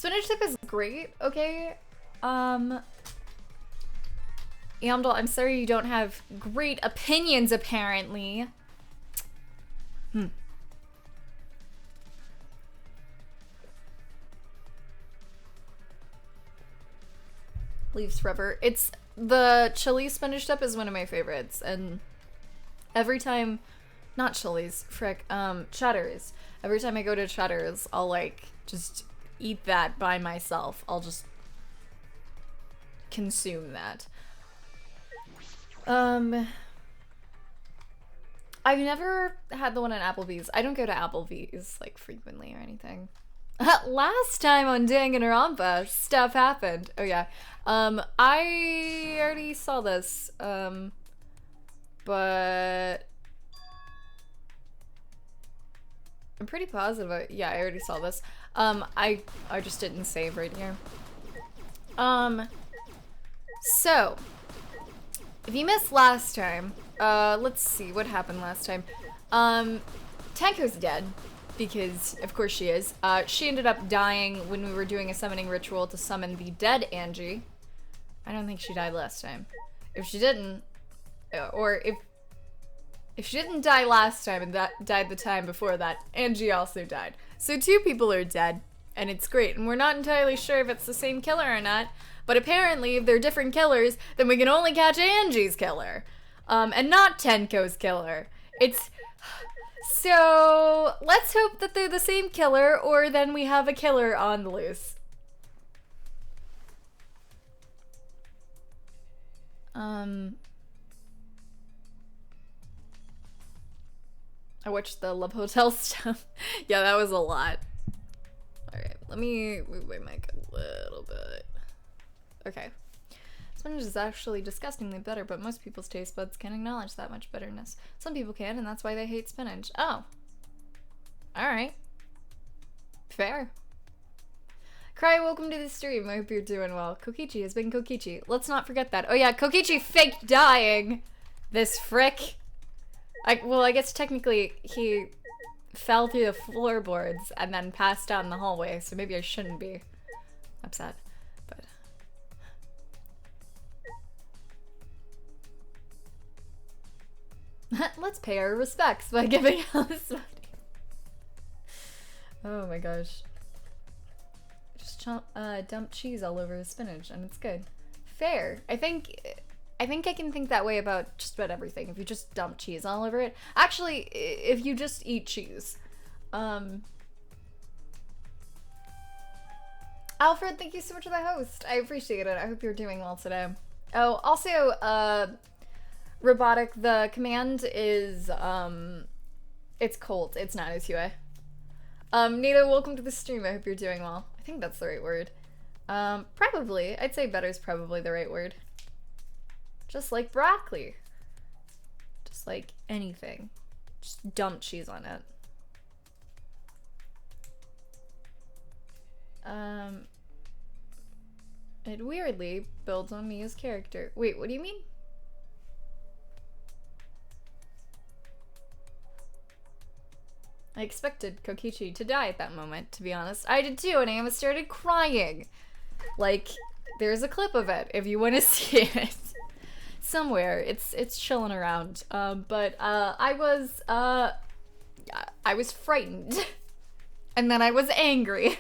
Spinach dip is great, okay? Yamdal, I'm sorry you don't have great opinions, apparently. Leaves forever. It's the chili spinach dip is one of my favorites, and every time, not Chili's, frick, Cheddar's. Every time I go to Cheddar's, I'll like just eat that by myself. I'll just consume that. I've never had the one at Applebee's. I don't go to Applebee's like frequently or anything. Last time on Danganronpa, stuff happened. Oh yeah. I already saw this. But I'm pretty positive. Yeah, I already saw this. I just didn't save right here. So if you missed last time, let's see what happened last time. Tanko's dead. Because, of course she is. She ended up dying when we were doing a summoning ritual to summon the dead Angie. I don't think she died last time. If she didn't, or if she didn't die last time and that died the time before that, Angie also died. So 2 people are dead, and it's great. And we're not entirely sure if it's the same killer or not, but apparently if they're different killers, then we can only catch Angie's killer. And not Tenko's killer. It's... So, let's hope that they're the same killer, or then we have a killer on the loose. I watched the Love Hotel stuff. Yeah, that was a lot. Alright, let me move my mic a little bit. Okay. Spinach is actually disgustingly bitter, but most people's taste buds can't acknowledge that much bitterness. Some people can, and that's why they hate spinach. Oh. Alright. Fair. Cry, welcome to the stream. I hope you're doing well. Kokichi has been Kokichi. Let's not forget that. Oh yeah, Kokichi faked dying. This frick. Well, I guess technically he fell through the floorboards and then passed out in the hallway, so maybe I shouldn't be upset. Let's pay our respects by giving Alice money. Oh my gosh. Just dump cheese all over the spinach and it's good. Fair. I think I can think that way about just about everything. If you just dump cheese all over it. Actually, if you just eat cheese. Alfred, thank you so much for the host. I appreciate it. I hope you're doing well today. Oh, also, Robotic, the command is, it's Colt, it's not Isue. Nita, welcome to the stream, I hope you're doing well. I think that's the right word. Probably, I'd say better's probably the right word. Just like broccoli. Just like anything. Just dump cheese on it. It weirdly builds on Mia's character. Wait, what do you mean? I expected Kokichi to die at that moment, to be honest. I did too, and I almost started crying. Like, there's a clip of it, if you want to see it. Somewhere. It's chilling around. But I was frightened. And then I was angry.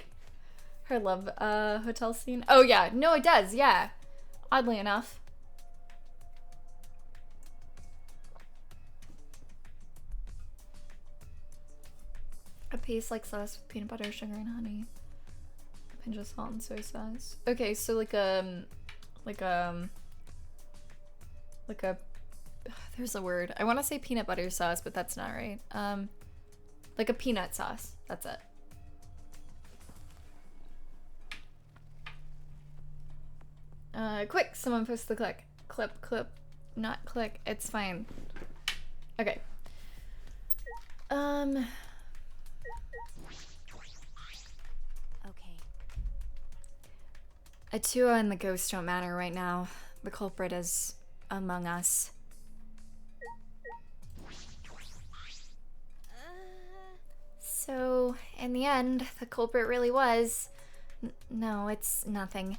Her love hotel scene. Oh yeah, no it does, yeah. Oddly enough. A paste like sauce with peanut butter, sugar, and honey. A pinch of salt and soy sauce. Okay, so like a there's a word. I want to say peanut butter sauce, but that's not right. Like a peanut sauce. That's it. Quick, someone post the clip, not click. It's fine. Okay. Okay. Atua and the ghost don't matter right now. The culprit is among us. So, in the end, the culprit really was No, it's nothing.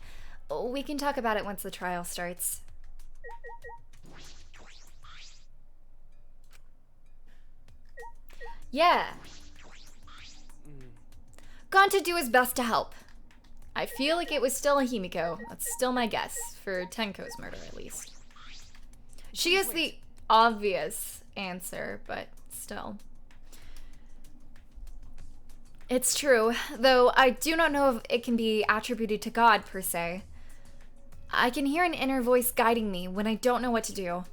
We can talk about it once the trial starts. Yeah. Gone to do his best to help. I feel like it was still a Himiko. That's still my guess, for Tenko's murder at least. She is the obvious answer, but still. It's true, though I do not know if it can be attributed to God per se. I can hear an inner voice guiding me when I don't know what to do.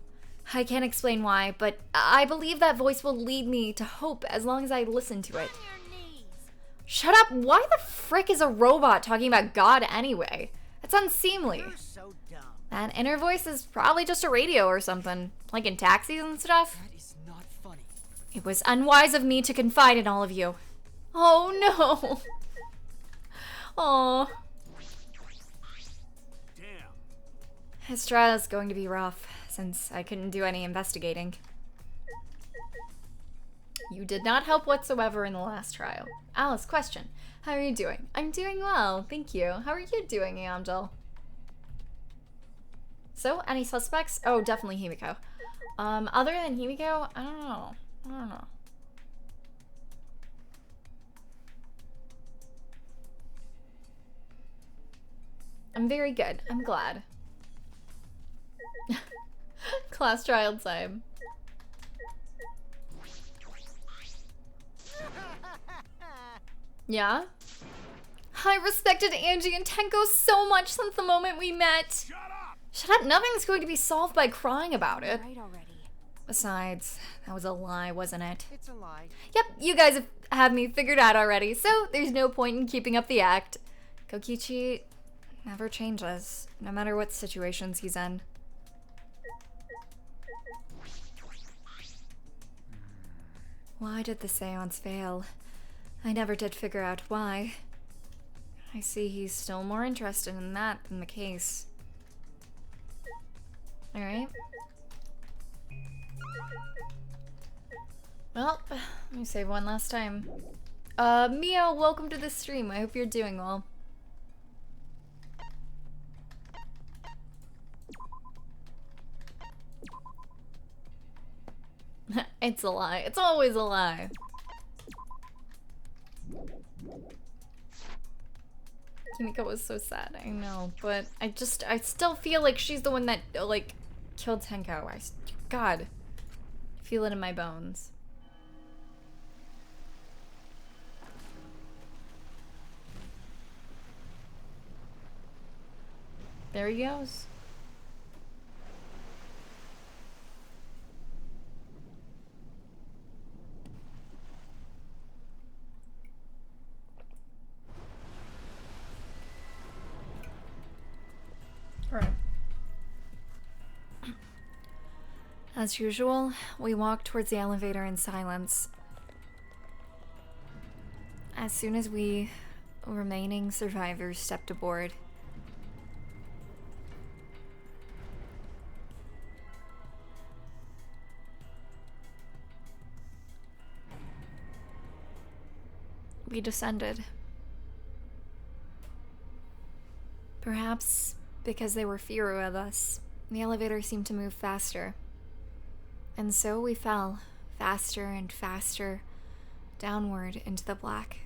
I can't explain why, but I believe that voice will lead me to hope as long as I listen to it. Shut up! Why the frick is a robot talking about God anyway? That's unseemly. So dumb. That inner voice is probably just a radio or something, like in taxis and stuff. That is not funny. It was unwise of me to confide in all of you. Oh no! Aww. Damn. His trial is going to be rough, since I couldn't do any investigating. You did not help whatsoever in the last trial. Alice, question. How are you doing? I'm doing well, thank you. How are you doing, Angel? So, any suspects? Oh, definitely Himiko. Other than Himiko, I don't know. I'm very good. I'm glad. Class trial time. Yeah? I respected Angie and Tenko so much since the moment we met. Shut up! Shut up, nothing's going to be solved by crying about it. Right already. Besides, that was a lie, wasn't it? It's a lie. Yep, you guys have me figured out already, so there's no point in keeping up the act. Kokichi never changes, no matter what situations he's in. Why did the seance fail? I never did figure out why. I see he's still more interested in that than the case. Alright. Well, let me save one last time. Mio, welcome to the stream. I hope you're doing well. It's a lie. It's always a lie. Kimiko was so sad, I know, but I still feel like she's the one that, like, killed Tenko. God, I feel it in my bones. There he goes. Right. As usual, we walked towards the elevator in silence. As soon as we remaining survivors stepped aboard, we descended. Perhaps because there were fewer of us, the elevator seemed to move faster. And so we fell, faster and faster, downward into the black.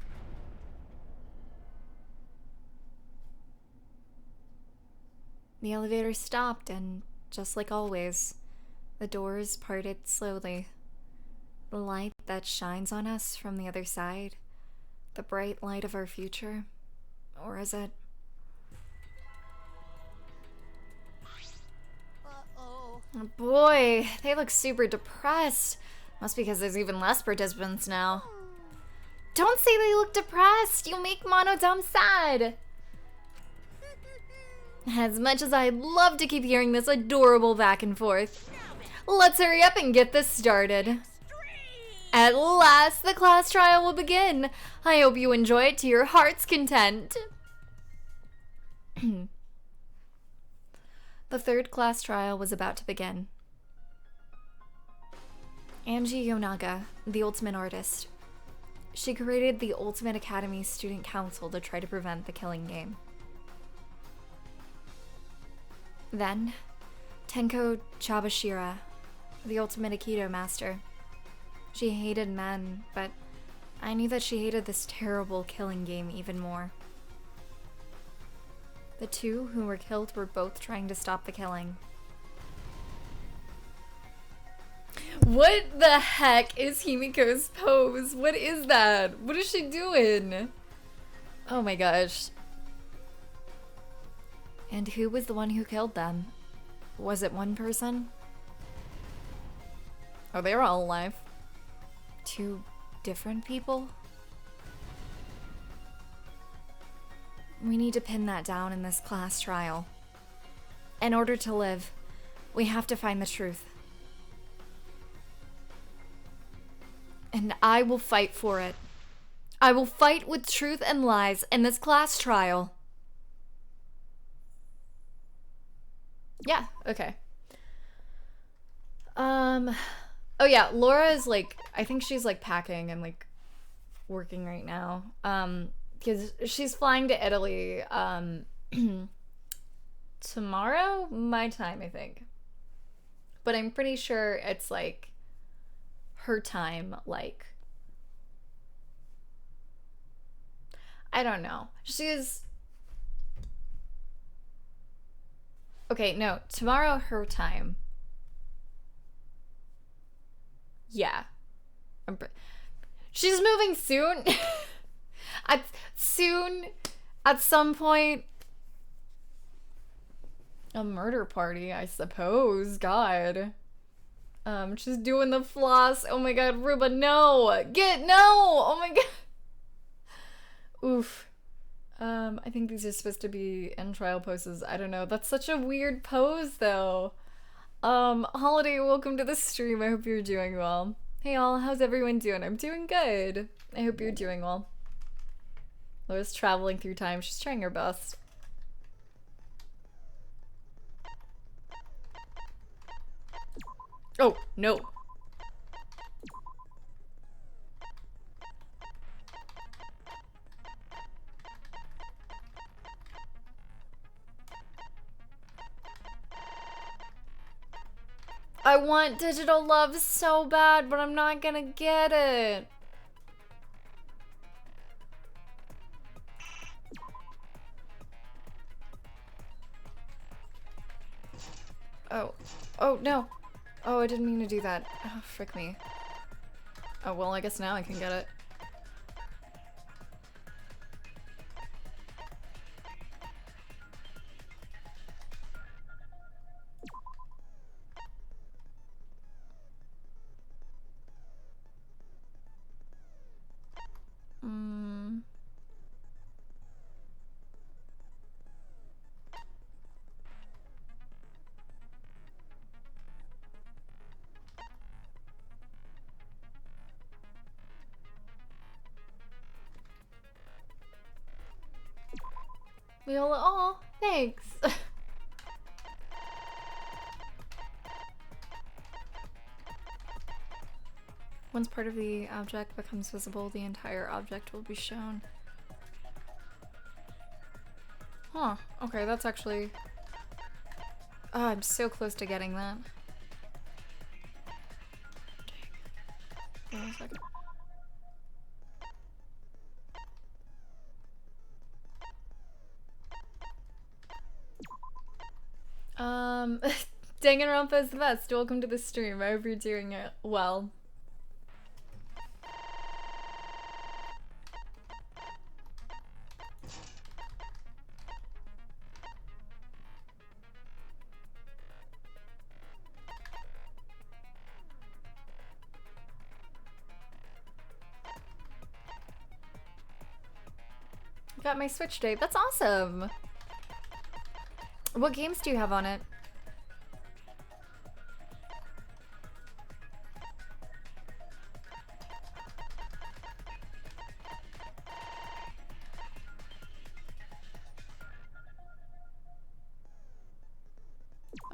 The elevator stopped, and just like always, the doors parted slowly. The light that shines on us from the other side, the bright light of our future, or is it? Oh boy, they look super depressed. Must be because there's even less participants now. Don't say they look depressed! You'll make Monodam sad! As much as I'd love to keep hearing this adorable back and forth, let's hurry up and get this started. At last, the class trial will begin. I hope you enjoy it to your heart's content. The third class trial was about to begin. Angie Yonaga, the ultimate artist. She created the Ultimate Academy Student Council to try to prevent the killing game. Then, Tenko Chabashira, the Ultimate Aikido Master. She hated men, but I knew that she hated this terrible killing game even more. The two who were killed were both trying to stop the killing. What the heck is Himiko's pose? What is that? What is she doing? Oh my gosh. And who was the one who killed them? Was it one person? Oh, they were all alive. Two different people? We need to pin that down in this class trial. In order to live, we have to find the truth. And I will fight for it. I will fight with truth and lies in this class trial. Yeah, okay. Oh yeah, Laura is like, I think she's like packing and like working right now. Because she's flying to Italy, tomorrow, my time, I think. But I'm pretty sure it's like her time, like, I don't know. She's, okay, no, tomorrow her time. Yeah. She's moving soon. At some point. A murder party, I suppose. God. She's doing the floss. Oh my god, Ruba, no! No! Oh my god. Oof. I think these are supposed to be end trial poses. I don't know. That's such a weird pose, though. Holiday, welcome to the stream. I hope you're doing well. Hey all, how's everyone doing? I'm doing good. I hope you're doing well. Laura's traveling through time. She's trying her best. Oh, no. I want digital love so bad, but I'm not gonna get it. Oh. Oh, no. Oh, I didn't mean to do that. Oh, frick me. Oh, well, I guess now I can get it. Viola, oh, thanks. Once part of the object becomes visible, the entire object will be shown. Huh, okay, that's actually... Oh, I'm so close to getting that. Dang. Wait a second. Danganronpa is the best. Welcome to the stream. I hope you're doing it well. Got my Switch date. That's awesome. What games do you have on it?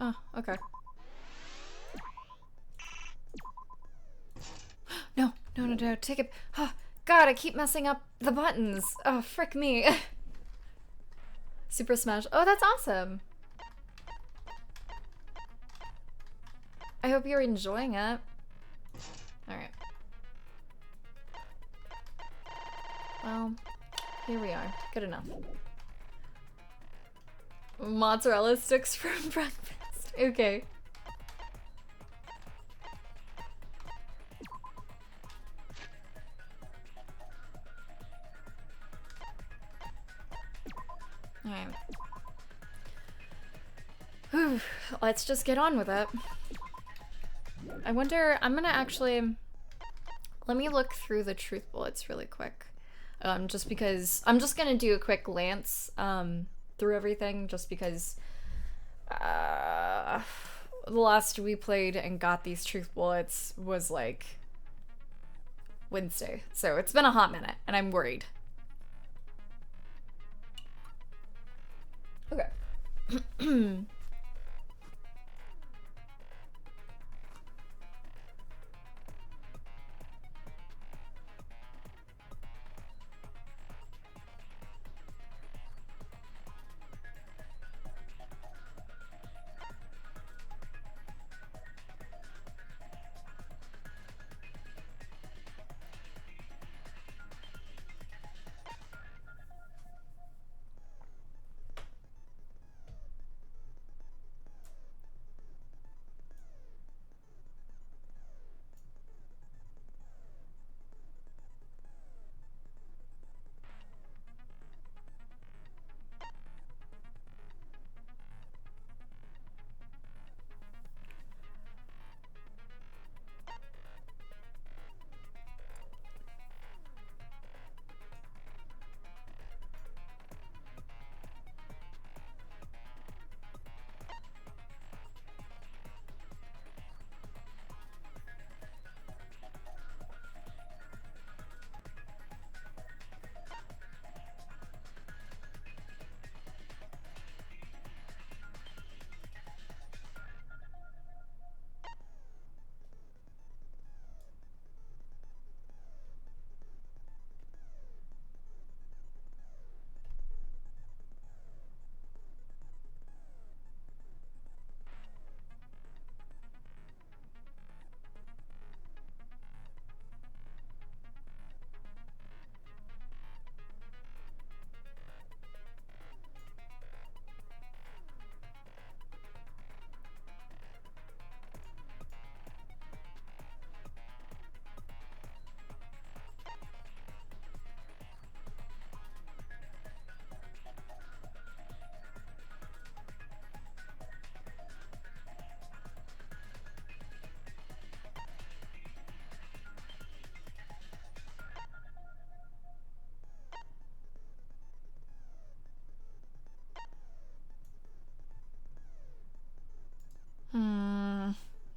Oh, okay. No, no, no, no. Take it. Oh, God, I keep messing up the buttons. Oh, frick me. Super Smash. Oh, that's awesome. I hope you're enjoying it. Alright. Well, here we are. Good enough. Mozzarella sticks for breakfast. Okay. Alright. Whew. Let's just get on with it. I wonder, I'm gonna actually... Let me look through the truth bullets really quick. Just because... I'm just gonna do a quick glance through everything, just because... the last we played and got these truth bullets was like... Wednesday. So it's been a hot minute, and I'm worried. Okay.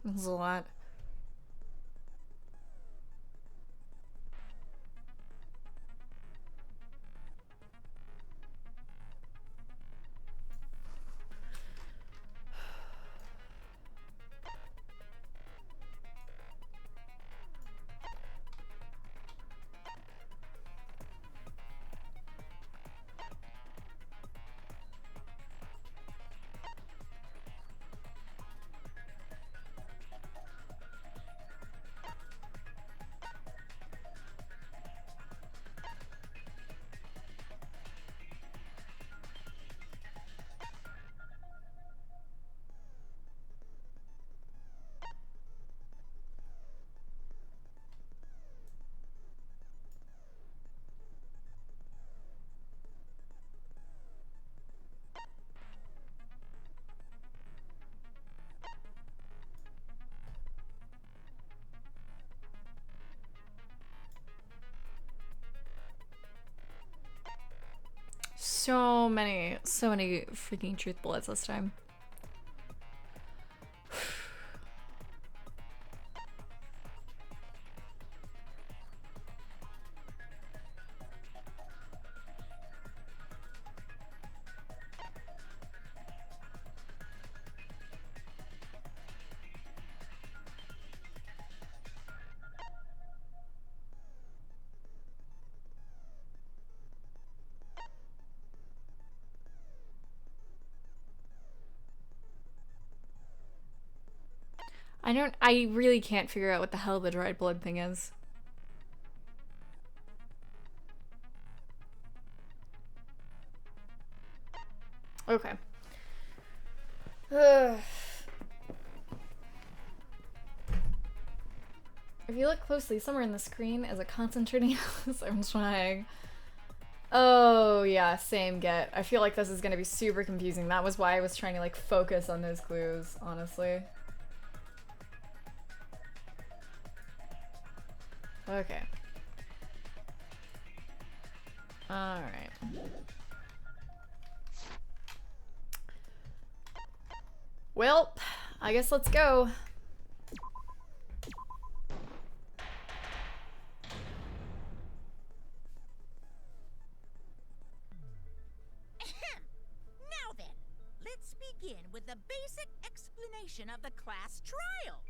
That's a lot. So many freaking truth bullets this time. I really can't figure out what the hell the dried blood thing is. Okay. Ugh. If you look closely, somewhere in the screen is a concentrating house. I'm trying. Oh, yeah, same get. I feel like this is gonna be super confusing. That was why I was trying to, like, focus on those clues, honestly. Okay. Alright. Well, I guess let's go. Now then, let's begin with the basic explanation of the class trial.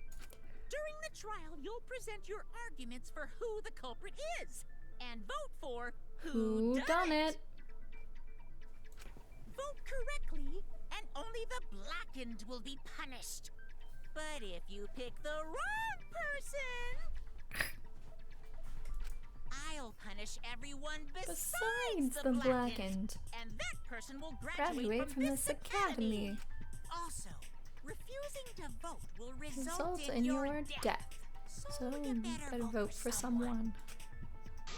During the trial, you'll present your arguments for who the culprit is, and vote for who done it. Vote correctly, and only the blackened will be punished. But if you pick the wrong person, I'll punish everyone besides the blackened. And that person will graduate from this academy. Also, refusing to vote will result in your death. So you better vote for someone.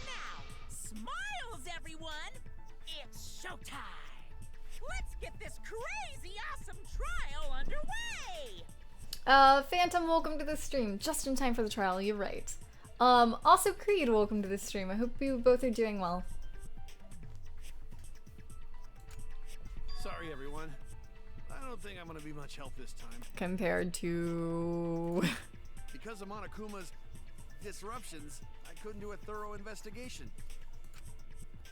Now, smiles, everyone! It's showtime! Let's get this crazy awesome trial underway! Phantom, welcome to the stream. Just in time for the trial, you're right. Also Creed, welcome to the stream. I hope you both are doing well. Sorry, everyone. I don't think I'm gonna be much help this time. Compared to... Because of Monokuma's disruptions, I couldn't do a thorough investigation.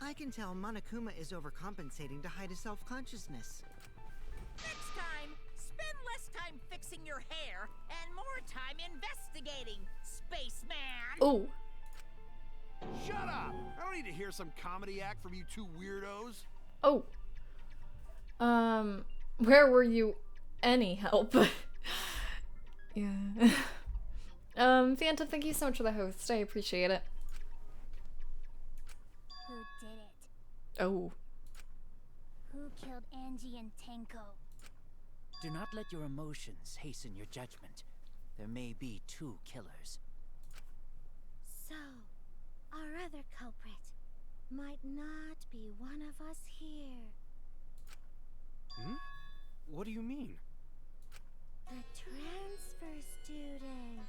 I can tell Monokuma is overcompensating to hide his self-consciousness. Next time, spend less time fixing your hair and more time investigating, spaceman! Oh. Shut up! I don't need to hear some comedy act from you two weirdos. Oh. Where were you? Any help? Yeah. Phantom, thank you so much for the host. I appreciate it. Who did it? Oh. Who killed Angie and Tenko? Do not let your emotions hasten your judgment. There may be two killers. So, our other culprit might not be one of us here. Hmm? What do you mean? The transfer student.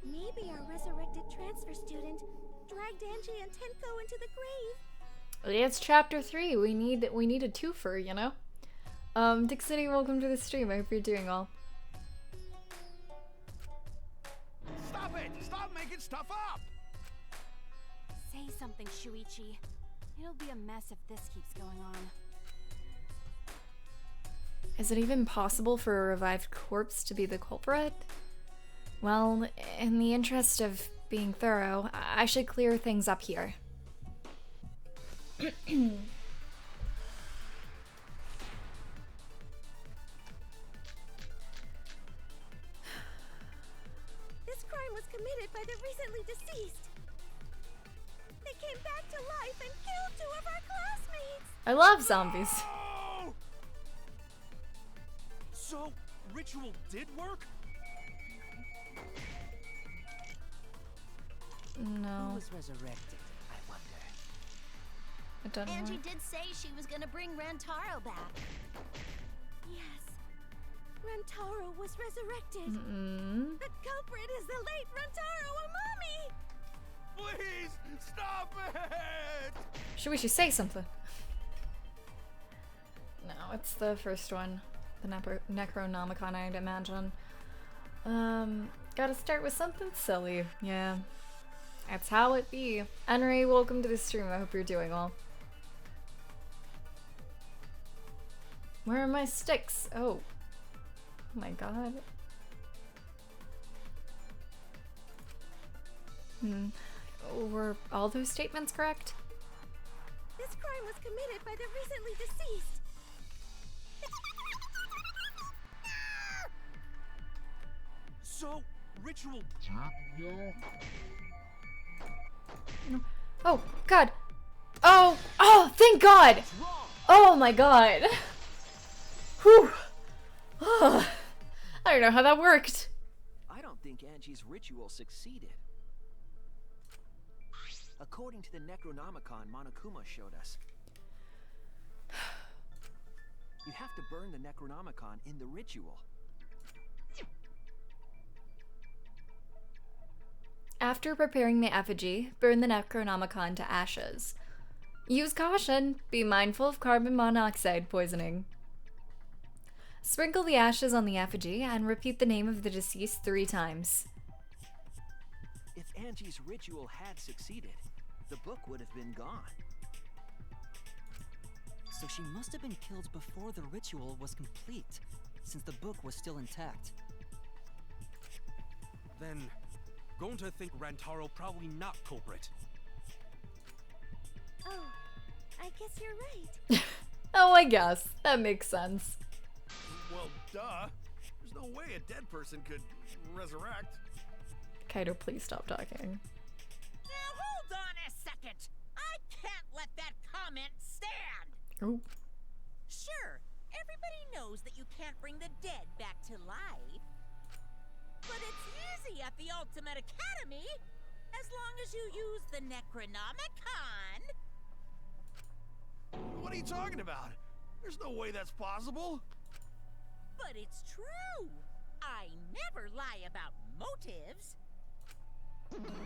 Maybe our resurrected transfer student dragged Angie and Tenko into the grave. It's chapter 3. We need a twofer, you know? Dick City, welcome to the stream. I hope you're doing well. Stop it! Stop making stuff up! Say something, Shuichi. It'll be a mess if this keeps going on. Is it even possible for a revived corpse to be the culprit? Well, in the interest of being thorough, I should clear things up here. This crime was committed by the recently deceased. They came back to life and killed 2 of our classmates. I love zombies. Oh! So, ritual did work? Who No, was resurrected, I wonder? it doesn't Angie work. did say she was gonna bring Rantaro back. Yes. Rantaro was resurrected. The culprit is the late Rantaro Amami! Please, stop it! Should we say something? No, it's the first one. The Necronomicon, I'd imagine. Gotta start with something silly. Yeah. That's how it be. Henry, welcome to the stream. I hope you're doing well. Where are my sticks? Oh. Oh my god. Were all those statements correct? This crime was committed by the recently deceased. So, ritual. Oh, God. Oh, oh, thank God. Oh my God. Whew. I don't know how that worked. I don't think Angie's ritual succeeded. According to the Necronomicon Monokuma showed us, you have to burn the Necronomicon in the ritual. After preparing the effigy, burn the Necronomicon to ashes. Use caution. Be mindful of carbon monoxide poisoning. Sprinkle the ashes on the effigy and repeat the name of the deceased 3 times. If Angie's ritual had succeeded, the book would have been gone. So she must have been killed before the ritual was complete, since the book was still intact. Then, going to think Rantaro probably not culprit. Oh, I guess you're right. Oh, I guess. That makes sense. Well, duh. There's no way a dead person could resurrect. Kaido, please stop talking. Now hold on a second. I can't let that comment stand. Oh. Sure, everybody knows that you can't bring the dead back to life. But it's easy at the Ultimate Academy, as long as you use the Necronomicon. What are you talking about? There's no way that's possible. But it's true. I never lie about motives.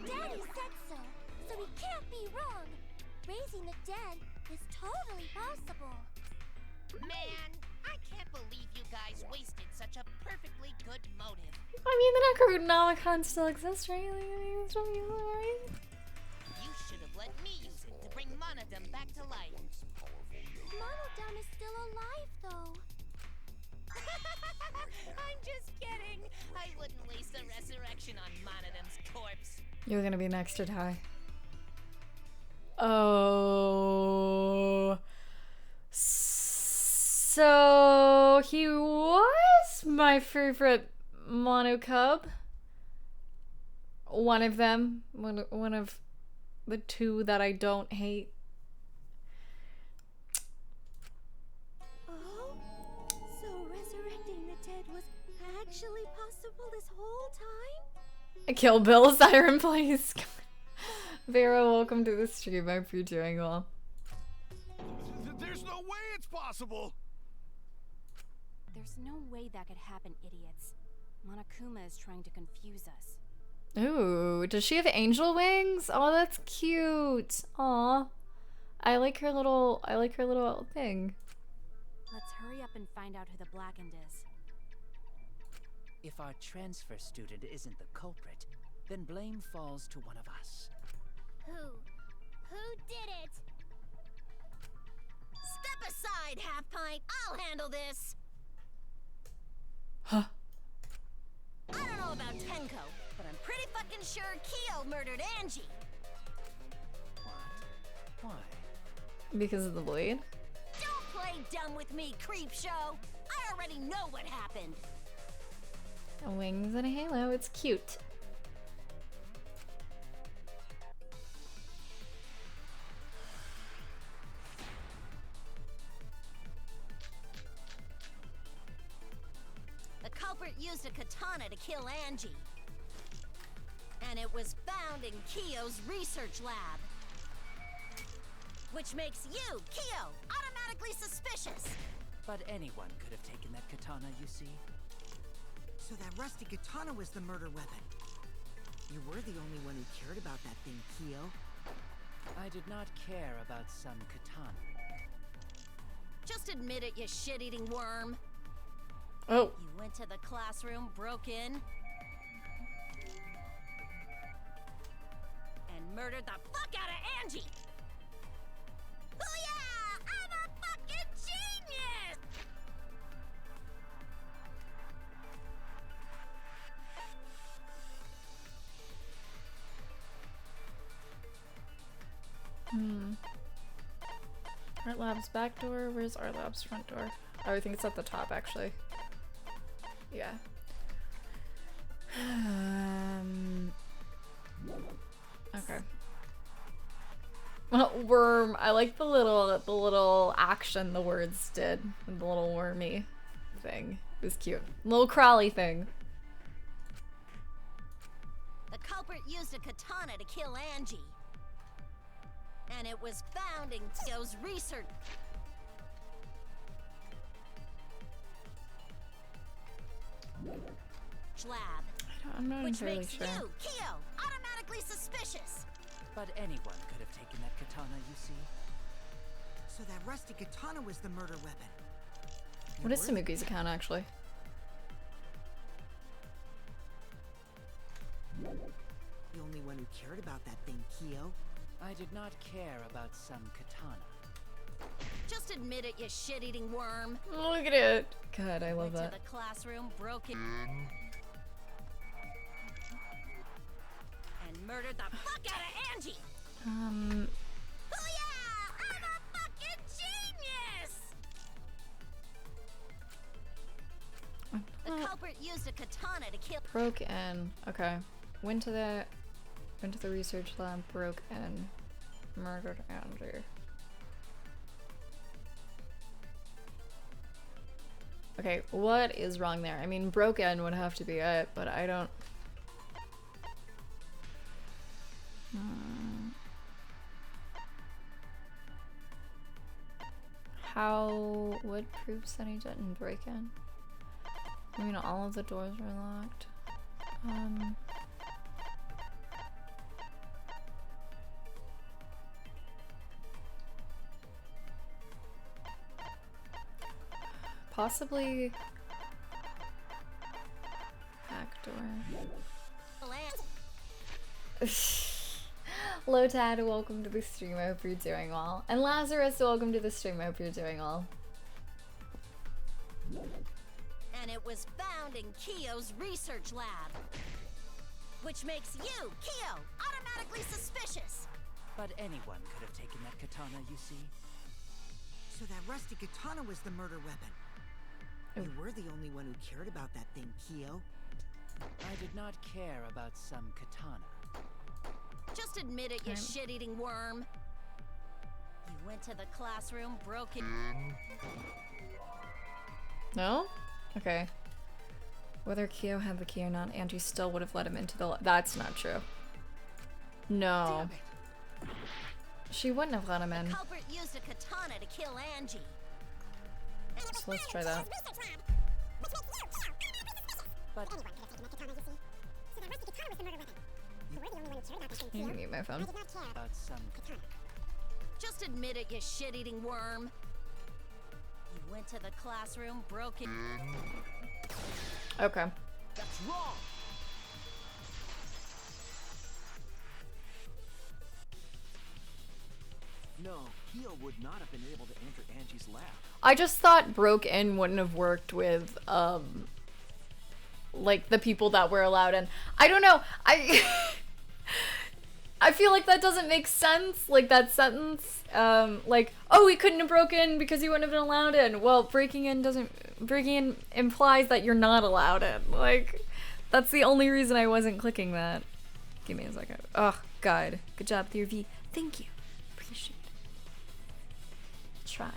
Daddy said so he can't be wrong. Raising the dead is totally possible. Man, I can't believe you guys wasted such a perfectly good motive. I mean, the Necronomicon still exists, right? Like, I mean, it's really right? You should have let me use it to bring Monodum back to life. Monodum is still alive, though. I'm just kidding. I wouldn't waste a resurrection on Monodum's corpse. You're gonna be next to die. Oh. So he was my favorite mono cub. One of them. One of the 2 that I don't hate. Oh? So resurrecting the dead was actually possible this whole time? Kill Bill Siren, please. Vera, welcome to the stream. I hope you're doing well. There's no way it's possible. There's no way that could happen, idiots. Monokuma is trying to confuse us. Ooh, does she have angel wings? Oh, that's cute. Aw. I like her little thing. Let's hurry up and find out who the Blackened is. If our transfer student isn't the culprit, then blame falls to one of us. Who did it? Step aside, Half Pint. I'll handle this. Huh. I don't know about Tenko, but I'm pretty fucking sure Kyo murdered Angie. What? Why? Because of the blade? Don't play dumb with me, creep show. I already know what happened. Wings and a halo. It's cute. The culprit used a katana to kill Angie. And it was found in Kyo's research lab. Which makes you, Kyo, automatically suspicious. But anyone could have taken that katana, you see. So that rusty katana was the murder weapon. You were the only one who cared about that thing, Kyo. I did not care about some katana. Just admit it, you shit-eating worm. Oh. You went to the classroom, broke in, and murdered the fuck out of Angie! Booyah! I'm a fucking genius! Art Lab's back door. Where's Art Lab's front door? Oh, I think it's at the top, actually. Yeah. Okay. Worm. I like the little action the words did. The little wormy thing. It was cute. Little crawly thing. The culprit used a katana to kill Angie. And it was found in Kyo's research lab. I'm not Which entirely makes sure. you, Kyo, automatically suspicious. But anyone could have taken that katana, you see. So that rusty katana was the murder weapon. What is Samuki's account actually? The only one who cared about that thing, Kyo. I did not care about some katana. Just admit it, you shit-eating worm. Look at it. God, I love Went that. to the classroom, broke it, and murdered the fuck out of Angie. Oh yeah, I'm a fucking genius. The culprit used a katana to kill. Broke in. Okay. Went to the research lab, broke in, murdered Andrew. Okay, what is wrong there? I mean, broke in would have to be it, but I don't... How... What proves that he didn't break in? I mean, all of the doors were locked. Possibly... back door. Lotad, welcome to the stream. I hope you're doing well. And Lazarus, welcome to the stream. I hope you're doing well. And it was found in Kyo's research lab. Which makes you, Kyo, automatically suspicious. But anyone could have taken that katana, you see. So that rusty katana was the murder weapon. You were the only one who cared about that thing, Kyo. I did not care about some katana. Just admit it, you shit-eating worm. You went to the classroom, broke it. No? Okay. Whether Kyo had the key or not, Angie still would have let him into the... That's not true. No. She wouldn't have let him in. The culprit used a katana to kill Angie. So let's try that. But Can you mute my phone? about some katana. Just admit it, you shit-eating worm. You went to the classroom, broke it. Okay. That's wrong. No, Kyo would not have been able to enter Angie's lab. I just thought broke in wouldn't have worked with, like, the people that were allowed in. I don't know. I feel like that doesn't make sense, like that sentence. Like, oh, he couldn't have broken because he wouldn't have been allowed in. Well, breaking in implies that you're not allowed in. Like, that's the only reason I wasn't clicking that. Give me a second. Oh, God. Good job, Theory. Thank you. Appreciate it. Try.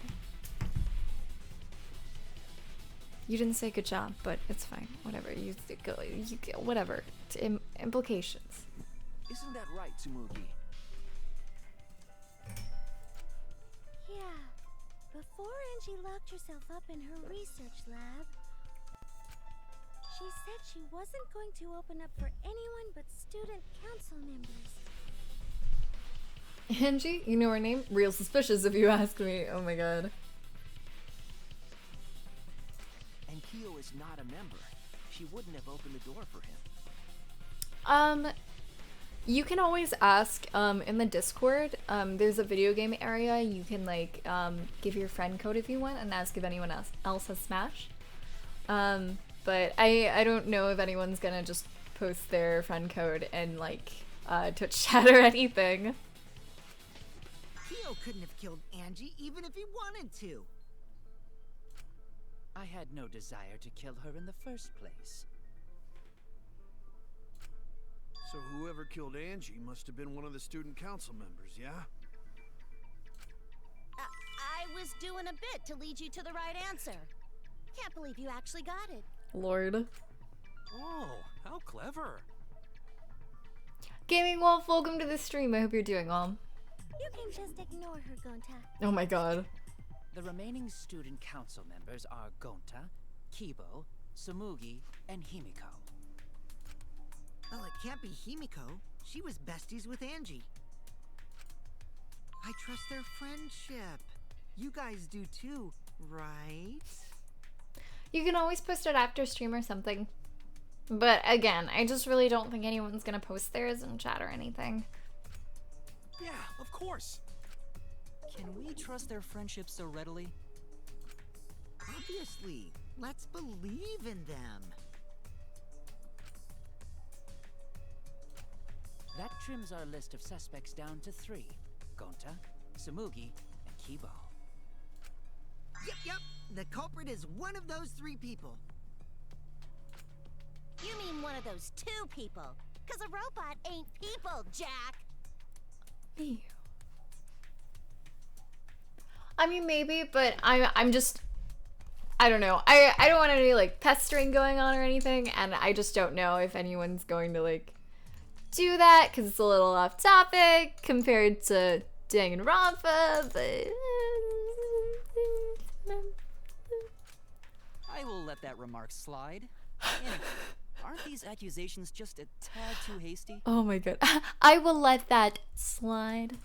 You didn't say good job, but it's fine. Whatever. You go. Whatever. Implications. Isn't that right, Tsumugi? Yeah. Before Angie locked herself up in her research lab, she said she wasn't going to open up for anyone but student council members. Angie, you know her name? Real suspicious if you ask me. Oh my god. And Kyo is not a member. She wouldn't have opened the door for him. You can always ask, in the Discord, there's a video game area. You can, like, give your friend code if you want and ask if anyone else has Smash. But I don't know if anyone's gonna just post their friend code in, like, Twitch chat or anything. Kyo couldn't have killed Angie even if he wanted to. I had no desire to kill her in the first place. So whoever killed Angie must have been one of the student council members, yeah? I was doing a bit to lead you to the right answer. Can't believe you actually got it. Lord. Oh, how clever. Gaming Wolf, welcome to the stream. I hope you're doing well. You can just ignore her, Gonta. Oh my god. The remaining student council members are Gonta, Kibo, Sumugi, and Himiko. Well, it can't be Himiko. She was besties with Angie. I trust their friendship. You guys do too, right? You can always post it after stream or something. But again, I just really don't think anyone's gonna post theirs in chat or anything. Yeah, of course. Can we trust their friendship so readily? Obviously. Let's believe in them. That trims our list of suspects down to 3. Gonta, Sumugi, and Kibo. Yep. The culprit is one of those 3 people. You mean one of those 2 people? Because a robot ain't people, Jack. Ew. I mean, maybe, but I'm just, I don't know. I don't want any like pestering going on or anything, and I just don't know if anyone's going to like do that because it's a little off topic compared to Danganronpa, but I will let that remark slide. Anyway, aren't these accusations just a tad too hasty? oh my god. I will let that slide.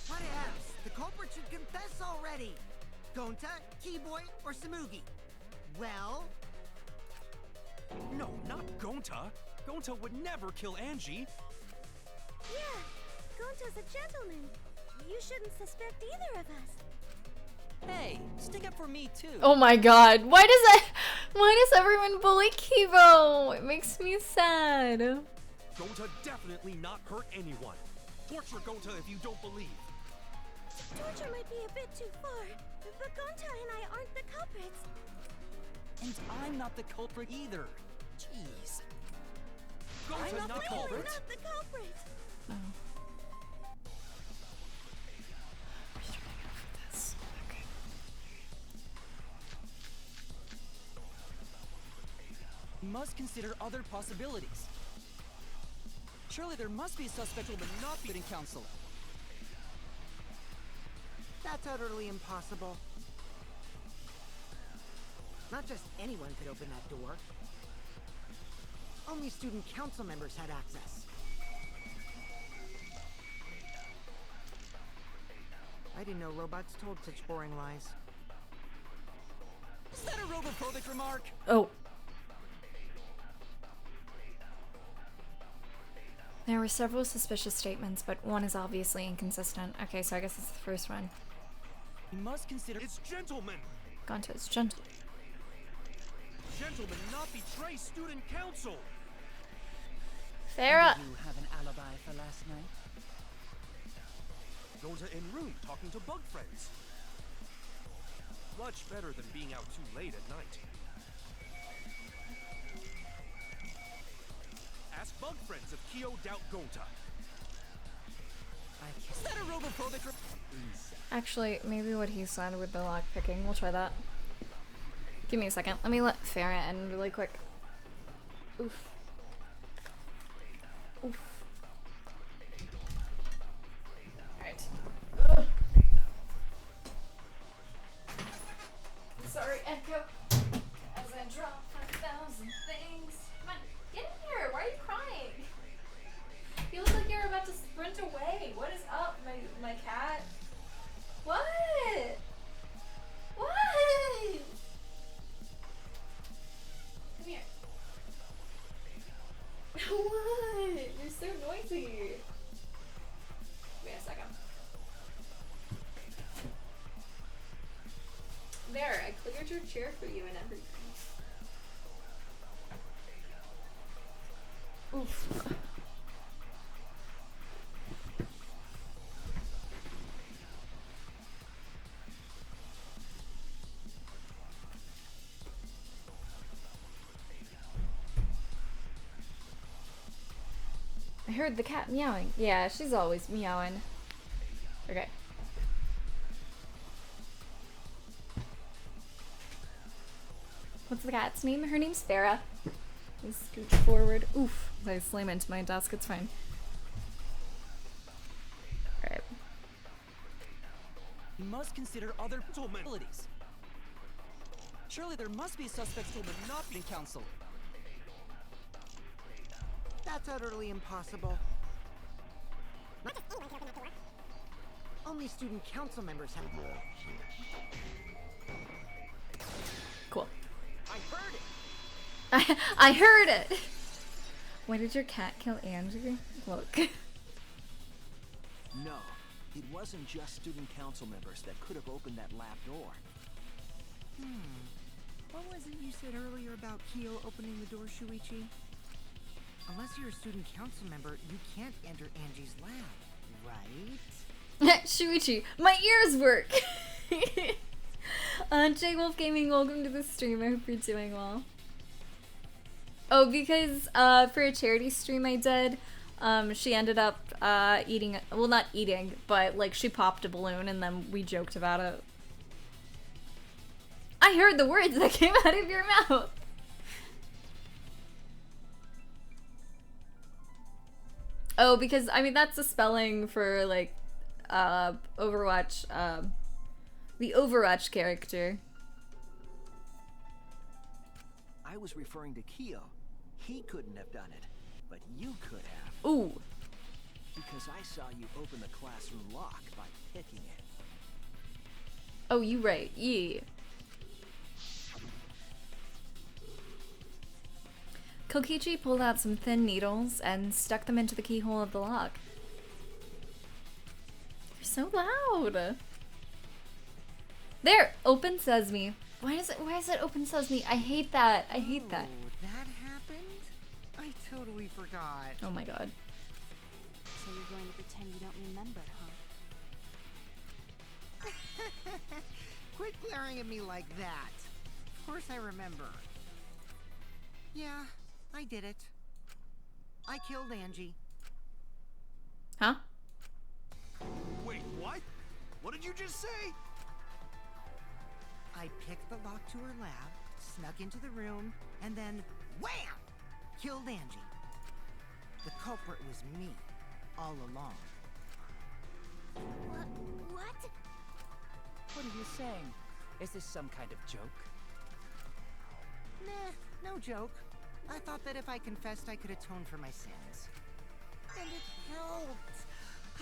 What else? The culprit should confess already. Gonta, Keyboy, or Sumugi? Well... No, not Gonta. Gonta would never kill Angie. Yeah, Gonta's a gentleman. You shouldn't suspect either of us. Hey, stick up for me too. Oh my god. Why does everyone bully Kibo? It makes me sad. Gonta definitely not hurt anyone. Torture Gonta if you don't believe. Torture might be a bit too far, but Gonta and I aren't the culprits. And I'm not the culprit either. Jeez. Gonta I'm not the Clearly culprit. not the culprit. Oh. We must consider other possibilities. Surely there must be a suspect who will not be in council. That's utterly impossible. Not just anyone could open that door. Only student council members had access. I didn't know robots told such boring lies. Is that a robophobic remark? Oh. There were several suspicious statements, but one is obviously inconsistent. Okay, so I guess it's the first one. We must consider— It's gentlemen. Gonta is gentle. Gentlemen not betray student council. Farah. You have an alibi for last night? Gonta in room talking to bug friends. Much better than being out too late at night. Ask bug friends if Kyo doubt Gonta. Is that a robophobic Actually, maybe what he said with the lock picking. We'll try that. Give me a second. Let me let Farah in really quick. Oof. Oof. Alright. Ugh. Sorry, Echo. As I drop 1,000 things. Come on, get in here. Why are you crying? You look like you're about to sprint away. What is up, my cat? What? What? Come here. What? You're so noisy. Wait a second. There, I cleared your chair for you and everything. Oof. I heard the cat meowing. Yeah, she's always meowing. Okay. What's the cat's name? Her name's Farah. I scoot forward. Oof. I slam into my desk. It's fine. Alright. You must consider other abilities. Surely there must be suspects who will not be in council. That's utterly impossible. Not just anyone can open that door. Only student council members have. Cool. I heard it. I heard it! Why did your cat kill Angie? Look. No, it wasn't just student council members that could have opened that lab door. What was it you said earlier about Kyo opening the door, Shuichi? Unless you're a student council member, you can't enter Angie's lab, right? Shuichi, my ears work! J Wolf Gaming, welcome to the stream. I hope you're doing well. Oh, because for a charity stream I did, she ended up eating, well, not eating, but like she popped a balloon and then we joked about it. I heard the words that came out of your mouth. Oh, because I mean that's the spelling for like Overwatch, the Overwatch character. I was referring to Kyo. He couldn't have done it, but you could have. Ooh. Because I saw you open the classroom lock by picking it. Oh, you right. Yeah. Kokichi pulled out some thin needles and stuck them into the keyhole of the lock. You're so loud. There, open sesame. Why is it open sesame? I hate that. I hate that. Oh, that happened? I totally forgot. Oh my god. So you're going to pretend you don't remember, huh? Quit glaring at me like that. Of course I remember. Yeah, I did it. I killed Angie. Huh? Wait, what? What did you just say? I picked the lock to her lab, snuck into the room, and then wham! Killed Angie. The culprit was me, all along. What? What are you saying? Is this some kind of joke? Nah, no joke. I thought that if I confessed, I could atone for my sins. And it helped.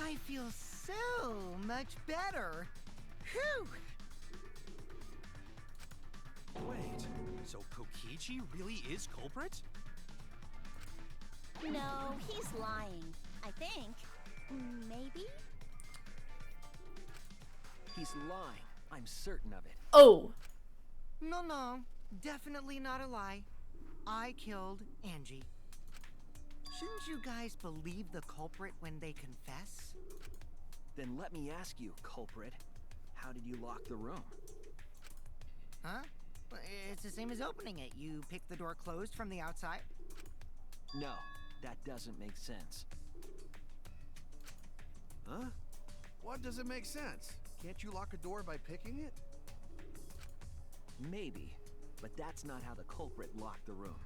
I feel so much better. Whew! Wait, so Kokichi really is culprit? No, he's lying. I think. Maybe? He's lying. I'm certain of it. Oh. No, definitely not a lie. I killed Angie. Shouldn't you guys believe the culprit when they confess? Then let me ask you, culprit. How did you lock the room? Huh? It's the same as opening it. You pick the door closed from the outside? No, that doesn't make sense. Huh? What doesn't make sense? Can't you lock a door by picking it? Maybe, but that's not how the culprit locked the room.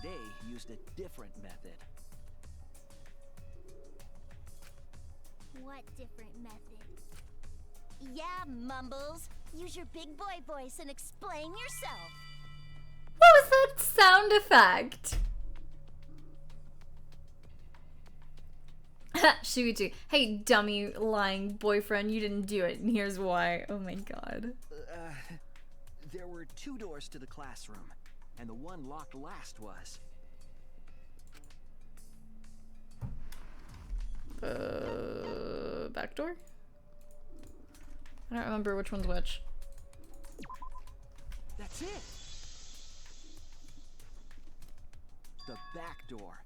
They used a different method. What different method? Yeah, Mumbles. Use your big boy voice and explain yourself. What was that sound effect? Shuichi. Hey, dummy lying boyfriend, you didn't do it, and here's why. Oh my god. There were 2 doors to the classroom, and the one locked last was... Back door? I don't remember which one's which. That's it! The back door.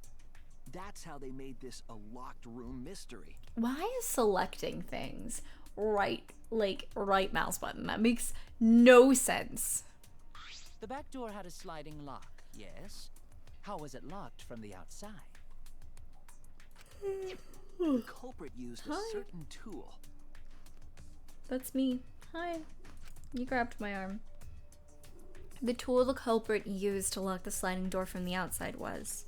That's how they made this a locked room mystery. Why is selecting things right mouse button? That makes no sense. The back door had a sliding lock, yes? How was it locked from the outside? The culprit used a Hi. certain tool. That's me. Hi. You grabbed my arm. The tool the culprit used to lock the sliding door from the outside was...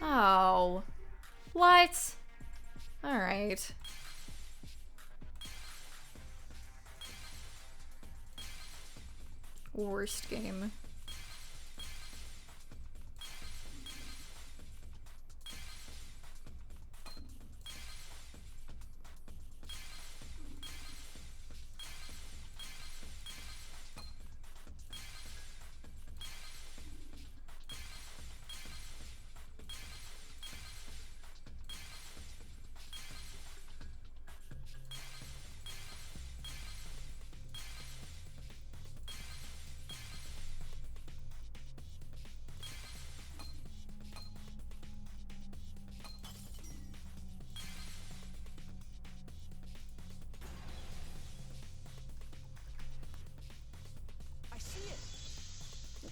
Oh. What? Alright. Worst game.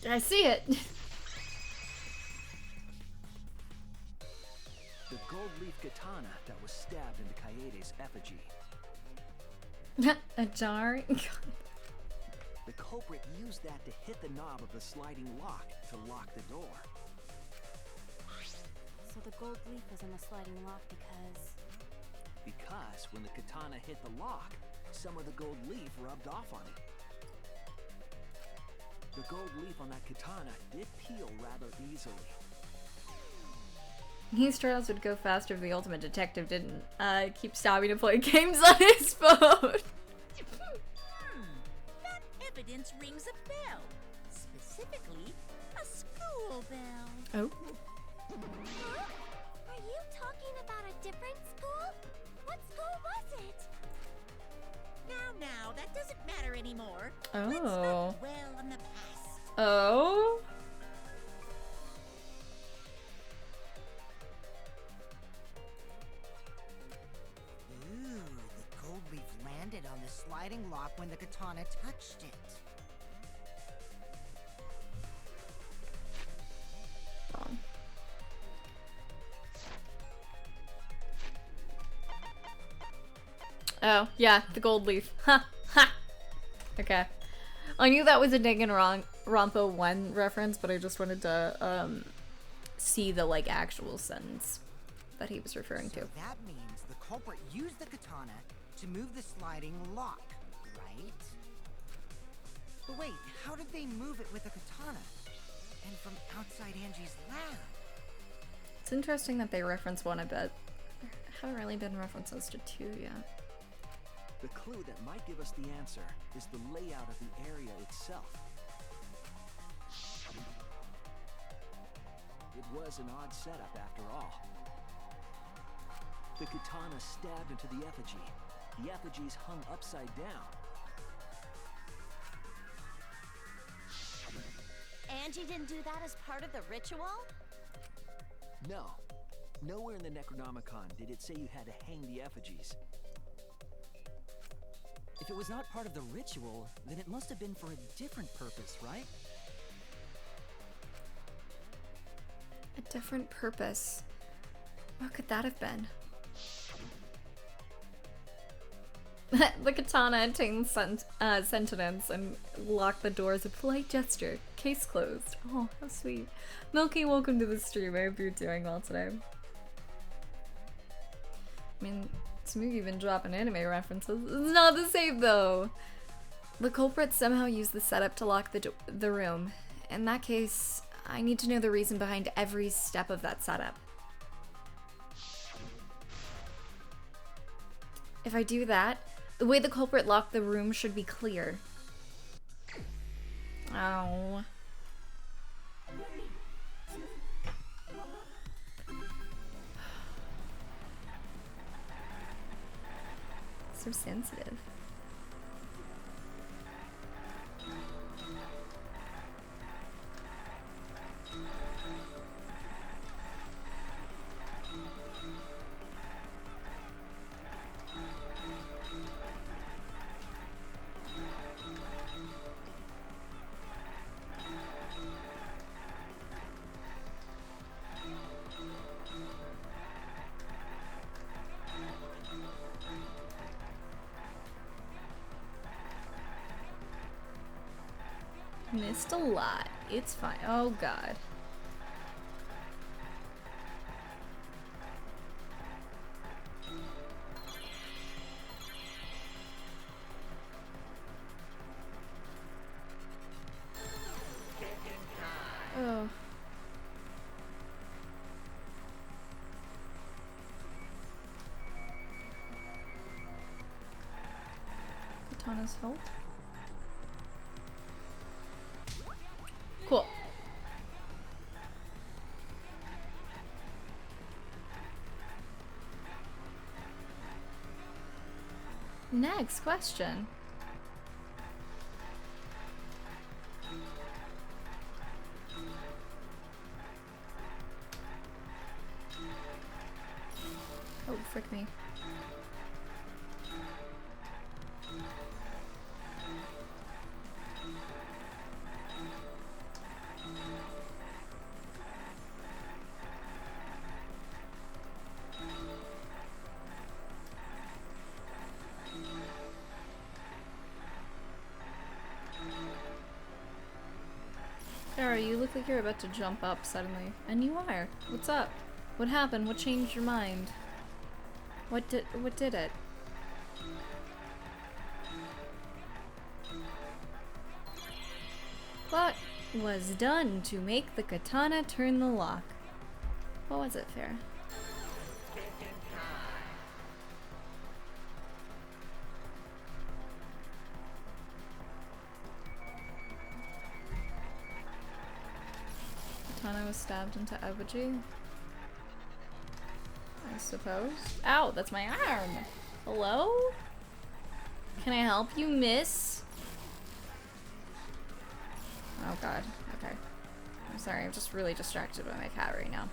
I see it. The gold leaf katana that was stabbed into Kaede's effigy. A jar? The culprit used that to hit the knob of the sliding lock to lock the door. So the gold leaf was in the sliding lock Because when the katana hit the lock, some of the gold leaf rubbed off on it. The gold leaf on that katana did peel rather easily. These trials would go faster if the ultimate detective didn't keep stopping to play games on his phone. That evidence rings a bell. Specifically, a school bell. Oh. Huh? Are you talking about a different school? What school was it? Now, that doesn't matter anymore. Oh. Let's not dwell on the past. Oh? Ooh, the gold leaf landed on the sliding lock when the katana touched it. Wrong. Oh, yeah, the gold leaf. Ha! Ha! Okay. I knew that was a Danganronpa 1 reference, but I just wanted to, see the, like, actual sentence that he was referring to. So that means the culprit used the katana to move the sliding lock, right? But wait, how did they move it with the katana? And from outside Angie's lab? It's interesting that they reference 1 a bit. Haven't really been references to 2 yet. The clue that might give us the answer is the layout of the area itself. It was an odd setup after all. The katana stabbed into the effigy. The effigies hung upside down. Angie didn't do that as part of the ritual? No. Nowhere in the Necronomicon did it say you had to hang the effigies. If it was not part of the ritual, then it must have been for a different purpose, right? A different purpose. What could that have been? The katana attains sentience and lock the door as a polite gesture. Case closed. Oh, how sweet. Milky, welcome to the stream. I hope you're doing well today. I mean, this movie been dropping anime references. It's not the same though. The culprit somehow used the setup to lock the room. In that case, I need to know the reason behind every step of that setup. If I do that, the way the culprit locked the room should be clear. Oh. So sensitive. Missed a lot. It's fine. Oh god. Oh. Katana's health. Cool. Next question. Oh, frick me. Sarah, you look like you're about to jump up suddenly. And you are. What's up? What happened? What changed your mind? What did it? What was done to make the katana turn the lock? What was it, Farah? Katana was stabbed into effigy. I suppose. Ow, that's my arm. Hello? Can I help you, miss? Oh god, okay. I'm sorry, I'm just really distracted by my cat right now.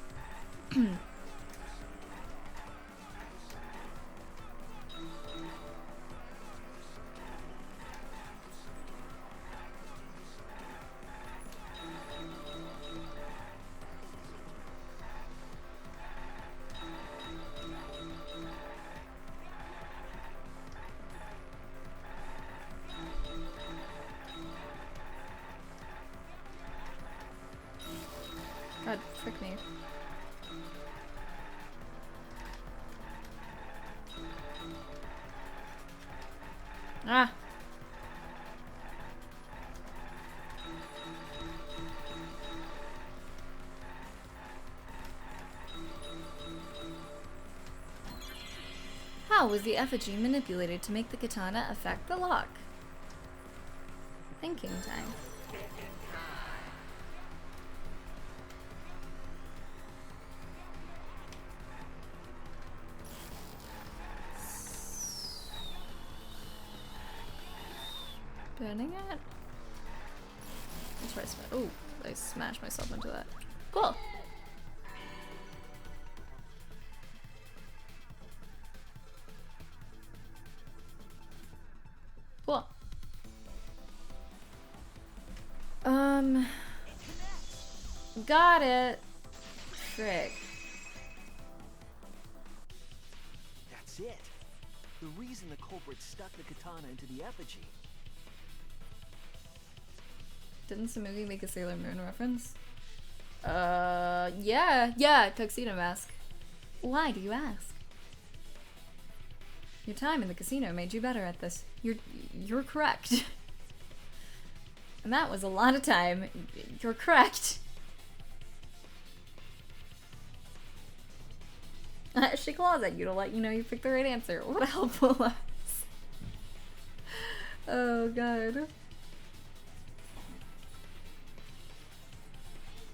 God, frick me. Ah! How was the effigy manipulated to make the katana affect the lock? Thinking time. Burning it? Let's try smash. Oh, I smashed myself into that. Cool. Cool. Got it. Frick. That's it. The reason the culprit stuck the katana into the effigy. Didn't Samugi make a Sailor Moon reference? Yeah, tuxedo mask. Why do you ask? Your time in the casino made you better at this. You're correct. And that was a lot of time. You're correct. She claws at you to let you know you picked the right answer. What a helpful ass. Oh god.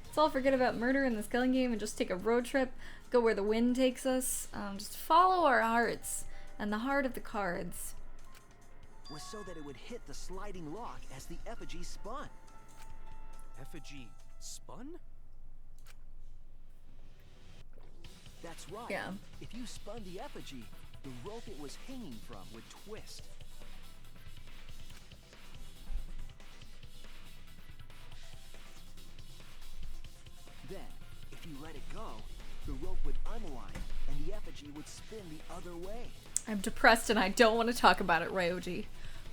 Let's all forget about murder in this killing game and just take a road trip, go where the wind takes us. Just follow our hearts and the heart of the cards. Was so that it would hit the sliding lock as the effigy spun. Effigy spun? That's right. Yeah. If you spun the effigy, the rope it was hanging from would twist. Then, if you let it go, the rope would unwind and the effigy would spin the other way. I'm depressed and I don't want to talk about it, Ryoji.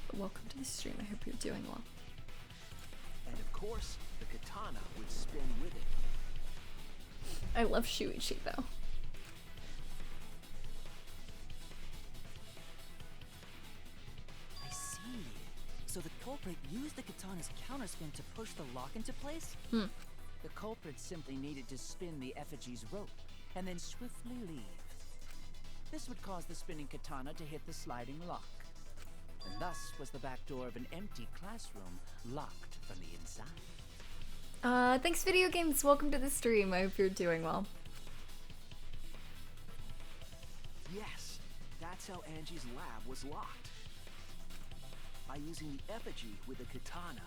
But welcome to the stream. I hope you're doing well. And of course, the katana would spin with it. I love Shuichi though. I see. So the culprit used the katana's counterspin to push the lock into place? Hmm. The culprit simply needed to spin the effigy's rope, and then swiftly leave. This would cause the spinning katana to hit the sliding lock. And thus was the back door of an empty classroom locked from the inside. Thanks Video Games, welcome to the stream. I hope you're doing well. Yes, that's how Angie's lab was locked. By using the effigy with a katana.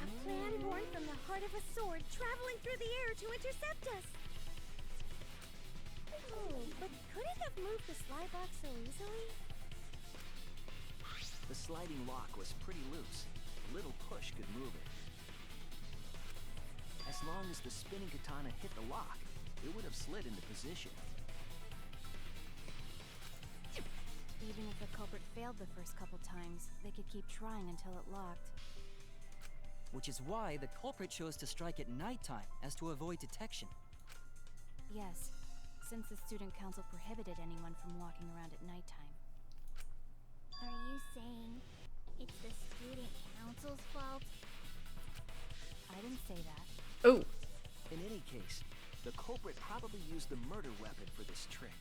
A plan born from the heart of a sword traveling through the air to intercept us. Oh, but could it have moved the slide lock so easily? The sliding lock was pretty loose. A little push could move it. As long as the spinning katana hit the lock, it would have slid into position. Even if the culprit failed the first couple times, they could keep trying until it locked. Which is why the culprit chose to strike at nighttime, as to avoid detection. Yes, since the student council prohibited anyone from walking around at nighttime. Are you saying it's the student council's fault? I didn't say that. Oh. In any case, the culprit probably used the murder weapon for this trick.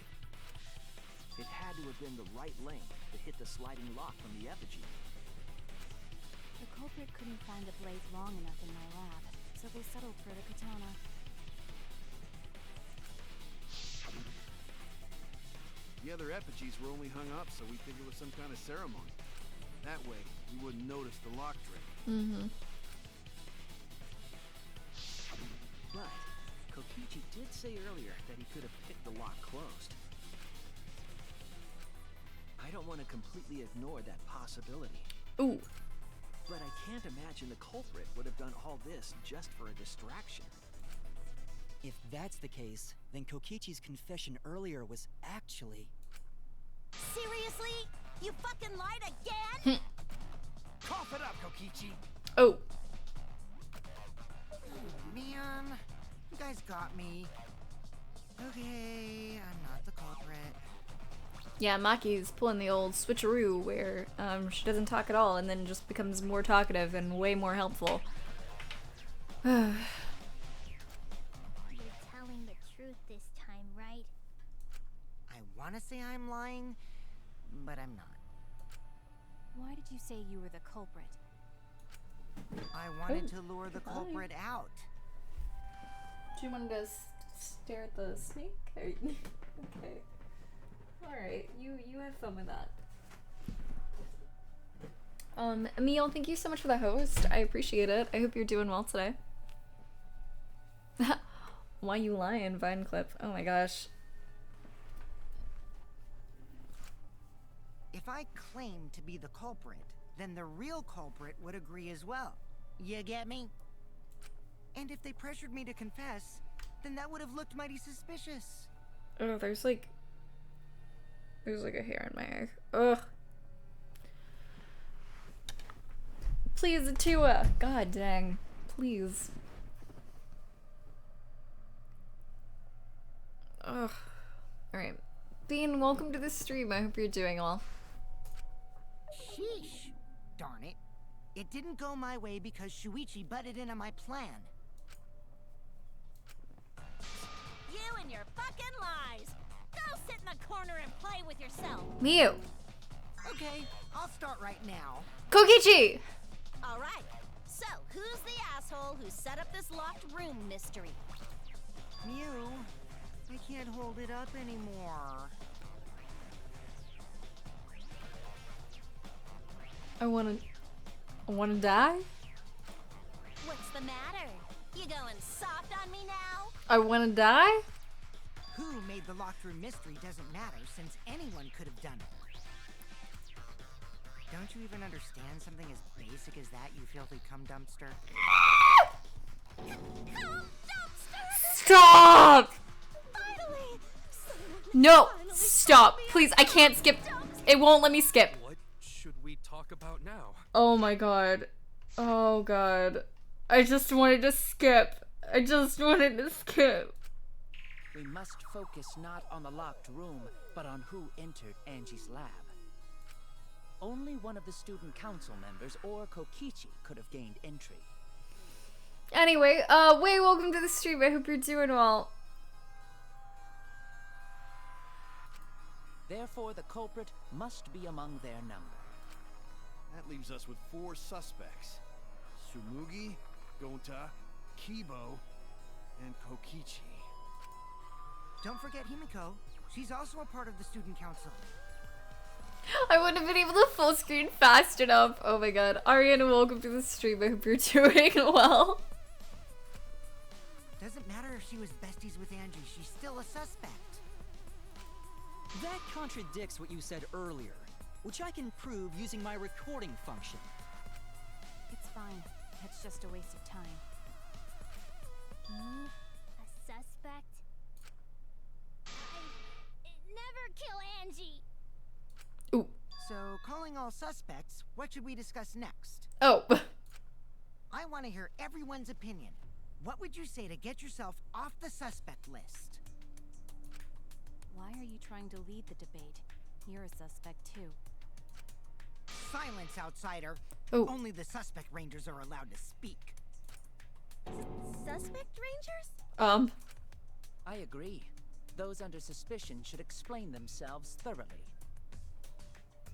It had to have been the right length to hit the sliding lock from the effigy. The culprit couldn't find the blade long enough in my lab, so they settled for the katana. The other effigies were only hung up, so we figured it was some kind of ceremony. That way, we wouldn't notice the lock trick. Mm-hmm. But Kokichi did say earlier that he could have picked the lock closed. I don't want to completely ignore that possibility. Ooh. But I can't imagine the culprit would have done all this just for a distraction. If that's the case, then Kokichi's confession earlier was actually... Seriously? You fucking lied again? Cough it up, Kokichi! Oh. Man, you guys got me. Okay, I'm not the culprit. Yeah, Maki's pulling the old switcheroo where she doesn't talk at all and then just becomes more talkative and way more helpful. You're telling the truth this time, right? I want to say I'm lying, but I'm not. Why did you say you were the culprit? I wanted to lure the culprit out. Do you want to stare at the snake? Okay. Alright, you have fun with that. Emil, thank you so much for the host. I appreciate it. I hope you're doing well today. Why you lying, Vine Clip? Oh my gosh. If I claim to be the culprit, then the real culprit would agree as well. You get me? And if they pressured me to confess, then that would have looked mighty suspicious. Oh, there's like a hair in my eye. Ugh. Please, Atua. God dang. Please. Ugh. Alright. Bean, welcome to the stream. I hope you're doing well. Sheesh. Darn it. It didn't go my way because Shuichi butted into my plan. You and your fucking lies! Go sit in the corner and play with yourself! Miu. Okay, I'll start right now. Kokichi! Alright, so who's the asshole who set up this locked room mystery? Mew, I can't hold it up anymore. I wanna die? What's the matter? You going soft on me now? I wanna die? Who made the locked room mystery doesn't matter, since anyone could have done it. Don't you even understand something as basic as that, you filthy cum dumpster? Cum dumpster! Stop! Finally! No! Stop! Please, I can't skip. It won't let me skip. What should we talk about now? Oh my god. Oh god. I just wanted to skip. I just wanted to skip. We must focus not on the locked room, but on who entered Angie's lab. Only one of the student council members or Kokichi could have gained entry. Anyway, Wei, welcome to the stream. I hope you're doing well. Therefore, the culprit must be among their number. That leaves us with 4 suspects. Tsumugi, Gonta, Kibo, and Kokichi. Don't forget Himiko. She's also a part of the student council. I wouldn't have been able to full screen fast enough. Oh my god. Ariana, welcome to the stream. I hope you're doing well. Doesn't matter if she was besties with Angie, she's still a suspect. That contradicts what you said earlier, which I can prove using my recording function. It's fine. It's just a waste of time. Me? A suspect? Never kill Angie! Ooh. So, calling all suspects, what should we discuss next? Oh. I want to hear everyone's opinion. What would you say to get yourself off the suspect list? Why are you trying to lead the debate? You're a suspect too. Silence, outsider. Oh. Only the suspect rangers are allowed to speak. Suspect rangers? I agree. Those under suspicion should explain themselves thoroughly.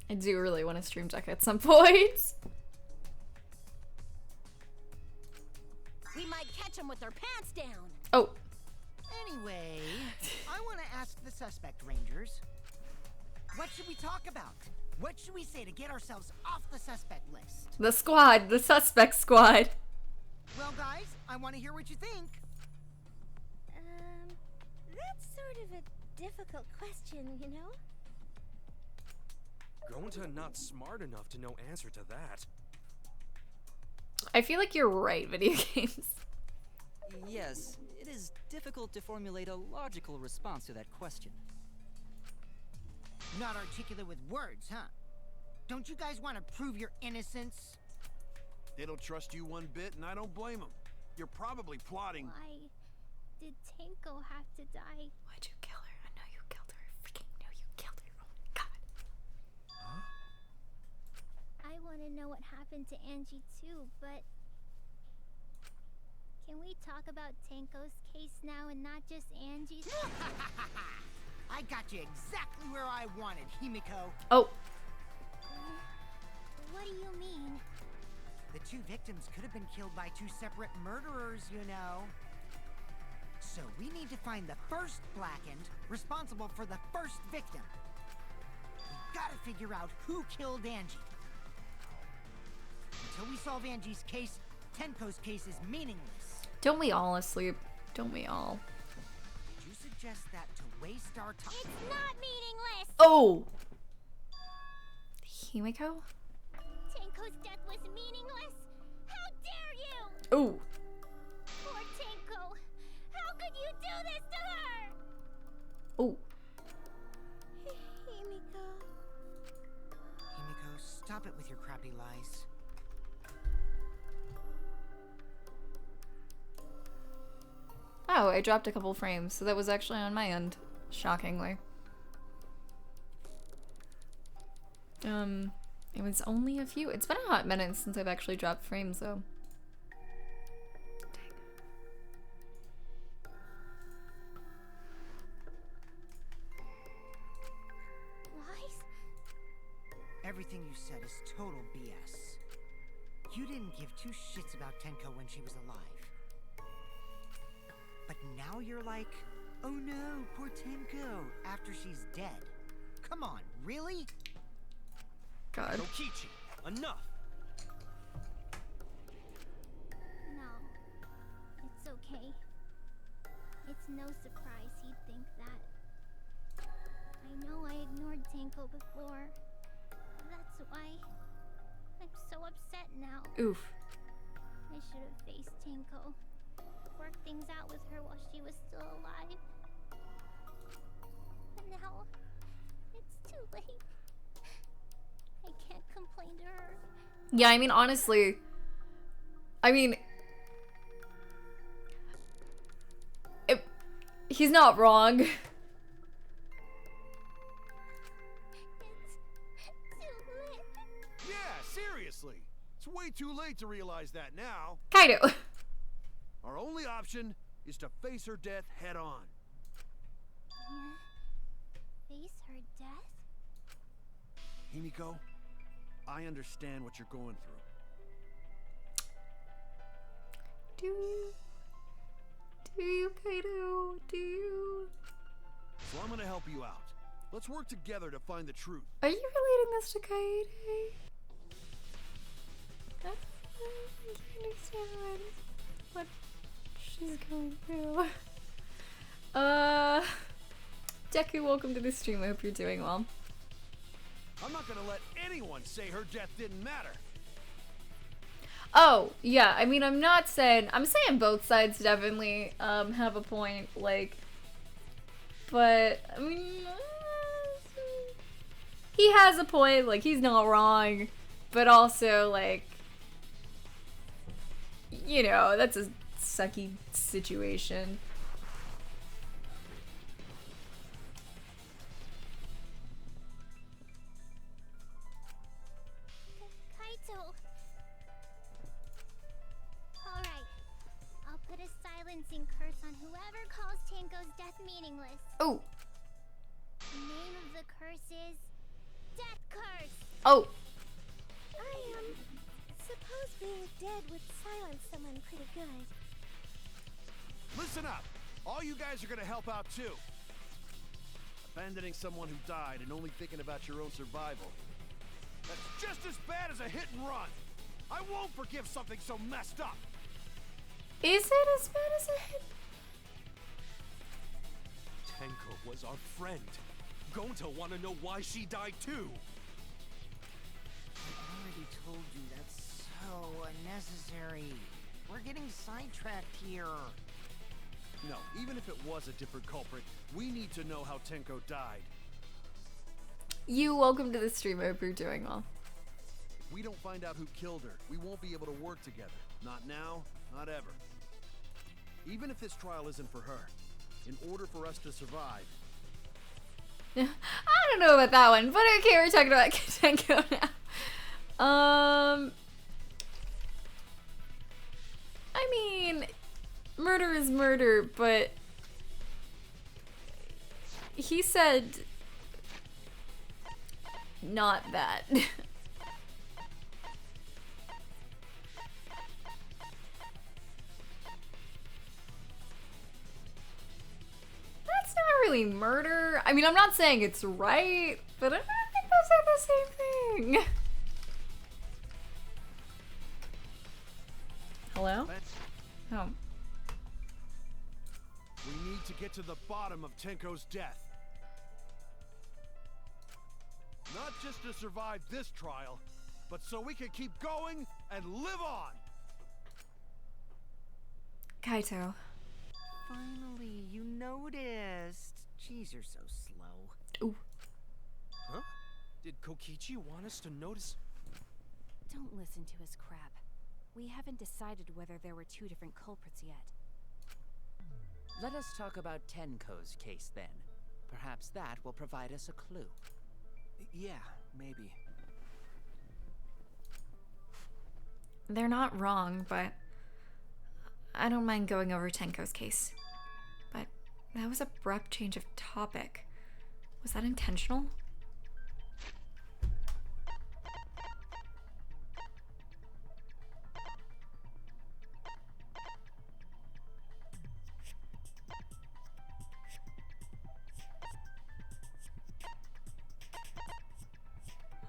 I do really want to stream deck at some point. We might catch them with their pants down. Oh. Anyway, I want to ask the suspect rangers, what should we talk about? What should we say to get ourselves off the suspect list? The squad. The suspect squad. Well, guys, I want to hear what you think. That's sort of a difficult question, you know? Gonta not smart enough to know answer to that. I feel like you're right, video games. Yes, it is difficult to formulate a logical response to that question. Not articulate with words, huh? Don't you guys want to prove your innocence? They don't trust you one bit, and I don't blame them. You're probably plotting. Why did Tenko have to die? Why'd you kill her? I know you killed her. I freaking know you killed her. Oh my god. Huh? I want to know what happened to Angie too, but can we talk about Tenko's case now and not just Angie's? I got you exactly where I wanted, Himiko. Oh. What do you mean? The 2 victims could have been killed by 2 separate murderers, you know. So we need to find the first Blackened responsible for the first victim. We gotta figure out who killed Angie. Until we solve Angie's case, Tenko's case is meaningless. Don't we all asleep? Don't we all? Did you suggest that to waste our time? It's not meaningless! Oh! Himiko? Tenko's death was meaningless? How dare you! Oh! Poor Tenko! How could you do this to her? Oh. Himiko. Himiko, stop it with your crappy lies. Oh, I dropped a couple frames, so that was actually on my end. Shockingly. It was only a few. It's been a hot minute since I've actually dropped frames, though. Dang. Lies? Everything you said is total BS. You didn't give 2 shits about Tenko when she was alive. But now you're like, oh no, poor Tenko, after she's dead. Come on, really? God. Kokichi, enough! No. It's okay. It's no surprise he'd think that. I know I ignored Tenko before. That's why I'm so upset now. Oof. I should have faced Tenko. Worked things out with her while she was still alive. But now, it's too late. I can't complain to her. Yeah, I mean, honestly, I mean, he's not wrong. Yeah, seriously. It's way too late to realize that now. Kaido. Our only option is to face her death head on. Face her death? Himiko, I understand what you're going through. Do you? Do you, Kaido? Do you? So I'm gonna help you out. Let's work together to find the truth. Are you relating this to Kaede? I can't understand what she's going through. Deku, welcome to the stream. I hope you're doing well. I'm not gonna let anyone say her death didn't matter. Oh, yeah, I mean, I'm saying both sides definitely, have a point, like, but, I mean, he has a point, like, he's not wrong, but also, like, you know, that's a sucky situation. Kaito. Alright. I'll put a silencing curse on whoever calls Tenko's death meaningless. Oh. The name of the curse is Death Curse. Oh. Suppose being dead would silence someone pretty good. Listen up. All you guys are gonna help out too. Abandoning someone who died and only thinking about your own survival. That's just as bad as a hit and run. I won't forgive something so messed up. Is it as bad as a hit? Tenko was our friend. Gonta wanna know why she died too. I already told you that's so unnecessary. We're getting sidetracked here. No, even if it was a different culprit, we need to know how Tenko died. You, welcome to the stream. I hope you're doing well. If we don't find out who killed her, we won't be able to work together. Not now, not ever. Even if this trial isn't for her, in order for us to survive. I don't know about that one, but okay, we're talking about Tenko now. I mean, murder is murder, but he said not that. That's not really murder. I mean, I'm not saying it's right, but I don't think those are the same thing. Hello? Oh. We need to get to the bottom of Tenko's death. Not just to survive this trial, but so we can keep going and live on! Kaito. Finally, you noticed. Jeez, you're so slow. Ooh. Huh? Did Kokichi want us to notice? Don't listen to his crap. We haven't decided whether there were two different culprits yet. Let us talk about Tenko's case then. Perhaps that will provide us a clue. Yeah, maybe. They're not wrong, but I don't mind going over Tenko's case. But that was an abrupt change of topic. Was that intentional?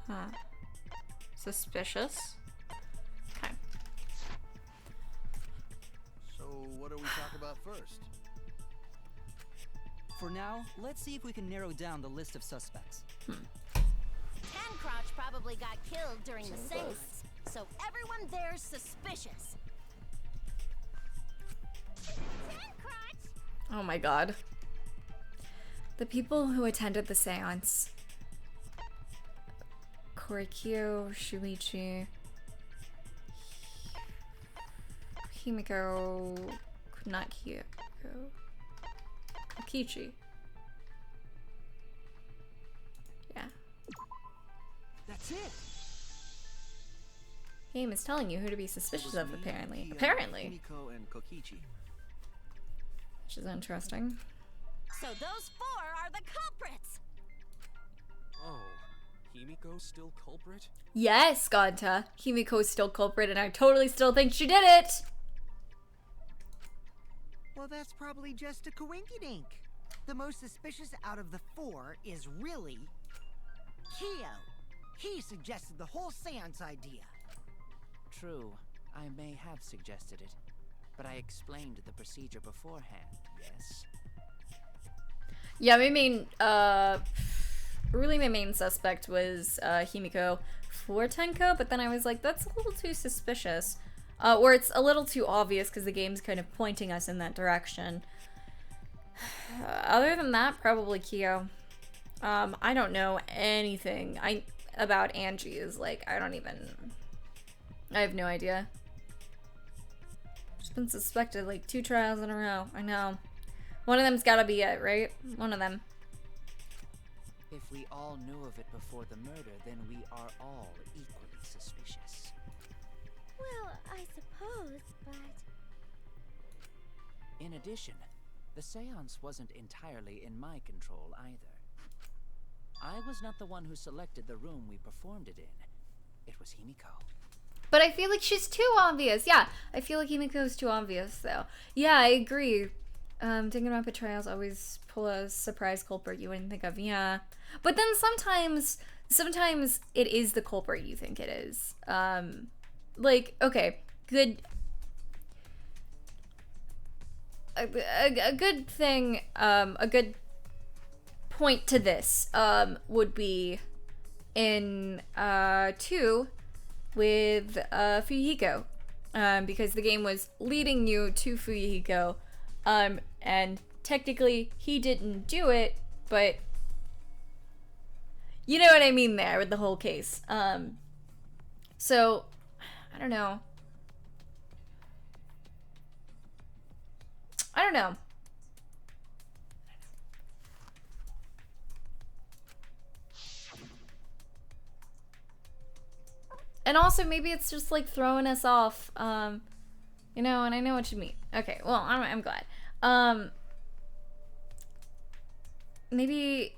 Huh. Suspicious. Okay. So, what do we talk about first? For now, let's see if we can narrow down the list of suspects. Tancrotch probably got killed during the seance, so everyone there's suspicious. Tancrotch! Oh my god. The people who attended the seance. Korikyo, Shuichi. Himiko, not Kyoko. Akichi. Yeah. That's it. Game is telling you who to be suspicious of, Me, apparently. Kia, Apparently. Himiko and Kokichi. Which is interesting. So those 4 are the culprits! Oh, Himiko's still culprit? Yes, Gonta. Himiko's still culprit, and I totally still think she did it! Well, that's probably just a coinkydink. The most suspicious out of the 4 is really Kyo. He suggested the whole seance idea. True, I may have suggested it, but I explained the procedure beforehand, yes? Yeah, my main, really my main suspect was, Himiko for Tenko, but then I was like, that's a little too suspicious. Or it's a little too obvious because the game's kind of pointing us in that direction. Other than that, probably Kyo. I don't know anything about Angie. Is like, I have no idea. She's been suspected like 2 trials in a row. I know. One of them's gotta be it, right? One of them. If we all knew of it before the murder, then we are all equally suspicious. Well, I suppose, but... In addition, the seance wasn't entirely in my control either. I was not the one who selected the room we performed it in. It was Himiko. But I feel like she's too obvious. Yeah, I feel like Himiko's too obvious, though. Yeah, I agree. Danganronpa trials always pull a surprise culprit you wouldn't think of. Yeah. But then sometimes it is the culprit you think it is. Like, okay, good... A good thing, a good point to this, would be in, 2 with, Fuyuhiko. Because the game was leading you to Fuyuhiko, and technically he didn't do it, but you know what I mean there with the whole case. So, I don't know. And also, maybe it's just like throwing us off, you know, and I know what you mean. Okay, well, I'm glad. Maybe,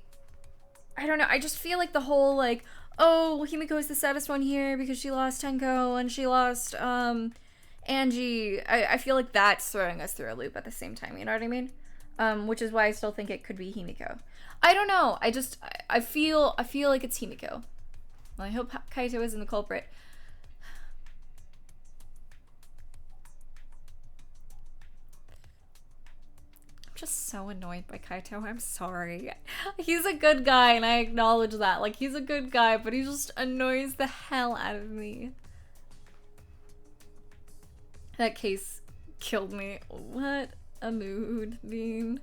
I don't know, I just feel like the whole, like, oh, Himiko is the saddest one here because she lost Tenko and she lost, Angie. I feel like that's throwing us through a loop at the same time, you know what I mean? Which is why I still think it could be Himiko. I don't know, I feel like it's Himiko. Well, I hope Kaito isn't the culprit. I'm just so annoyed by Kaito, I'm sorry. He's a good guy, and I acknowledge that. Like, he's a good guy, but he just annoys the hell out of me. That case killed me. What a mood, Bean.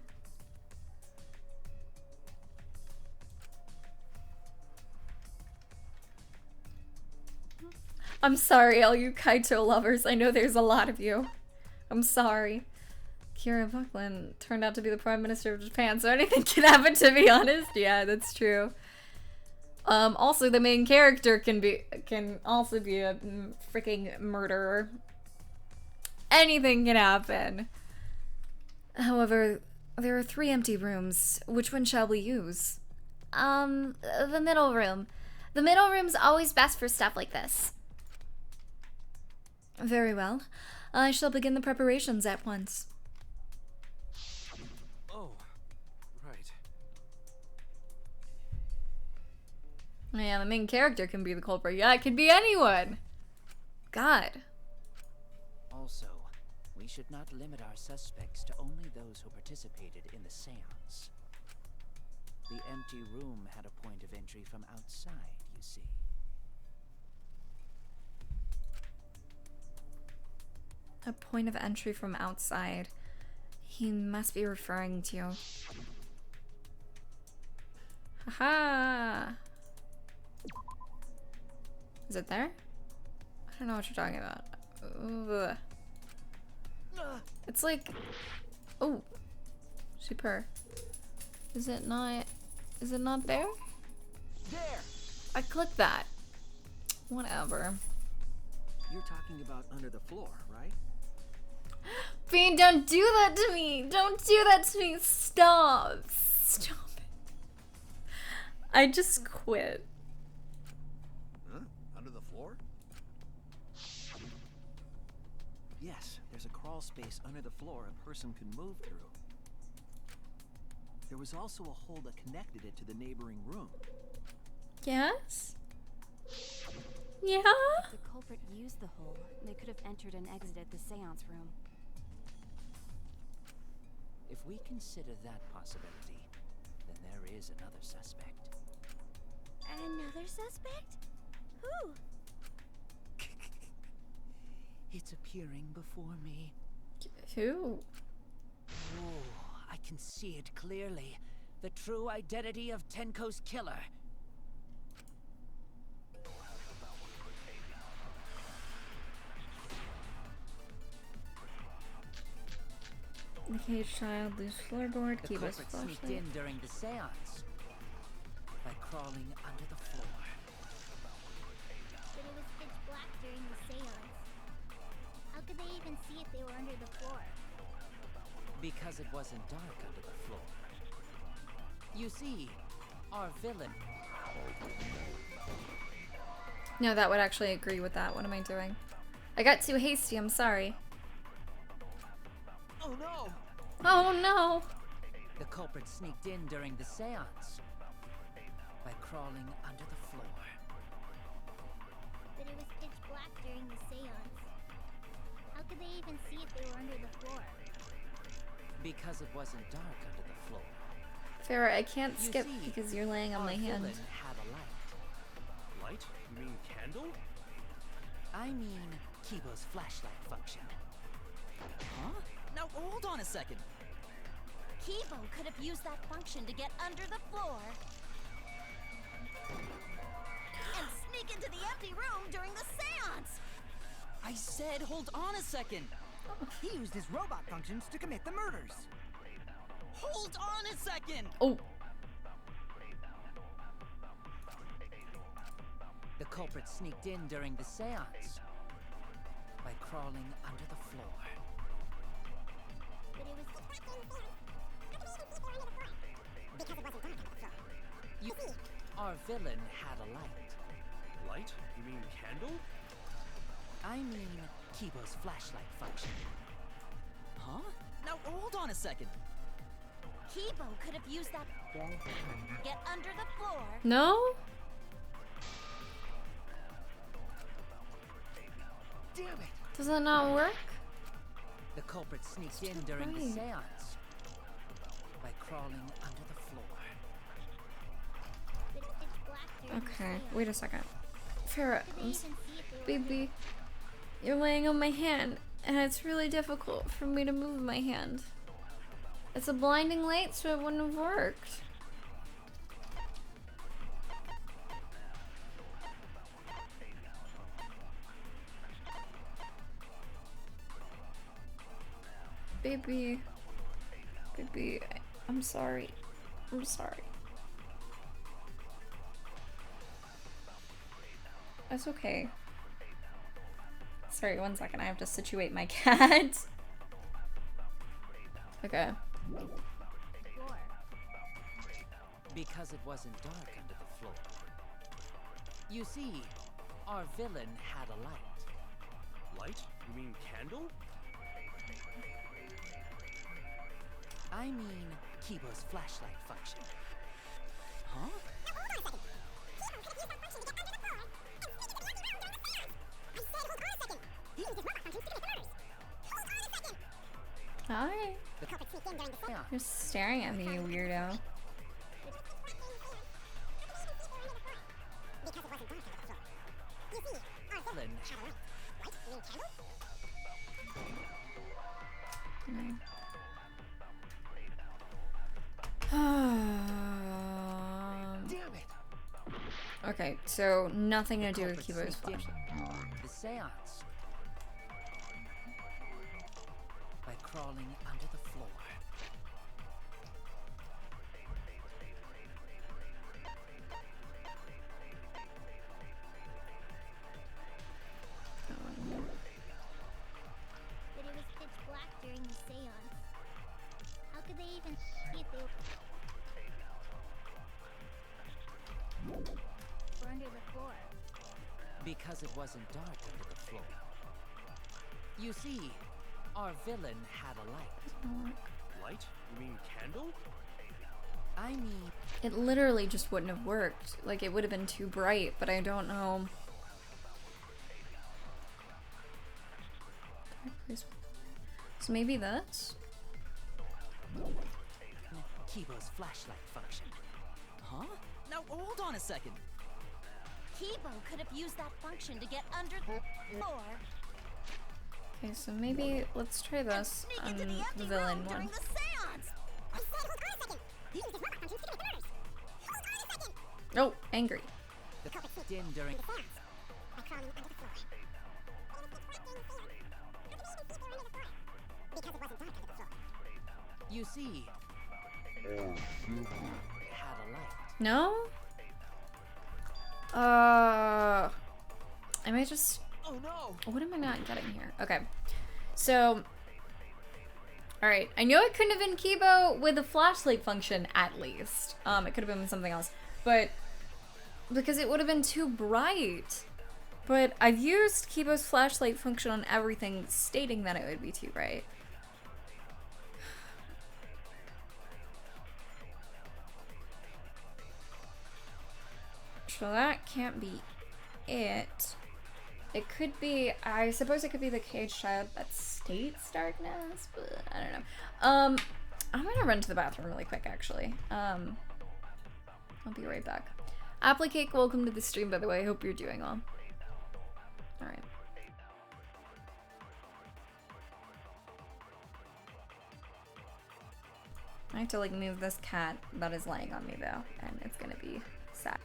I'm sorry, all you Kaito lovers. I know there's a lot of you. I'm sorry. Kira Buckland turned out to be the Prime Minister of Japan, so anything can happen, to be honest. Yeah, that's true. Also, the main character can also be a freaking murderer. Anything can happen. However, there are 3 empty rooms. Which one shall we use? The middle room. The middle room's always best for stuff like this. Very well. I shall begin the preparations at once. Oh, right. Yeah, the main character can be the culprit. Yeah, it could be anyone. God. Also, we should not limit our suspects to only those who participated in the seance. The empty room had a point of entry from outside, you see. A point of entry from outside. He must be referring to... Haha! Is it there? I don't know what you're talking about. Ugh. It's like, oh, super. Is it not there? There! I clicked that. Whatever. You're talking about under the floor, right? Bean, don't do that to me! Don't do that to me! Stop! Stop it. I just quit. Huh? Under the floor? Yes, there's a crawl space under the floor a person can move through. There was also a hole that connected it to the neighboring room. Yes? Yeah? If the culprit used the hole, they could have entered and exited the seance room. If we consider that possibility, then there is another suspect. Another suspect? Who? It's appearing before me. Who? Oh, I can see it clearly. The true identity of Tenko's killer. The caged child, loose floorboard, The keep us culprit sneaked flashlight. in during the seance by crawling under the floor. But it was pitch black during the seance. How could they even see if they were under the floor? Because it wasn't dark under the floor. You see, our villain. No, that would actually agree with that. What am I doing? I got too hasty, I'm sorry. Oh no! Oh no! The culprit sneaked in during the seance by crawling under the floor. But it was pitch black during the seance. How could they even see if they were under the floor? Because it wasn't dark under the floor. Farrah, I can't You skip see, because you're laying on our my hand. villain had a light. Light? You mean candle? I mean, Kibo's flashlight function. Huh? Now hold on a second. Kibo could have used that function to get under the floor and sneak into the empty room during the seance. I said hold on a second. He used his robot functions to commit the murders. Hold on a second. Oh. The culprit sneaked in during the seance by crawling under the floor. But it was You, our villain had a light. Light? You mean candle? I mean, Kibo's flashlight function. Huh? Now hold on a second. Kibo could have used that get under the floor. No? Damn it! Does that not work? The culprit sneaked in during the right. seance by crawling under the floor. But it was pitch black during the Okay, seance. wait a second. Farrah, Could they I'm even see if they were baby, you're laying on my hand, and it's really difficult for me to move my hand. It's a blinding light, so it wouldn't have worked. Baby, I'm sorry. I'm sorry. That's okay. Sorry, 1 second. I have to situate my cat. Okay. floor. Because it wasn't dark under the floor. You see, our villain had a light. Light? You mean candle? I mean, Kibo's flashlight function. Huh? Hi. Yeah. You're staring at me, you weirdo. Villain. Damn it! Okay, so nothing to do with Culprit Kibo's sneaked in flashlight. The seance. By crawling under the floor. But it was pitch black during the seance. How could they even see if they were under the floor? Because it wasn't dark under the floor. You see, our villain had a light. Light? You mean candle? I mean... It literally just wouldn't have worked. Like, it would have been too bright, but I don't know. So maybe this? Kibo's flashlight function. Huh? Now, hold on a second. Kibo could have used that function to get under the floor. Okay, so maybe let's try this on the villain one. The seance. Oh, angry. The din during... You see, had a light. No? I might just... Oh no! What am I not getting here? Okay. So... Alright, I know it couldn't have been Kibo with a flashlight function, at least. It could have been something else. But... because it would have been too bright. But I've used Kibo's flashlight function on everything, stating that it would be too bright. So that can't be it. It could be, I suppose it could be the cage child that states darkness, but I don't know. I'm gonna run to the bathroom really quick, actually. I'll be right back. Applicake, welcome to the stream, by the way. I hope you're doing well. Alright. I have to, like, move this cat that is laying on me, though, and it's gonna be sad.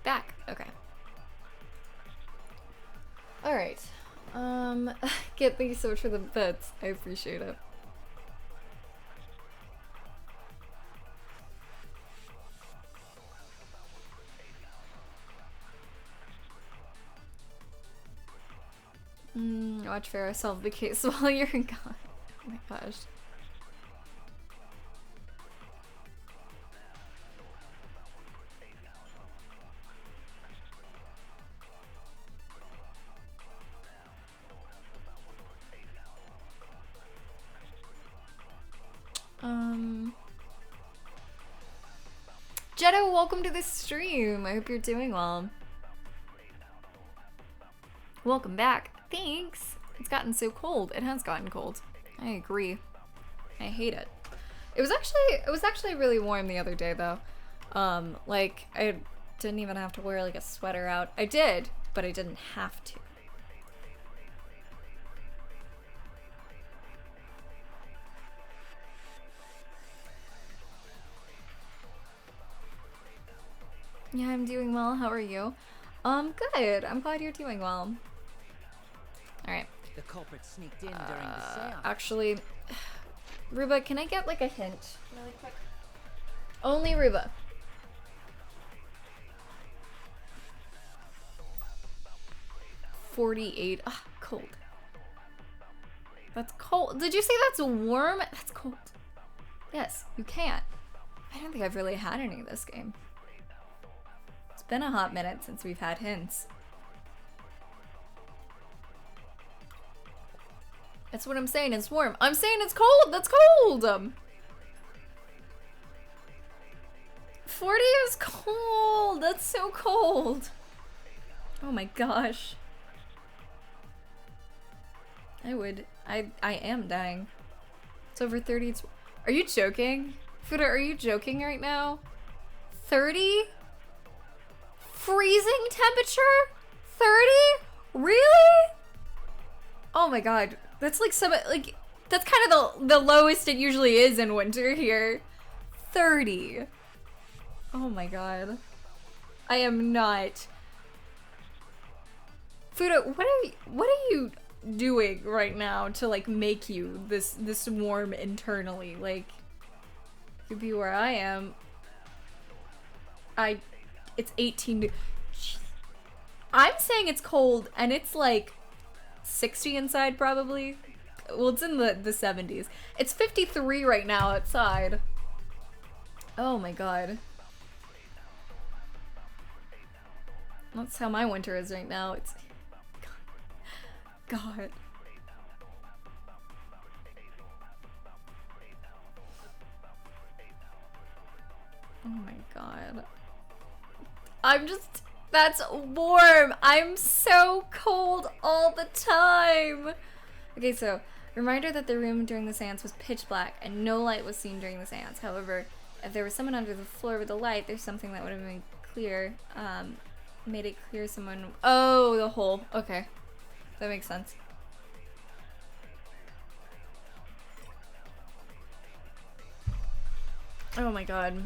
Back. Okay. Alright. Get these so much for the bits. I appreciate it. Watch Pharaoh solve the case while you're gone. Oh my gosh. Jetto, welcome to the stream. I hope you're doing well. Welcome back. Thanks. It's gotten so cold. It has gotten cold. I agree. I hate it. It was actually really warm the other day though. Like I didn't even have to wear like a sweater out. I did, but I didn't have to. Yeah, I'm doing well. How are you? Good. I'm glad you're doing well. Alright. The culprit sneaked in during the seance. Actually, Ruba, can I get like a hint? Really quick. Only Ruba. $48. Ah, cold. That's cold. Did you say that's warm? That's cold. Yes, you can't. I don't think I've really had any of this game. It's been a hot minute since we've had hints. That's what I'm saying, it's warm. I'm saying it's cold, that's cold! 40 is cold, that's so cold. Oh my gosh. I am dying. It's over 30, are you joking? Fuda, are you joking right now? 30? Freezing temperature? 30? Really? Oh my god. That's like that's kind of the lowest it usually is in winter here. 30. Oh my god. I am not. Fuda, what are you doing right now to like make you this warm internally? Like, you'd be where I am. It's 18. I'm saying it's cold and it's like 60 inside probably. Well, it's in the 70s. It's 53 right now outside. Oh my god. That's how my winter is right now. It's god. Oh my god. That's warm. I'm so cold all the time. Okay, so reminder that the room during the seance was pitch black and no light was seen during the seance. However, if there was someone under the floor with a light, there's something that would have made clear, made it clear someone. Oh, the hole. Okay, that makes sense. Oh my god.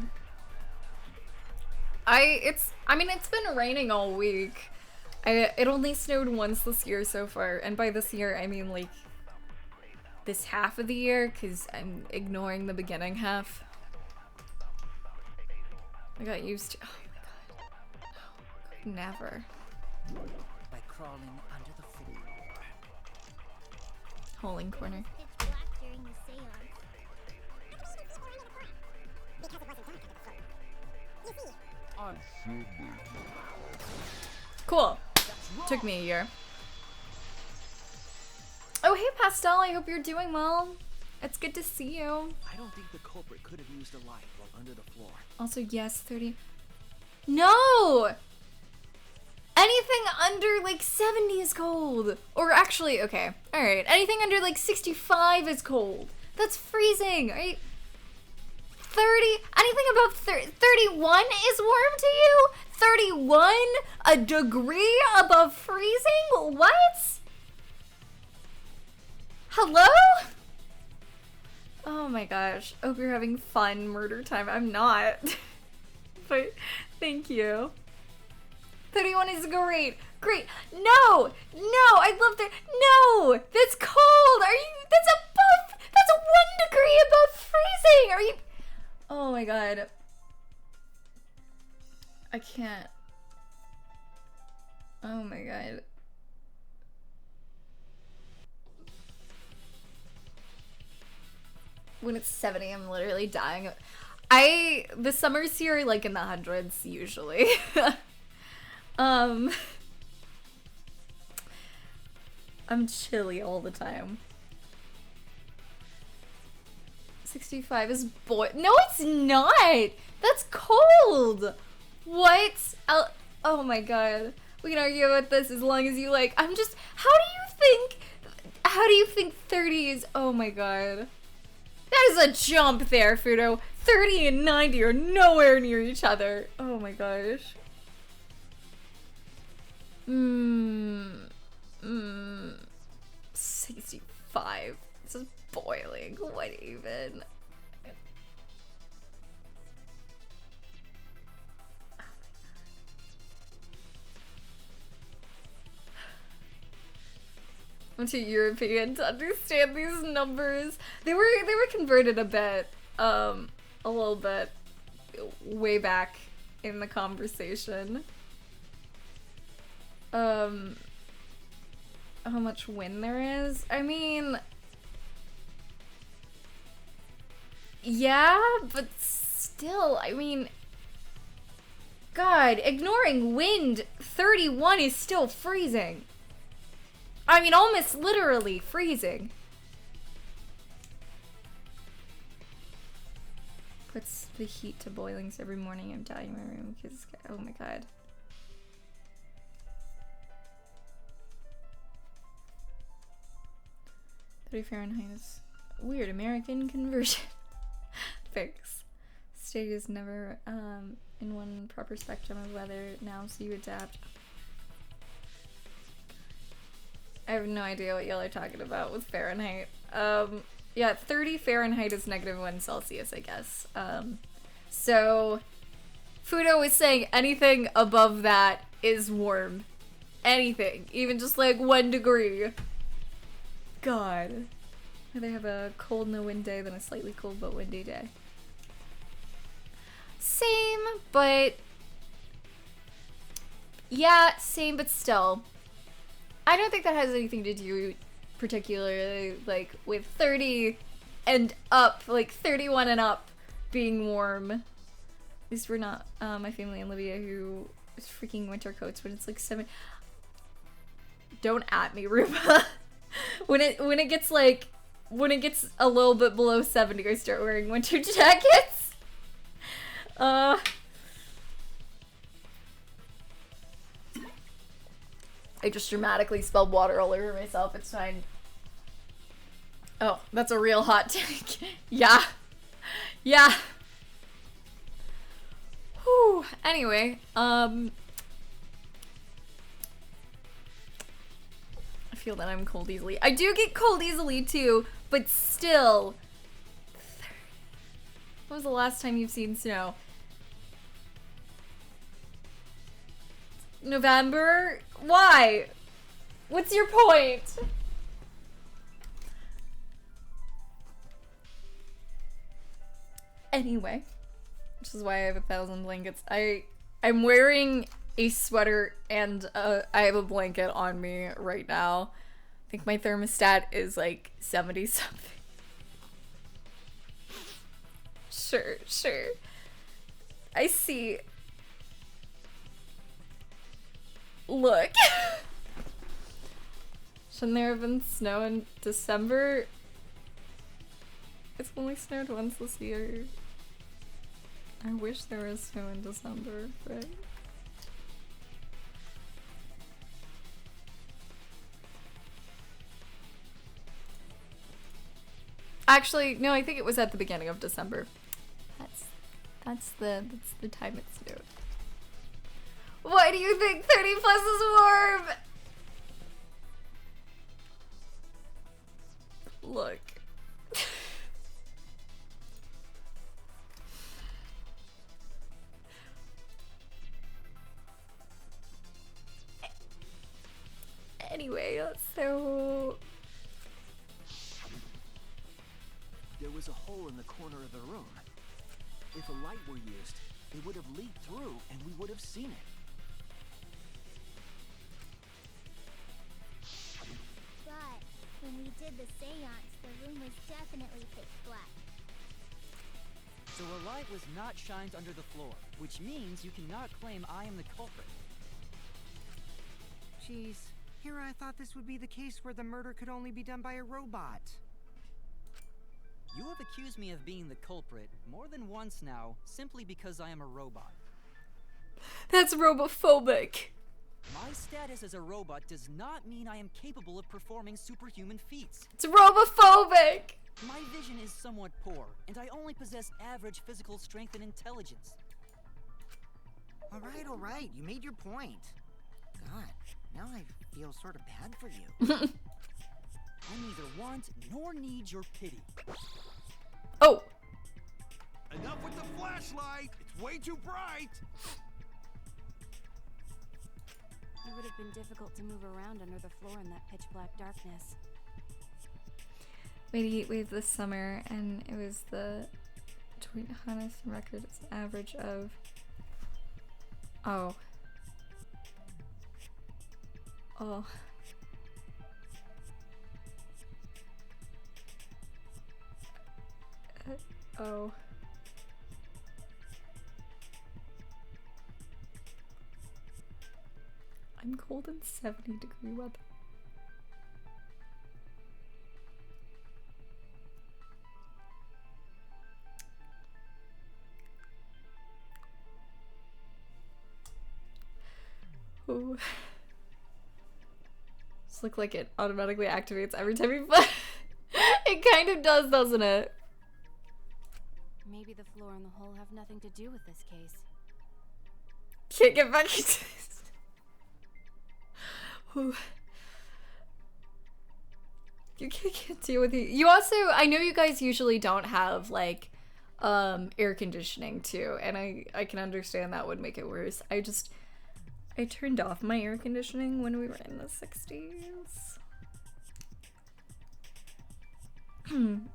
I mean, it's been raining all week. It only snowed once this year so far, and by this year, I mean, like, this half of the year, because I'm ignoring the beginning half. I got used to, oh my god. No, never. By crawling under the floor. Hole in corner. It's black during the seance. Cool. Took me a year. Oh, hey Pastel, I hope you're doing well. It's good to see you. I don't think the culprit could have used a light while under the floor. Also, yes, 30. No! Anything under like 70 is cold. Or actually, okay, alright. Anything under like 65 is cold. That's freezing, right? 30, anything above 31 is warm to you? 31? A degree above freezing? What? Hello? Oh my gosh. Hope you're having fun murder time. I'm not. But thank you. 31 is great. great. No, I love that. No, that's cold. That's 1 degree above freezing. Are you? Oh my god. I can't. Oh my god. When it's 70, I'm literally dying. The summers here are like in the hundreds usually. I'm chilly all the time. 65 is no, it's not. That's cold. What? Oh my god. We can argue about this as long as you like. How do you think 30 is? Oh my god. That is a jump there, Fudo. 30 and 90 are nowhere near each other. Oh my gosh. 65. This is boiling. What even? I'm too European to understand these numbers. They were converted a bit, a little bit, way back in the conversation. How much wind there is? I mean, yeah, but still, I mean, God, ignoring wind, 31 is still freezing. I mean, almost literally freezing. Puts the heat to boilings every morning. I'm dying in my room because, oh my god. Fahrenheit is weird American conversion. Thanks. State is never in one proper spectrum of weather now, so you adapt. I have no idea what y'all are talking about with Fahrenheit. Yeah, 30 Fahrenheit is -1 Celsius, I guess. So Fudo is saying anything above that is warm. Anything, even just like 1 degree. God. They have a cold no wind day than a slightly cold but windy day. Same, but yeah, same, but still. I don't think that has anything to do particularly like with 30 and up, like 31 and up being warm. At least we're not my family in Libya who is freaking winter coats when it's like 7. Don't at me, Ruba. when it gets a little bit below 70, I start wearing winter jackets. I just dramatically spilled water all over myself. It's fine. Oh, that's a real hot take. Yeah. Yeah. Whew. Anyway, I feel that I'm cold easily. I do get cold easily too, but still. When was the last time you've seen snow? November? Why? What's your point? Anyway, which is why I have 1,000 blankets. I'm wearing a sweater and I have a blanket on me right now. I think my thermostat is like 70 something. Sure. I see. Look. Shouldn't there have been snow in December? It's only snowed once this year. I wish there was snow in December, but... Actually, no, I think it was at the beginning of December. That's the time it snowed. Why do you think 30 plus is warm? Look. anyway. That's so... There was a hole in the corner of the room. If a light were used, it would have leaked through and we would have seen it. But when we did the seance, the room was definitely pitch black. So a light was not shined under the floor, which means you cannot claim I am the culprit. Jeez, here I thought this would be the case where the murder could only be done by a robot. You have accused me of being the culprit more than once now, simply because I am a robot. That's robophobic. My status as a robot does not mean I am capable of performing superhuman feats. It's robophobic. My vision is somewhat poor, and I only possess average physical strength and intelligence. All right, you made your point. God, now I feel sort of bad for you. I neither want nor need your pity. Oh! Enough with the flashlight! It's way too bright! It would have been difficult to move around under the floor in that pitch black darkness. Made a heat wave this summer, and it was the joint hottest record. It's an average of... Oh. Oh. Oh. I'm cold in 70-degree weather. Ooh. Just look like it automatically activates every time you play. It kind of does, doesn't it? Maybe the floor and the hole have nothing to do with this case. Can't get back into this. Ooh. You can't deal with it. You also, I know you guys usually don't have like air conditioning too, and I can understand that would make it worse. I turned off my air conditioning when we were in the 60s. Then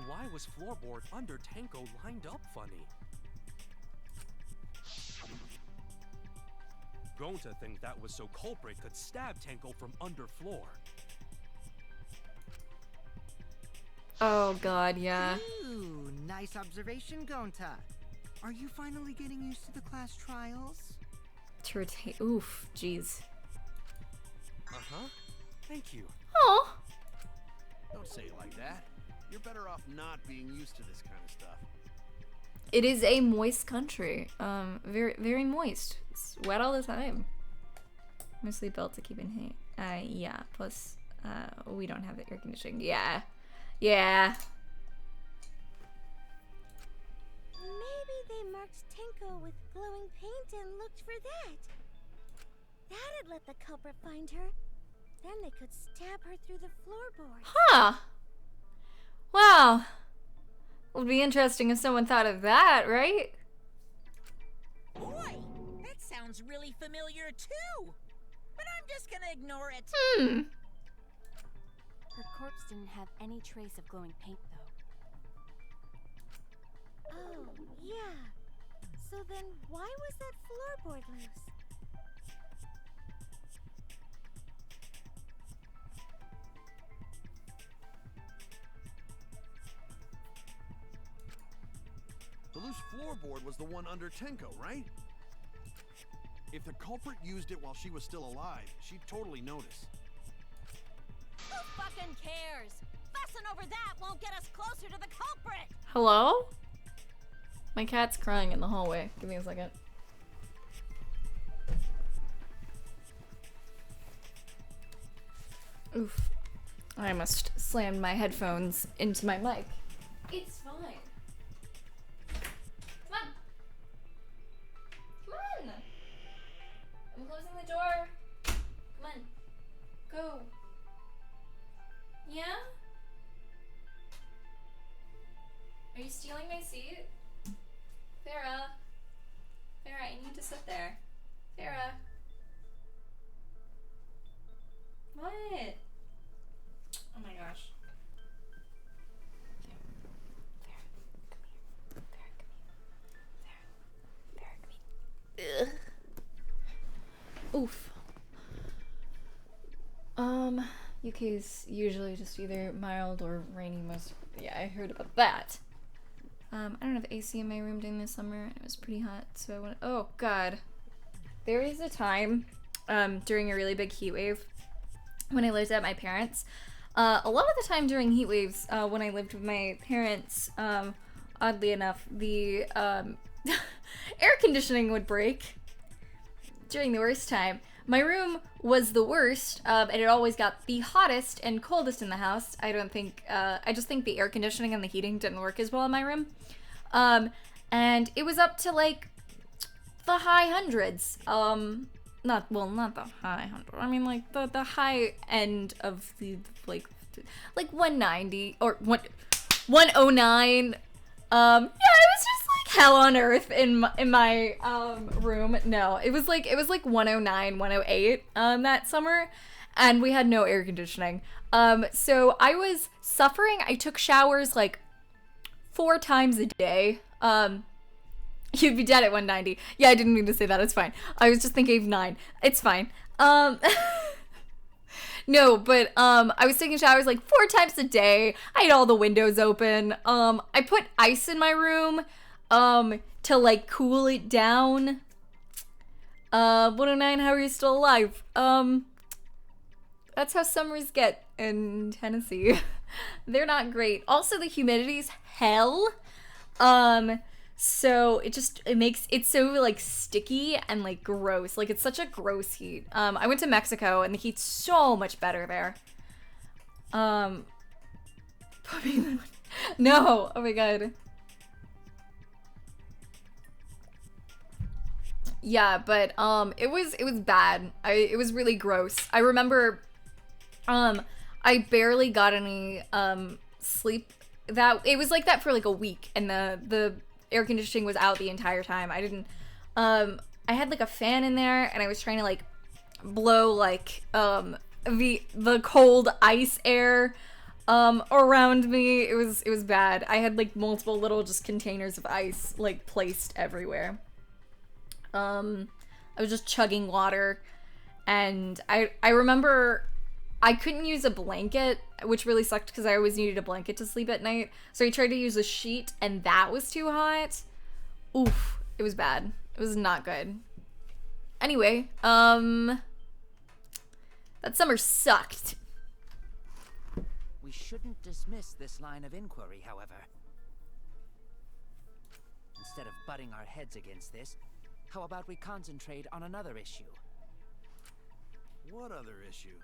why was floorboard under Tanko lined up funny? Gonta think that was so culprit could stab Tanko from underfloor. Oh god, yeah. Ooh, nice observation, Gonta. Are you finally getting used to the class trials? Oof, jeez. Uh-huh. Thank you. Oh. Don't say it like that. You're better off not being used to this kind of stuff. It is a moist country. Very, very moist. It's wet all the time. Mostly built to keep in heat. Yeah. Plus, we don't have the air conditioning. Yeah. Yeah. Maybe they marked Tenko with glowing paint and looked for that. That'd let the culprit find her. Then they could stab her through the floorboard. Huh. Wow. Would be interesting if someone thought of that, right? Boy, that sounds really familiar too. But I'm just gonna ignore it. Her corpse didn't have any trace of glowing paint, though. Oh, yeah. So then why was that floorboard loose? The loose floorboard was the one under Tenko, right? If the culprit used it while she was still alive, she'd totally notice. Who fucking cares? Fussing over that won't get us closer to the culprit. Hello? My cat's crying in the hallway. Give me a second. Oof. I must slam my headphones into my mic. It's fine. Come on. Come on. I'm closing the door. Come on. Go. Yeah? Are you stealing my seat? Farah. Farah, I need to sit there. Farah. What? Oh my gosh. Ugh. Oof. UK's usually just either mild or rainy most. Yeah, I heard about that. I don't have AC in my room during the summer, and it was pretty hot, so I went. Oh God. There was a time, during a really big heat wave, when I lived at my parents'. A lot of the time during heat waves, when I lived with my parents, oddly enough, the air conditioning would break during the worst time. My room was the worst, and it always got the hottest and coldest in the house. I just think the air conditioning and the heating didn't work as well in my room. And it was up to like the high hundreds. Not the high hundred. I mean like the high end of the like 190 or 109. Yeah, it was just like hell on earth in my room. No, it was like 109, 108 that summer, and we had no air conditioning. So I was suffering. I took showers like 4 times a day. You'd be dead at 190. Yeah, I didn't mean to say that. It's fine. I was just thinking of 9. It's fine. No, but I was taking showers like 4 times a day. I had all the windows open. I put ice in my room to like cool it down. 109, how are you still alive? That's how summers get in Tennessee. They're not great. Also, the humidity's hell. So it makes it so like sticky and like gross. Like it's such a gross heat. I went to Mexico and the heat's so much better there. No, oh my god. Yeah, but it was bad. It was really gross. I remember I barely got any sleep. That it was like that for like a week, and the air conditioning was out the entire time. I didn't I had like a fan in there, and I was trying to like blow like the cold ice air around me. It was bad. I had like multiple little just containers of ice like placed everywhere. I was just chugging water, and I remember I couldn't use a blanket, which really sucked because I always needed a blanket to sleep at night. So I tried to use a sheet, and that was too hot. Oof, it was bad. It was not good. Anyway, that summer sucked. We shouldn't dismiss this line of inquiry, however. Instead of butting our heads against this, how about we concentrate on another issue? What other issue?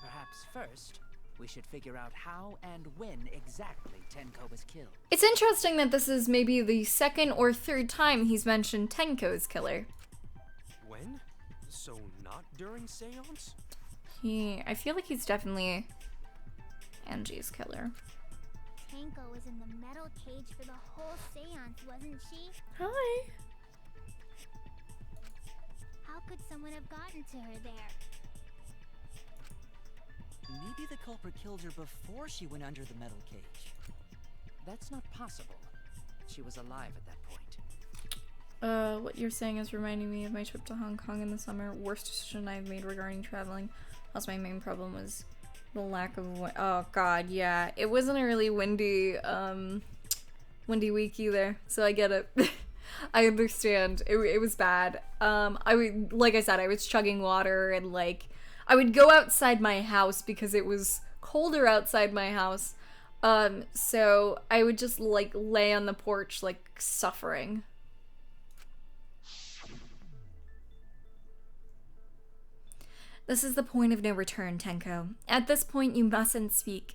Perhaps first, we should figure out how and when exactly Tenko was killed. It's interesting that this is maybe the 2nd or 3rd time he's mentioned Tenko's killer. When? So not during seance? I feel like he's definitely Angie's killer. Tenko was in the metal cage for the whole seance, wasn't she? Hi. How could someone have gotten to her there? Maybe the culprit killed her before she went under the metal cage. That's not possible. She was alive at that point. What you're saying is reminding me of my trip to Hong Kong in the summer. Worst decision I've made regarding traveling. Also, my main problem was the lack of wind. Oh god, yeah. It wasn't a really windy week either, so I get it. I understand. It was bad. Like I said, I was chugging water, and like I would go outside my house because it was colder outside my house. So I would just like lay on the porch like suffering. This is the point of no return, Tenko. At this point, you mustn't speak.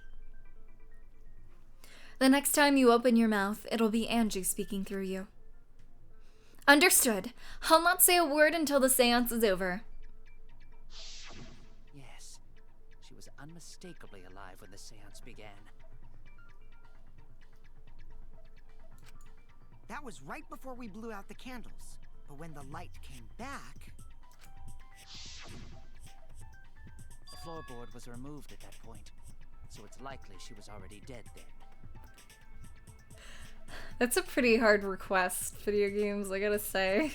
The next time you open your mouth, it'll be Angie speaking through you. Understood. I'll not say a word until the seance is over. Yes, she was unmistakably alive when the seance began. That was right before we blew out the candles. But when the light came back... floorboard was removed at that point, so it's likely she was already dead then. That's a pretty hard request, video games, I gotta say.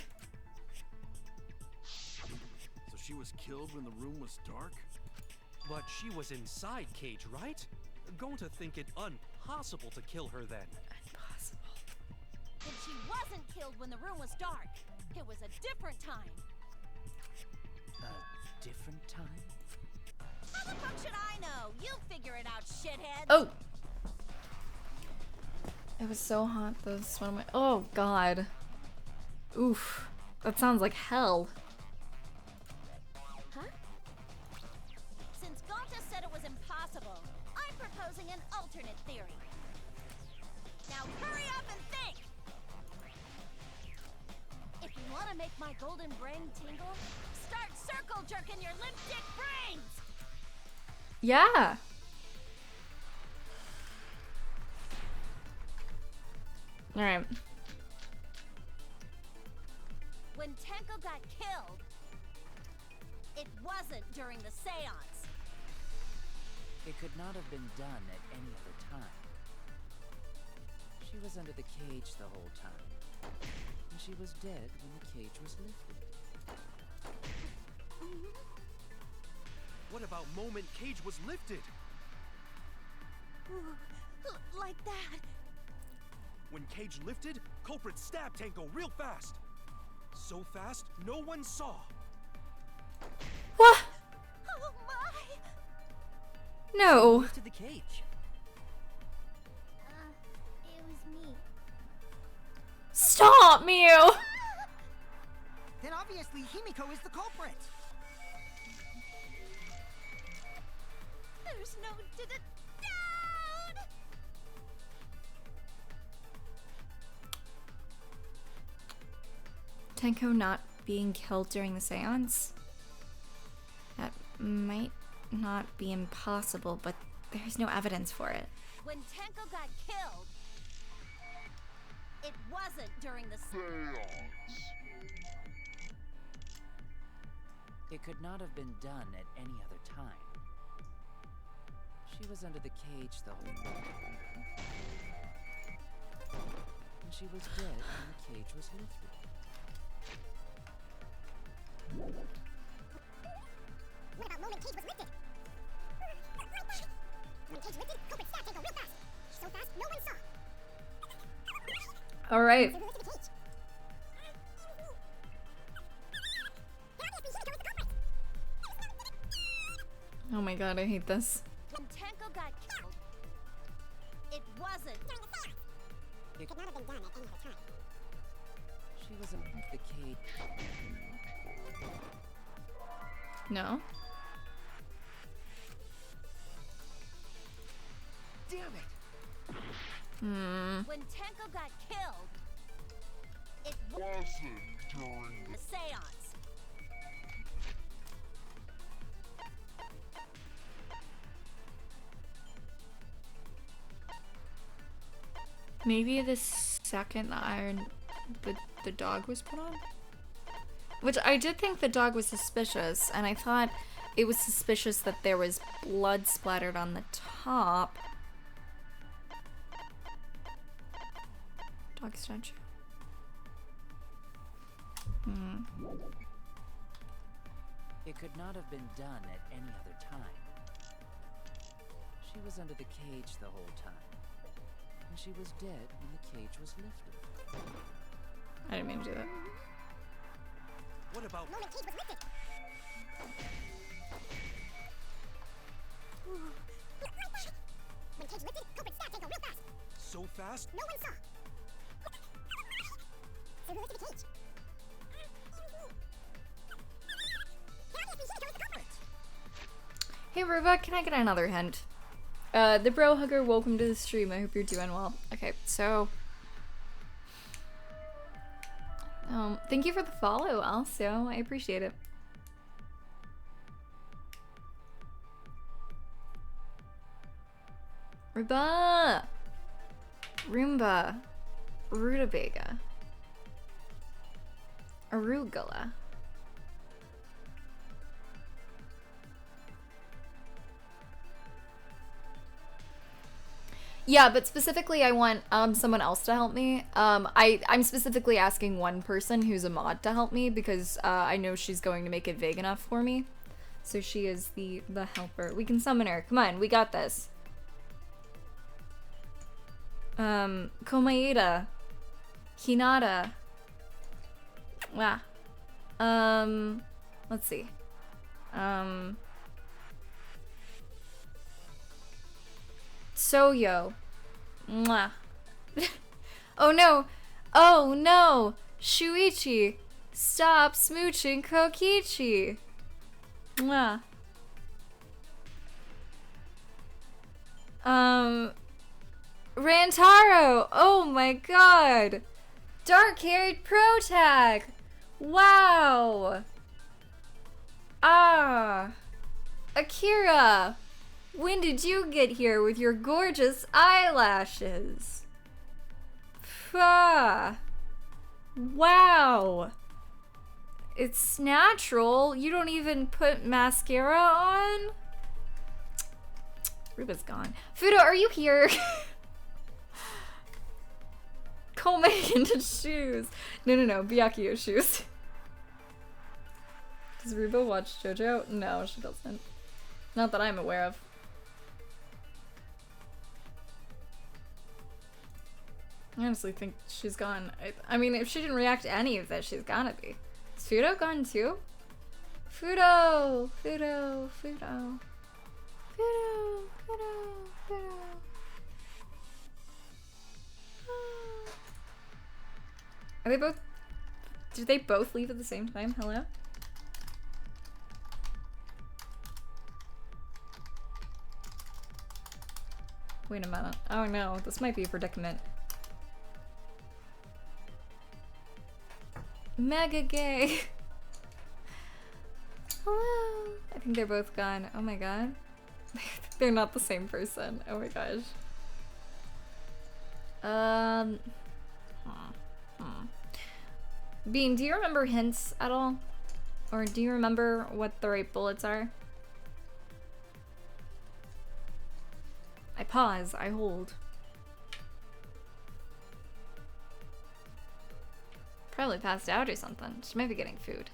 So she was killed when the room was dark? But she was inside Cage, right? Going to think it impossible to kill her then. Impossible. And she wasn't killed when the room was dark. It was a different time. A different time? How the fuck should I know? You figure it out, shithead. Oh! It was so hot, those one of my— oh god. Oof. That sounds like hell. Huh? Since Gonta said it was impossible, I'm proposing an alternate theory. Now hurry up and think! If you want to make my golden brain tingle, start circle jerking your limp dick brains! Yeah. Alright. When Tenko got killed, it wasn't during the seance. It could not have been done at any other time. She was under the cage the whole time, and she was dead when the cage was lifted. What about moment Cage was lifted? Like that. When Cage lifted, culprit stabbed Tango real fast. So fast, no one saw. What? Oh my! No. Lifted the cage. It was me. Stop, Mew! Then obviously Himiko is the culprit. There's no doubt. Tenko not being killed during the seance? That might not be impossible, but there's no evidence for it. When Tenko got killed, it wasn't during the seance. It could not have been done at any other time. She was under the cage the whole time. And she was dead when the cage was lifted. What about moment Cage was lifted? When Cage lifted, culprit stabbed Tango real fast. So fast, no one saw. Alright. So who lifted the cage? Oh my god, I hate this. When Tenko got killed, it wasn't during the seance. It could not have been done at any other time. She was under the cage. No? Damn it! When Tenko got killed, it wasn't during the seance. Maybe the second iron the dog was put on? Which I did think the dog was suspicious, and I thought it was suspicious that there was blood splattered on the top. Dog statue. It could not have been done at any other time. She was under the cage the whole time, and she was dead when the cage was lifted. I didn't mean to do that. What about Moment Cage was lifted. When Cage lifted, culprit stabbed Tango real fast. so fast? No one saw. So who lifted the cage? Hey Ruba, can I get another hint? The Bro Hugger, welcome to the stream. I hope you're doing well. Okay, so thank you for the follow also. I appreciate it. Ruba! Roomba. Rutabaga. Arugula. Yeah, but specifically I want someone else to help me. I'm specifically asking one person who's a mod to help me because I know she's going to make it vague enough for me. So she is the helper. We can summon her. Come on, we got this. Komaeda. Hinata. Wow. Let's see. Soyo. Mwah. Oh no. Oh no. Shuichi. Stop smooching Kokichi. Mwah. Rantaro. Oh my god. Dark-haired pro tag. Wow. Ah. Akira. When did you get here with your gorgeous eyelashes? Ah. Wow. It's natural. You don't even put mascara on? Ruba's gone. Fudo, are you here? Komei into shoes. No, Byakuyo shoes. Does Ruba watch JoJo? No, she doesn't. Not that I'm aware of. I honestly think she's gone. I mean, if she didn't react to any of this, she's gotta be. Is Fudo gone too? Fudo! Fudo! Fudo! Fudo! Fudo! Fudo! Are they both... Did they both leave at the same time? Hello? Wait a minute. Oh no, this might be a predicament. Mega gay. Hello. I think they're both gone. Oh my god. They're not the same person. Oh my gosh. Bean, do you remember hints at all? Or do you remember what the right bullets are? I pause. I hold. Probably passed out or something. She might be getting food.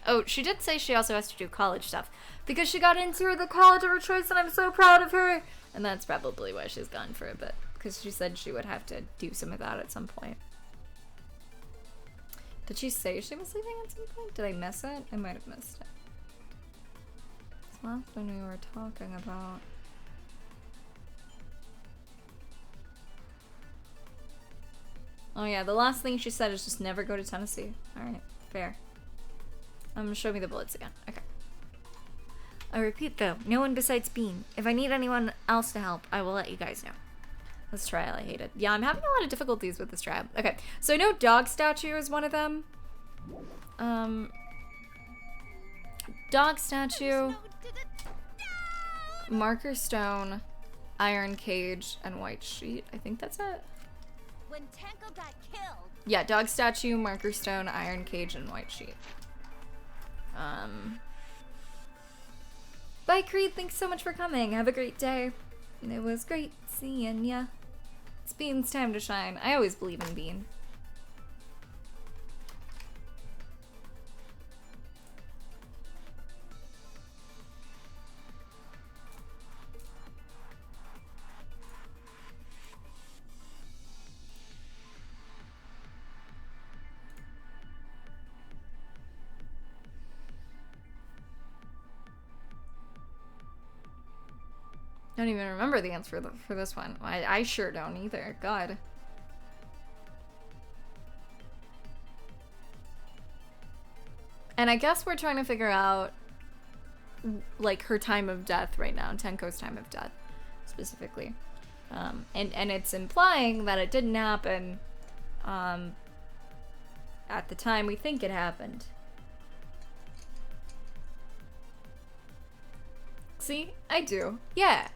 Oh, she did say she also has to do college stuff because she got into the college of her choice and I'm so proud of her. And that's probably why she's gone for a bit, because she said she would have to do some of that at some point. Did she say she was leaving at some point? Did I miss it? I might have missed it. It's last when we were talking about... Oh yeah, the last thing she said is just never go to Tennessee. Alright, fair. Show me the bullets again. Okay. I repeat though, no one besides Bean. If I need anyone else to help, I will let you guys know. This trial I hated. Yeah, I'm having a lot of difficulties with this trial. Okay, so I know Dog Statue is one of them. Dog Statue, Marker Stone, Iron Cage, and White Sheet. I think that's it. When Tenko got killed. Yeah, Dog Statue, Marker Stone, Iron Cage, and White Sheet. Bye, Creed. Thanks so much for coming. Have a great day. It was great seeing ya. It's Bean's time to shine. I always believe in Bean. I don't even remember the answer for this one. I sure don't either. God. And I guess we're trying to figure out, like, her time of death right now. Tenko's time of death, specifically. And it's implying that it didn't happen at the time we think it happened. See? I do. Yeah.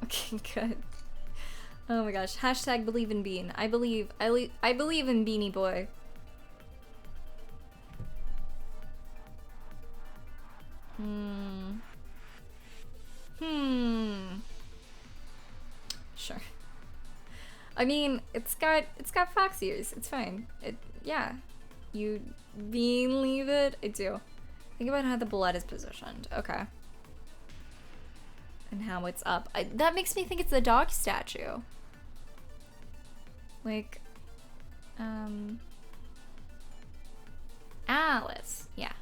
Okay, good. Oh my gosh. Hashtag believe in Bean. I believe in Beanie Boy. Sure. I mean, it's got fox ears. It's fine. Yeah. You leave it. I do. Think about how the blood is positioned. Okay. And how it's up. That makes me think it's the dog statue. Like, Alice. Yeah.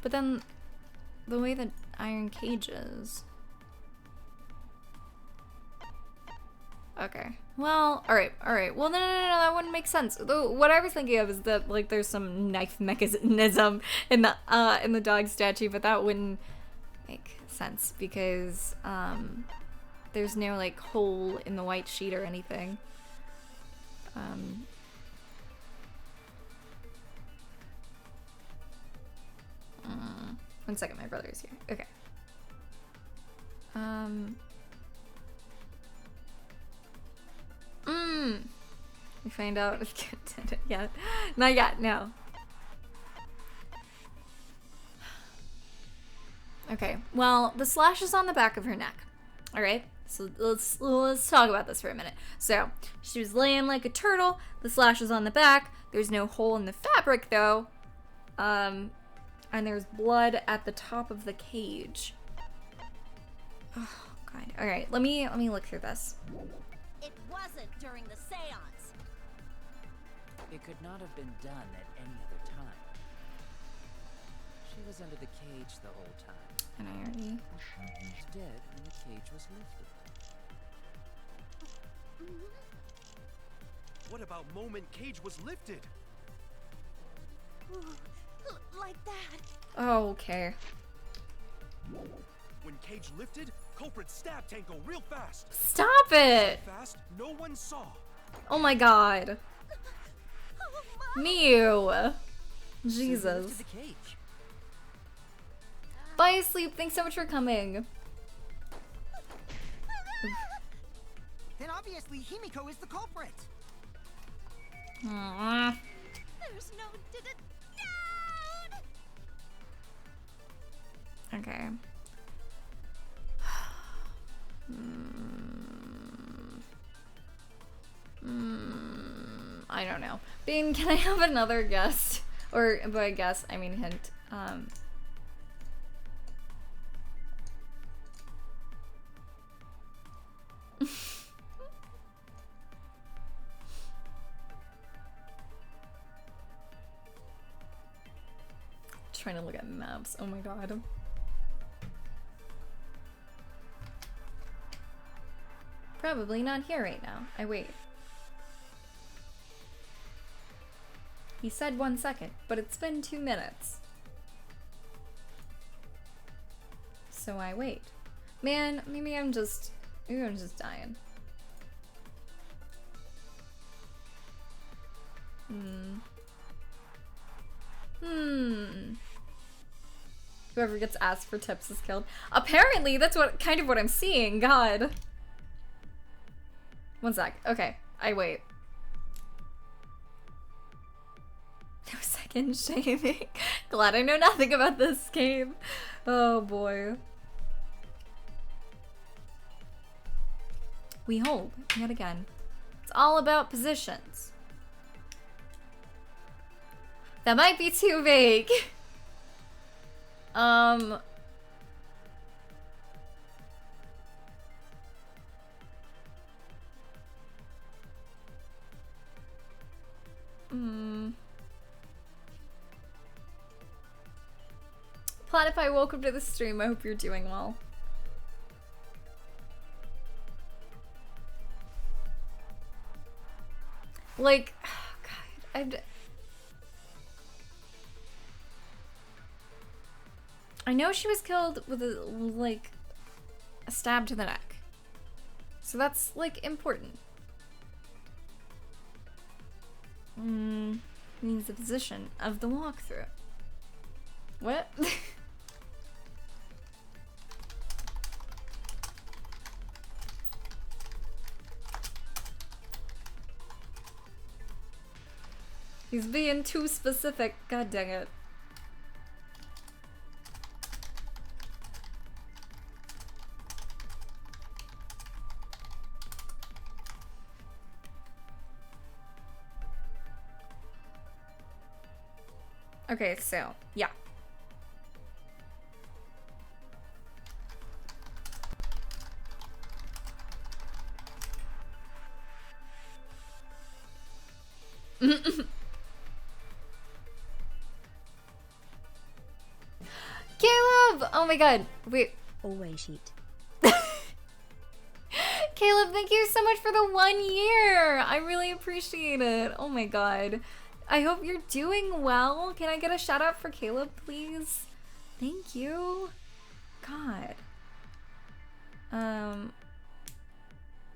But then the way that iron cage is. Okay. Well, alright. Well, no, that wouldn't make sense. Though, what I was thinking of is that, like, there's some knife mechanism in the dog statue, but that wouldn't make sense because, there's no, like, hole in the white sheet or anything. One second, my brother's here. Okay. We find out if Kit did it yet. Not yet, no. Okay, well, the slash is on the back of her neck. Alright, so let's talk about this for a minute. So, she was laying like a turtle, the slash is on the back, there's no hole in the fabric though. And there's blood at the top of the cage. Oh, God. Alright, let me look through this. It wasn't during the seance. It could not have been done at any other time. She was under the cage the whole time. And I already... She was dead when the cage was lifted. What about moment Cage was lifted? Like that. Oh, okay. When Cage lifted, culprit stabbed Tango real fast. Stop it! Fast, no one saw. Oh my God. Oh, Mew. Jesus. To the cage. Bye, Sleep. Thanks so much for coming. Then obviously Himiko is the culprit. Aww. There's no doubt. Okay. I don't know. Bean, can I have another guess? Or by guess, I mean hint. Trying to look at maps. Oh my God. Probably not here right now. I wait. He said 1 second, but it's been 2 minutes. So I wait. Man, maybe I'm just dying. Whoever gets asked for tips is killed. Apparently, that's kind of what I'm seeing. God. 1 sec. Okay, I wait. No second shaming. Glad I know nothing about this game. Oh boy. We hold yet again. It's all about positions. That might be too vague. Platify, welcome to the stream. I hope you're doing well. Like, oh God, I know she was killed with a stab to the neck. So that's, like, important. Means the position of the walkthrough. What? He's being too specific. God dang it. Okay, so, yeah. Caleb! Oh my god. Wait. Always sheet. Caleb, thank you so much for the 1 year. I really appreciate it. Oh my god. I hope you're doing well. Can I get a shout out for Caleb, please? Thank you. God.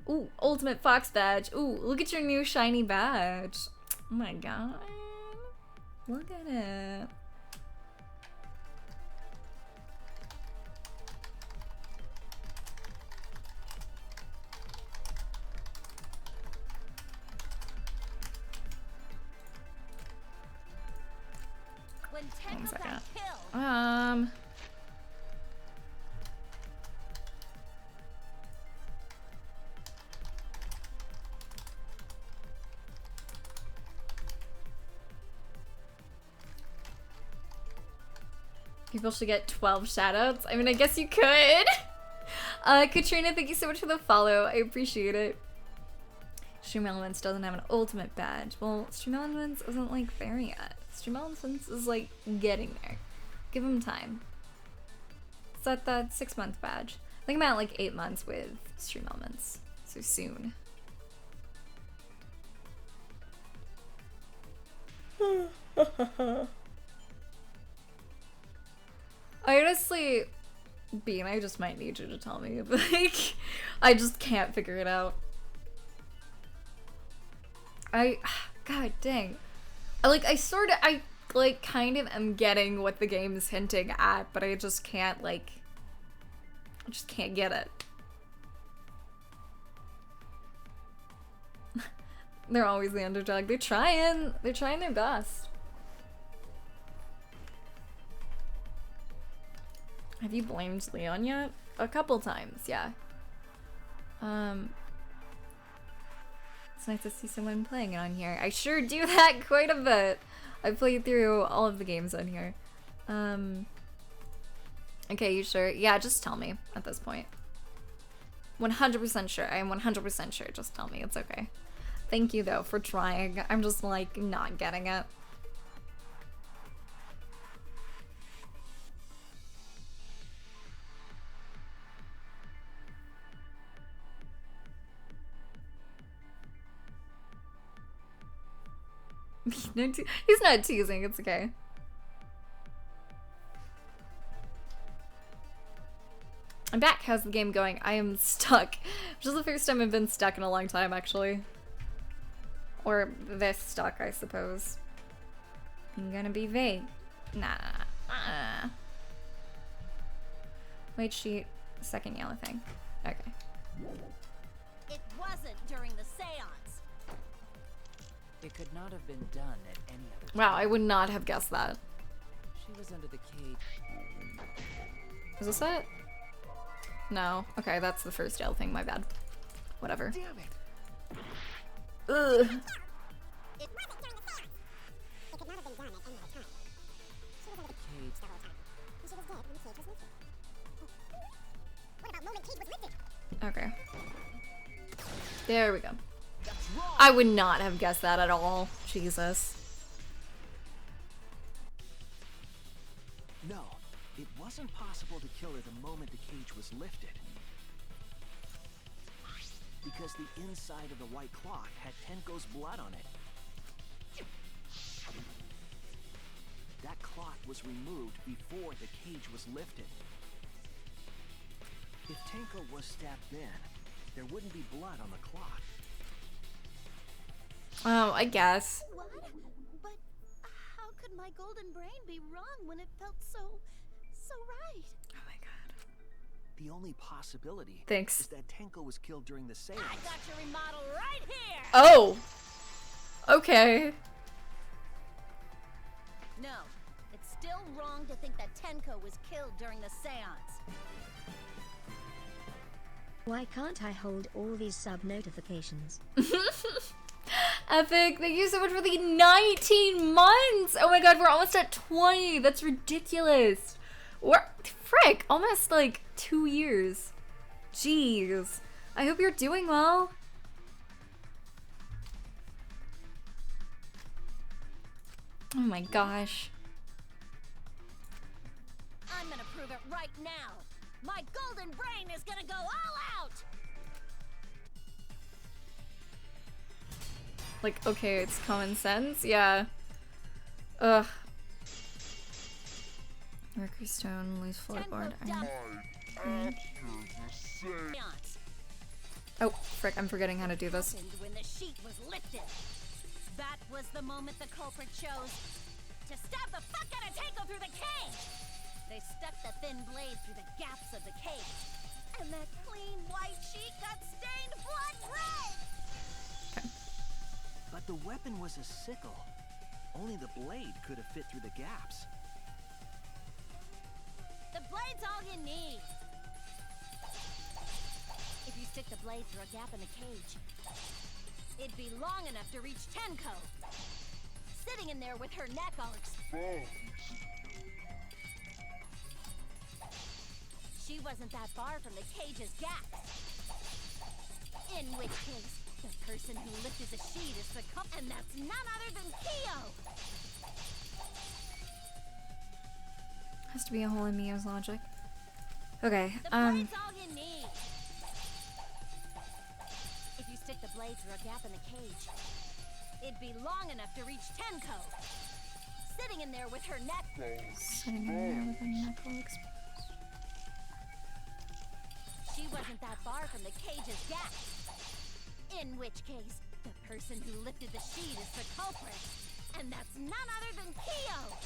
Ooh, Ultimate Fox badge. Ooh, look at your new shiny badge. Oh my god. Look at it. When One Tenko second. got killed. People should get 12 shoutouts. I mean, I guess you could. Katrina, thank you so much for the follow. I appreciate it. Stream Elements doesn't have an ultimate badge. Well, Stream Elements isn't like there yet. Stream Elements is like getting there. Give him time. It's at that 6-month badge. I think I'm at like 8 months with Stream Elements. So soon. I honestly, Bean, I just might need you to tell me. Like, I just can't figure it out. God dang. I kind of am getting what the game is hinting at, but I just can't, like, I just can't get it. They're always the underdog. They're trying their best. Have you blamed Leon yet? A couple times, yeah. It's nice to see someone playing it on here. I sure do that quite a bit. I played through all of the games on here. Okay, you sure? Yeah, just tell me at this point. 100% sure. I am 100% sure. Just tell me. It's okay. Thank you, though, for trying. I'm just, like, not getting it. He's not teasing, it's okay. I'm back. How's the game going? I am stuck. Which is the first time I've been stuck in a long time, actually. Or this stuck, I suppose. I'm gonna be vague. Nah. White sheet, second yellow thing. Okay. It wasn't during the seance. It could not have been done at any other time. Wow, I would not have guessed that. She was under the cage. Is this it? No. Okay, that's the first yellow thing. My bad. Whatever. Damn it. Ugh. It wasn't during the seance. It could not have been done at any other time. She was under the cage the whole time. And she was dead when the cage was lifted. What about moment cage was lifted? Okay. There we go. I would not have guessed that at all. Jesus. No, it wasn't possible to kill her the moment the cage was lifted. Because the inside of the white cloth had Tenko's blood on it. That cloth was removed before the cage was lifted. If Tenko was stabbed then, there wouldn't be blood on the cloth. Oh, I guess. What? But how could my golden brain be wrong when it felt so right? Oh my god. The only possibility Thanks. is that Tenko was killed during the seance. I got your remodel right here! Oh! Okay. No, it's still wrong to think that Tenko was killed during the seance. Why can't I hold all these sub notifications? Epic. Thank you so much for the 19 months. Oh my god, we're almost at 20. That's ridiculous. We're, frick, almost like 2 years. Jeez. I hope you're doing well. Oh my gosh. I'm gonna prove it right now. My golden brain is gonna go all out. Like, okay, it's common sense. Yeah. Ugh. Mercury stone, loose floorboard, iron. Oh, frick, I'm forgetting how to do this. When the sheet was lifted. That was the moment the culprit chose to stab the fuck out of Tanko through the cage. They stuck the thin blade through the gaps of the cage. And that clean white sheet got stained blood red. Okay. But the weapon was a sickle. Only the blade could have fit through the gaps. The blade's all you need. If you stick the blade through a gap in the cage, it'd be long enough to reach Tenko. Sitting in there with her neck all exposed. She wasn't that far from the cage's gap. In which case, the person who lifted the sheet is the and that's none other than Kyo! Has to be a hole in Mio's logic. Okay, The blade's all you need. If you stick the blade through a gap in the cage, it'd be long enough to reach Tenko. Sitting in there with her neck. Sitting in there with her neck all exposed. She wasn't that far from the cage's gap. In which case, the person who lifted the sheet is the culprit. And that's none other than Kyo!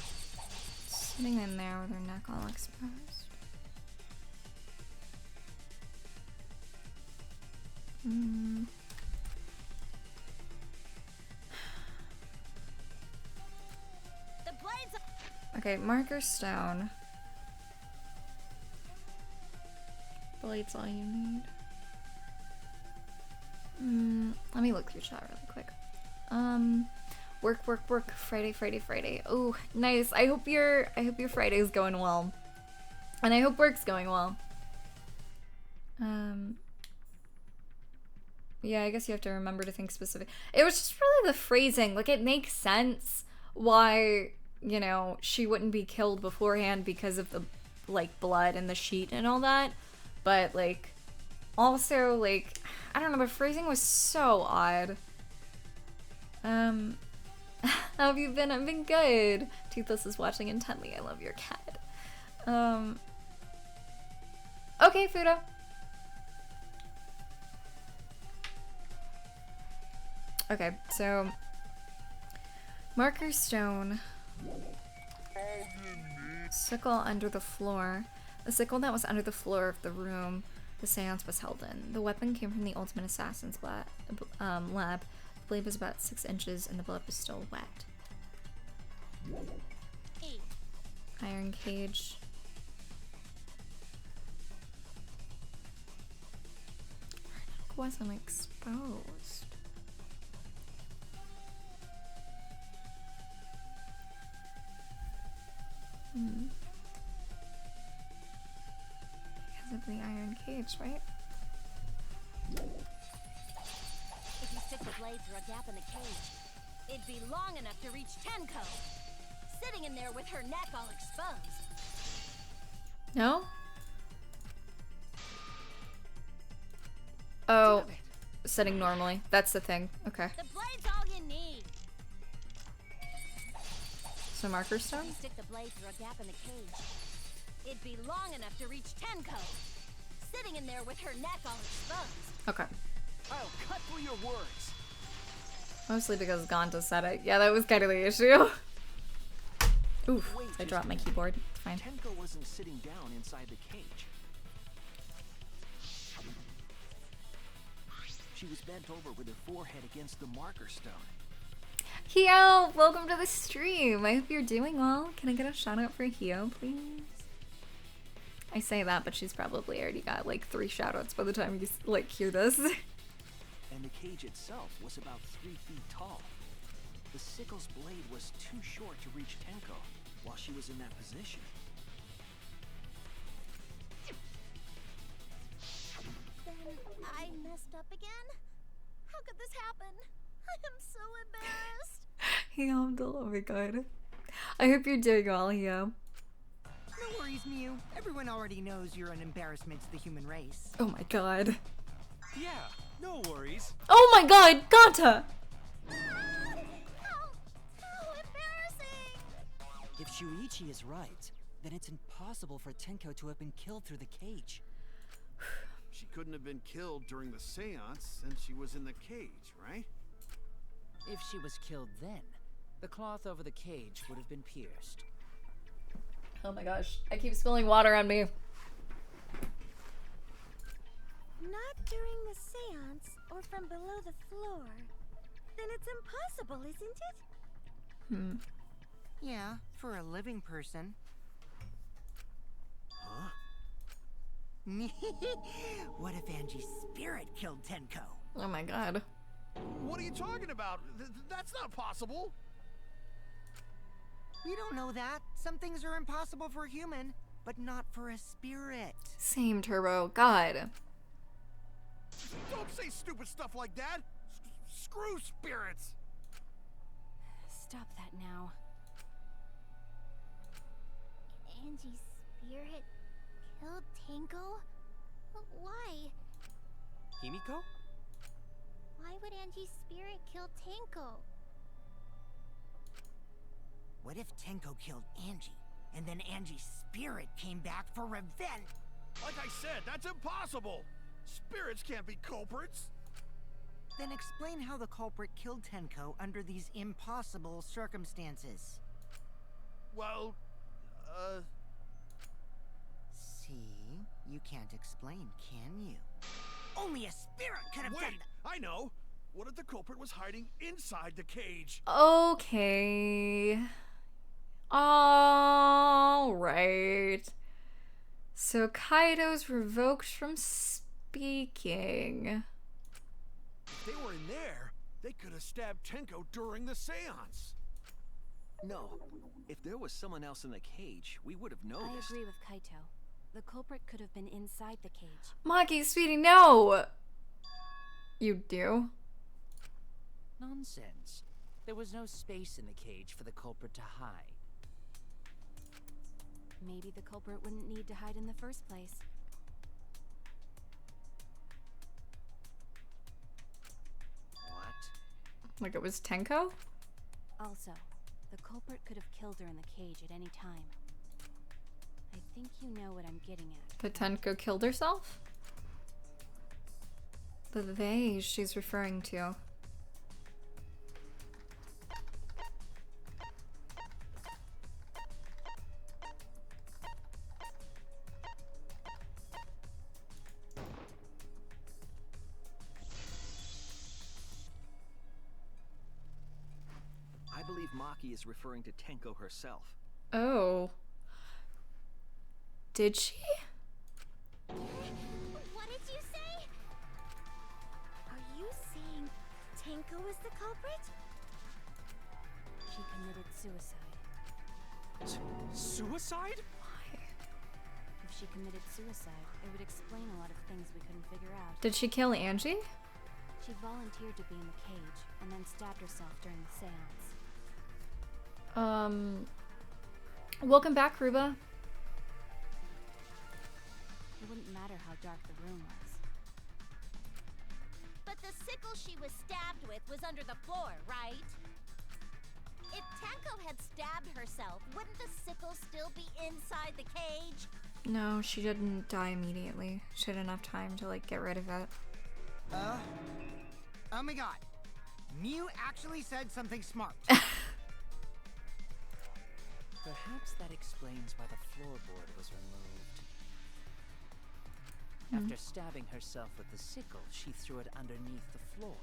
Sitting in there with her neck all exposed. The blades. Okay, marker stone. Blade's all you need. Let me look through chat really quick. Work. Friday. Oh, nice. I hope your Friday's going well. And I hope work's going well. Yeah, I guess you have to remember to think specific. It was just really the phrasing. Like, it makes sense why, you know, she wouldn't be killed beforehand because of the, like, blood and the sheet and all that. But, like, also, like, I don't know, the phrasing was so odd. How have you been? I've been good. Toothless is watching intently. I love your cat. Okay, Fudo. Okay, so marker stone. Sickle under the floor. The sickle that was under the floor of the room the seance was held in. The weapon came from the Ultimate Assassin's lab. The blade was about 6 inches and the blood was still wet. Iron cage. It wasn't exposed. Because of the iron cage, right? If you stick the blade through a gap in the cage, it'd be long enough to reach Tenko. Sitting in there with her neck all exposed. No? Oh, sitting normally. That's the thing. Okay. The blade's all you need. So marker If stone? you stick the blade through a gap in the cage, it'd be long enough to reach Tenko. Sitting in there with her neck all exposed. Okay. I'll cut through your words. Mostly because Gonta said it. Yeah, that was kind of the issue. Oof, Wait I just dropped a my minute. keyboard. It's fine. Tenko wasn't sitting down inside the cage. She was bent over with her forehead against the marker stone. Hio, welcome to the stream. I hope you're doing well. Can I get a shout out for Hio, please? I say that, but she's probably already got like 3 shout outs by the time you like hear this. And the cage itself was about 3 feet tall. The sickle's blade was too short to reach Tenko while she was in that position. Then I messed up again? How could this happen? I am so embarrassed. Oh my god. I hope you're doing well, Hio. No worries, Mew. Everyone already knows you're an embarrassment to the human race. Oh my god. Yeah, no worries. Oh my god, Gata! How embarrassing! If Shuichi is right, then it's impossible for Tenko to have been killed through the cage. She couldn't have been killed during the seance since she was in the cage, right? If she was killed then, the cloth over the cage would have been pierced. Oh my gosh, I keep spilling water on me. Not during the seance or from below the floor. Then it's impossible, isn't it? Yeah, for a living person. Huh? What if Angie's spirit killed Tenko? Oh my god. What are you talking about? That's not possible. We don't know that. Some things are impossible for a human, but not for a spirit. Same, Turbo. God. Don't say stupid stuff like that. Screw spirits. Stop that now. Angie's spirit killed Tenko? Why? Himiko? Why would Angie's spirit kill Tenko? What if Tenko killed Angie, and then Angie's spirit came back for revenge? Like I said, that's impossible. Spirits can't be culprits. Then explain how the culprit killed Tenko under these impossible circumstances. Well, See? You can't explain, can you? Only a spirit could have done wait, I know. What if the culprit was hiding inside the cage? Okay. Alright. So Kaido's revoked from speaking. If they were in there, they could have stabbed Tenko during the seance. No, if there was someone else in the cage, we would have I noticed. agree with Kaito. The culprit could have been inside the cage. Maki, sweetie, no! You do? Nonsense. There was no space in the cage for the culprit to hide. Maybe the culprit wouldn't need to hide in the first place. What? Like it was Tenko? Also, the culprit could have killed her in the cage at any time. I think you know what I'm getting at. But Tenko killed herself? The they she's referring to. I believe Maki is referring to Tenko herself. Oh. Did she? What did you say? Are you saying Tenko is the culprit? She committed suicide. Suicide? If she committed suicide, it would explain a lot of things we couldn't figure out. Did she kill Angie? She volunteered to be in the cage and then stabbed herself during the seance. Welcome back, Ruba. It wouldn't matter how dark the room was. But the sickle she was stabbed with was under the floor, right? If Tenko had stabbed herself, wouldn't the sickle still be inside the cage? No, she didn't die immediately. She had enough time to, like, get rid of it. Oh my god. Mew actually said something smart. Perhaps that explains why the floorboard was removed. After stabbing herself with the sickle, she threw it underneath the floor.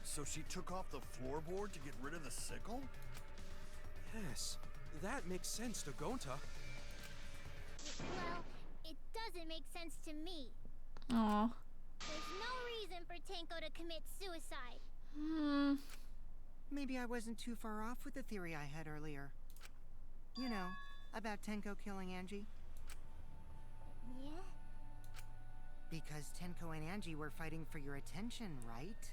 So she took off the floorboard to get rid of the sickle? Yes, that makes sense to Gonta. Well, it doesn't make sense to me. Aw. There's no reason for Tenko to commit suicide. Maybe I wasn't too far off with the theory I had earlier. You know, about Tenko killing Angie. Yeah? Because Tenko and Angie were fighting for your attention, right?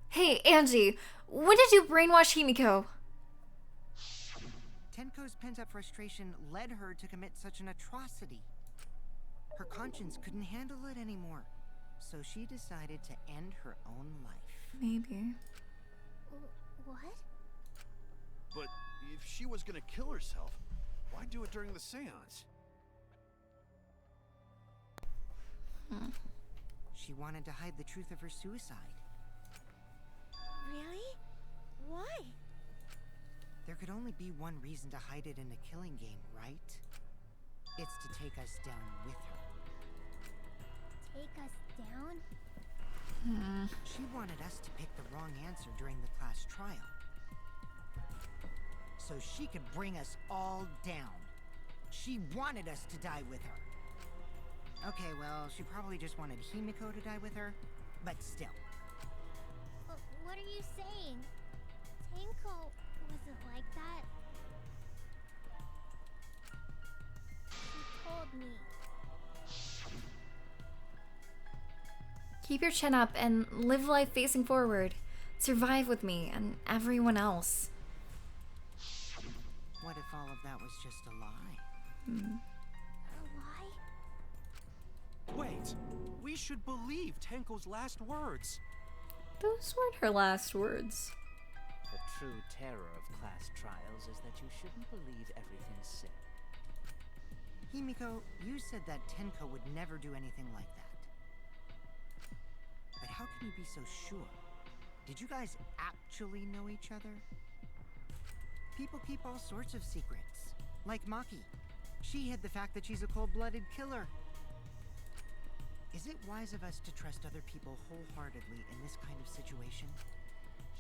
Hey, Angie, when did you brainwash Himiko? Tenko's pent-up frustration led her to commit such an atrocity. Her conscience couldn't handle it anymore, so she decided to end her own life. Maybe. What? But if she was gonna kill herself, why do it during the seance? She wanted to hide the truth of her suicide. Really? Why? There could only be one reason to hide it in a killing game, right? It's to take us down with her. Take us down? She wanted us to pick the wrong answer during the class trial, so she could bring us all down. She wanted us to die with her. Okay, well, she probably just wanted Himiko to die with her, but still. What are you saying? Tenko wasn't like that. She told me. Keep your chin up and live life facing forward. Survive with me and everyone else. What if all of that was just a lie? A lie? Wait, we should believe Tenko's last words. Those weren't her last words. The true terror of class trials is that you shouldn't believe everything said. Himiko, you said that Tenko would never do anything like that. But how can you be so sure? Did you guys actually know each other? People keep all sorts of secrets. Like Maki. She hid the fact that she's a cold-blooded killer. Is it wise of us to trust other people wholeheartedly in this kind of situation?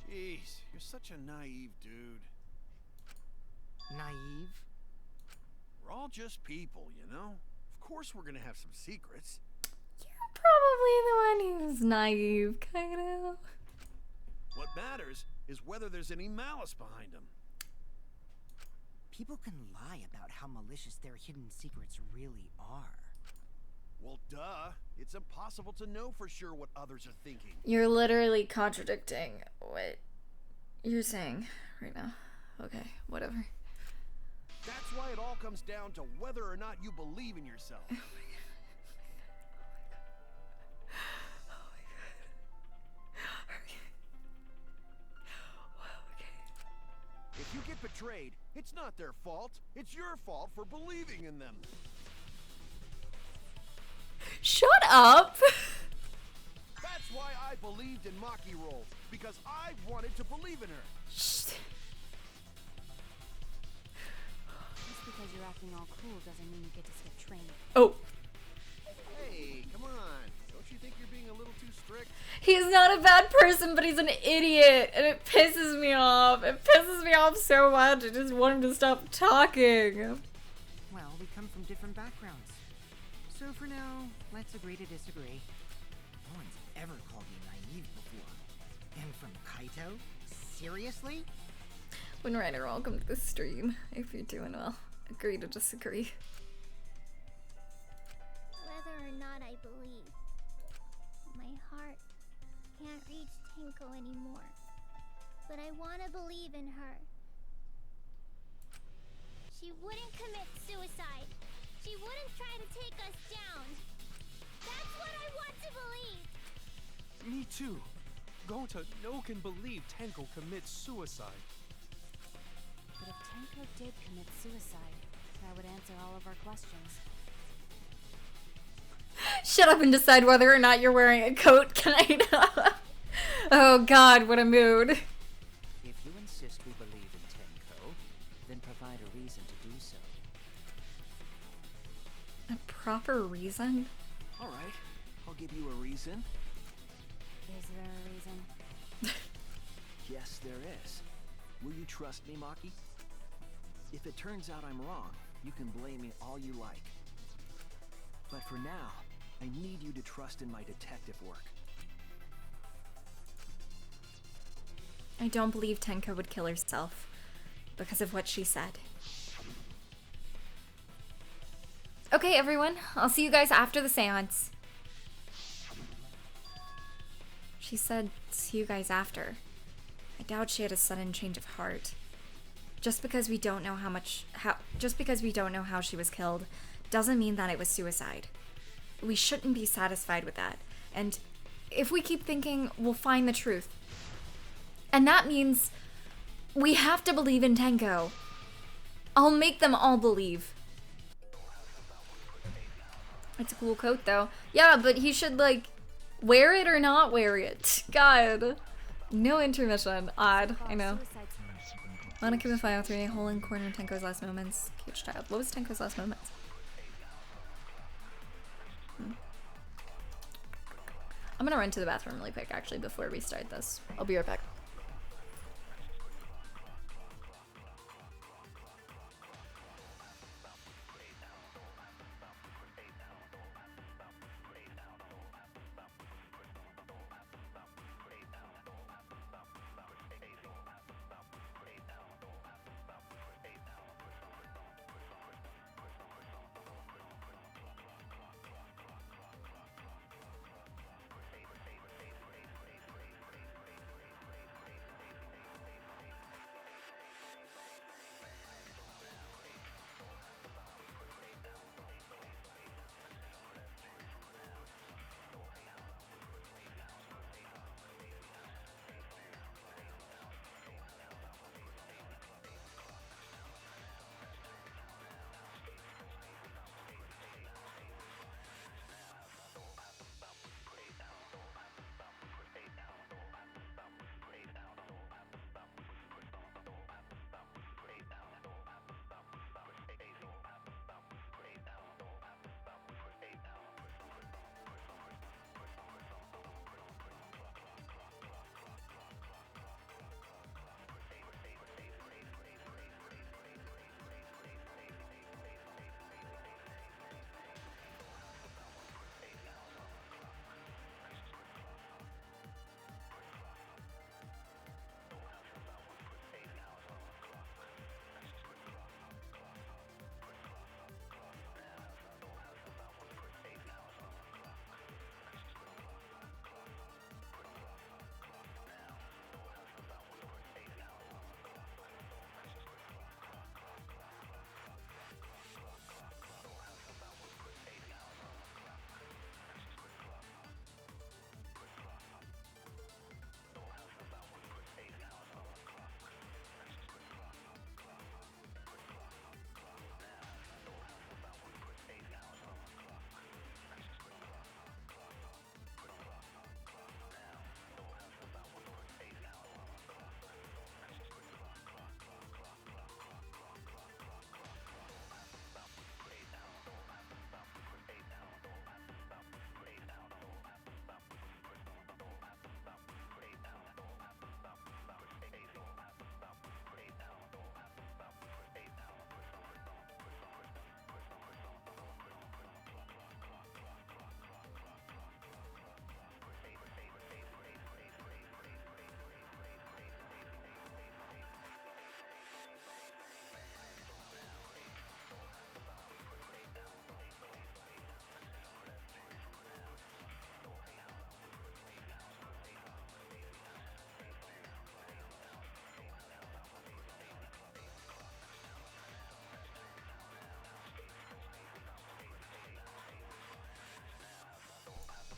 Jeez, you're such a naive dude. Naive? We're all just people, you know? Of course we're gonna have some secrets. You're probably the one who's naive, kind of. What matters is whether there's any malice behind them. People can lie about how malicious their hidden secrets really are. Well, duh. It's impossible to know for sure what others are thinking. You're literally contradicting what you're saying right now. Okay, whatever. That's why it all comes down to whether or not you believe in yourself. Oh my god. Okay. If you get betrayed, it's not their fault. It's your fault for believing in them. Shut up! That's why I believed in Maki Roll, because I wanted to believe in her. Shh. Just because you're acting all cool doesn't mean you get to skip training. Oh. Hey, come on. Don't you think you're being a little too strict? He's not a bad person, but he's an idiot, and it pisses me off. It pisses me off so much. I just want him to stop talking. Well, we come from different backgrounds. So for now, let's agree to disagree. No one's ever called me naive before. And from Kaito? Seriously? Winrider, welcome to the stream. If you're doing well, agree to disagree. Whether or not I believe, my heart can't reach Tenko anymore. But I want to believe in her. She wouldn't commit suicide. She wouldn't try to take us down. That's what I want to believe. Me too. Gonta no can believe Tenko commits suicide. But if Tenko did commit suicide, that would answer all of our questions. Shut up and decide whether or not you're wearing a coat, Kaito. Oh god, what a mood. If you insist we believe in Tenko, then provide a reason to do so. A proper reason? Alright, I'll give you a reason. Is there a reason? Yes, there is. Will you trust me, Maki? If it turns out I'm wrong, you can blame me all you like. But for now, I need you to trust in my detective work. I don't believe Tenko would kill herself because of what she said. Okay, everyone. I'll see you guys after the seance. She said, see you guys after. I doubt she had a sudden change of heart. Just because we don't know how she was killed doesn't mean that it was suicide. We shouldn't be satisfied with that. And if we keep thinking, we'll find the truth. And that means we have to believe in Tenko. I'll make them all believe. It's a cool coat, though. Yeah, but he should, like, wear it or not wear it. God. No intermission. Odd. I know. Monica in 503, hole in corner, Tenko's last moments. Cage child. What was Tenko's last moments? I'm gonna run to the bathroom really quick, actually, before we start this. I'll be right back.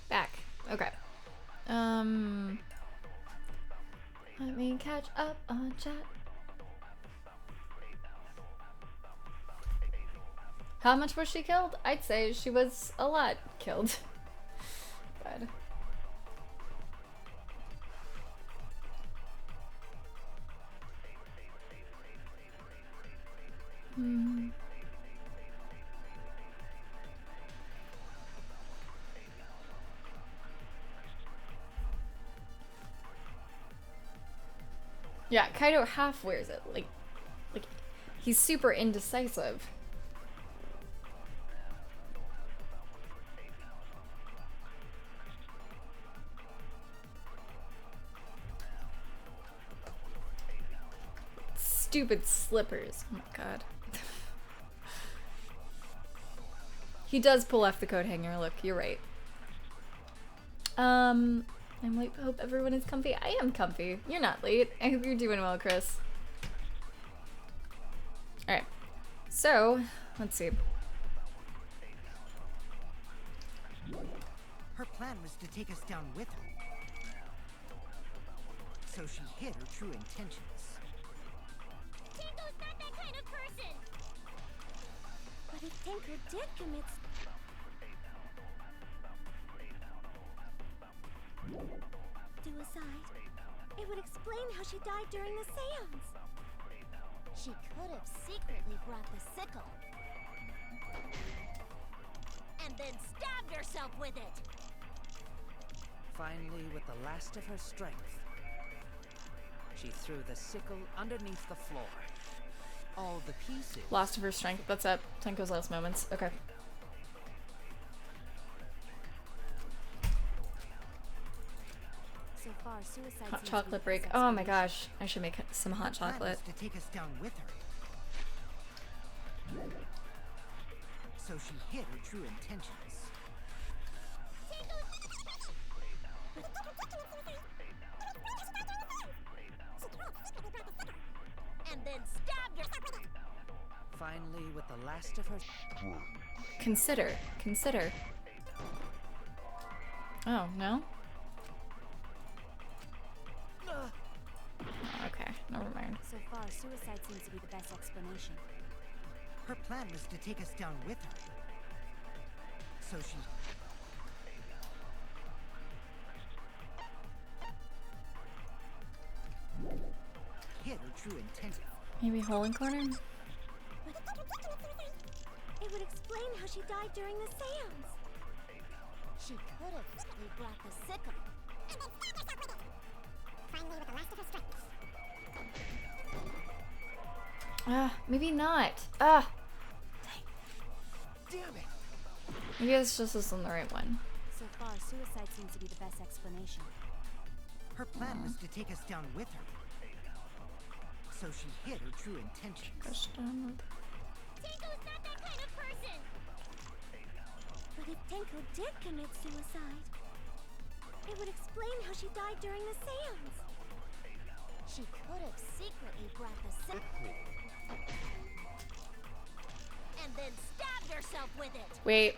Back. Okay. Let me catch up on chat. How much was she killed? I'd say she was a lot killed. God. Yeah, Kaido half wears it. Like he's super indecisive. stupid slippers. Oh my god. He does pull off the coat hanger look, you're right. Hope everyone is comfy. I am comfy. You're not late. I hope you're doing well, Chris. Alright. So, let's see. Her plan was to take us down with her. So she hid her true intentions. Tenko's not that kind of person! But if Tenko did commit suicide, it would explain how she died during the seance. She could have secretly brought the sickle. And then stabbed herself with it! Finally, with the last of her strength, she threw the sickle underneath the floor. All the pieces... Last of her strength. That's at Tenko's last moments. Okay. So far, suicide Hot seems to chocolate be break. the Oh my explanation. gosh. I should make some hot Her plan chocolate. was to take us down with her. So she hid her true intentions. And then stabbed herself with it! Finally, with the last of her... Consider. Consider. Oh, no? Okay, never mind. So far, suicide seems to be the best explanation. Her plan was to take us down with her. So she... hid her true intentions. Maybe hole in corner? It would explain how she died during the seance. She could have secretly brought the sickle. And then stabbed herself with it. Finally, with the last of her strength. Maybe not. Ah, Damn it! maybe this just isn't the right one. So far, suicide seems to be the best explanation. Her plan was to take us down with her. So she hid her true intentions. Tenko's not that kind of person! But if Tenko did commit suicide, it would explain how she died during the seance. She could have secretly brought the sickle. And then stabbed herself with it! Wait.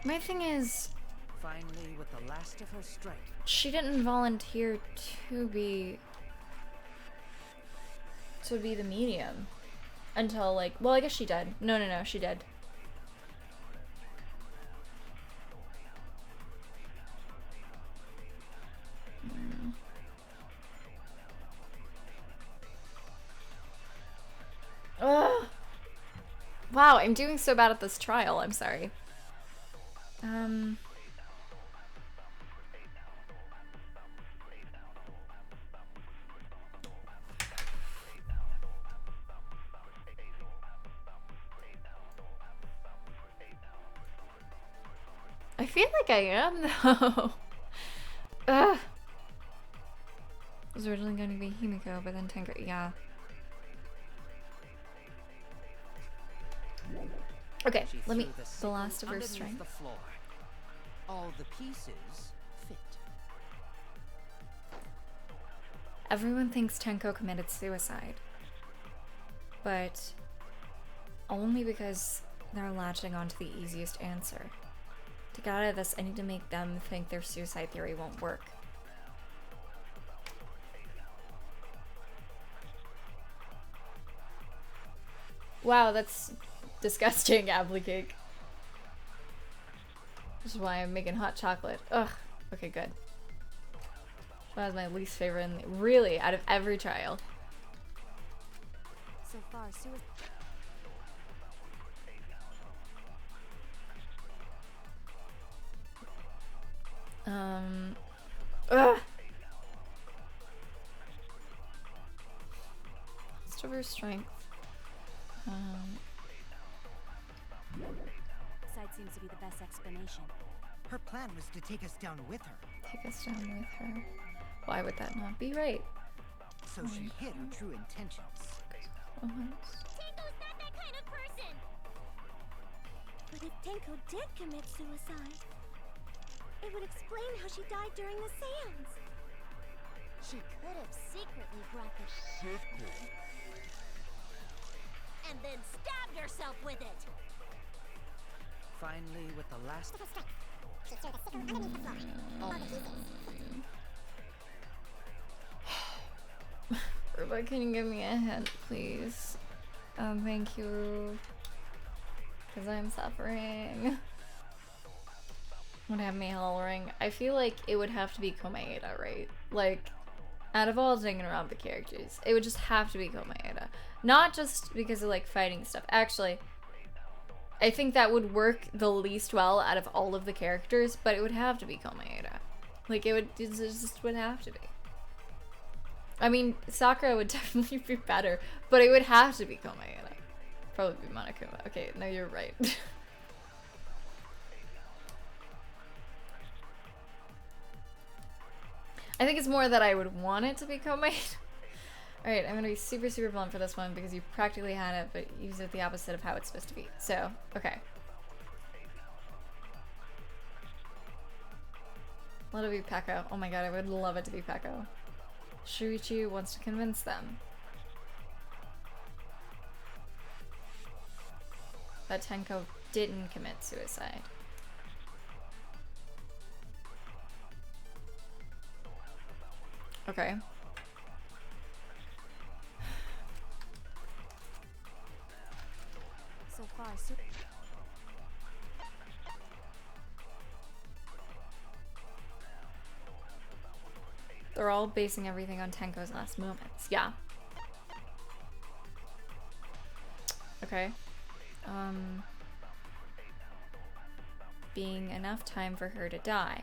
My thing is, Finally, with the last of her strength, she didn't volunteer to be the medium until like, well, I guess she did. No, she did. Ugh. Wow, I'm doing so bad at this trial. I'm sorry. I feel like I am though. Ugh. It was originally going to be Himiko, but then Tenko, yeah. Okay, she let me, threw the the sickle last of her underneath strength. the floor. All the pieces fit. Everyone thinks Tenko committed suicide, but only because they're latching onto the easiest answer. To get out of this, I need to make them think their suicide theory won't work. Wow, that's disgusting, apple cake. This is why I'm making hot chocolate. Ugh. Okay, good. That was my least favorite, really, out of every trial. So far, suicide... Ugh. of her strength. Side seems to be the best explanation. Her plan was to take us down with her. Take us down with her. Why would that not be right? So she hid her true intentions. Tenko's not that kind of person! But if Tenko did commit suicide, it would explain how she died during the seance. She could have secretly brought the sickle and then stabbed herself with it. Finally, with the last... She threw the sickle underneath the floor. All the pieces. Ronpa, can you give me a hint, please? Thank you. Because I'm suffering. Would have me hollering. I feel like it would have to be Komaeda, right? Like, out of all Danganronpa characters, it would just have to be Komaeda. Not just because of, like, fighting stuff. Actually, I think that would work the least well out of all of the characters, but it would have to be Komaeda. Like, it just would have to be. I mean, Sakura would definitely be better, but it would have to be Komaeda. Probably be Monokuma. Okay, no, you're right. I think it's more that I would want it to be Komaeda. Alright, I'm gonna be super, super blunt for this one because you practically had it, but use it the opposite of how it's supposed to be. So, okay. Let it be Pekko. Oh my god, I would love it to be Pekko. Shuichi wants to convince them that Tenko didn't commit suicide. Okay. So far, They're all basing everything on Tenko's last moments. Yeah. Okay. Being enough time for her to die.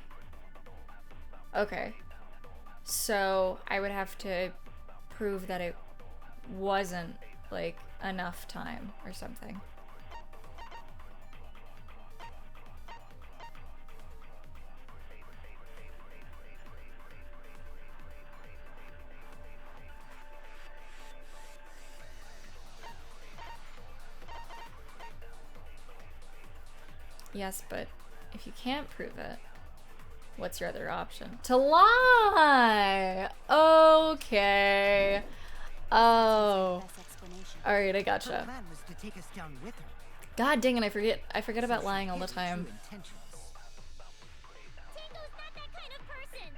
Okay. So I would have to prove that it wasn't, like, enough time or something. Yes, but if you can't prove it, what's your other option? To lie! Okay. Oh. Alright, I gotcha. Her plan was to take us down with her. God dang it, I forget about lying all the time. Tenko's not that kind of person!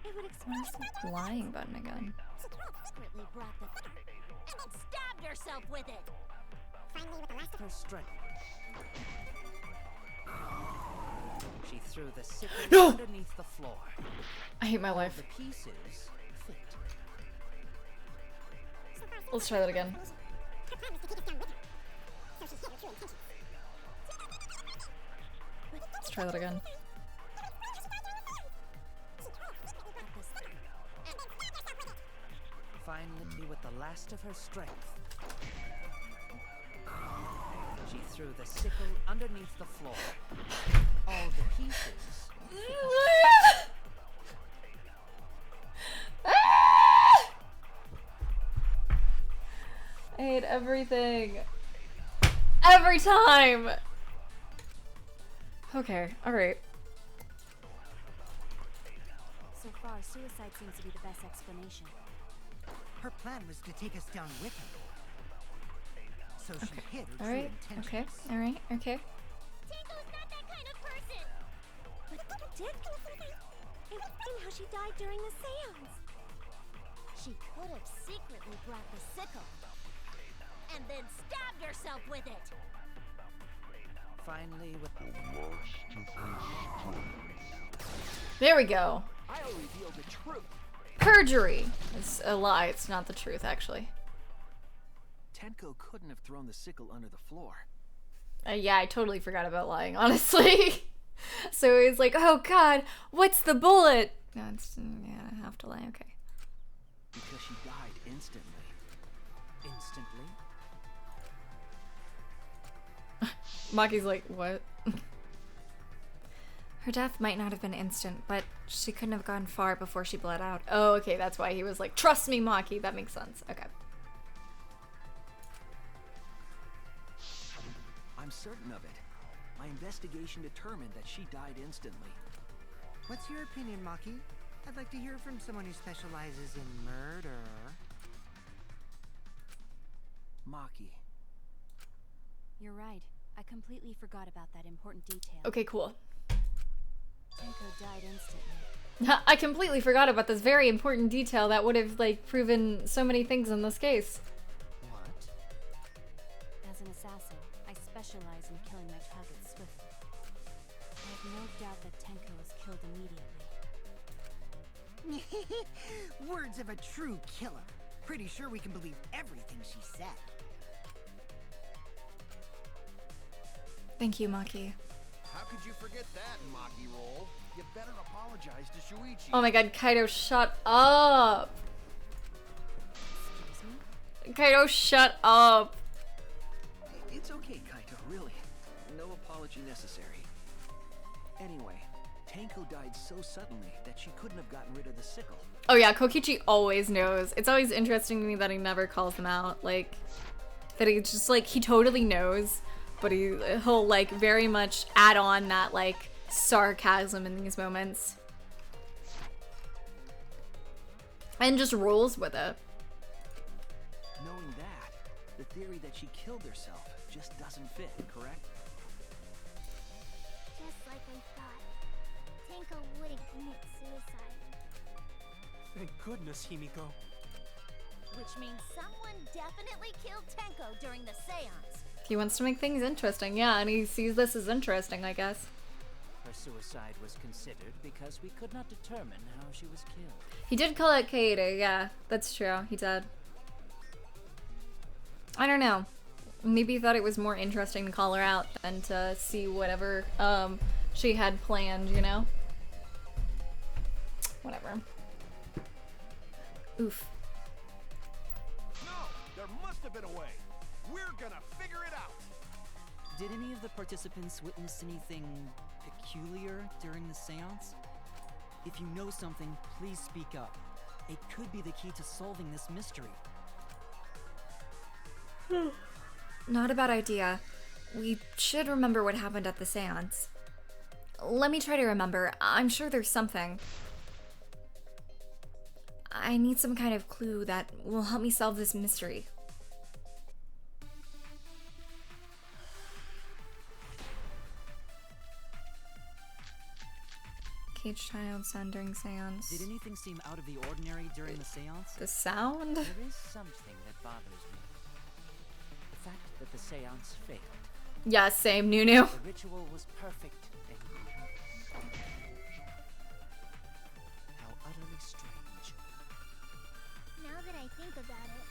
It would explain Where's the lying button again? she secretly brought the sickle and then stabbed herself with it. Finally, with the last of her strength. She threw the sickle underneath the floor. I hate my life. The pieces fit. Let's try that again. Let's try that again. Finally, with the last of her strength, she threw the sickle underneath the floor. All the pieces. I hate everything. Every time! Okay, alright. So far, suicide seems to be the best explanation. Her plan was to take us down with her. So she hid her true Alright, intentions. okay, alright, okay. Tenko's not that kind of person! But if Tenko did commit suicide, it would explain how she died during the seance. She could have secretly brought the sickle and then stabbed herself with it. Finally, with the There we go. I'll reveal the truth. Perjury. It's a lie, it's not the truth, actually. Tenko couldn't have thrown the sickle under the floor. Yeah, I totally forgot about lying, honestly. So he's like, oh god, what's the bullet? No, it's, yeah, I have to lie, okay. Because she died instantly. Instantly? Maki's like, what? Her death might not have been instant, but she couldn't have gone far before she bled out. Oh, okay, that's why he was like, trust me, Maki. That makes sense. Okay. I'm certain of it. My investigation determined that she died instantly. What's your opinion, Maki? I'd like to hear from someone who specializes in murder. Maki. You're right. I completely forgot about that important detail. Okay, cool. Tenko died instantly. I completely forgot about this very important detail that would have, like, proven so many things in this case. What? As an assassin, I specialize in killing my targets swiftly. I have no doubt that Tenko was killed immediately. Words of a true killer. Pretty sure we can believe everything she said. Thank you, Maki. How could you forget that, Maki roll? You better apologize to Shuichi. Oh my god, Kaido, shut up! Excuse me? Kaido, shut up! It's okay, Kaito, really. No apology necessary. Anyway, Tenko died so suddenly that she couldn't have gotten rid of the sickle. Oh yeah, Kokichi always knows. It's always interesting to me that he never calls them out. Like, that he just, like, he totally knows, but he'll, like, very much add on that, like, sarcasm in these moments. And just rolls with it. Knowing that, the theory that she killed herself just doesn't fit, correct? Just like I thought. Tenko wouldn't commit suicide. Thank goodness, Himiko. Which means someone definitely killed Tenko during the seance. He wants to make things interesting, yeah, and he sees this as interesting, I guess. Her suicide was considered because we could not determine how she was killed. He did call it Kaede, yeah, that's true, he did. I don't know. Maybe he thought it was more interesting to call her out than to see whatever she had planned, you know? Whatever. Oof. No, there must have been a way. We're gonna figure it out. Did any of the participants witness anything peculiar during the seance? If you know something, please speak up. It could be the key to solving this mystery. Not a bad idea. We should remember what happened at the seance. Let me try to remember. I'm sure there's something. I need some kind of clue that will help me solve this mystery. Cage child sound during seance. Did anything seem out of the ordinary during the seance? The sound? There is something that bothers me. The fact that the seance failed. Yeah, same, Nunu. The ritual was perfect and how utterly strange. Now that I think about it,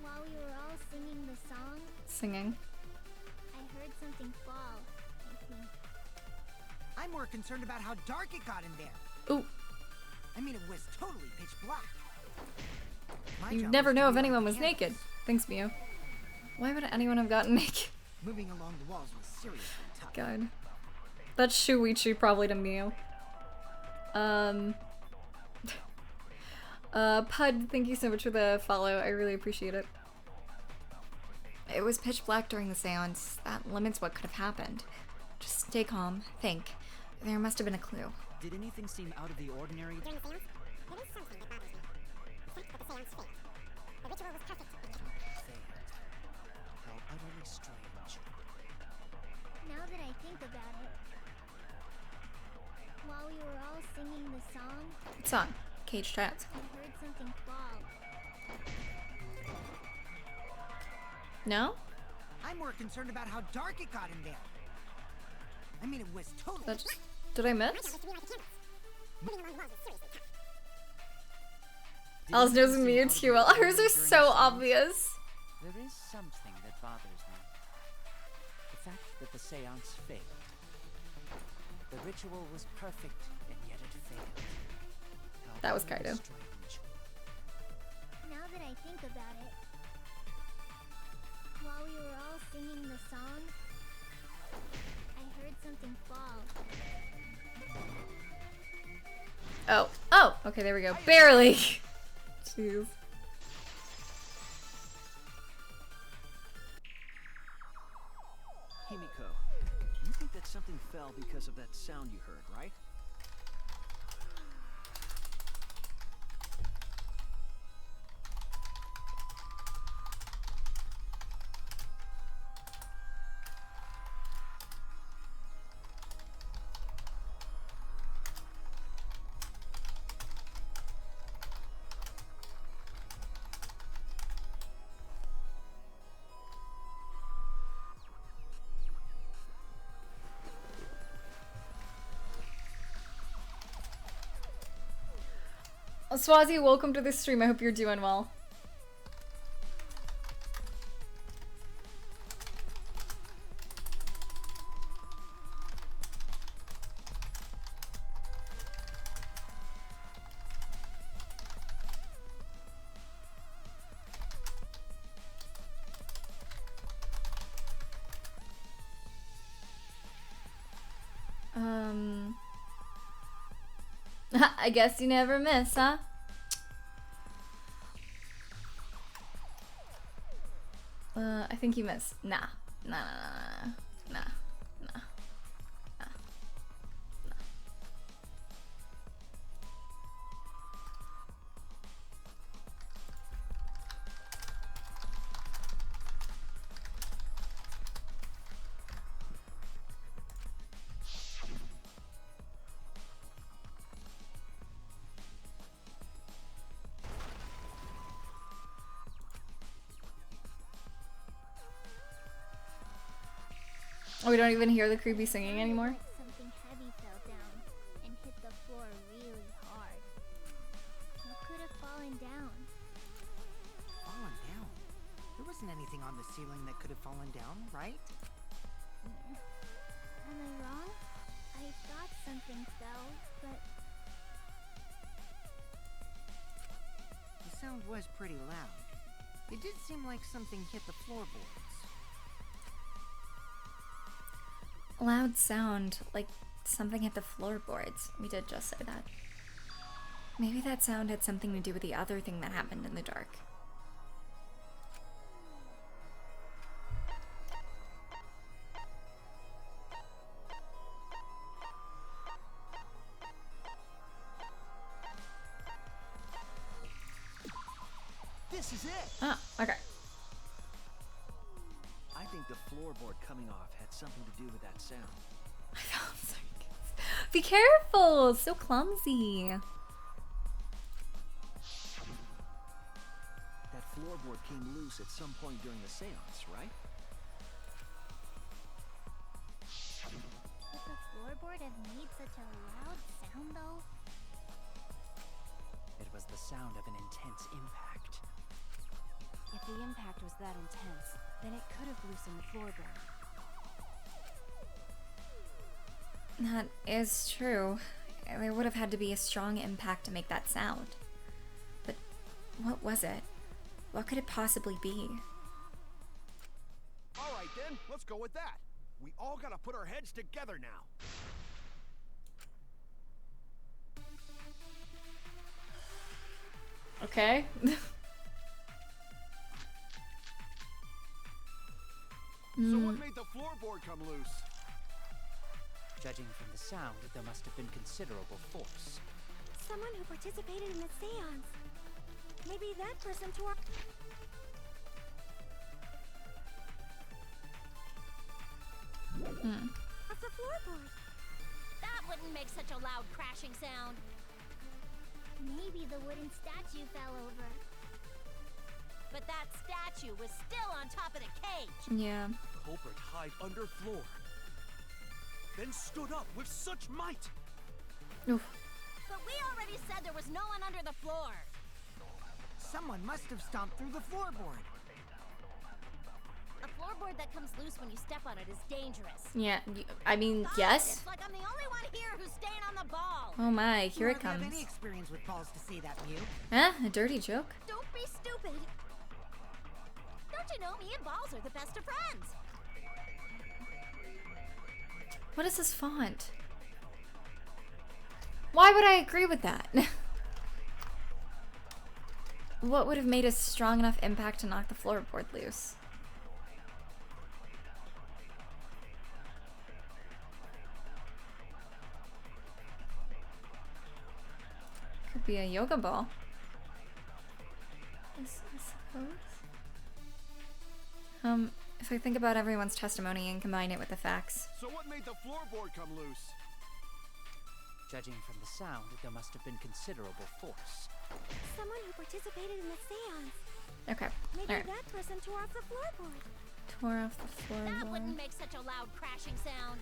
while we were all singing the song, Singing. I heard something fall, I think. I'm more concerned about how dark it got in there. Ooh. I mean, it was totally pitch black. My You'd job never was to know be if like anyone the was naked. candles. Thanks, Mio. Why would anyone have gotten naked? Moving along the walls was seriously tough. God. That's Shuichi probably to Mio. Pud, thank you so much for the follow. I really appreciate it. It was pitch black during the seance. That limits what could have happened. Just stay calm. Think. There must have been a clue. Did anything seem out of the ordinary? During the seance, there is something that bothers me. The fact that the seance failed. The ritual was perfect. Failed. How utterly strange. Now that I think about it, while we were all singing the song, What song? Cage Chats. I heard something fall. No? I'm more concerned about how dark it got in there. I mean, it was totally... That just... Did I miss? Alice knows me too well. Hers are so obvious. There is something that bothers me. The fact that the seance failed. The ritual was perfect, and yet it failed. How That was utterly Kaido. strange. I think about it, while we were all singing the song, I heard something fall. Oh. Oh! Okay, there we go. Barely! Jeez. Himiko, you think that something fell because of that sound you heard, right? Swazi, welcome to the stream. I hope you're doing well. I guess you never miss, huh? I think you miss. Nah. Nah. Oh, we don't even hear the creepy singing anymore? Something heavy fell down and hit the floor really hard. What could have fallen down? Fallen down? There wasn't anything on the ceiling that could have fallen down, right? Am I wrong? I thought something fell, but... The sound was pretty loud. It did seem like something hit the floorboards. Loud sound, like something hit the floorboards. We did just say that. Maybe that sound had something to do with the other thing that happened in the dark. This is it! Ah, okay. I think the floorboard coming off had something to do with that sound. Be careful! So clumsy. That floorboard came loose at some point during the seance, right? Would the floorboard have made such a loud sound, though? It was the sound of an intense impact. If the impact was that intense, then it could have loosened the floorboard. That is true. There would have had to be a strong impact to make that sound. But what was it? What could it possibly be? Alright then, let's go with that. We all gotta put our heads together now. Okay. So what made the floorboard come loose? Judging from the sound, there must have been considerable force. Someone who participated in the seance. Maybe that person tore... off the floorboard. That wouldn't make such a loud crashing sound. Maybe the wooden statue fell over. But that statue was still on top of the cage. Yeah. Culprit hide under floor. Then stood up with such might. Oof. But we already said there was no one under the floor. Someone must have stomped through the floorboard. The floorboard that comes loose when you step on it is dangerous. Yeah, I mean, yes. It's like I'm the only one here who's staying on the ball. Oh my, here it Do you have comes. any experience with balls to say that, Mew? Huh? A dirty joke? Don't be stupid. Don't you know me and balls are the best of friends? What is this font? Why would I agree with that? What would have made a strong enough impact to knock the floorboard loose? Could be a yoga ball. I suppose. If I think about everyone's testimony and combine it with the facts. So what made the floorboard come loose? Judging from the sound, there must have been considerable force. Someone who participated in the seance. Okay. Maybe Alright. that person tore off the floorboard. Tore off the That wouldn't floorboard. make such a loud crashing sound.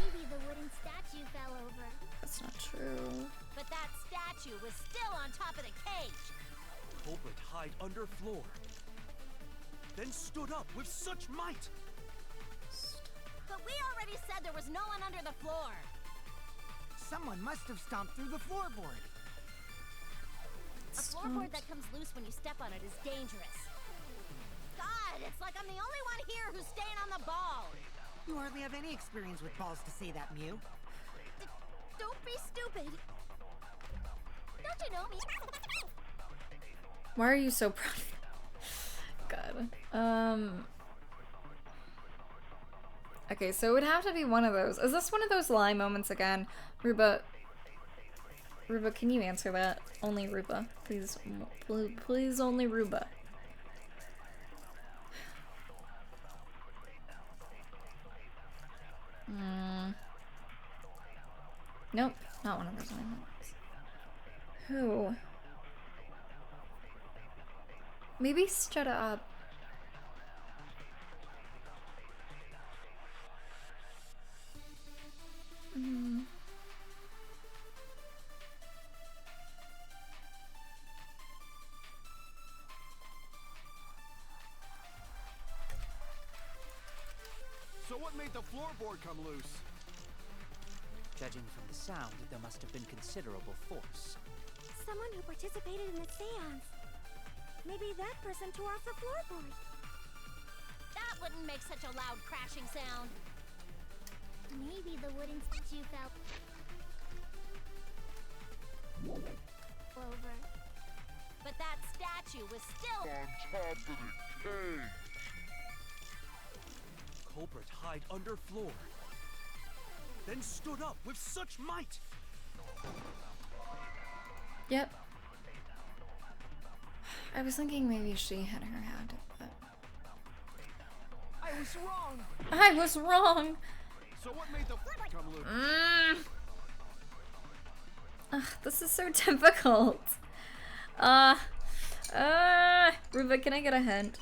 Maybe the wooden statue fell over. That's not true. But that statue was still on top of the cage. Culprit hide under floor. Then stood up with such might. But we already said there was no one under the floor. Someone must have stomped through the floorboard. A floorboard that comes loose when you step on it is dangerous. God, it's like I'm the only one here who's staying on the ball. You hardly have any experience with balls to say that, Mew. Don't be stupid. Don't you know me? Why are you so proud of God. Okay, so it would have to be one of those. Is this one of those lie moments again? Ruba, can you answer that? Only Ruba. Please, please only Ruba. Nope, not one of those lie moments. Who? Maybe shut up. So what made the floorboard come loose? Judging from the sound, there must have been considerable force. Someone who participated in the seance. Maybe that person tore off the floorboard. That wouldn't make such a loud crashing sound. Maybe the wooden statue fell over. But that statue was still On top of the cage. Culprit hide under floor. Then stood up with such might. Yep. I was thinking maybe she had her hand, but I was wrong. I was wrong. So what made the floorboard come loose? Ugh, this is so difficult. Ruba, can I get a hint?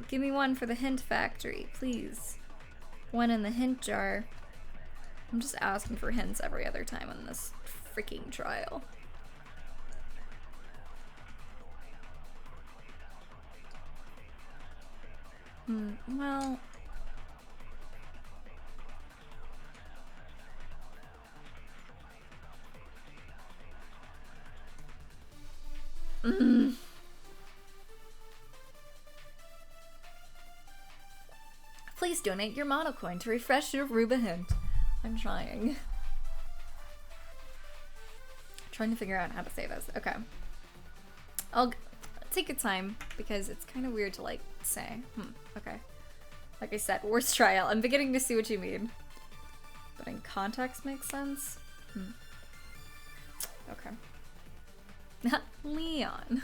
Give me one for the hint factory, please. One in the hint jar. I'm just asking for hints every other time on this freaking trial. Well... Please donate your monocoin to refresh your Ruba hint. I'm trying. Trying to figure out how to say this. Okay. I'll take your time because it's kind of weird to like say. Okay. Like I said, worst trial. I'm beginning to see what you mean. But in context makes sense. Okay. Leon.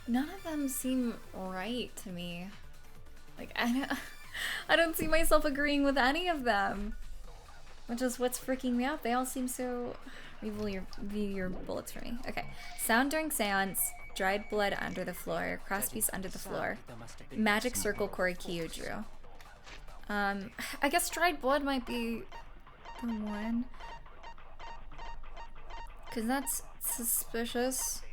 None of them seem right to me. Like, I don't see myself agreeing with any of them. Which is what's freaking me out. They all seem so... Review your bullets for me. Okay. Sound during seance. Dried blood under the floor. Crosspiece under the floor. Magic circle Korikyu drew. I guess dried blood might be the one. Because that's suspicious.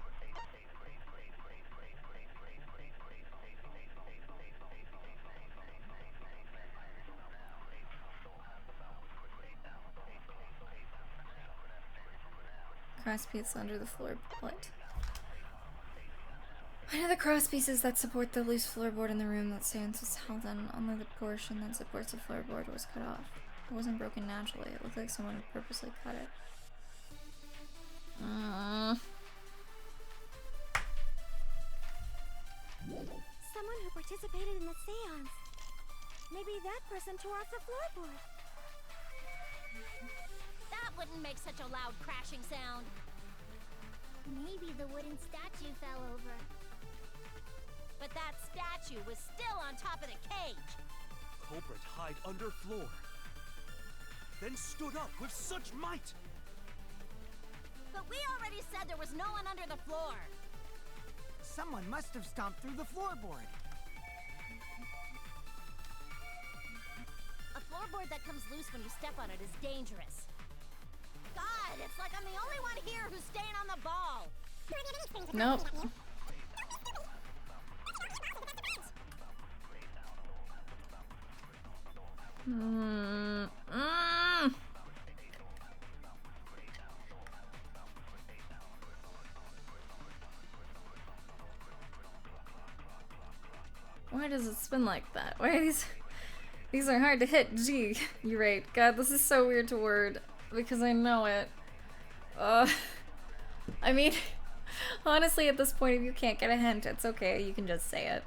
Cross piece under the floor. What? One of the cross pieces that support the loose floorboard in the room that stands was held on. Only the portion that supports the floorboard was cut off. It wasn't broken naturally. It looked like someone had purposely cut it. Someone who participated in the seance. Maybe that person tore off the floorboard. That wouldn't make such a loud crashing sound. Maybe the wooden statue fell over. But that statue was still on top of the cage. Culprit hide under floor. Then stood up with such might. But we already said there was no one under the floor. Someone must have stomped through the floorboard. A floorboard that comes loose when you step on it is dangerous. God, it's like I'm the only one here who's staying on the ball. Nope. Why does it spin like that? Why are these are hard to hit. Gee, you're right. God, this is so weird to word because I know it. I mean, honestly, at this point, if you can't get a hint, it's okay. You can just say it.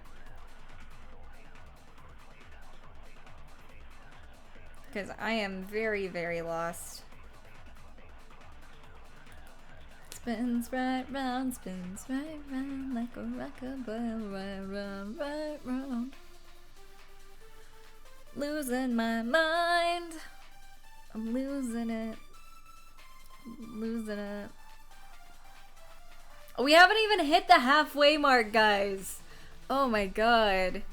Because I am very, very lost. Spins right round, like a rockabye, right round, right round. Losing my mind. I'm losing it. Losing it. We haven't even hit the halfway mark, guys. Oh my god.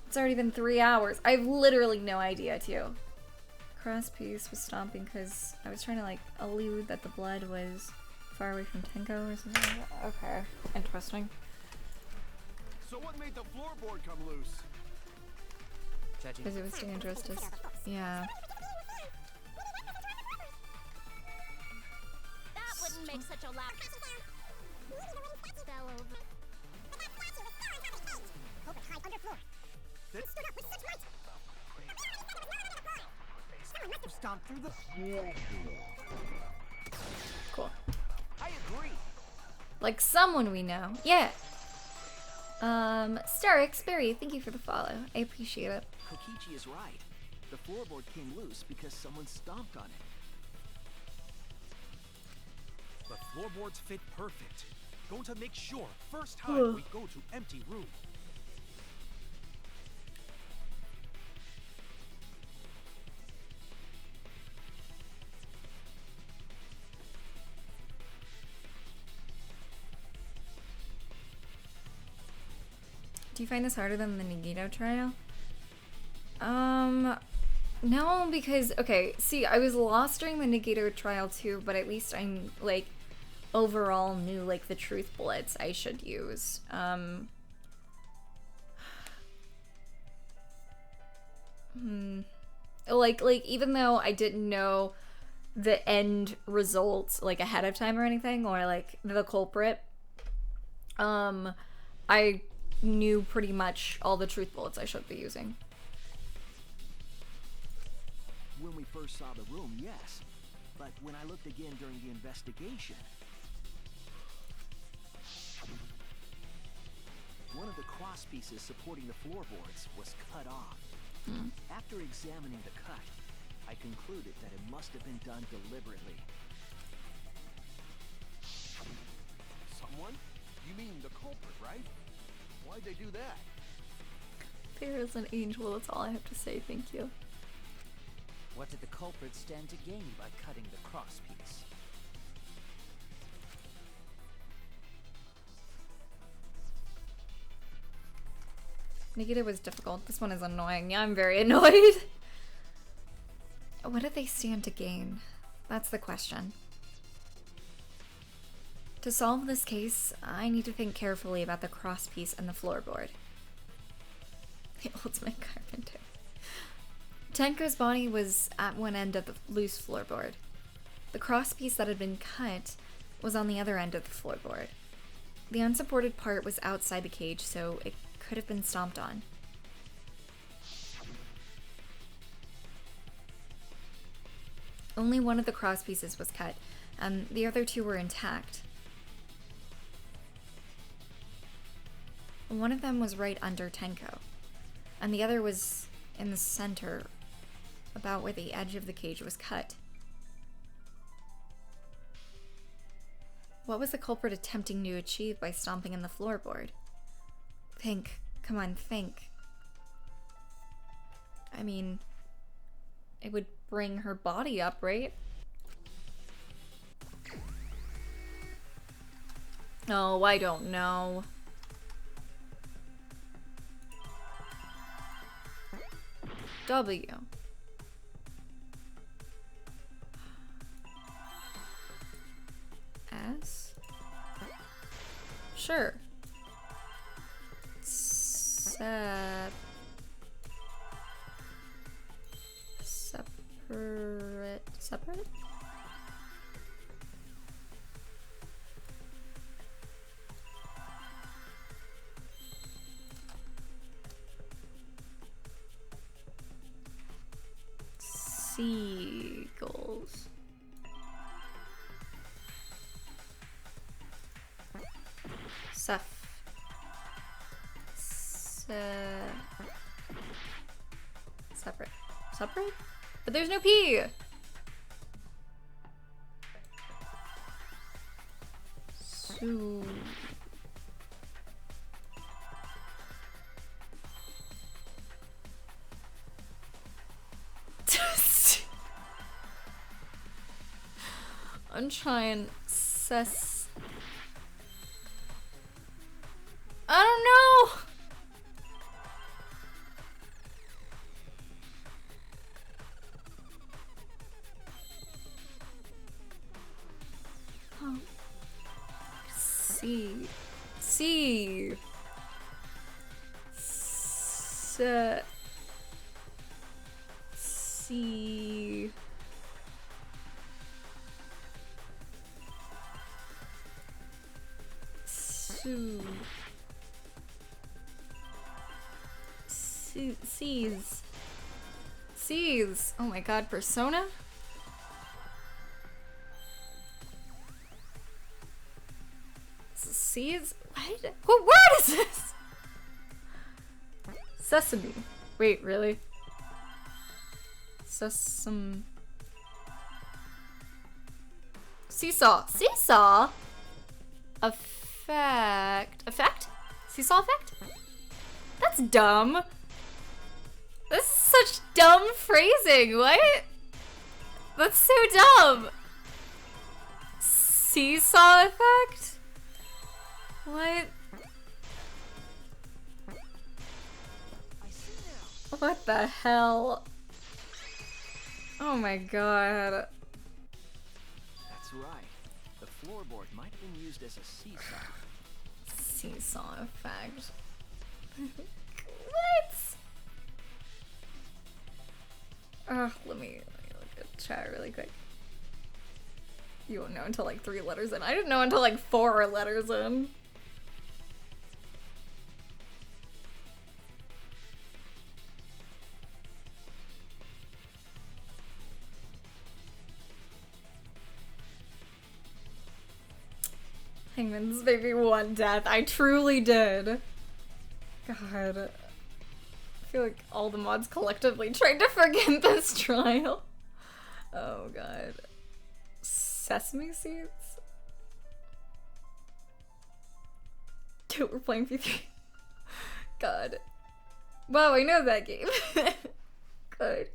It's already been 3 hours. I have literally no idea, too. Cross piece was stomping because I was trying to, like, allude that the blood was far away from Tenko or something like that. Okay. Interesting. So what made the floorboard come loose? Because it was dangerous to... Yeah. That wouldn't make such a loud... Fell over. Culprit hide under floor. Stood up with such might. Someone must have stomped through the... Cool. I agree. Like someone we know. Yeah. Starix Berry, thank you for the follow. I appreciate it. Kokichi is right. The floorboard came loose because someone stomped on it. But floorboards fit perfect. Going to make sure first time we go to empty room. Do you find this harder than the Nagito trial? No, because, okay, see, I was lost during the Nagito trial too, but at least I'm, like, overall knew, like, the truth bullets I should use. Like, even though I didn't know the end result, like, ahead of time or anything, or, like, the culprit, I knew pretty much all the truth bullets I should be using. When we first saw the room, yes. But when I looked again during the investigation, one of the cross pieces supporting the floorboards was cut off. After examining the cut, I concluded that it must have been done deliberately. Someone? You mean the culprit, right? Why'd they do that? There is an angel, that's all I have to say, thank you. What did the culprit stand to gain by cutting the cross piece? Nagito was difficult. This one is annoying. Yeah, I'm very annoyed. What did they stand to gain? That's the question. To solve this case, I need to think carefully about the crosspiece and the floorboard. The ultimate carpenter. Tenko's body was at one end of the loose floorboard. The crosspiece that had been cut was on the other end of the floorboard. The unsupported part was outside the cage, so it could have been stomped on. Only one of the crosspieces was cut, and the other two were intact. One of them was right under Tenko, and the other was in the center, about where the edge of the cage was cut. What was the culprit attempting to achieve by stomping in the floorboard? Think. Come on, think. I mean, it would bring her body up, right? Oh, I don't know. W. S? Sure. Separate? Separate? Seagulls. Separate. Separate? But there's no P! So... I'm trying sus... I don't know! Oh. C. C. S. C. Su. C's. C's. Oh my god, Persona? C's? What? What word is this? Sesame. Wait, really? Sesame. Seesaw. Seesaw? Effect. Effect? Seesaw effect? That's dumb. This is such dumb phrasing. What? That's so dumb. Seesaw effect? What? What the hell? Oh my god. That's right. The floorboard might have been used as a seesaw. Seesaw effect. What? Let me look at chat really quick. You won't know until like 3 letters in. I didn't know until like 4 letters in. Hangman's Baby 1 death. I truly did. God. I feel like all the mods collectively tried to forget this trial. Oh god. Sesame seeds? Dude, we're playing V3. God. Wow, I know that game. Good.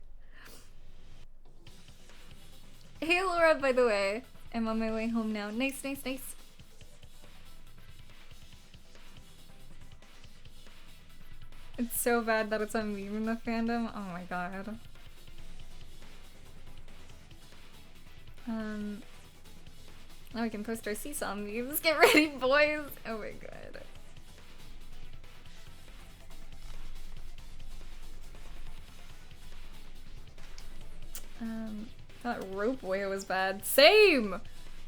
Hey Laura, by the way. I'm on my way home now. Nice, nice, nice. It's so bad that it's a meme in the fandom. Oh my god. Now we can post our seesaw memes. Get ready, boys! Oh my god. Thought ropeway was bad. Same!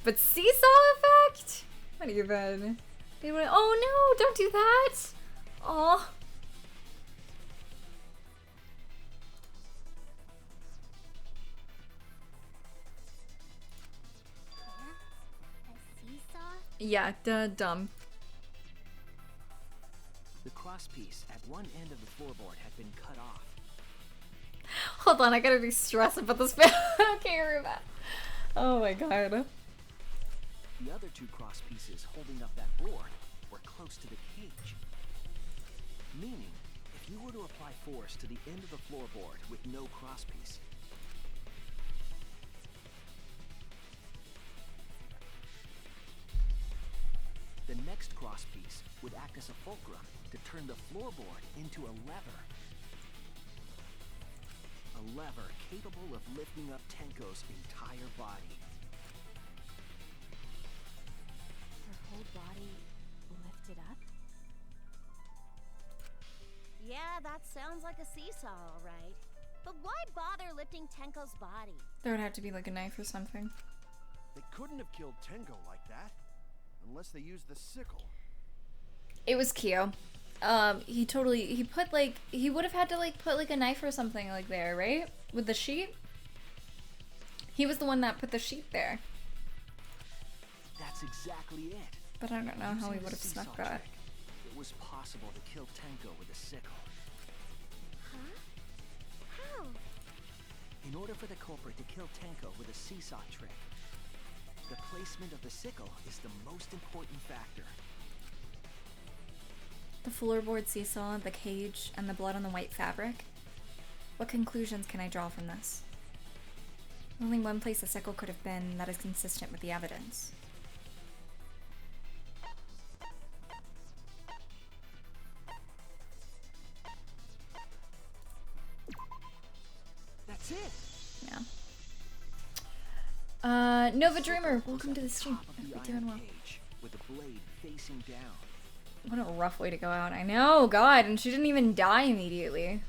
But seesaw effect? What even? Oh no, don't do that! Aw. Yeah, dumb. The crosspiece at one end of the floorboard had been cut off. Hold on, I gotta be stressed about this bit. I can't remember. Oh my god. The other two crosspieces holding up that board were close to the cage. Meaning, if you were to apply force to the end of the floorboard with no crosspiece, the next crosspiece would act as a fulcrum to turn the floorboard into a lever. A lever capable of lifting up Tenko's entire body. Her whole body lifted up? Yeah, that sounds like a seesaw, all right. But why bother lifting Tenko's body? There would have to be like a knife or something. They couldn't have killed Tenko like that. Unless they used the sickle. It was Kyo. He would have had to like put like a knife or something like there, right? With the sheet? He was the one that put the sheet there. That's exactly it. But I don't know how he would have snuck that. It was possible to kill Tenko with a sickle. Huh? How? In order for the culprit to kill Tenko with a seesaw trick, the placement of the sickle is the most important factor. The floorboard seesaw, the cage, and the blood on the white fabric. What conclusions can I draw from this? Only one place the sickle could have been that is consistent with the evidence. That's it. Yeah. Nova Dreamer, welcome to the stream. You're doing well. With the blade facing down. What a rough way to go out. I know, God, and she didn't even die immediately.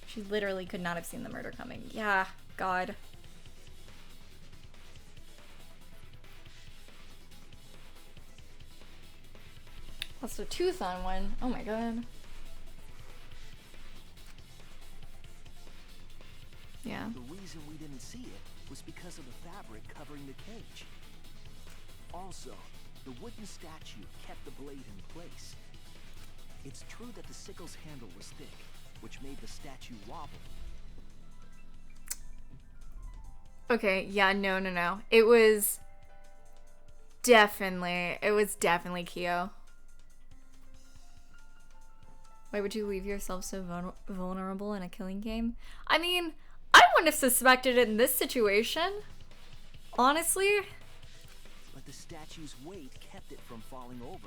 She literally could not have seen the murder coming. Yeah, God. Lost a tooth on one. Oh my God. Yeah. The reason we didn't see it was because of the fabric covering the cage. Also, the wooden statue kept the blade in place. It's true that the sickle's handle was thick, which made the statue wobble. Okay, yeah, no. It was definitely Kyo. Why would you leave yourself so vulnerable in a killing game? I mean, I wouldn't have suspected it in this situation. Honestly. But the statue's weight kept it from falling over.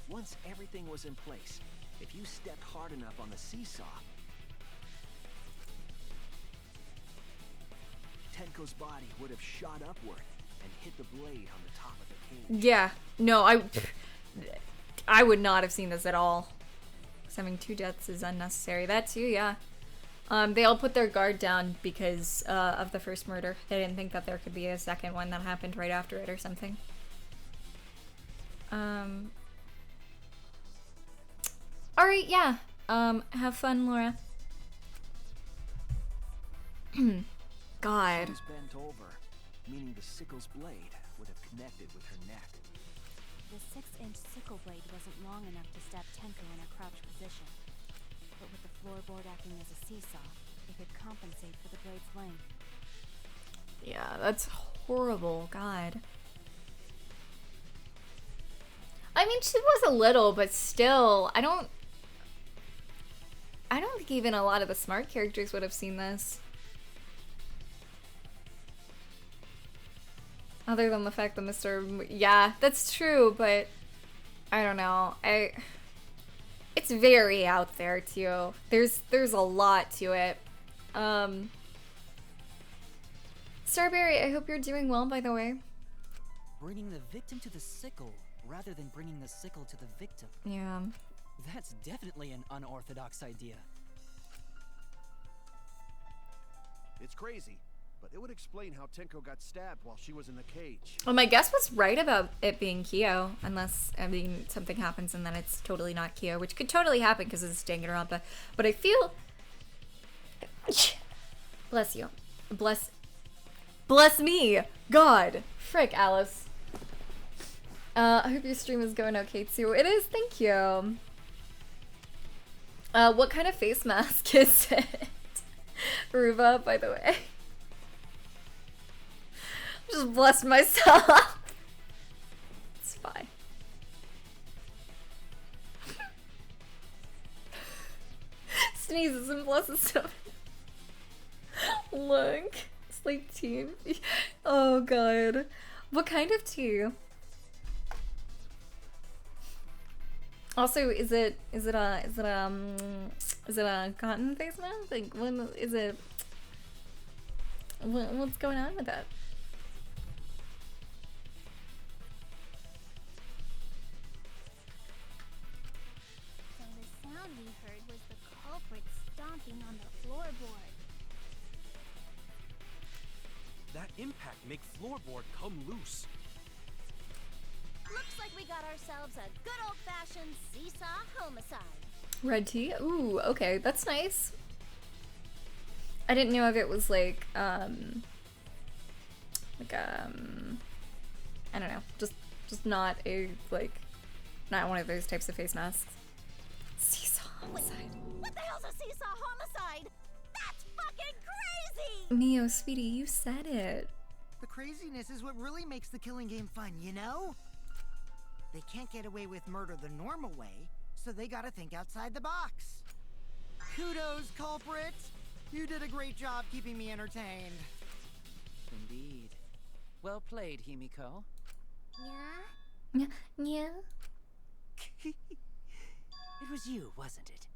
Once everything was in place, if you stepped hard enough on the seesaw, Tenko's body would have shot upward and hit the blade on the top of the cage. Yeah, no, I would not have seen this at all. 'Cause having 2 deaths is unnecessary. That too, yeah. They all put their guard down because of the first murder. They didn't think that there could be a second one that happened right after it or something. Alright, yeah. Have fun, Laura. God. She was bent over, meaning the sickle's blade would have connected with her neck. The 6-inch sickle blade wasn't long enough to stab Tenko in a crouched position. But with the floorboard acting as a seesaw, it could compensate for the blade's length. Yeah, that's horrible. God. I mean, she was a little, but still, I don't think even a lot of the smart characters would have seen this. Other than the fact that Mr. Yeah, that's true, but I don't know. It It's very out there too. There's a lot to it. Starberry, I hope you're doing well, by the way. Bringing the victim to the sickle rather than bringing the sickle to the victim. Yeah. That's definitely an unorthodox idea. It's crazy, but it would explain how Tenko got stabbed while she was in the cage. Well, my guess was right about it being Kyo, unless, I mean, something happens and then it's totally not Kyo, which could totally happen because it's Danganronpa. But I feel... Bless you. Bless me! God! Frick, Alice. I hope your stream is going okay too. It is, thank you. What kind of face mask is it? Ruva, by the way. Just blessed myself. It's fine. Sneezes and blesses stuff. Look. Sleep tea. Oh god. What kind of tea? Also, is it a cotton face mask? Like, when is it? What's going on with that? So the sound we heard was the culprit stomping on the floorboard. That impact make floorboard come loose. Looks like we got ourselves a good old-fashioned seesaw homicide. Red tea? Ooh, okay, that's nice. I didn't know if it was like I don't know, just not a, like, not one of those types of face masks. Seesaw homicide. Wait, what the hell's a seesaw homicide? That's fucking crazy! Neo, sweetie, you said it. The craziness is what really makes the killing game fun, you know? They can't get away with murder the normal way, so they gotta think outside the box. Kudos, culprit! You did a great job keeping me entertained. Indeed. Well played, Himiko. Yeah? Yeah. It was you, wasn't it?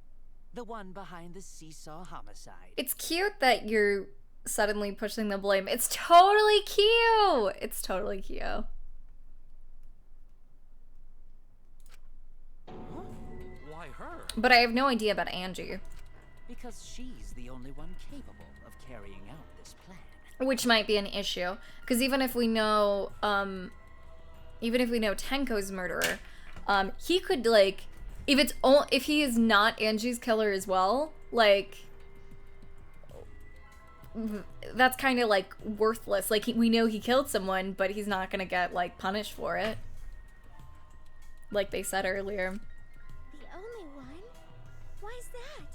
The one behind the seesaw homicide. It's cute that you're suddenly pushing the blame. It's totally cute! It's totally cute. Huh? Why her? But I have no idea about Angie. Because she's the only one capable of carrying out this plan. Which might be an issue. Because even if we know Tenko's murderer, he could, like, if he is not Angie's killer as well, like, that's kind of, like, worthless. Like, we know he killed someone, but he's not gonna get, like, punished for it. Like they said earlier. The only one? Why's that?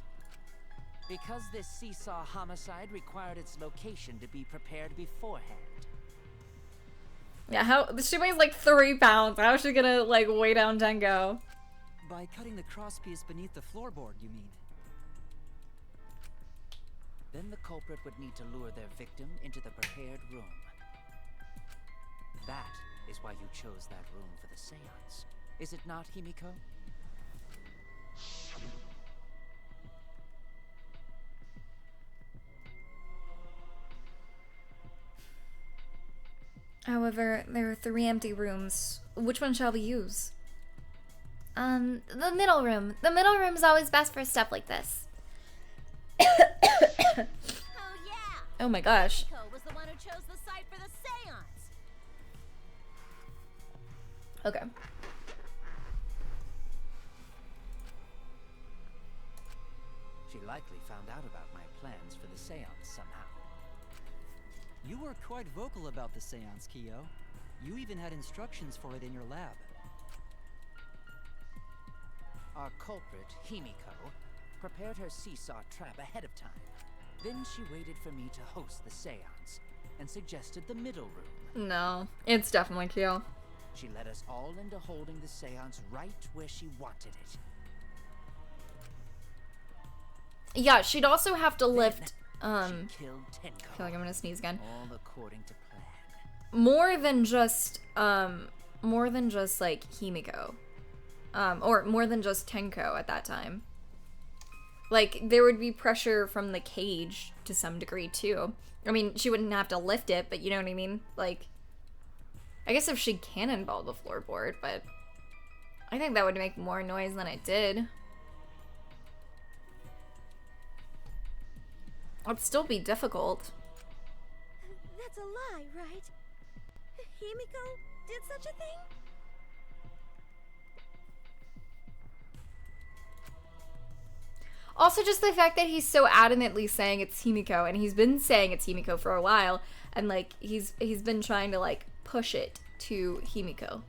Because this seesaw homicide required its location to be prepared beforehand. Yeah, she weighs like 3 pounds. How is she gonna, like, weigh down Tenko? By cutting the crosspiece beneath the floorboard, you mean? Then the culprit would need to lure their victim into the prepared room. That is why you chose that room for the seance. Is it not, Himiko? However, there are 3 empty rooms. Which one shall we use? The middle room. The middle room's always best for stuff like this. Oh yeah! Oh my gosh. Himiko was the one who chose the site for the seance. Okay. She likely found out about my plans for the seance somehow. You were quite vocal about the seance, Kyo. You even had instructions for it in your lab. Our culprit, Himiko, prepared her seesaw trap ahead of time. Then she waited for me to host the seance and suggested the middle room. No, it's definitely Kyo. She led us all into holding the seance right where she wanted it. Yeah, she'd also have to lift, She killed Tenko. I feel like I'm gonna sneeze again. All according to plan. More than just like, Himiko. or more than just Tenko at that time. Like, there would be pressure from the cage to some degree, too. I mean, she wouldn't have to lift it, but you know what I mean? Like, I guess if she cannonball the floorboard, but I think that would make more noise than it did. It'd still be difficult. That's a lie, right? Himiko did such a thing? Also, just the fact that he's so adamantly saying it's Himiko, and he's been saying it's Himiko for a while, and like he's been trying to like push it to Himiko.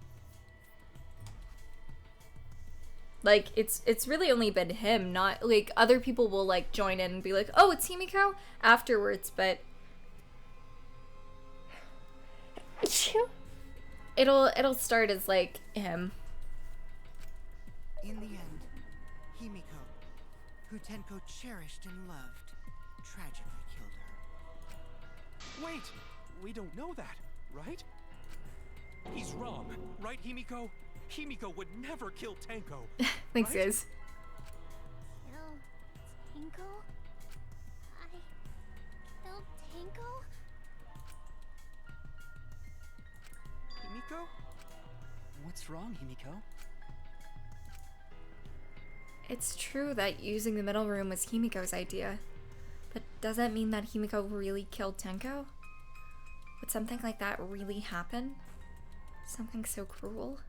Like it's really only been him, not like other people will like join in and be like, "Oh, it's Himiko" afterwards, but it'll start as like him. In the end, Himiko, who Tenko cherished and loved, tragically killed her. Wait! We don't know that, right? He's wrong, right, Himiko? Himiko would never kill Tenko. Thanks, right? guys. Kill Tenko? I killed Tenko? Himiko? What's wrong, Himiko? It's true that using the middle room was Himiko's idea, but does that mean that Himiko really killed Tenko? Would something like that really happen? Something so cruel?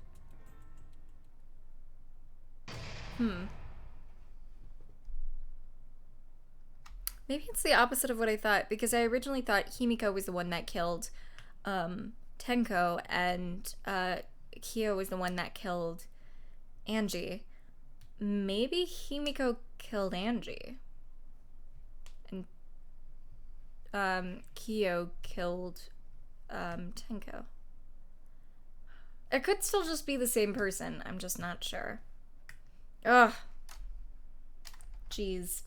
Maybe it's the opposite of what I thought, because I originally thought Himiko was the one that killed Tenko, and Kyo was the one that killed Angie. Maybe Himiko killed Angie. And Kyo killed Tenko. It could still just be the same person. I'm just not sure. Ugh. Jeez.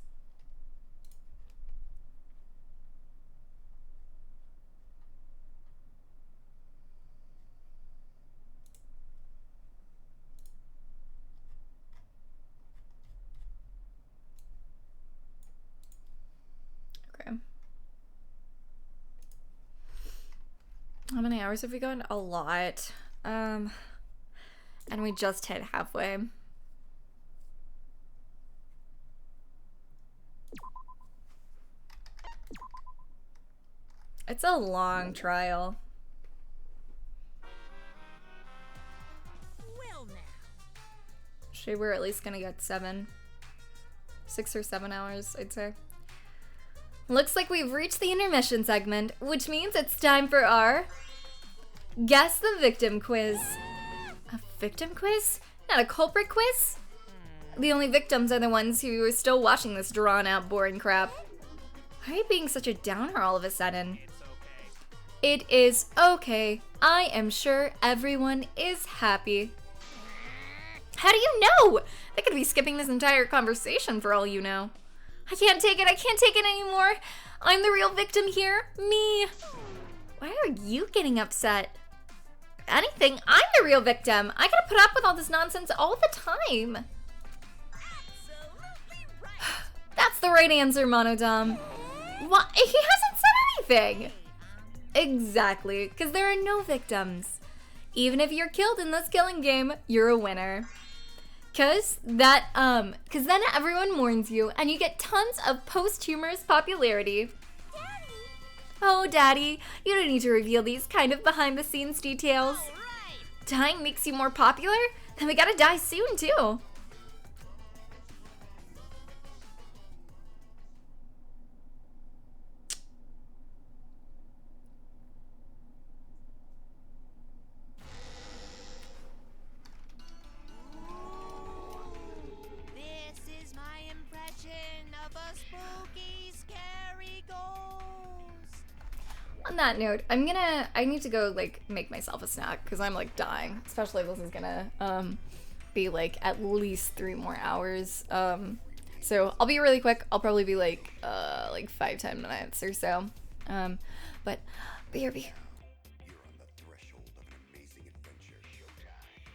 Okay. How many hours have we gone? A lot. And we just hit halfway. It's a long trial. Well now. Sure, we're at least gonna get 6 or 7 hours, I'd say. Looks like we've reached the intermission segment, which means it's time for our Guess the Victim quiz. A victim quiz? Not a culprit quiz? The only victims are the ones who are still watching this drawn-out, boring crap. Why are you being such a downer all of a sudden? It is okay. I am sure everyone is happy. How do you know? They could be skipping this entire conversation for all you know. I can't take it. I can't take it anymore. I'm the real victim here. Me. Why are you getting upset? If anything, I'm the real victim. I gotta put up with all this nonsense all the time. That's the right answer, Monodom. What? He hasn't said anything. Exactly, because there are no victims. Even if you're killed in this killing game, you're a winner. Cause then everyone mourns you and you get tons of posthumous popularity. Daddy! Oh, Daddy, you don't need to reveal these kind of behind-the-scenes details. Right. Dying makes you more popular? Then we gotta die soon, too. This is my impression of a spooky, scary ghost. On that note, I need to go, like, make myself a snack, because I'm, like, dying. Especially if this is gonna, be, like, at least 3 more hours. So I'll be really quick. I'll probably be, like 5-10 minutes or so. But, BRB. You're on the threshold of an amazing adventure showtime.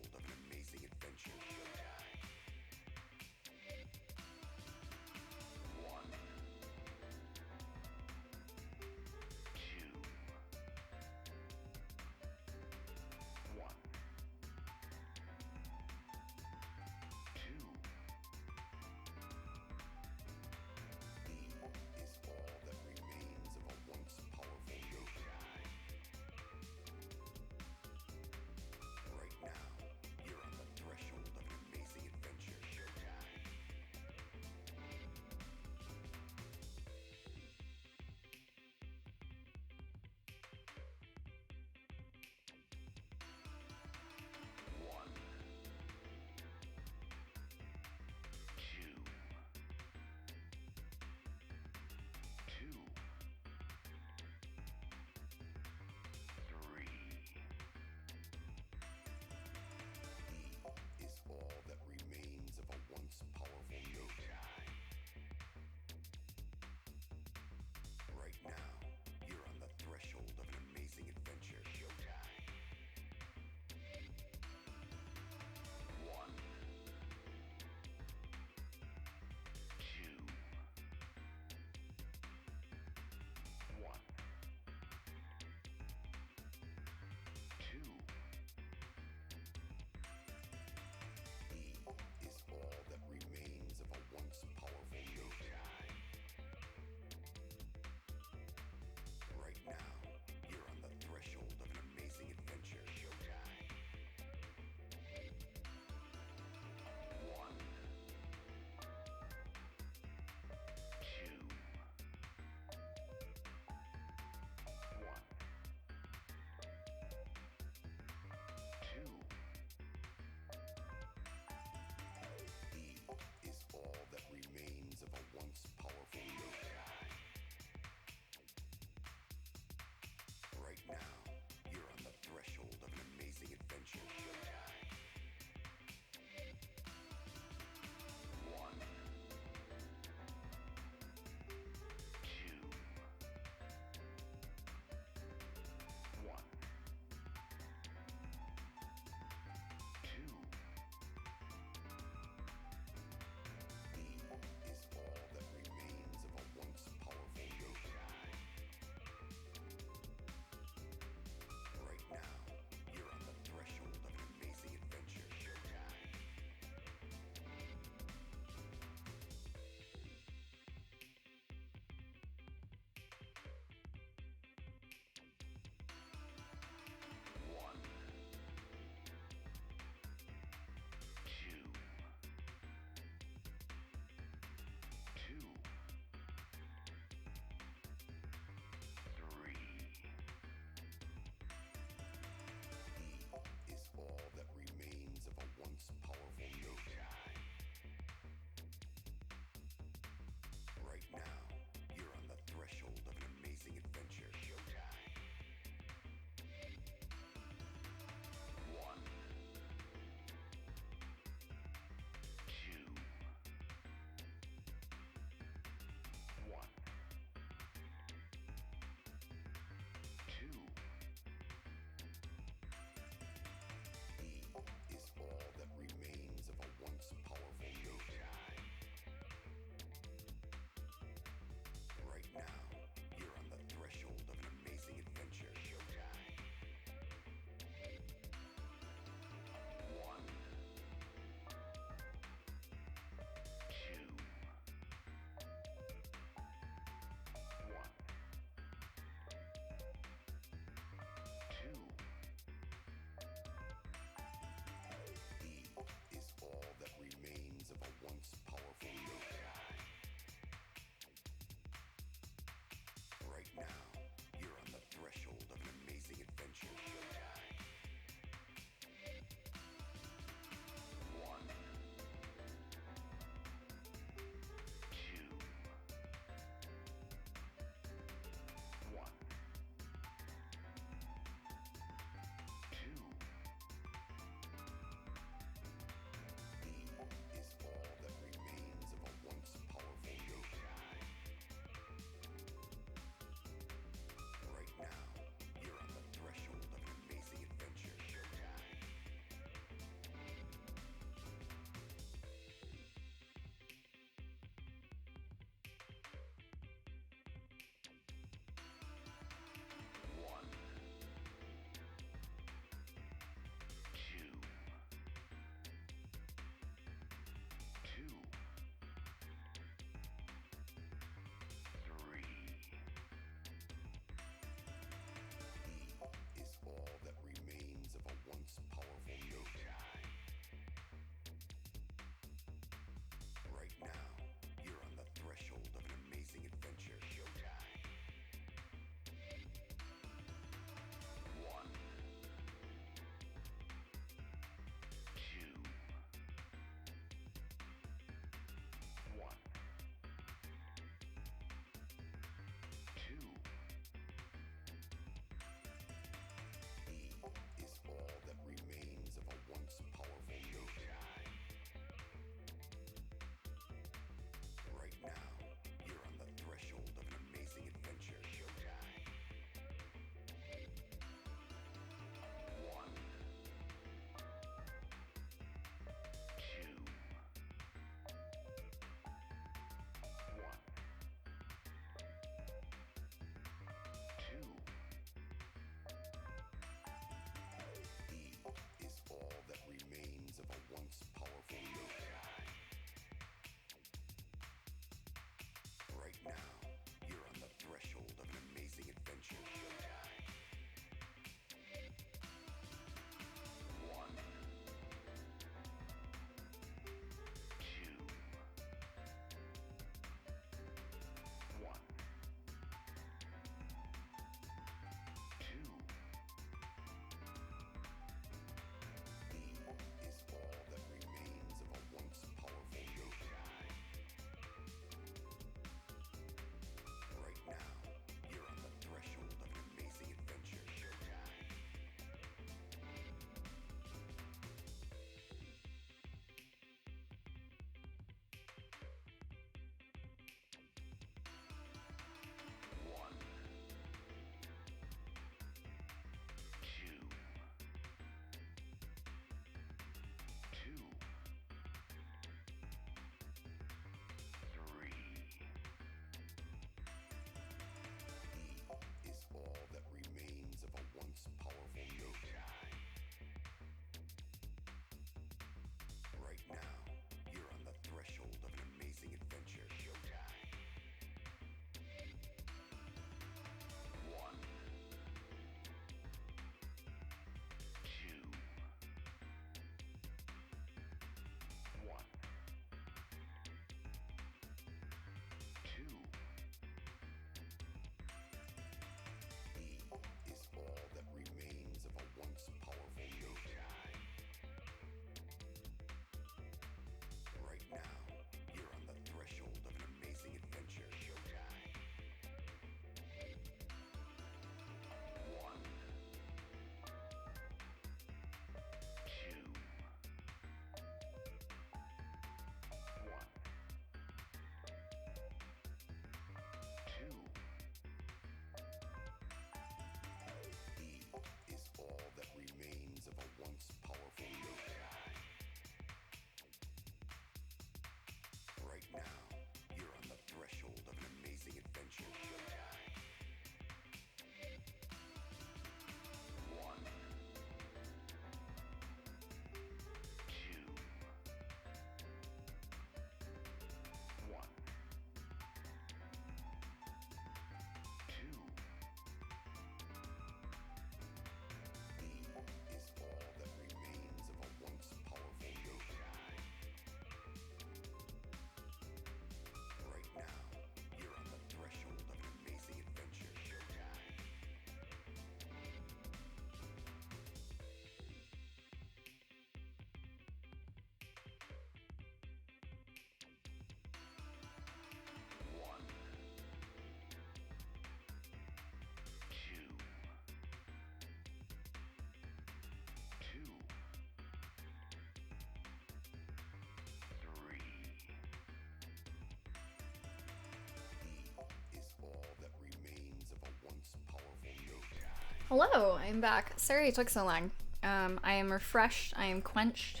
Hello, I'm back. Sorry it took so long. I am refreshed. I am quenched.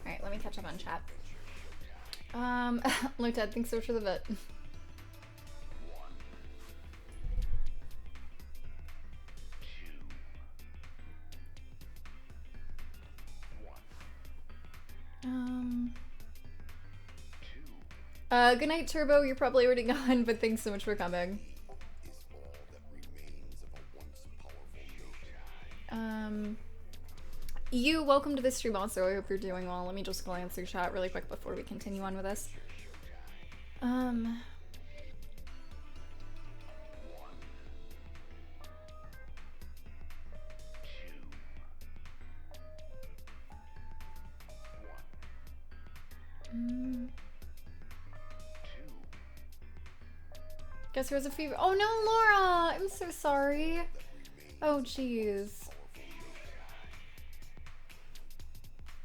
Alright, let me catch up on chat. Luted, thanks so much for the bit. Good night, Turbo. You're probably already gone, but thanks so much for coming. You, welcome to the stream also. I hope you're doing well. Let me just glance through chat really quick before we continue on with this. Guess who has a fever? Oh no, Laura! I'm so sorry. Oh jeez.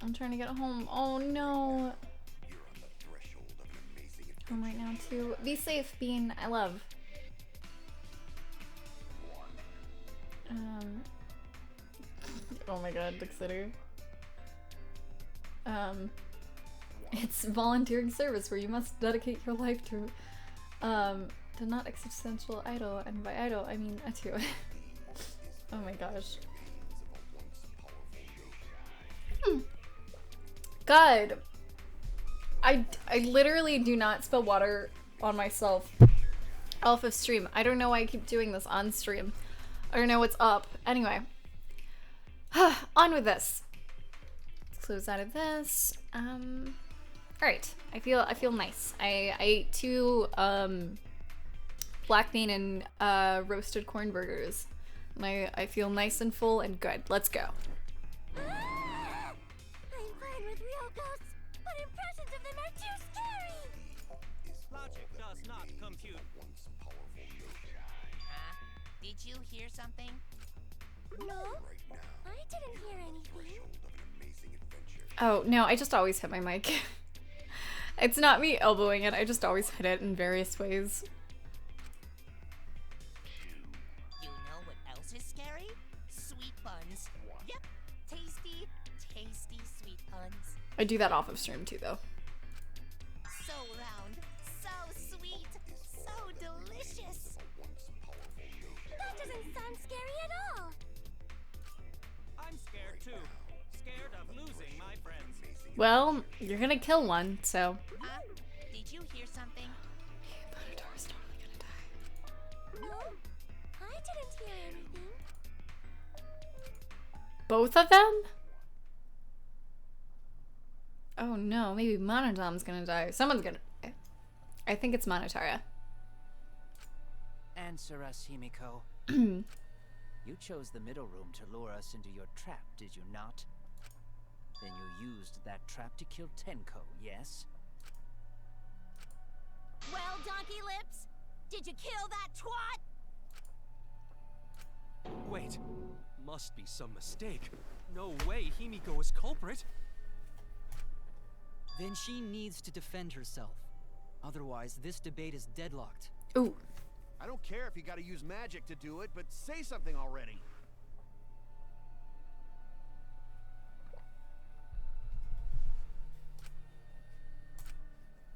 I'm trying to get home. Oh no. Home right now too. Be safe, Bean. I love. Oh my god, Dick Sitter. It's volunteering service where you must dedicate your life to not existential idol, and by idol I mean Etu. Oh my gosh. God, I literally do not spill water on myself off of stream. I don't know why I keep doing this on stream. I don't know what's up. Anyway, on with this. Let's close out of this. All right. I feel nice. I ate 2 black bean and roasted corn burgers, and I feel nice and full and good. Let's go. Did you hear something? No, I didn't hear anything. Oh, no, I just always hit my mic. It's not me elbowing it, I just always hit it in various ways. You know what else is scary? Sweet buns. Yep, tasty, tasty sweet buns. I do that off of stream too, though. So round, so sweet, so delicious. That doesn't sound scary at all. I'm scared too. Scared of losing my friends. Well, you're gonna kill one, so. Did you hear something? Minotaur's totally gonna die. No, I didn't hear anything. Both of them? Oh no, maybe Monodom's gonna die. Someone's gonna die. I think it's Monotara. Answer us, Himiko. You chose the middle room to lure us into your trap, did you not? Then you used that trap to kill Tenko, yes? Well, Donkey Lips, did you kill that twat? Wait, must be some mistake. No way Himiko is culprit. Then she needs to defend herself. Otherwise, this debate is deadlocked. Ooh. I don't care if you gotta use magic to do it, but say something already.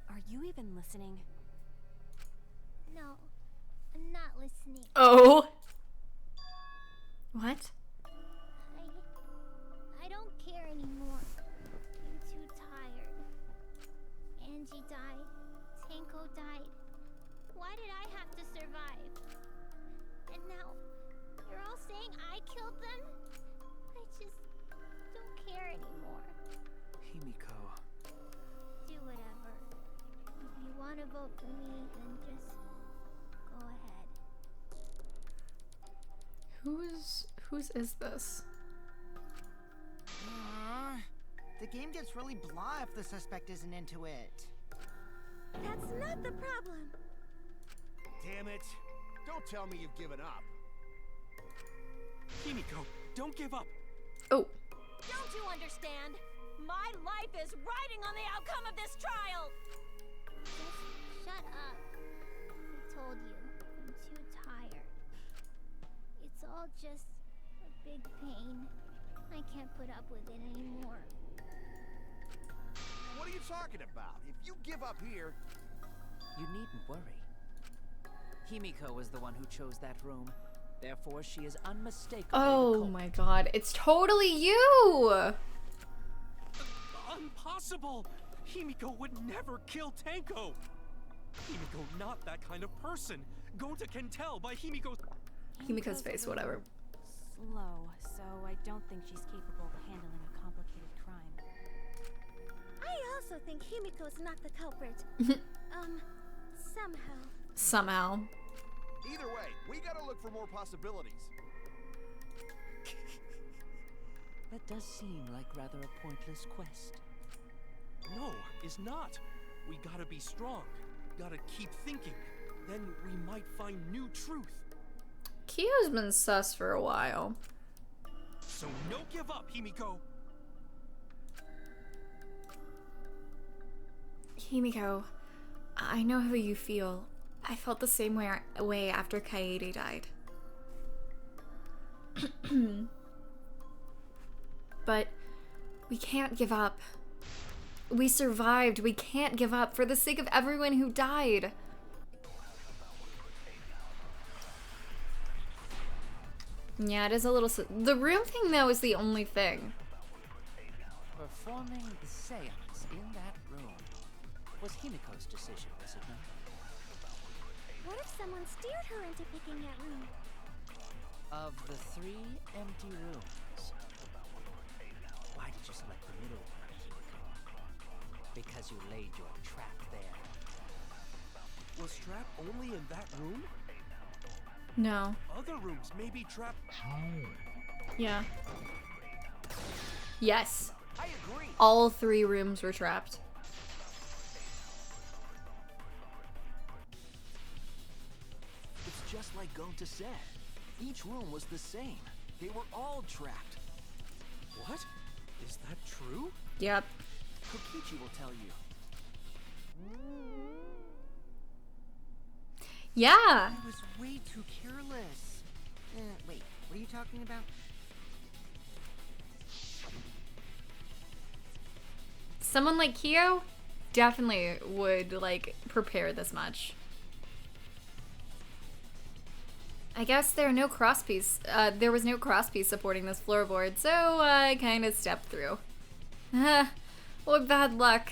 Are you even listening? No, I'm not listening. Oh. What? I don't care anymore. I'm too tired. Angie died. Tenko died. Why did I have to survive? And now, you're all saying I killed them? I just don't care anymore. Himiko. Do whatever. If you want to vote for me, then just go ahead. Whose is this? The game gets really blah if the suspect isn't into it. That's not the problem. Damn it. Don't tell me you've given up. Himiko, don't give up. Oh. Don't you understand? My life is riding on the outcome of this trial! Just shut up. I told you, I'm too tired. It's all just big pain. I can't put up with it anymore. What are you talking about? If you give up here... You needn't worry. Himiko was the one who chose that room. Therefore, she is unmistakably Oh my god, it's totally you! Impossible! Himiko would never kill Tanko! Himiko not that kind of person. Gonta can tell by Himiko's face, whatever. Slow, so I don't think she's capable of handling a complicated crime. I also think Himiko's not the culprit. Somehow. Somehow. Either way, we gotta look for more possibilities. That does seem like rather a pointless quest. No, is not. We gotta be strong. Gotta keep thinking. Then we might find new truth. Kyo's been sus for a while. So no give up, Himiko. Himiko, I know how you feel. I felt the same way after Kaede died. But we can't give up. We survived. We can't give up for the sake of everyone who died. Yeah, it is a little... The room thing, though, is the only thing. Performing the seance in that room was Himiko's decision, was it not? What if someone steered her into picking that room? Of the 3 empty rooms, why did you select the middle one, Himiko? Because you laid your trap there. Was Trap only in that room? No. Other rooms may be trapped. Yeah. Yes. I agree. All 3 rooms were trapped. It's just like Gonta said. Each room was the same. They were all trapped. What? Is that true? Yep. Kokichi will tell you. Yeah. I was way too careless. Wait, what are you talking about? Someone like Kyo definitely would, like, prepare this much. I guess there was no crosspiece supporting this floorboard, so I kind of stepped through. What bad luck.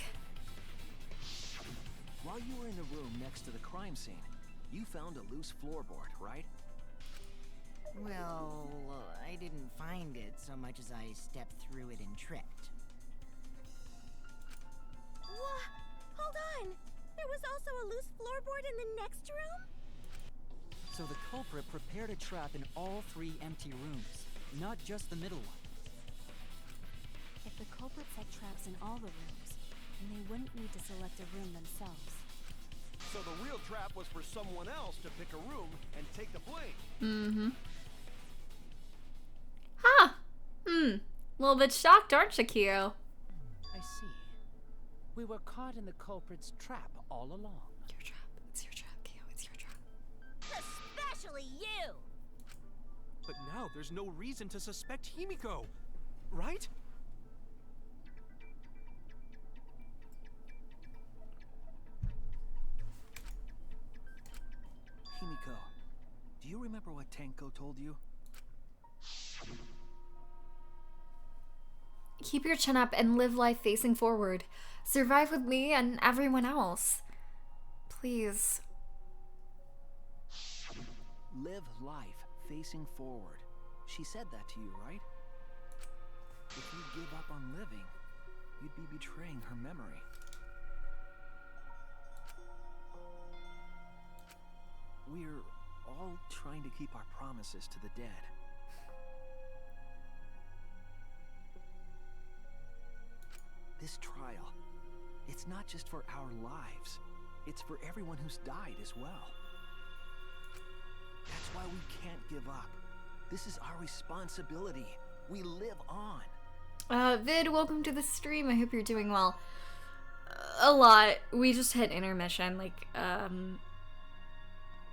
While you were in the room next to the crime scene, you found a loose floorboard, right? Well, I didn't find it so much as I stepped through it and tripped. What? Hold on! There was also a loose floorboard in the next room? So the culprit prepared a trap in all 3 empty rooms, not just the middle one. If the culprit set traps in all the rooms, then they wouldn't need to select a room themselves. So the real trap was for someone else to pick a room and take the blame. Mm-hmm. Huh. A little bit shocked, aren't you, Kyo? I see. We were caught in the culprit's trap all along. Your trap. It's your trap, Kyo. It's your trap. Especially you! But now there's no reason to suspect Himiko, right? Himiko, do you remember what Tanko told you? Keep your chin up and live life facing forward. Survive with me and everyone else. Please. Live life facing forward. She said that to you, right? If you give up on living, you'd be betraying her memory. We're all trying to keep our promises to the dead. This trial, it's not just for our lives. It's for everyone who's died as well. That's why we can't give up. This is our responsibility. We live on. Vid, welcome to the stream. I hope you're doing well. A lot. We just hit intermission, like,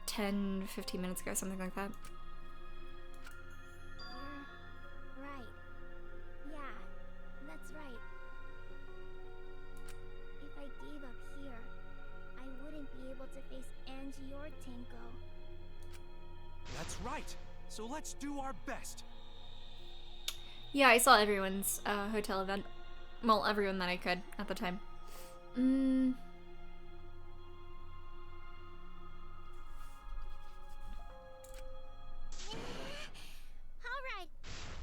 10, 15 minutes ago, something like that. into your Tinko. That's right. So let's do our best. Yeah, I saw everyone's hotel event. Well, everyone that I could at the time. Alright,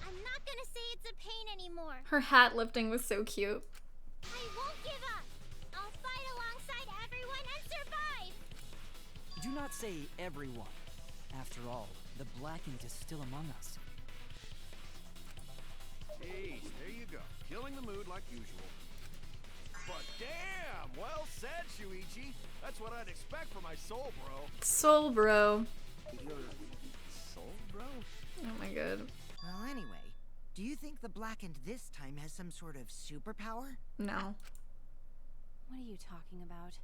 I'm not gonna say it's a pain anymore. Her hat lifting was so cute. I won't give up. I'll fight alongside everyone and survive. Do not say everyone. After all, the Blackened is still among us. Hey, there you go. Killing the mood like usual. But damn, well said, Shuichi. That's what I'd expect from my soul, bro. Soul bro. Your soul, bro? Oh my god. Well, anyway, do you think the Blackened this time has some sort of superpower? No. What are you talking about?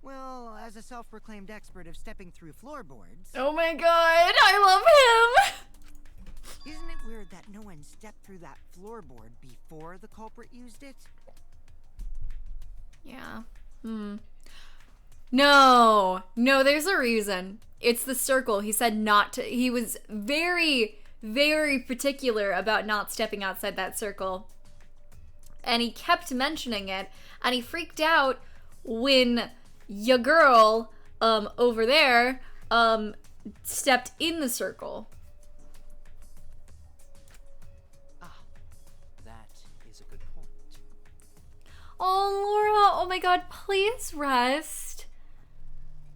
Well, as a self-proclaimed expert of stepping through floorboards... Oh my god, I love him! Isn't it weird that no one stepped through that floorboard before the culprit used it? Yeah. No, there's a reason. It's the circle. He said not to. He was very, very particular about not stepping outside that circle. And he kept mentioning it, and he freaked out when your girl, over there, stepped in the circle. That is a good point. Oh, Laura, oh my god, please rest.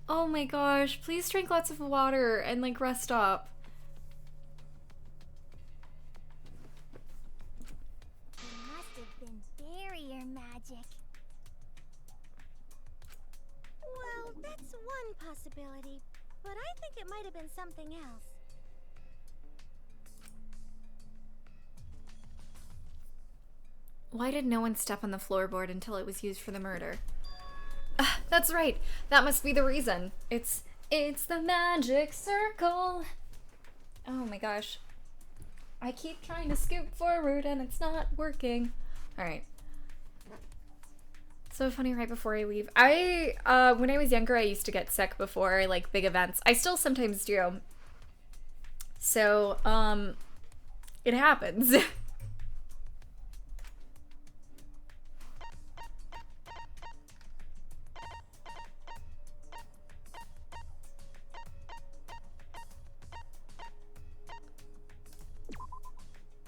Oh my gosh, please drink lots of water and, like, rest up. It must have been barrier magic. Well, that's one possibility, but I think it might have been something else. Why did no one step on the floorboard until it was used for the murder? That's right. That must be the reason. It's the magic circle. Oh my gosh. I keep trying to scoop forward and it's not working. All right. So funny right before I leave. When I was younger, I used to get sick before, like, big events. I still sometimes do. So, it happens.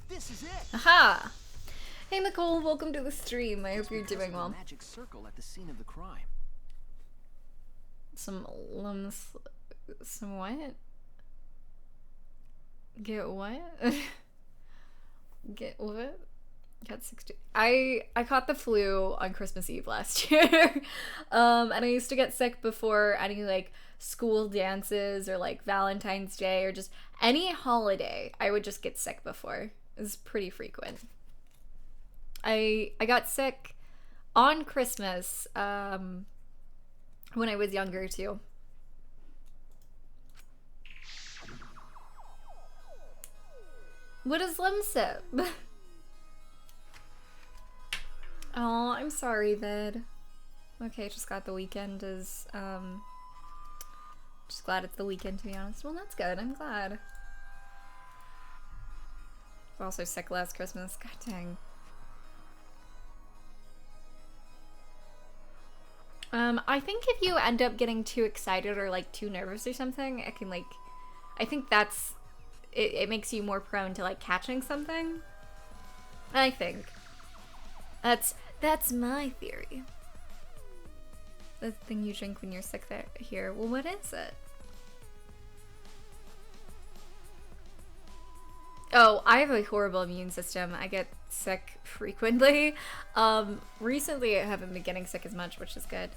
This is it. Aha! Hey Nicole, welcome to the stream. I hope you're doing well. Magic circle at the scene of the crime. Some what? Get what? Get what? Got 60. I caught the flu on Christmas Eve last year. And I used to get sick before any, like, school dances or, like, Valentine's Day or just any holiday. I would just get sick before. It was pretty frequent. I got sick on Christmas when I was younger too. What is Limsip? Oh, I'm sorry, Vid. Okay, just glad the weekend is, just glad it's the weekend, to be honest. Well, that's good. I'm glad. I was also sick last Christmas. God dang. I think if you end up getting too excited or, like, too nervous or something, it can, like, I think that's, it makes you more prone to, like, catching something. I think. That's my theory. The thing you drink when you're sick here. Well, what is it? Oh, I have a horrible immune system. I get sick frequently. Recently I haven't been getting sick as much, which is good.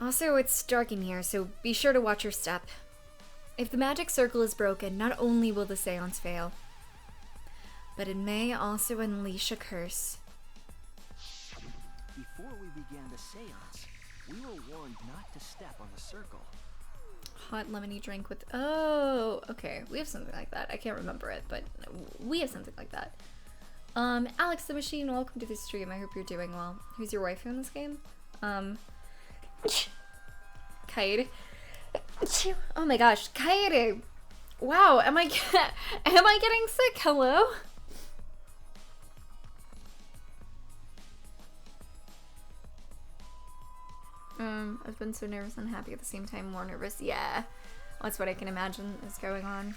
Also, it's dark in here, so be sure to watch your step. If the magic circle is broken, not only will the seance fail, but it may also unleash a curse. Before we began the seance, we were warned not to step on the circle. Hot lemony drink with... Oh, okay. We have something like that. I can't remember it, but we have something like that. Alex the Machine, welcome to the stream. I hope you're doing well. Who's your waifu in this game? Kaede. Oh my gosh, Kaede. Wow, am I getting sick? Hello? I've been so nervous and happy at the same time, more nervous. Yeah, that's what I can imagine is going on.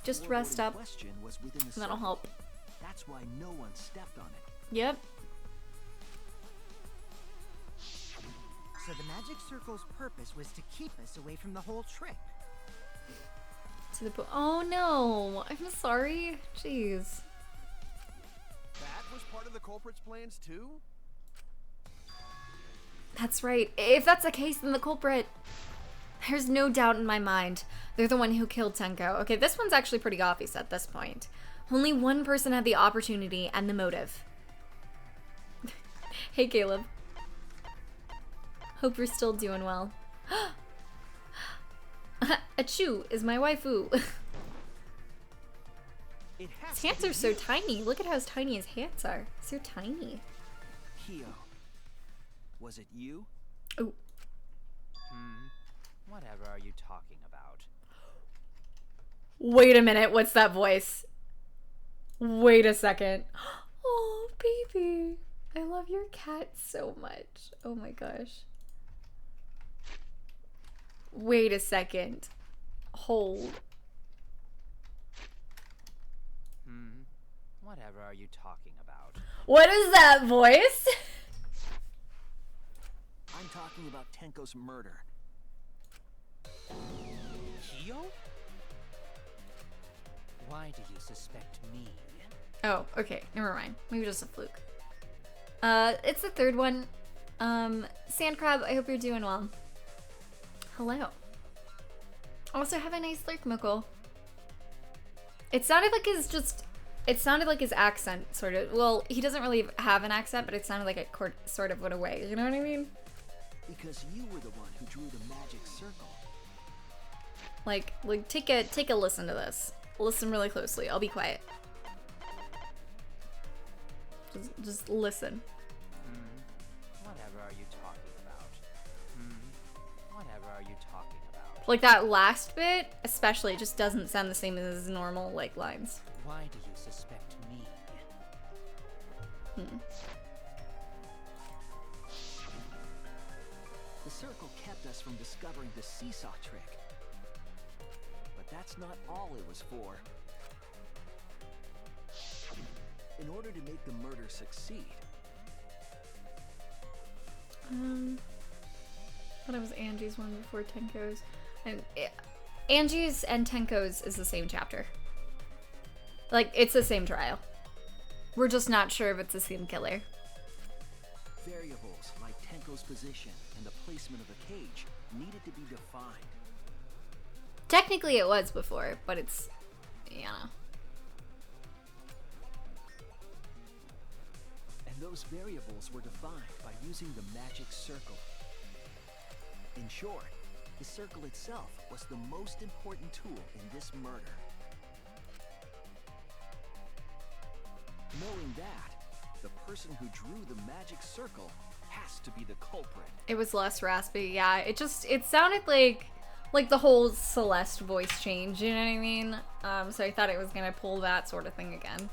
Just rest up. That'll help. That's why no one stepped on it. Yep. So the magic circle's purpose was to keep us away from the whole trick. To the oh no, I'm sorry. Jeez. That was part of the culprit's plans too? That's right. If that's the case, then the culprit... There's no doubt in my mind. They're the one who killed Tenko. Okay, this one's actually pretty obvious at this point. Only one person had the opportunity and the motive. Hey, Caleb. Hope you're still doing well. Achu is my waifu. His hands are so tiny. Look at how tiny his hands are. So tiny. Kyo, was it you? Oh. Whatever are you talking about? Wait a minute. What's that voice? Wait a second. Oh, baby. I love your cat so much. Oh my gosh. Wait a second. Hold. Whatever are you talking about? What is that voice? I'm talking about Tenko's murder. Kyo? Why do you suspect me? Oh, okay. Never mind. Maybe just a fluke. It's the third one. Sandcrab, I hope you're doing well. Hello. Also, have a nice lurk, Mukul. It sounded like his accent, sort of. Well, he doesn't really have an accent, but it sounded like it sort of went away. You know what I mean? Because you were the one who drew the magic circle. Like take a listen to this. Listen really closely. I'll be quiet. Just listen. Whatever are you talking about? Whatever are you talking about? Like that last bit, especially, just doesn't sound the same as normal like lines. Why do you suspect me? The circle kept us from discovering the seesaw trick. But that's not all it was for. In order to make the murder succeed. Thought it was Angie's one before Tenko's. And Angie's and Tenko's is the same chapter. Like, it's the same trial. We're just not sure if it's the same killer. Variables like Tenko's position and the placement of the cage needed to be defined. Technically it was before, but it's, you know. And those variables were defined by using the magic circle. In short, the circle itself was the most important tool in this murder. Knowing that, the person who drew the magic circle has to be the culprit. It was less raspy, yeah. It sounded like the whole Celeste voice change, you know what I mean? So I thought it was gonna pull that sort of thing again.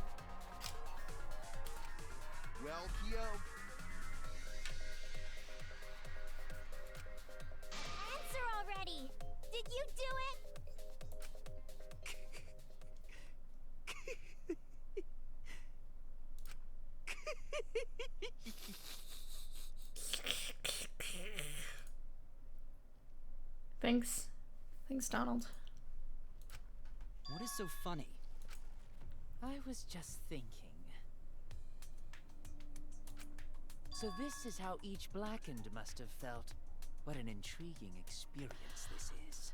Well, Kyo. Answer already! Did you do it? Thanks. Thanks, Donald. What is so funny? I was just thinking. So this is how each Blackened must have felt. What an intriguing experience this is.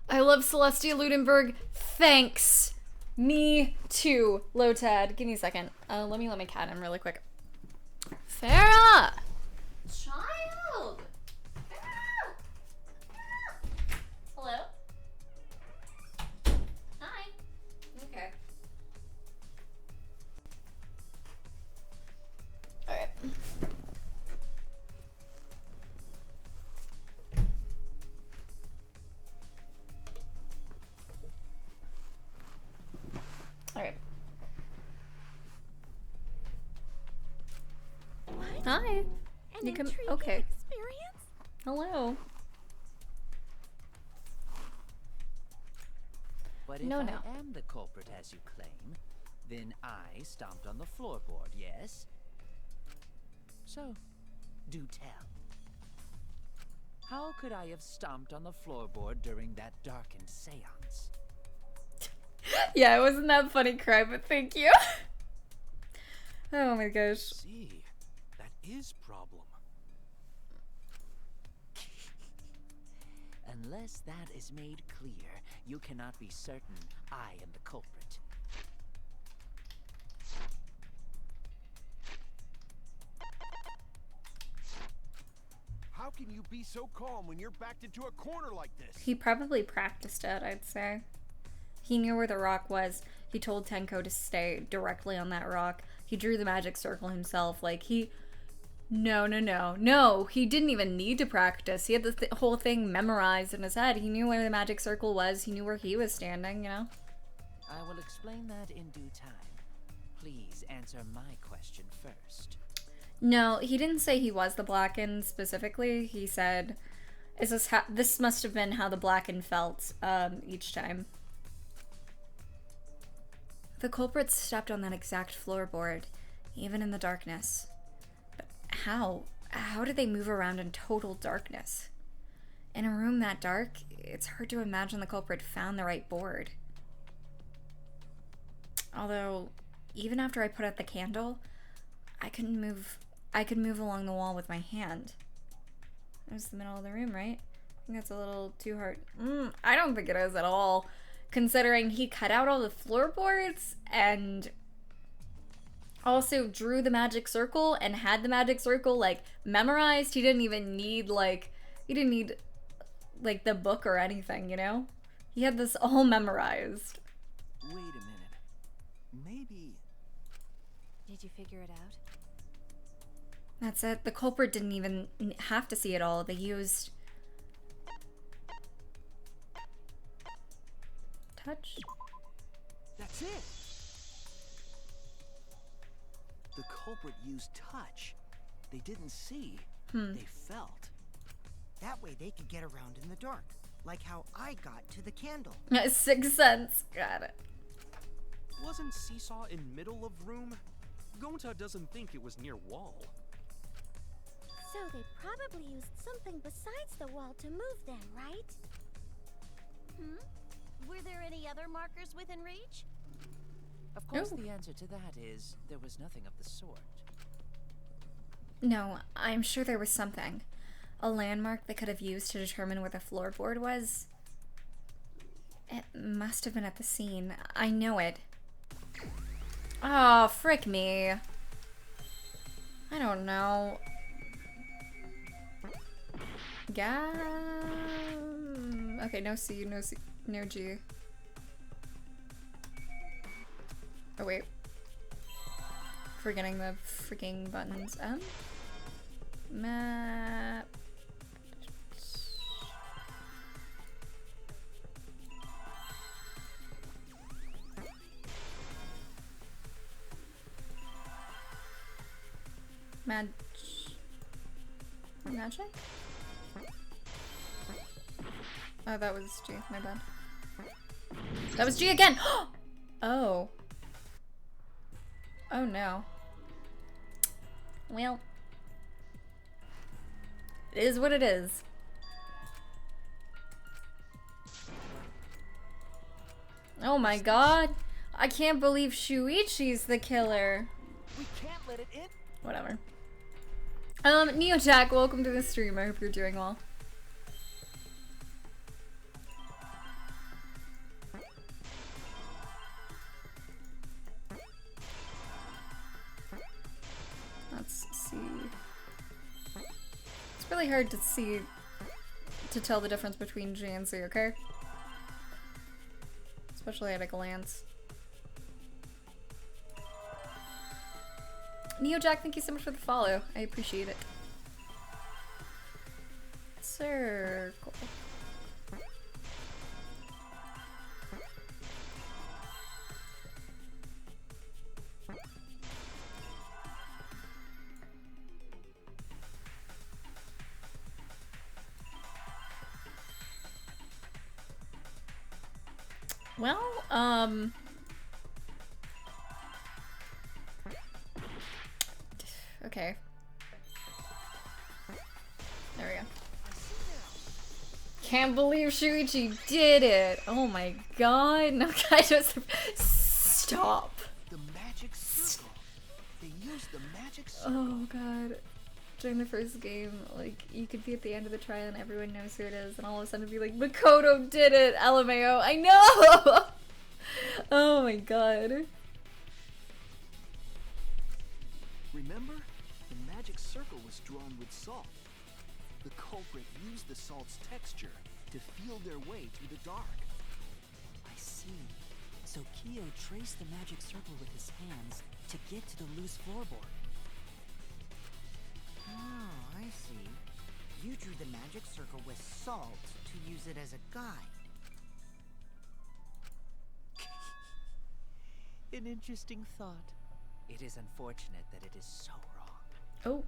I love Celestia Ludenberg. Thanks. Me too. Lotad. Give me a second. Let me let my cat in really quick. Farah! Child! Farah! Hello? Hi. Okay. Alright. Hi. An You can. intriguing Okay. experience? Hello. But if No, I no. am the culprit as you claim, then I stomped on the floorboard, yes? So, do tell. How could I have stomped on the floorboard during that darkened seance? Yeah, it wasn't that funny cry, but thank you. Oh my gosh. See, that is problem. Unless that is made clear, you cannot be certain I am the culprit. How can you be so calm when you're backed into a corner like this? He probably practiced it, I'd say. He knew where the rock was. He told Tenko to stay directly on that rock. He drew the magic circle himself. Like, he... No, he didn't even need to practice. He had the whole thing memorized in his head. He knew where the magic circle was. He knew where he was standing, you know? I will explain that in due time. Please answer my question first. No, he didn't say he was the Blackened specifically. He said, this must have been how the Blackened felt each time. The culprit stepped on that exact floorboard, even in the darkness. But how? How did they move around in total darkness? In a room that dark, it's hard to imagine the culprit found the right board. Although, even after I put out the candle, I could move along the wall with my hand. It was the middle of the room, right? I think that's a little too hard. I don't think it is at all. Considering he cut out all the floorboards and also drew the magic circle and had the magic circle, like, memorized. He didn't even need, like, the book or anything, you know? He had this all memorized. Wait a minute. Maybe... Did you figure it out? That's it. The culprit didn't even have to see it all. They used... touch? That's it! The culprit used touch. They didn't see. They felt. That way they could get around in the dark, like how I got to the candle. 6th sense. Got it. Wasn't seesaw in middle of room? Gonta doesn't think it was near wall. So they probably used something besides the wall to move then, right? Were there any other markers within reach? Of course, the answer to that is there was nothing of the sort. No, I'm sure there was something. A landmark they could have used to determine where the floorboard was. It must have been at the scene. I know it. Oh, frick me. I don't know. Okay, no C, no G. Oh, wait. Forgetting the freaking buttons. Map. Magic? Oh, that was G. My bad. That was G again! Oh. Oh no. Well. It is what it is. Oh my god. I can't believe Shuichi's the killer. We can't let it in. Whatever. Neojack, welcome to the stream. I hope you're doing well. Let's see. It's really hard to tell the difference between G and C, okay? Especially at a glance. Neojack, thank you so much for the follow. I appreciate it. Circle. Well, okay. There we go. Can't believe Shuichi did it! Oh my god, no guy just stop. The magic circle. They used the magic circle. Oh god. During the first game, like, you could be at the end of the trial and everyone knows who it is, and all of a sudden be like, Makoto did it! LMAO, I know! Oh my god. Remember? The magic circle was drawn with salt. The culprit used the salt's texture to feel their way through the dark. I see. So Kyo traced the magic circle with his hands to get to the loose floorboard. Oh, I see. You drew the magic circle with salt to use it as a guide. An interesting thought. It is unfortunate that it is so wrong. Oh.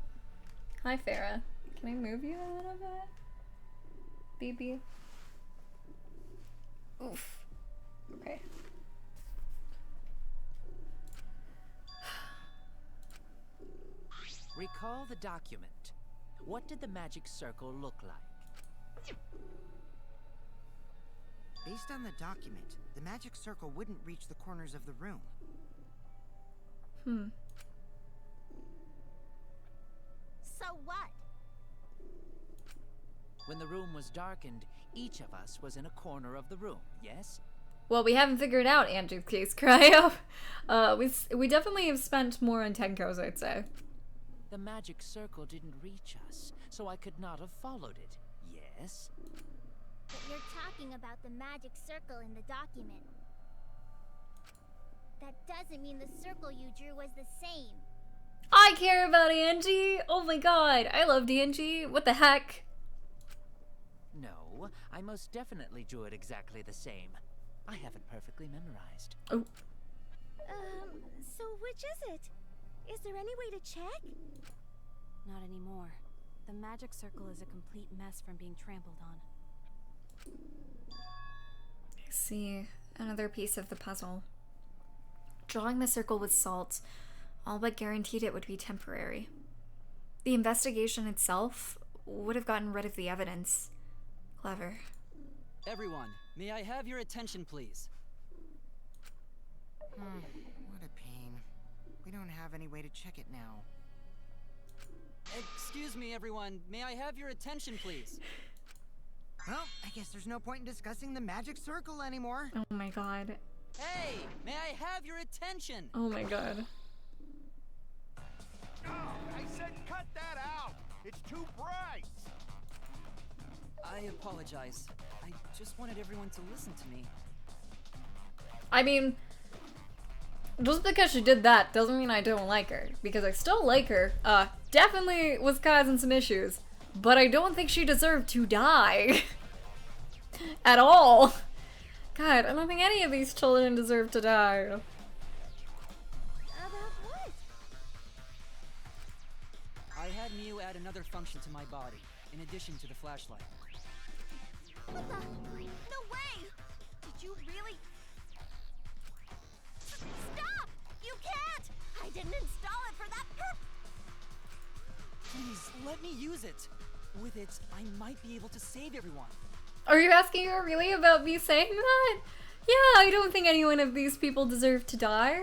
Hi, Farah. Can I move you a little bit? BB? Oof. Okay. Recall the document. What did the magic circle look like? Based on the document, the magic circle wouldn't reach the corners of the room. So what? When the room was darkened, each of us was in a corner of the room, yes? Well, we haven't figured out Andrew's case, Cryo. We definitely have spent more on Tenko's, I'd say. The magic circle didn't reach us, so I could not have followed it, yes? But you're talking about the magic circle in the document. That doesn't mean the circle you drew was the same. I care about Angie! Oh my god, I loved Angie. What the heck? No, I most definitely drew it exactly the same. I have it perfectly memorized. Oh. So which is it? Is there any way to check? Not anymore. The magic circle is a complete mess from being trampled on. I see. Another piece of the puzzle. Drawing the circle with salt all but guaranteed it would be temporary. The investigation itself would have gotten rid of the evidence. Clever. Everyone, may I have your attention, please? What a pain. We don't have any way to check it now. Excuse me, everyone. May I have your attention, please? Well, I guess there's no point in discussing the magic circle anymore. Oh my god. Hey, may I have your attention? Oh my god. Oh, I said cut that out! It's too bright! I apologize. I just wanted everyone to listen to me. I mean, just because she did that doesn't mean I don't like her. Because I still like her. Definitely was causing some issues. But I don't think she deserved to die. At all. God, I don't think any of these children deserve to die. About what? I had Miu add another function to my body, in addition to the flashlight. What the? No way! Did you really? Stop! You can't! I didn't install it for that purpose! Please, let me use it. With it, I might be able to save everyone. Are you asking her really about me saying that? Yeah, I don't think any one of these people deserve to die.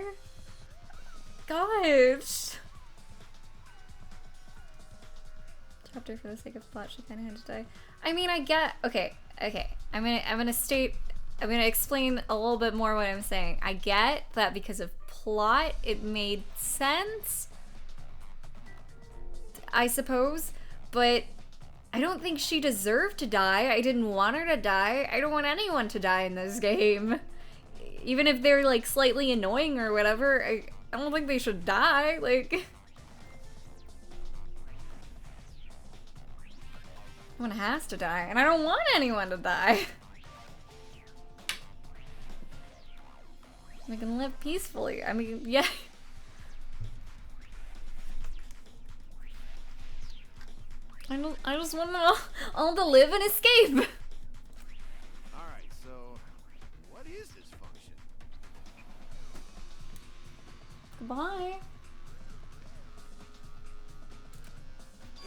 Gosh. Chapter for the sake of plot, she kinda had to die. I mean, I get, okay. I'm gonna explain a little bit more what I'm saying. I get that because of plot, it made sense, I suppose, but I don't think she deserved to die. I didn't want her to die. I don't want anyone to die in this game. Even if they're, like, slightly annoying or whatever, I don't think they should die, like... Everyone has to die, and I don't want anyone to die. We can live peacefully. I mean, yeah. I just want them all to live and escape. Alright, so what is this Bye.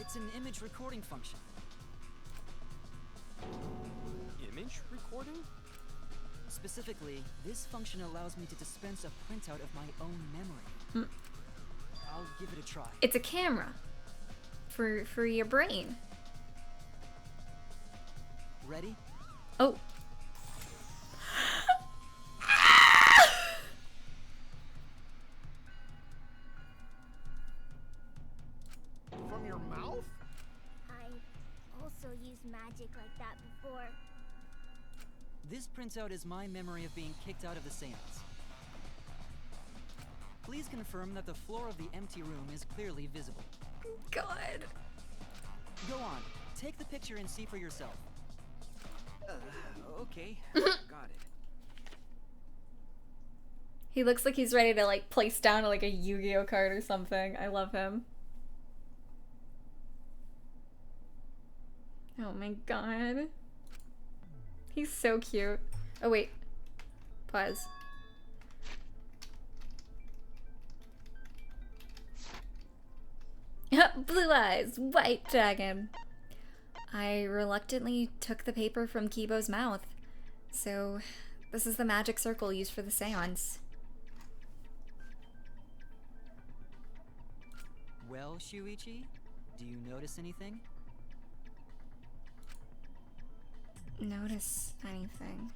It's an image recording function. Image recording? Specifically, this function allows me to dispense a printout of my own memory. I'll give it a try. It's a camera for your brain. Ready? Oh. From your mouth? I also used magic like that before. This printout is my memory of being kicked out of the seance. Please confirm that the floor of the empty room is clearly visible. God. Go on, take the picture and see for yourself. Okay. Got it. He looks like he's ready to like place down like a Yu-Gi-Oh card or something. I love him. Oh my god. He's so cute. Oh wait. Pause. Blue eyes, white dragon. I reluctantly took the paper from Kibo's mouth. So, this is the magic circle used for the seance. Well, Shuichi, do you notice anything? Notice anything?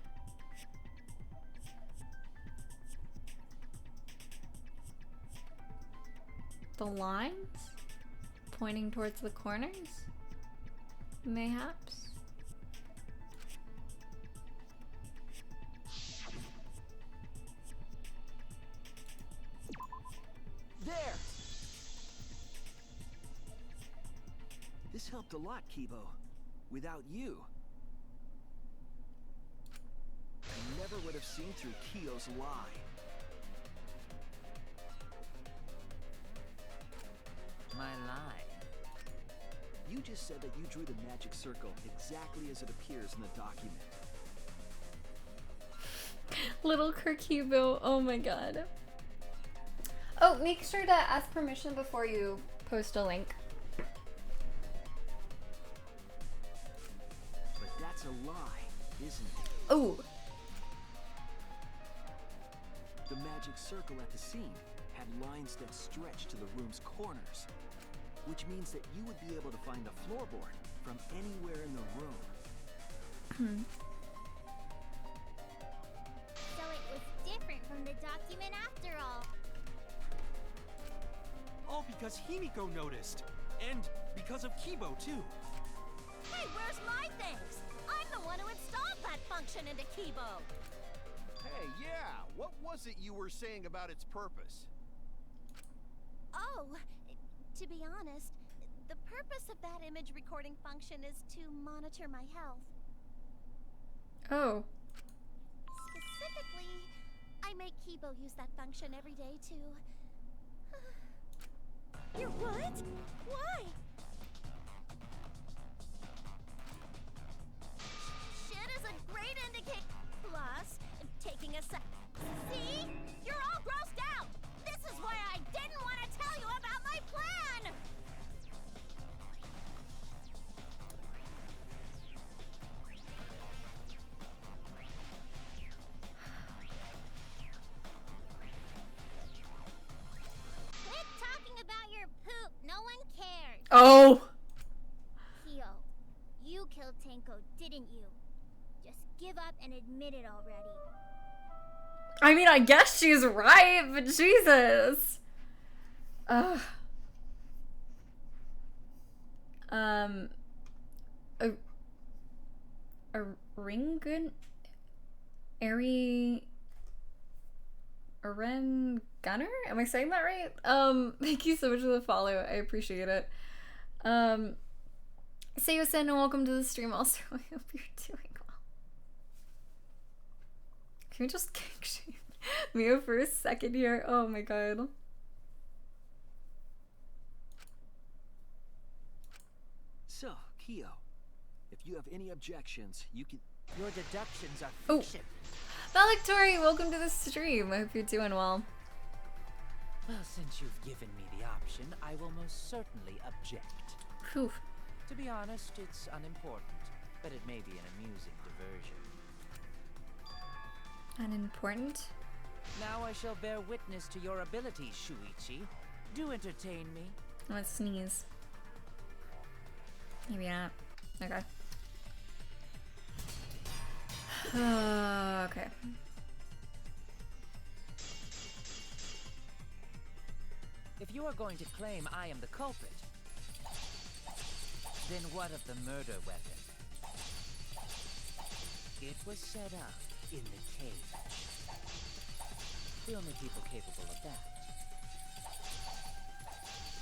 The lines? Pointing towards the corners? Mayhaps? There! This helped a lot, Kibo. Without you, I never would have seen through Kiyo's lie. My lie. You just said that you drew the magic circle exactly as it appears in the document. Little Kirkibo, oh my god. Oh, make sure to ask permission before you post a link. But that's a lie, isn't it? Oh. The magic circle at the scene had lines that stretched to the room's corners, which means that you would be able to find the floorboard from anywhere in the room. So it was different from the document after all. All because Himiko noticed. And because of Kibo, too. Hey, where's my things? I'm the one who installed that function into Kibo. Hey, yeah, what was it you were saying about its purpose? Oh, to be honest, the purpose of that image recording function is to monitor my health. Oh. Specifically, I make Kibo use that function every day to... You're what? Why? Shit is a great indicator. Plus, taking a sec. See? You're all grossed out! This is why I didn't want to tell you about my plan! Quit talking about your poop. No one cares. Oh. Kyo, you killed Tenko, didn't you? Just give up and admit it already. I mean, I guess she's right, but Jesus. Ugh. A Ringun? Aren Gunner? Am I saying that right? Thank you so much for the follow. I appreciate it. Seyo-sen, welcome to the stream also. I hope you're doing well. Can we just kick shame Mio for a second here? Oh my god. So, Kiyo, if you have any objections, you can... Your deductions are Oh. fiction. Valectory, welcome to the stream. I hope you're doing well. Well, since you've given me the option, I will most certainly object. Phew. To be honest, it's unimportant, but it may be an amusing diversion. Unimportant? Now I shall bear witness to your abilities, Shuichi. Do entertain me. Let's sneeze. Maybe not. Okay. Okay. If you are going to claim I am the culprit, then what of the murder weapon? It was set up in the cage. The only people capable of that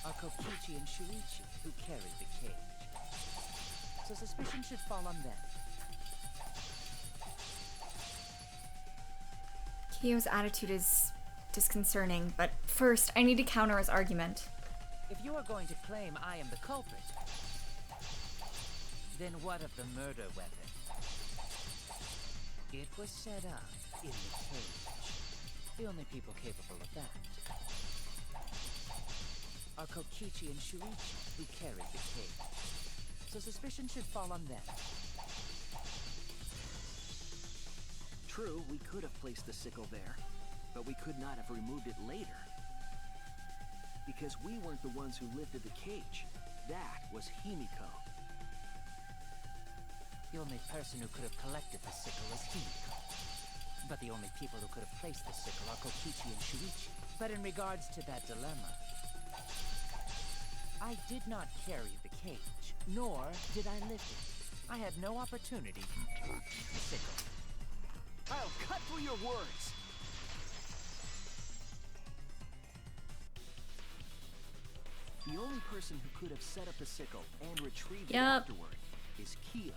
are Kokichi and Shuichi, who carried the cage. So suspicion should fall on them. Kiyo's attitude is disconcerting, but first, I need to counter his argument. If you are going to claim I am the culprit, then what of the murder weapon? It was set up in the cage. The only people capable of that are Kokichi and Shuichi, who carried the cage. So suspicion should fall on them. True, we could have placed the sickle there, but we could not have removed it later. Because we weren't the ones who lifted the cage. That was Himiko. The only person who could have collected the sickle was Himiko. But the only people who could have placed the sickle are Kokichi and Shuichi. But in regards to that dilemma, I did not carry the cage, nor did I lift it. I had no opportunity to touch the sickle. I'll cut through your words! The only person who could have set up the sickle and retrieved it afterward is Kiyo.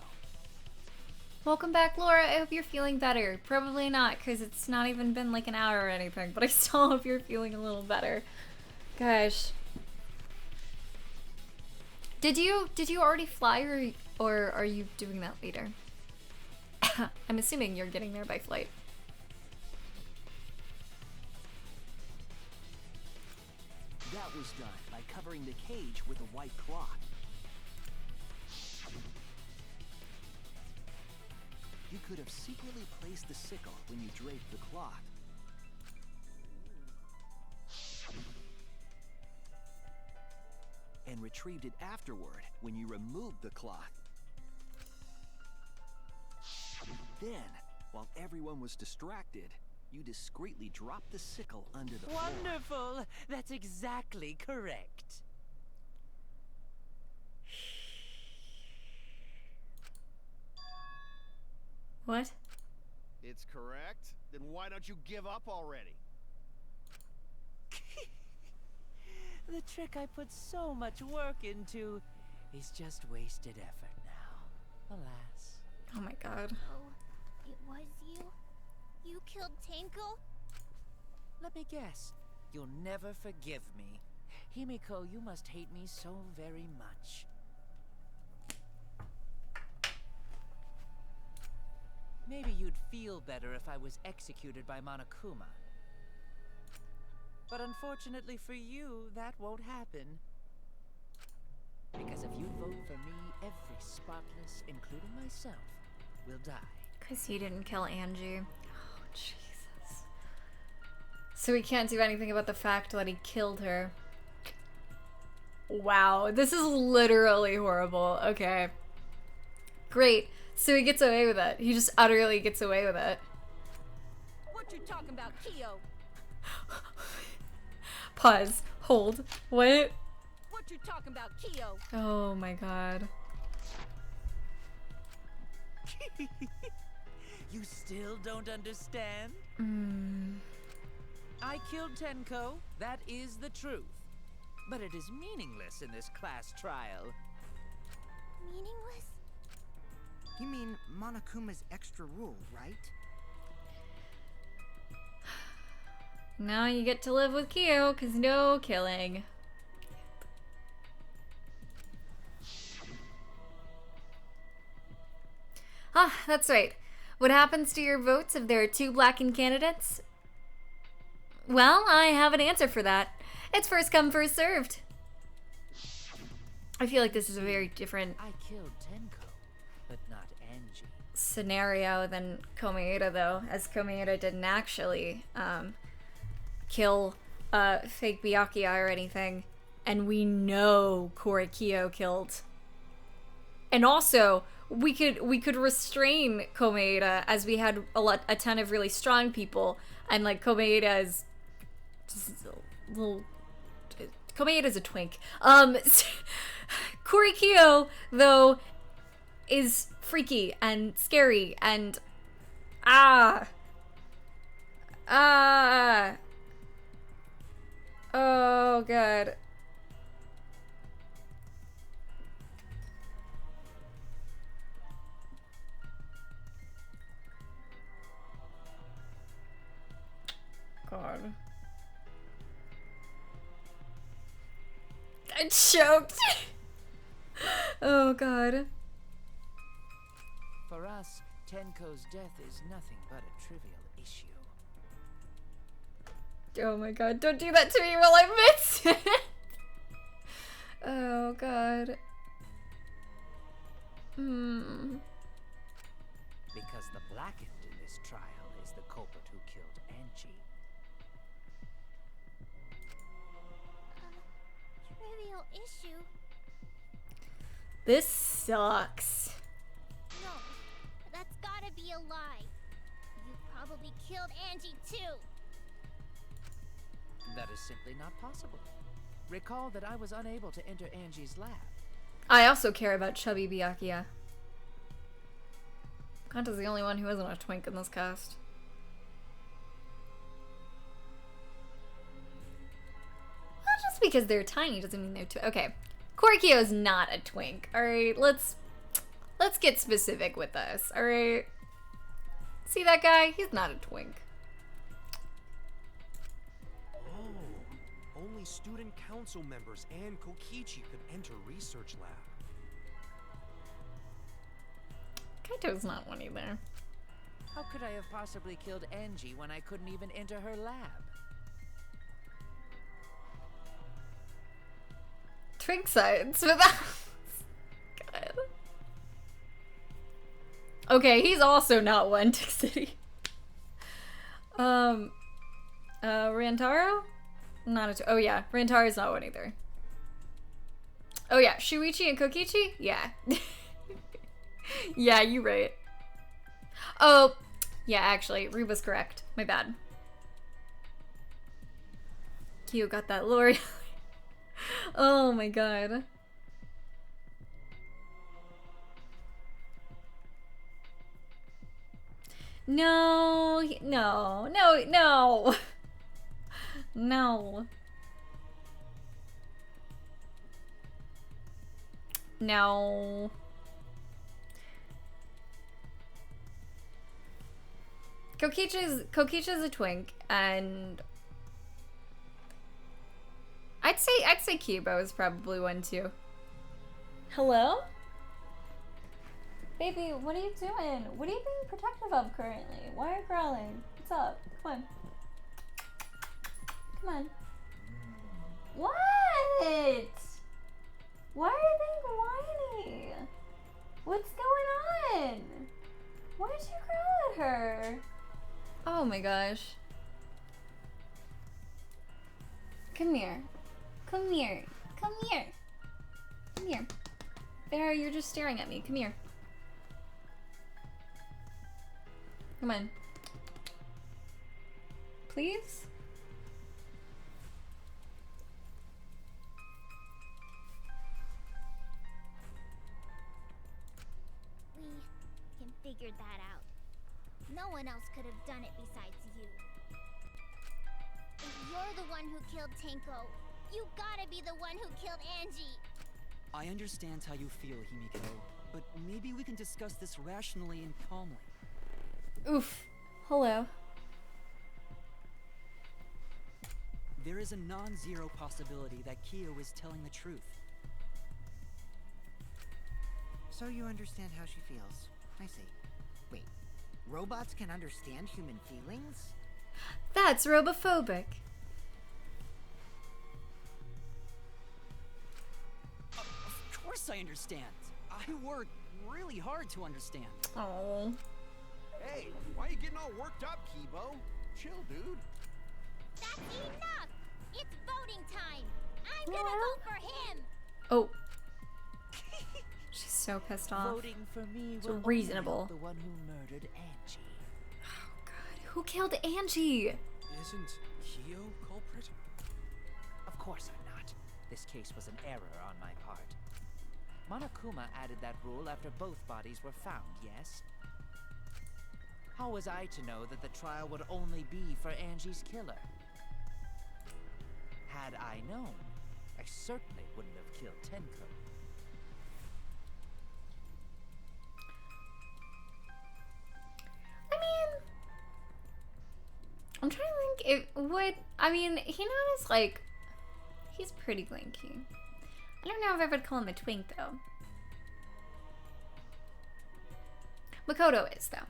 Welcome back, Laura. I hope you're feeling better. Probably not, because it's not even been like an hour or anything, but I still hope you're feeling a little better. Gosh. Did you already fly, or are you doing that later? I'm assuming you're getting there by flight. That was done by covering the cage with a white cloth. You could have secretly placed the sickle when you draped the cloth. And retrieved it afterward when you removed the cloth. Then, while everyone was distracted, you discreetly dropped the sickle under the floor. Wonderful! That's exactly correct. What? It's correct? Then why don't you give up already? The trick I put so much work into is just wasted effort now. Alas. Oh my god. Oh, it was you? You killed Tenko? Let me guess. You'll never forgive me. Himiko, you must hate me so very much. Maybe you'd feel better if I was executed by Monokuma. But unfortunately for you, that won't happen. Because if you vote for me, every spotless, including myself, will die. Because he didn't kill Angie. Oh, Jesus. So he can't do anything about the fact that he killed her. Wow, this is literally horrible. Okay. Great. So he gets away with it. He just utterly gets away with it. What you talking about, Kiyo? Pause. Hold. What? What you talking about, Kiyo? Oh my god. You still don't understand? Mm. I killed Tenko. That is the truth. But it is meaningless in this class trial. Meaningless? You mean Monokuma's extra rule, right? Now you get to live with Kiyo, because no killing. Ah, that's right. What happens to your votes if there are 2 blackened candidates? Well, I have an answer for that. It's first come, first served. I feel like this is a very different I killed Tenko, but not Angie. scenario than Komeita, though, as Komeita didn't actually kill fake Byakuya or anything, and we know Korikyo killed. And also, we could restrain Komeita, as we had a ton of really strong people, and like Komeita is just a little. Komeita's a twink. Korikyo, though, is freaky and scary and oh god. God. I choked. Oh god. For us, Tenko's death is nothing but a trivial issue. Oh my god, don't do that to me while I miss it. Oh god. Because the blackened in this trial is the culprit who killed Angie. Trivial issue? This sucks. No, that's gotta be a lie. You probably killed Angie too. That is simply not possible. Recall that I was unable to enter Angie's lab. I also care about chubby Byakuya. Kanta's the only one who isn't a twink in this cast. Well, just because they're tiny doesn't mean they're twink. Okay, Korikyo is not a twink. All right, let's get specific with this. All right, see that guy? He's not a twink. Oh, only student council members and Kokichi could enter research lab. Kaito's not one either. How could I have possibly killed Angie when I couldn't even enter her lab? Twink science for that. God. Okay, he's also not one, Tick City. Rantaro? Not a oh yeah, Rantaro's not one either. Oh yeah, Shuichi and Kokichi? Yeah. Yeah, you right. Oh, yeah, actually, Ruba's correct. My bad. Kyo got that lore. Oh my god. No, no, no, no. No. No. Kokichi's a twink, and I'd say Kibo is probably one too. Hello? Baby, what are you doing? What are you being protective of currently? Why are you growling? What's up? Come on. Come on. What? Why are they whiny? What's going on? Why did you growl at her? Oh my gosh. Come here. Come here. Come here. Come here. There, you're just staring at me. Come here. Come on. Please? We can figure that out. No one else could have done it besides you. If you're the one who killed Tenko, you gotta be the one who killed Angie. I understand how you feel, Himiko, but maybe we can discuss this rationally and calmly. Oof. Hello. There is a non-zero possibility that Kyo is telling the truth. So you understand how she feels. I see. Wait, robots can understand human feelings? That's robophobic. Of course I understand. I worked really hard to understand. Oh. Hey, why are you getting all worked up, Kibo? Chill, dude. That's enough! It's voting time! I'm gonna vote for him! Oh. She's so pissed off. Voting for me It's will reasonable. only help the one who murdered Angie. Oh god, who killed Angie? Isn't Kyo culprit? Of course I'm not. This case was an error on my part. Monokuma added that rule after both bodies were found, yes? How was I to know that the trial would only be for Angie's killer? Had I known, I certainly wouldn't have killed Tenko. I mean, I'm trying to think it would. I mean, Hinata's like, he's pretty lanky. I don't know if I would call him a twink though. Makoto is though.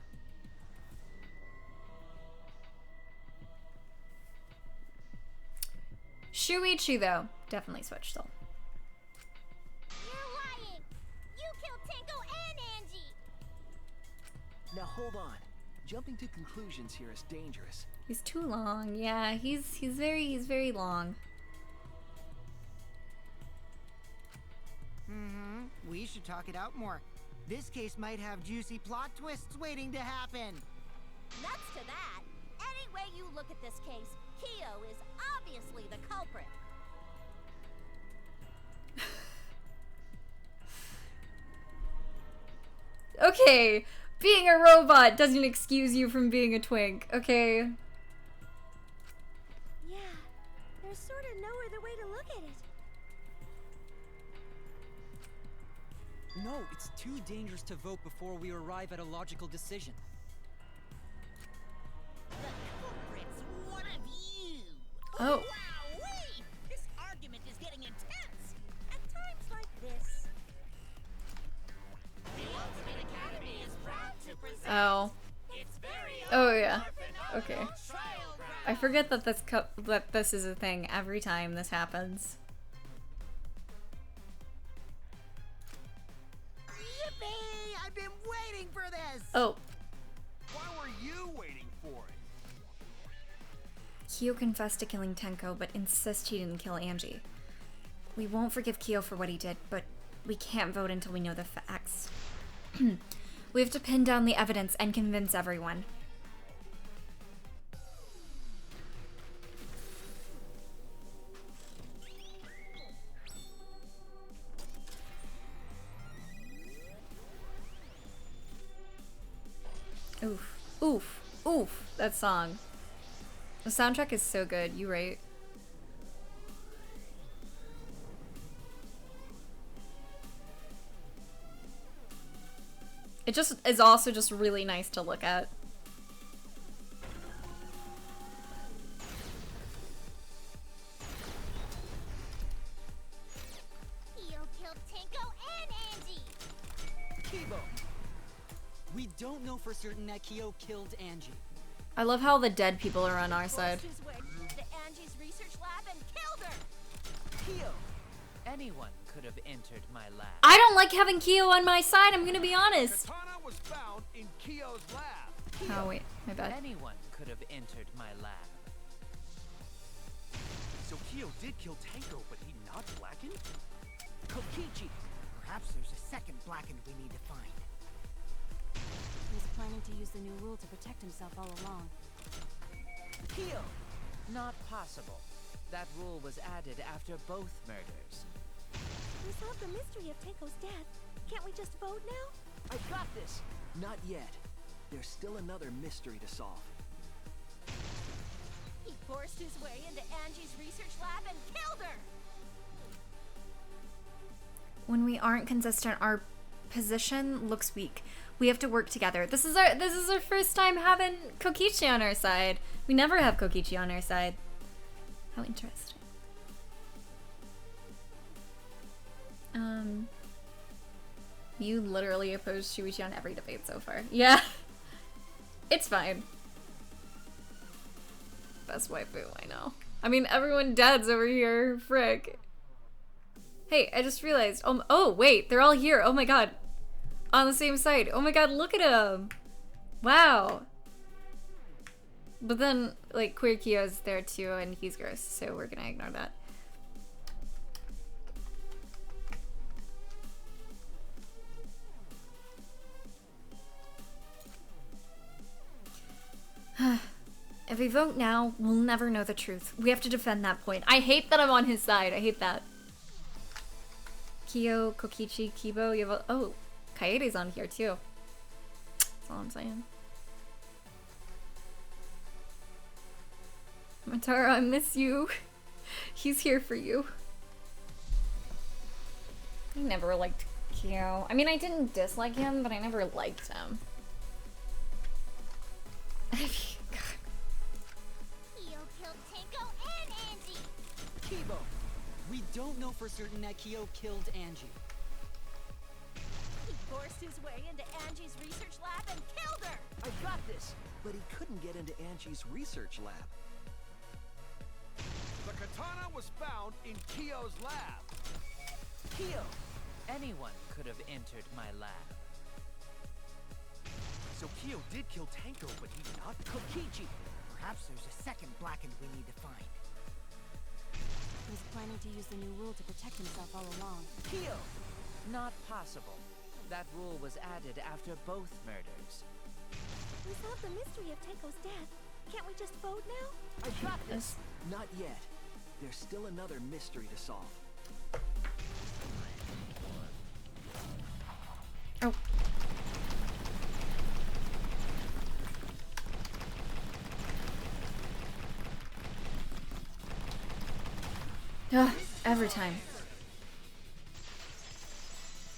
Shuichi though, definitely switch still. You're lying! You killed Tenko and Angie! Now hold on. Jumping to conclusions here is dangerous. He's too long. Yeah, he's very long. We should talk it out more. This case might have juicy plot twists waiting to happen. Nuts to that! Any way you look at this case, Kyo is obviously the culprit. Okay, being a robot doesn't excuse you from being a twink, okay? Yeah, there's sort of no other way to look at it. No, it's too dangerous to vote before we arrive at a logical decision. The culprit's one of you. Oh. Wowee! This argument is getting intense. At times like this, the Ultimate Academy is proud to present Oh. its very Oh own yeah. orphan Okay. trial ground. I forget that this is a thing every time this happens. Yippee! I've been waiting for this! Oh. Why were you waiting for it? Kyo confessed to killing Tenko, but insists he didn't kill Angie. We won't forgive Kyo for what he did, but we can't vote until we know the facts. We have to pin down the evidence and convince everyone. Oof. Oof. Oof. That song. The soundtrack is so good, you right? It just is also just really nice to look at. Kyo killed Tenko and Angie! Kibo! We don't know for certain that Kyo killed Angie. I love how the dead people are on our side. Forced his way to Angie's research lab and killed her! Kyo! Anyone could have entered my lab. I don't like having Kyo on my side, I'm gonna be honest. Katana was found in Kyo's lab. Oh wait, my bad. Anyone could have entered my lab. So Kyo did kill Tenko, but he not blackened? Kokichi! Perhaps there's a second blackened we need to find. He was planning to use the new rule to protect himself all along. Kyo! Not possible. That rule was added after both murders. We solved the mystery of Tenko's death. Can't we just vote now? I got this! Not yet. There's still another mystery to solve. He forced his way into Angie's research lab and killed her! When we aren't consistent, our position looks weak. We have to work together. This is our first time having Kokichi on our side. We never have Kokichi on our side. How interesting. You literally opposed Shuichi on every debate so far. Yeah. It's fine. best waifu, I know. I mean, everyone dead's over here, frick. Hey, I just realized, oh wait, they're all here, oh my god. On the same side, oh my god, look at him. Wow. But then, like, Queer Kyo's there too, and he's gross, so we're gonna ignore that. If we vote now, we'll never know the truth. We have to defend that point. I hate that I'm on his side. I hate that. Kyo, Kokichi, Kibo, oh, Kaede's on here too. That's all I'm saying. Matara, I miss you. He's here for you. I never liked Kyo. I mean, I didn't dislike him, but I never liked him. Kibo, we don't know for certain that Kyo killed Angie. He forced his way into Angie's research lab and killed her! I got this! But he couldn't get into Angie's research lab. The katana was found in Kyo's lab. Kyo! Anyone could have entered my lab. So Kyo did kill Tenko, but he not Kokichi! Perhaps there's a second blackened we need to find. He was planning to use the new rule to protect himself all along. Kyo! Not possible. That rule was added after both murders. We solved the mystery of Tenko's death. Can't we just vote now? I got this! Not yet. There's still another mystery to solve. Oh. Ugh, every time.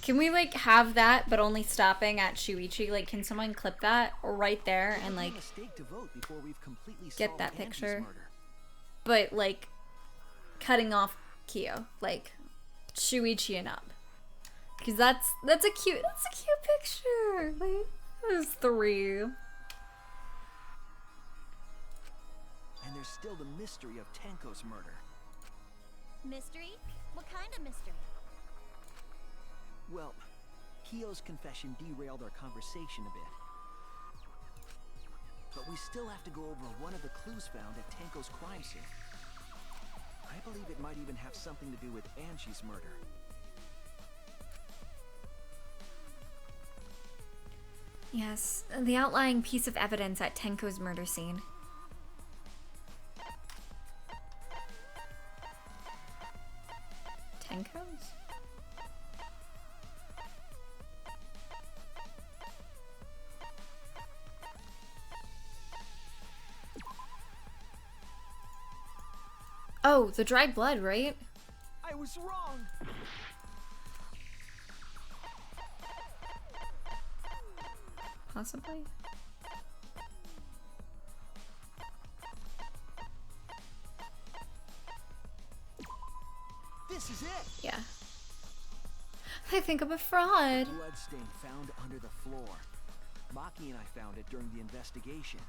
Can we like have that but only stopping at Shuichi? Like, can someone clip that right there and like get that picture? But like cutting off Kyo, like Shuichi and up. Because that's a cute picture. Like, there's 3. And there's still the mystery of Tenko's murder. Mystery? What kind of mystery? Well, Kyo's confession derailed our conversation a bit. But we still have to go over one of the clues found at Tenko's crime scene. I believe it might even have something to do with Angie's murder. Yes, the outlying piece of evidence at Tenko's murder scene. Tenko's? Oh, the dried blood, right? I was wrong! Possibly? This is it! Yeah. I think I'm a fraud. Bloodstain found under the floor. Maki and I found it during the investigation.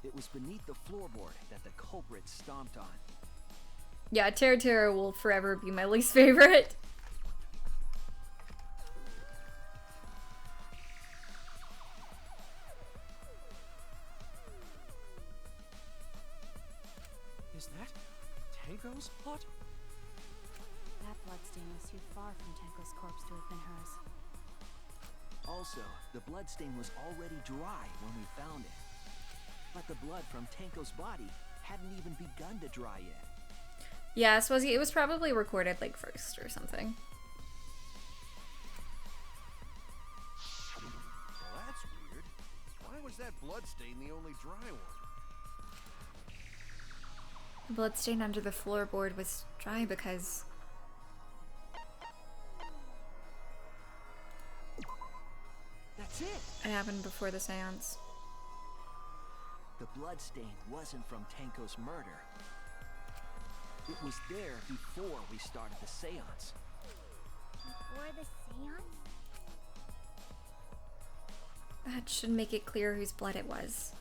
It was beneath the floorboard that the culprit stomped on. Yeah, Terra will forever be my least favorite. Is that Tenko's plot? That bloodstain was too far from Tenko's corpse to have been hers. Also, the bloodstain was already dry when we found it. But the blood from Tenko's body hadn't even begun to dry yet. Yeah, Swazzy, it was probably recorded like first or something. Well, that's weird. Why was that bloodstain the only dry one? The bloodstain under the floorboard was dry because... That's it! It happened before the seance. The bloodstain wasn't from Tenko's murder. It was there before we started the seance. Before the seance? That should make it clear whose blood it was.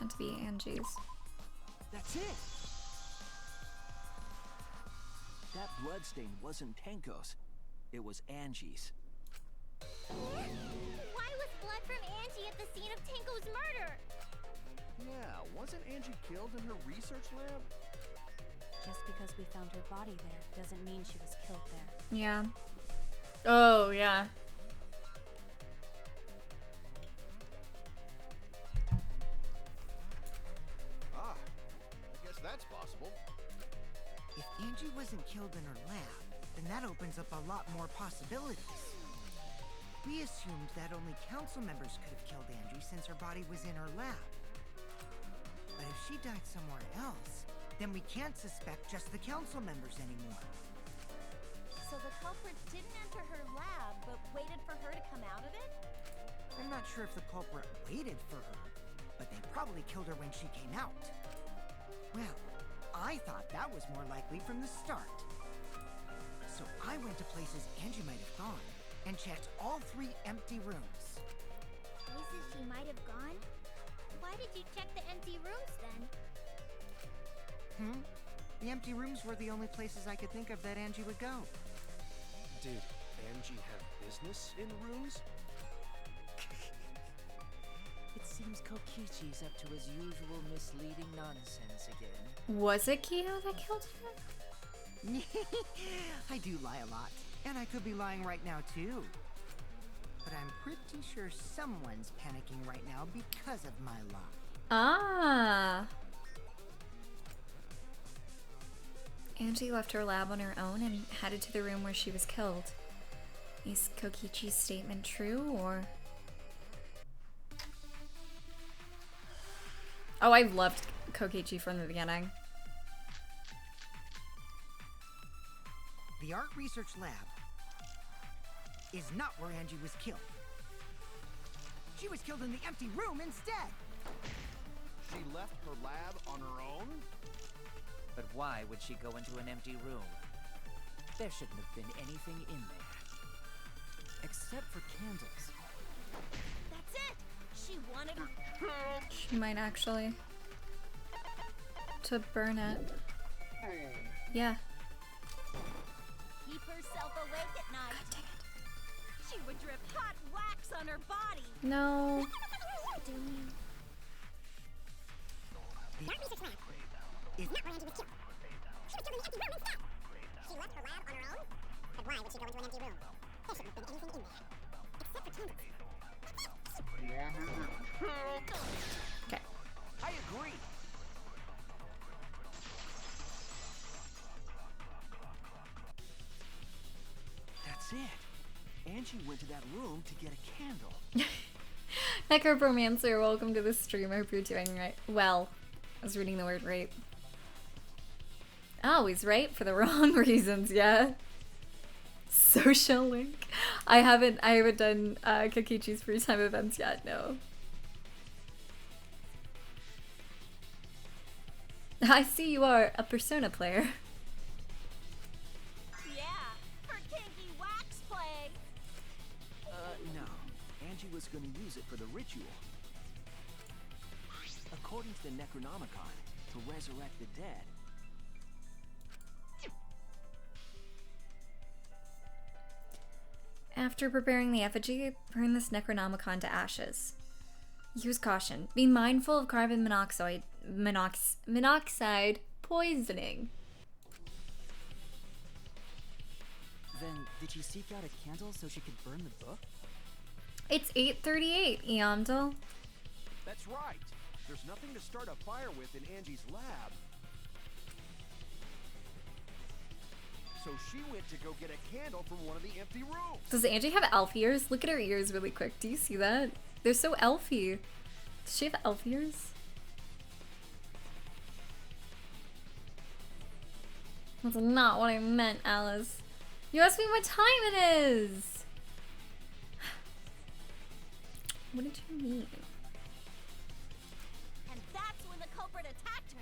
Had to be Angie's. That's it! That bloodstain wasn't Tenko's. It was Angie's. Why was blood from Angie at the scene of Tenko's murder? Yeah, wasn't Angie killed in her research lab? Just because we found her body there doesn't mean she was killed there. Yeah. Oh, yeah. Ah, I guess that's possible. If Angie wasn't killed in her lab, then that opens up a lot more possibilities. We assumed that only council members could have killed Angie since her body was in her lab. But if she died somewhere else, then we can't suspect just the council members anymore. So the culprit didn't enter her lab, but waited for her to come out of it? I'm not sure if the culprit waited for her, but they probably killed her when she came out. Well, I thought that was more likely from the start. So I went to places Angie might have gone and checked all 3 empty rooms. Places she might have gone? Why did you check the empty rooms then? The empty rooms were the only places I could think of that Angie would go. Did Angie have business in rooms? It seems Kokichi's up to his usual misleading nonsense again. Was it Kiyo that killed her? I do lie a lot, and I could be lying right now too. But I'm pretty sure someone's panicking right now because of my lie. Ah. Angie left her lab on her own and headed to the room where she was killed. Is Kokichi's statement true, or... Oh, I've loved Kokichi from the beginning. The art research lab is not where Angie was killed. She was killed in the empty room instead. She left her lab on her own? But why would she go into an empty room? There shouldn't have been anything in there. Except for candles. That's it! She wanted... She might actually. To burn it. Yeah. Keep herself awake at night. God dang it. She would drip hot wax on her body. No. The art research lab is not where Angie was killed. She was killed in the empty room instead. She left her lab on her own? But why would she go into an empty room? There shouldn't have been anything in there. Except for candles. Okay. I agree. That's it. Angie went to that room to get a candle. Necromancer, welcome to the stream. I hope you're doing right. Well, I was reading the word rape. Oh, he's right for the wrong reasons, yeah. Social link. I haven't done Kokichi's free time events yet, no. I see you are a Persona player. Yeah, her kinky wax play. No. Angie was gonna use it for the ritual. According to the Necronomicon, to resurrect the dead. After preparing the effigy, burn this Necronomicon to ashes. Use caution. Be mindful of carbon monoxide poisoning. Then, did she seek out a candle so she could burn the book? It's 8:38, Eamdal. That's right. There's nothing to start a fire with in Angie's lab. So she went to go get a candle from one of the empty rooms. Does Angie have elf ears? Look at her ears really quick. Do you see that? They're so elfy. Does she have elf ears? That's not what I meant, Alice. You asked me what time it is. What did you mean? And that's when the culprit attacked her.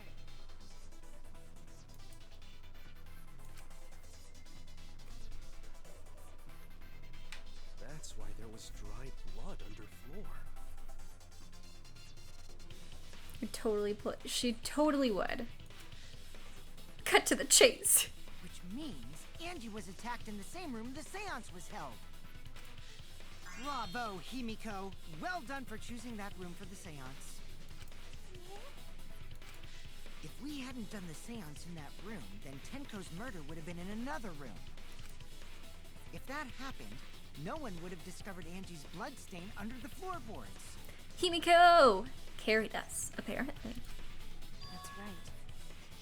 That's why there was dry blood underfloor. She totally would. Cut to the chase. Which means Angie was attacked in the same room the seance was held. Bravo, Himiko. Well done for choosing that room for the seance. If we hadn't done the seance in that room, then Tenko's murder would have been in another room. If that happened, no one would have discovered Angie's bloodstain under the floorboards. Himiko carried us, apparently. That's right.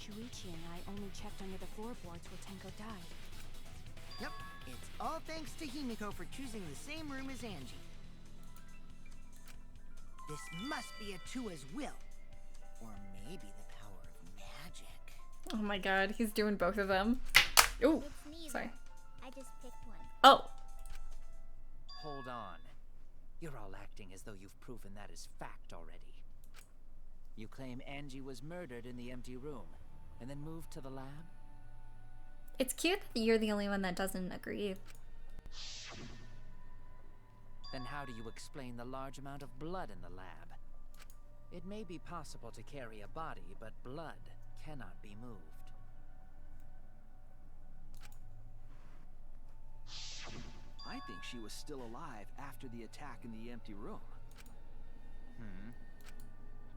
Shuichi and I only checked under the floorboards where Tenko died. Yep, it's all thanks to Himiko for choosing the same room as Angie. This must be Atua's will. Or maybe the power of magic. Oh my god, he's doing both of them. Oh, sorry. I just picked one. Oh. Hold on. You're all acting as though you've proven that is fact already. You claim Angie was murdered in the empty room, and then moved to the lab? It's cute that you're the only one that doesn't agree. Then how do you explain the large amount of blood in the lab? It may be possible to carry a body, but blood cannot be moved. I think she was still alive after the attack in the empty room.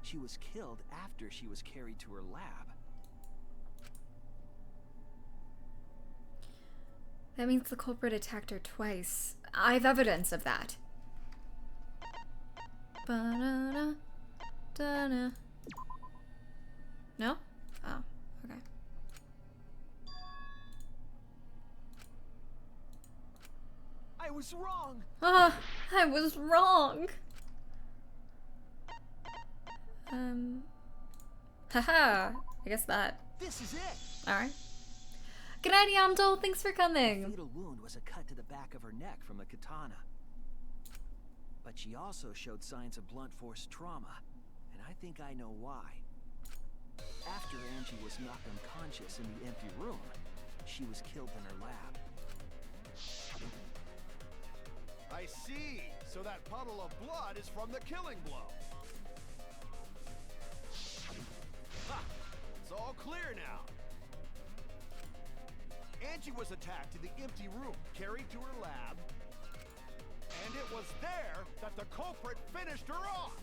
She was killed after she was carried to her lab. That means the culprit attacked her twice. I have evidence of that. Ba-da-da, da-da. No? Oh, okay. I was wrong! Ah, I was wrong! Haha, I guess that. This is it! Alright. Good night, Yamdol. Thanks for The coming. fatal wound was a cut to the back of her neck from a katana. But she also showed signs of blunt force trauma, and I think I know why. After Angie was knocked unconscious in the empty room, she was killed in her lab. I see. So that puddle of blood is from the killing blow. Ha! It's all clear now. Angie was attacked in the empty room, carried to her lab, and it was there that the culprit finished her off.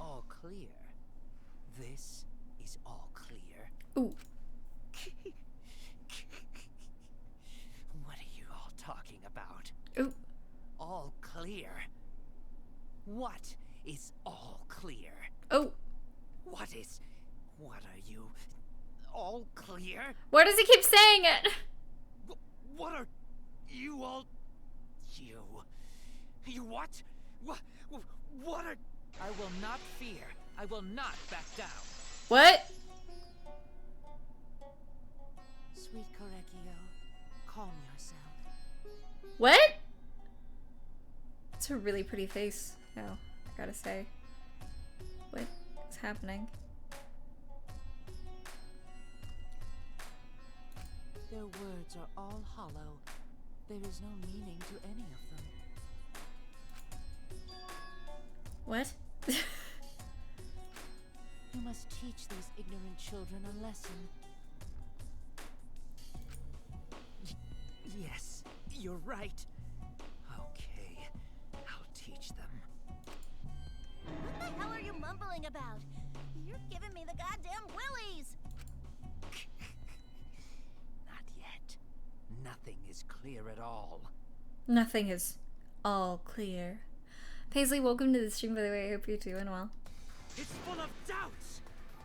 All clear. This is all clear. Ooh. What are you all talking about? Ooh. All clear? What is all clear? Oh. What are you? All clear? Why does he keep saying it? What are you all? You what? What are? I will not fear. I will not back down. What? Sweet Korekio, calm yourself. What? It's a really pretty face, though, I gotta say. What is happening? Their words are all hollow. There is no meaning to any of them. What? You must teach these ignorant children a lesson. Yes, you're right. Okay, I'll teach them. What the hell are you mumbling about? You're giving me the goddamn willies! Not yet. Nothing is clear at all. Nothing is all clear. Paisley, welcome to the stream, by the way. I hope you're doing well. It's full of doubts,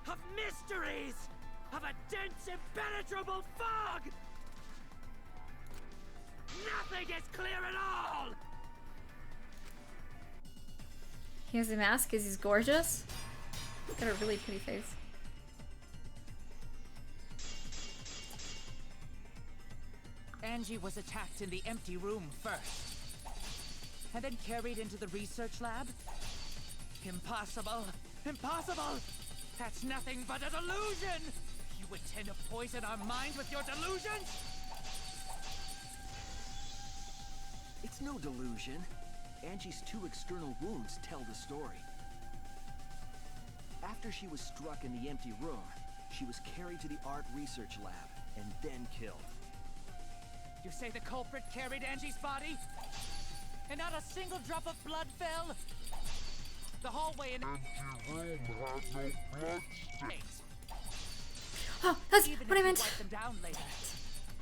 of mysteries, of a dense, impenetrable fog! Nothing is clear at all! He has a mask because he's gorgeous. Got a really pretty face. Angie was attacked in the empty room first, and then carried into the research lab? Impossible! Impossible! That's nothing but a delusion! You intend to poison our minds with your delusions? It's no delusion. Angie's two external wounds tell the story. After she was struck in the empty room, she was carried to the art research lab and then killed. You say the culprit carried Angie's body? And not a single drop of blood fell? The hallway in Angie's room had no bloodstains. Oh, that's Even what I if you meant. wipe them down later,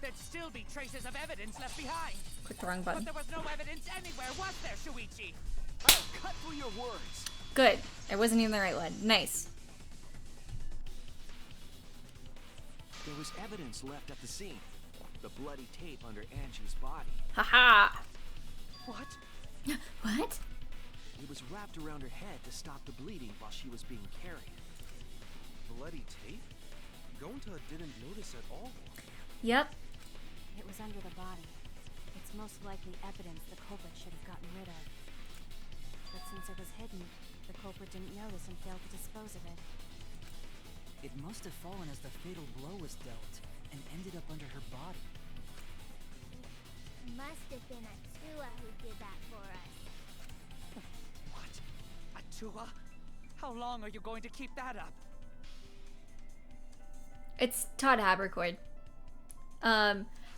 there'd still be traces of evidence left behind. Click the wrong But button. there was no evidence anywhere, was there, Shuichi? I'll cut through your words. Good. It wasn't even the right one. Nice. There was evidence left at the scene. The bloody tape under Angie's body. Haha. What? What? It was wrapped around her head to stop the bleeding while she was being carried. Bloody tape? Gonta didn't notice at all. Yep. It was under the body. It's most likely evidence the culprit should have gotten rid of. But since it was hidden, the culprit didn't notice and failed to dispose of it. It must have fallen as the fatal blow was dealt and ended up under her body. Must have been Atua who did that for us. What? Atua? How long are you going to keep that up? It's Todd Habercorn.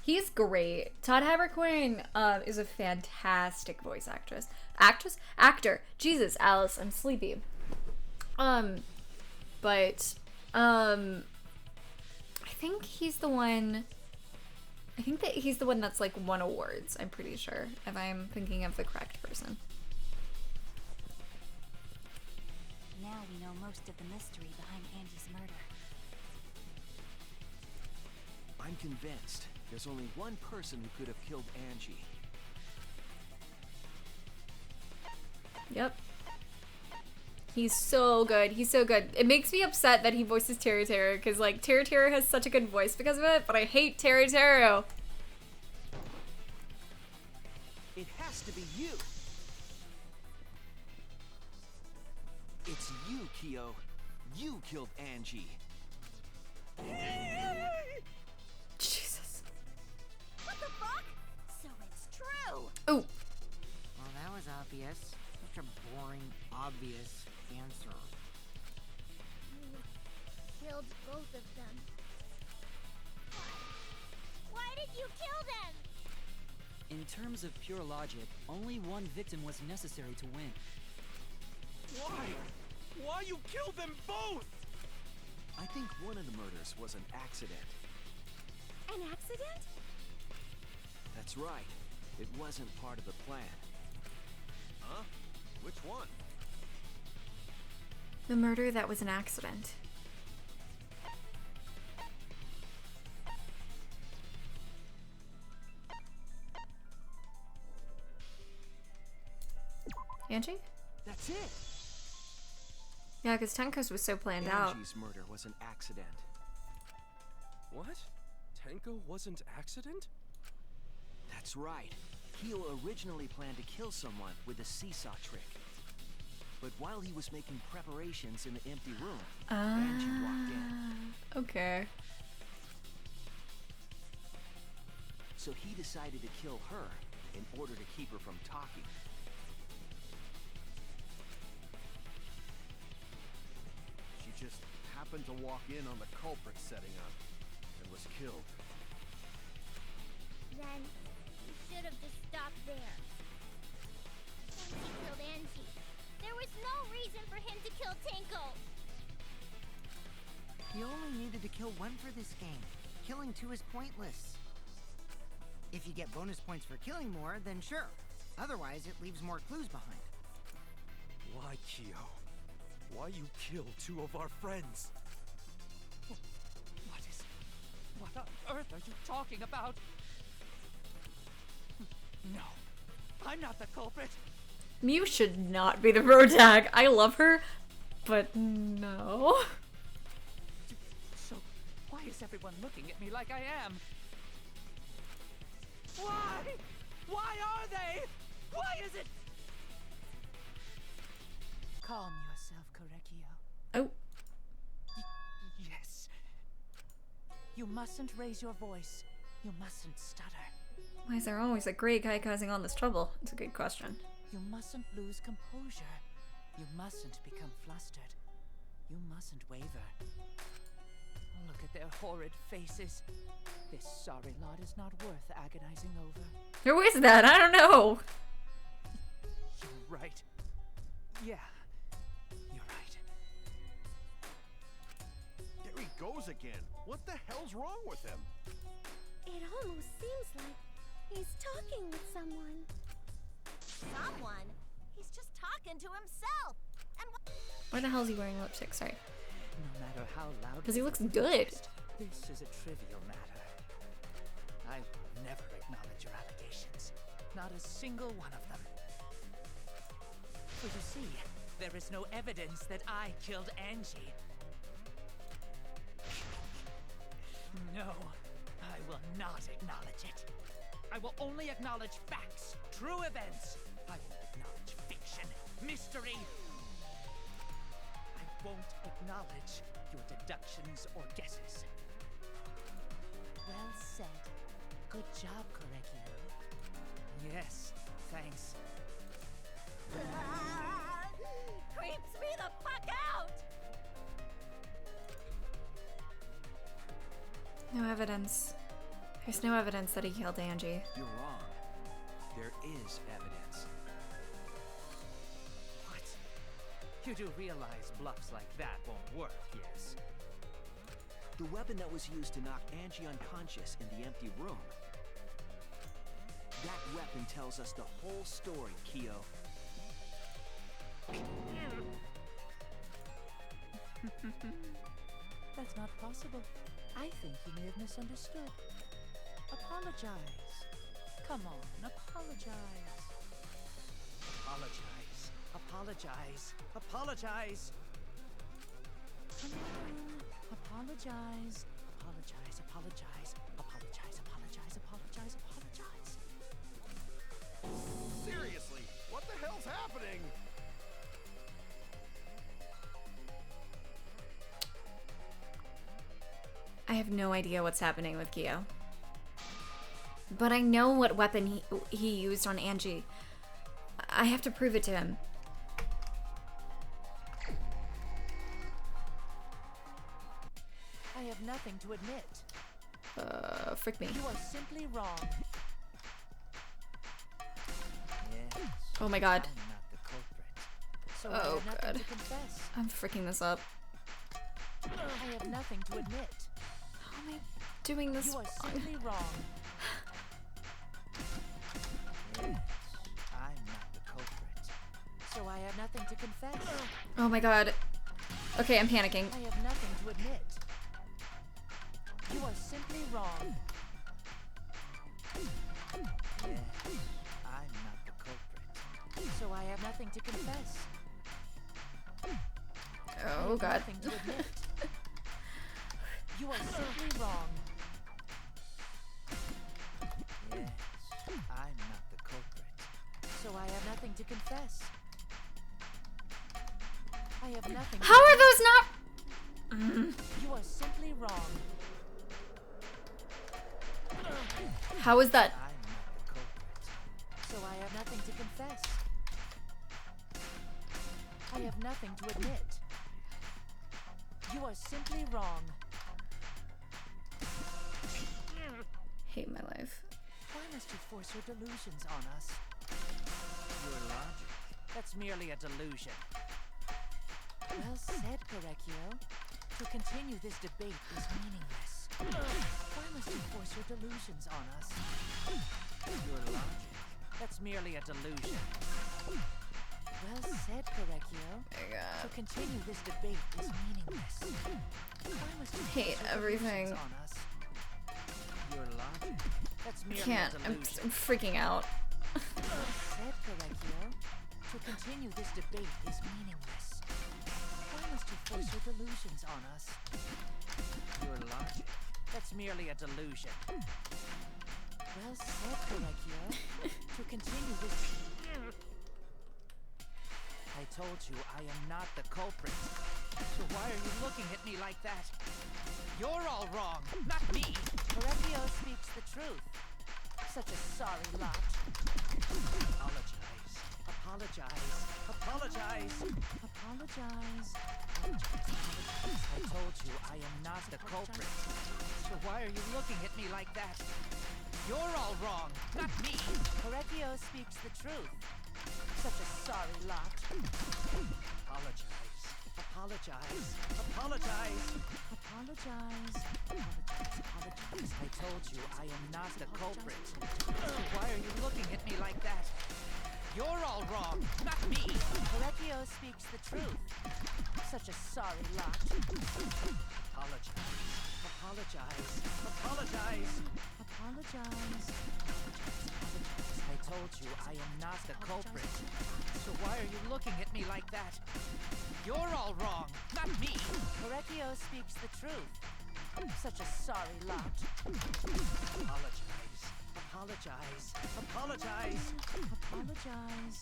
He's great. Todd Habercorn is a fantastic voice actor. Jesus, Alice, I'm sleepy. But I think he's the one. I think that he's the one that's like won awards. I'm pretty sure, if I'm thinking of the correct person. Now we know most of the mystery behind Angie's murder. I'm convinced there's only one person who could have killed Angie. Yep. He's so good. He's so good. It makes me upset that he voices Teru because like Teru has such a good voice because of it, but I hate Teru. It has to be you. It's you, Kyo. You killed Angie. Jesus. What the fuck? So it's true. Ooh. Well, that was obvious. Such a boring, obvious answer. You killed both of them. Why did you kill them? In terms of pure logic, only one victim was necessary to win. Why? Why you killed them both? I think one of the murders was an accident. An accident? That's right. It wasn't part of the plan. Huh? Which one? The murder that was an accident. Angie? That's it. Yeah, because Tenko's was so planned out. Angie's murder was an accident. What? Tenko wasn't accident? That's right. Kyo originally planned to kill someone with a seesaw trick. But while he was making preparations in the empty room, Angie walked in. Okay. So he decided to kill her in order to keep her from talking. She just happened to walk in on the culprit setting up and was killed. Then you should have just stopped there. Tenko killed Angie. There was no reason for him to kill Tenko. You only needed to kill one for this game. Killing two is pointless. If you get bonus points for killing more, then sure. Otherwise, it leaves more clues behind. Why, Kyo? Why you kill two of our friends? What on earth are you talking about? No, I'm not the culprit. Mew should not be the Rodag. I love her, but no. So, why is everyone looking at me like I am? Why? Why are they? Why is it? Calm yourself, Korekio. Oh. Yes. You mustn't raise your voice. You mustn't stutter. Why is there always a gray guy causing all this trouble? It's a good question. You mustn't lose composure. You mustn't become flustered. You mustn't waver. Look at their horrid faces. This sorry lot is not worth agonizing over. Who is that? I don't know. You're right. Yeah, you're right. There he goes again. What the hell's wrong with him? It almost seems like he's talking with someone. Someone? He's just talking to himself. And Why the hell is he wearing lipstick? Sorry. No matter how loud. Because he looks good. This is a trivial matter. I will never acknowledge your allegations. Not a single one of them. For you see, there is no evidence that I killed Angie. No, I will not acknowledge it. I will only acknowledge facts, true events. I won't acknowledge fiction, mystery. I won't acknowledge your deductions or guesses. Well said. Good job, Korekio. Yes, thanks. creeps me the fuck out! No evidence. There's no evidence that he killed Angie. You're wrong. There is evidence. What? You do realize bluffs like that won't work, yes? The weapon that was used to knock Angie unconscious in the empty room. That weapon tells us the whole story, Kyo. That's not possible. I think you may have misunderstood. Apologize. Come on, apologize. Apologize. Apologize. Apologize. Come on. Apologize. Apologize. Apologize. Apologize. Apologize. Apologize. Apologize. Seriously, what the hell's happening? I have no idea what's happening with Kyo. But I know what weapon he used on Angie. I have to prove it to him. I have nothing to admit. Frick me. You are simply wrong. Yes. Oh my god. I'm not the culprit. So Oh, I have nothing God. to confess. I'm freaking this up. I have nothing to admit. How am I doing this You are wrong? simply wrong. Yes, I'm not the culprit. So I have nothing to confess. Oh my god. Okay, I'm panicking. I have nothing to admit. You are simply wrong. Yes, I'm not the culprit. So I have nothing to confess. Oh god. Nothing to admit. You are simply wrong. Yes, I'm not the culprit. So I have nothing to confess. I have nothing. How are those not? You are simply wrong. How is that? I'm not the culprit. So I have nothing to confess. I have nothing to admit. You are simply wrong. Hate my life. Why must you force your delusions on us? Your logic. That's merely a delusion. Well said, Korekio. To continue this debate is meaningless. Why must you force your delusions on us? Your logic. That's merely a delusion. Well said, Korekio. To continue this debate is meaningless. Why must you Hate force your everything. delusions on us? Your logic. That's I merely can't. a I'm delusion. freaking out. Well said, Korekio. To continue this debate is meaningless. Why must you force your delusions on us? Your logic. That's merely a delusion. Well said, Korekio. To continue this... I told you I am not the culprit. So why are you looking at me like that? You're all wrong, not me. Korekio speaks the truth. Such a sorry lot. Apologize. Apologize. Apologize. Apologize. I told you I am not the culprit. So why are you looking at me like that? You're all wrong, not me. Correcchio speaks the truth. Such a sorry lot. Apologize. Apologize. Apologize. Apologize. Apologize. I told you I am not the culprit. So why are you looking at me like that? You're all wrong, not me. Correcchio speaks the truth. Such a sorry lot. Apologize. Apologize. Apologize. Apologize. I told you I am not the culprit. So why are you looking at me like that? You're all wrong, not me. Correcchio speaks the truth. Such a sorry lot. Apologize. Apologize. Apologize. Apologize.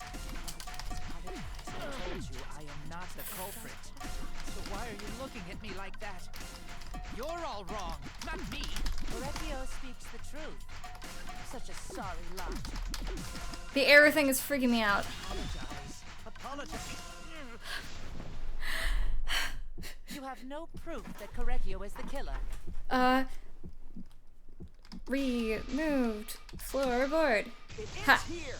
I told you I am not the culprit. So why are you looking at me like that? You're all wrong, not me. Correcchio speaks the truth. Such a sorry lot. The error thing is freaking me out. Apologize. Apologize. You have no proof that Correcchio is the killer. Removed floorboard. It is Ha. here.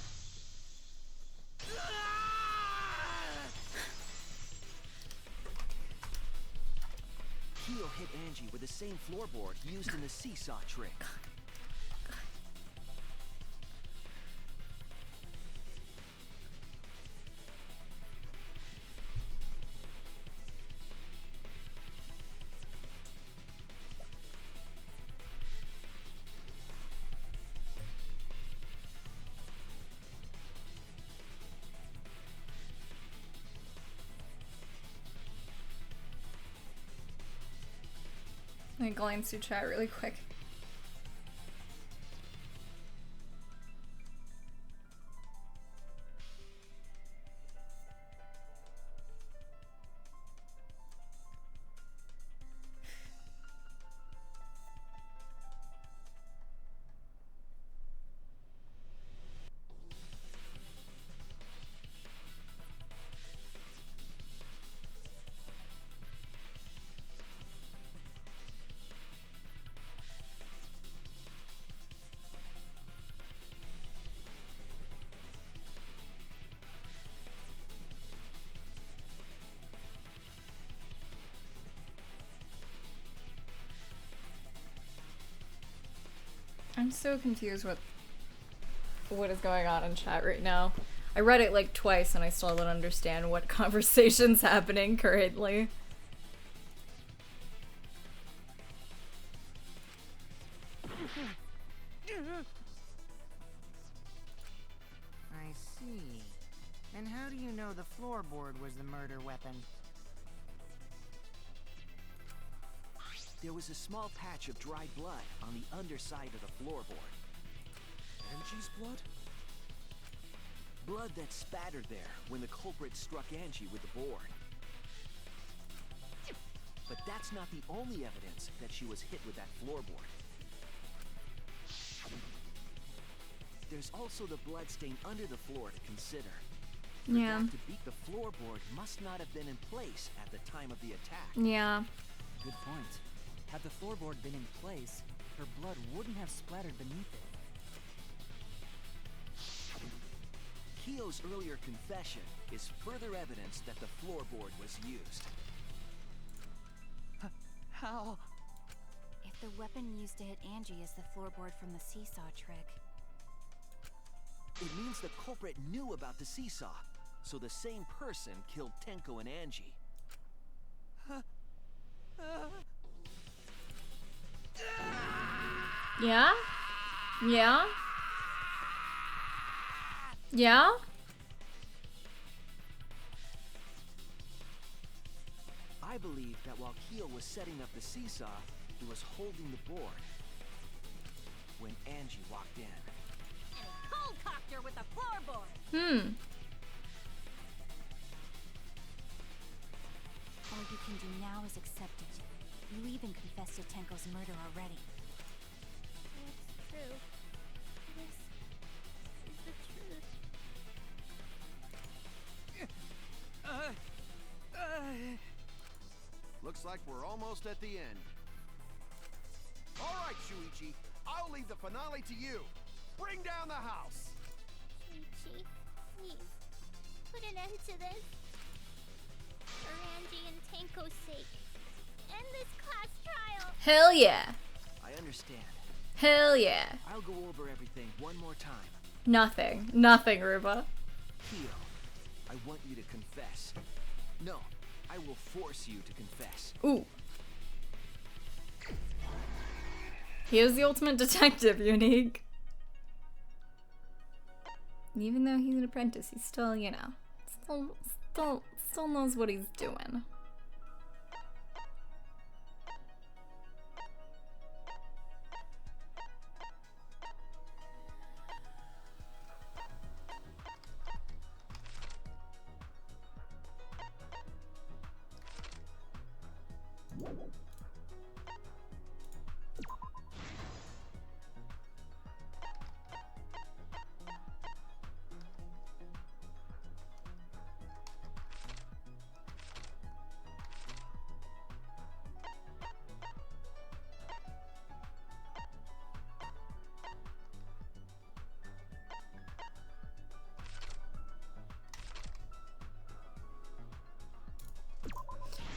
Keo hit Angie with the same floorboard used in the seesaw trick. Let me glance through chat really quick. I'm so confused with what is going on in chat right now. I read it like twice and I still don't understand what conversation's happening currently. I see. And how do you know the floorboard was the murder weapon? There was a small patch of dried blood on the underside of the floorboard. Angie's blood? Blood that spattered there when the culprit struck Angie with the board. But that's not the only evidence that she was hit with that floorboard. There's also the bloodstain under the floor to consider. Yeah. The to beat the floorboard must not have been in place at the time of the attack. Yeah. Good point. Had the floorboard been in place, her blood wouldn't have splattered beneath it. Keo's earlier confession is further evidence that the floorboard was used. How? If the weapon used to hit Angie is the floorboard from the seesaw trick. It means the culprit knew about the seesaw, so the same person killed Tenko and Angie. Yeah? Yeah? Yeah? I believe that while Keo was setting up the seesaw, he was holding the board when Angie walked in. And he cold-cocked her with the floorboard. All you can do now is accept it. You even confessed to Tenko's murder already. That's true. This is the truth. Looks like we're almost at the end. All right, Shuichi. I'll leave the finale to you. Bring down the house. Shuichi, please, put an end to this. For Angie and Tanko's sake. End this class trial. Hell yeah. I understand. Hell yeah. I'll go over everything one more time. Nothing. Nothing, Ruba. Kyo, I want you to confess. No, I will force you to confess. Ooh. He is the ultimate detective, Unique. Even though he's an apprentice, he's still, you know, still knows what he's doing.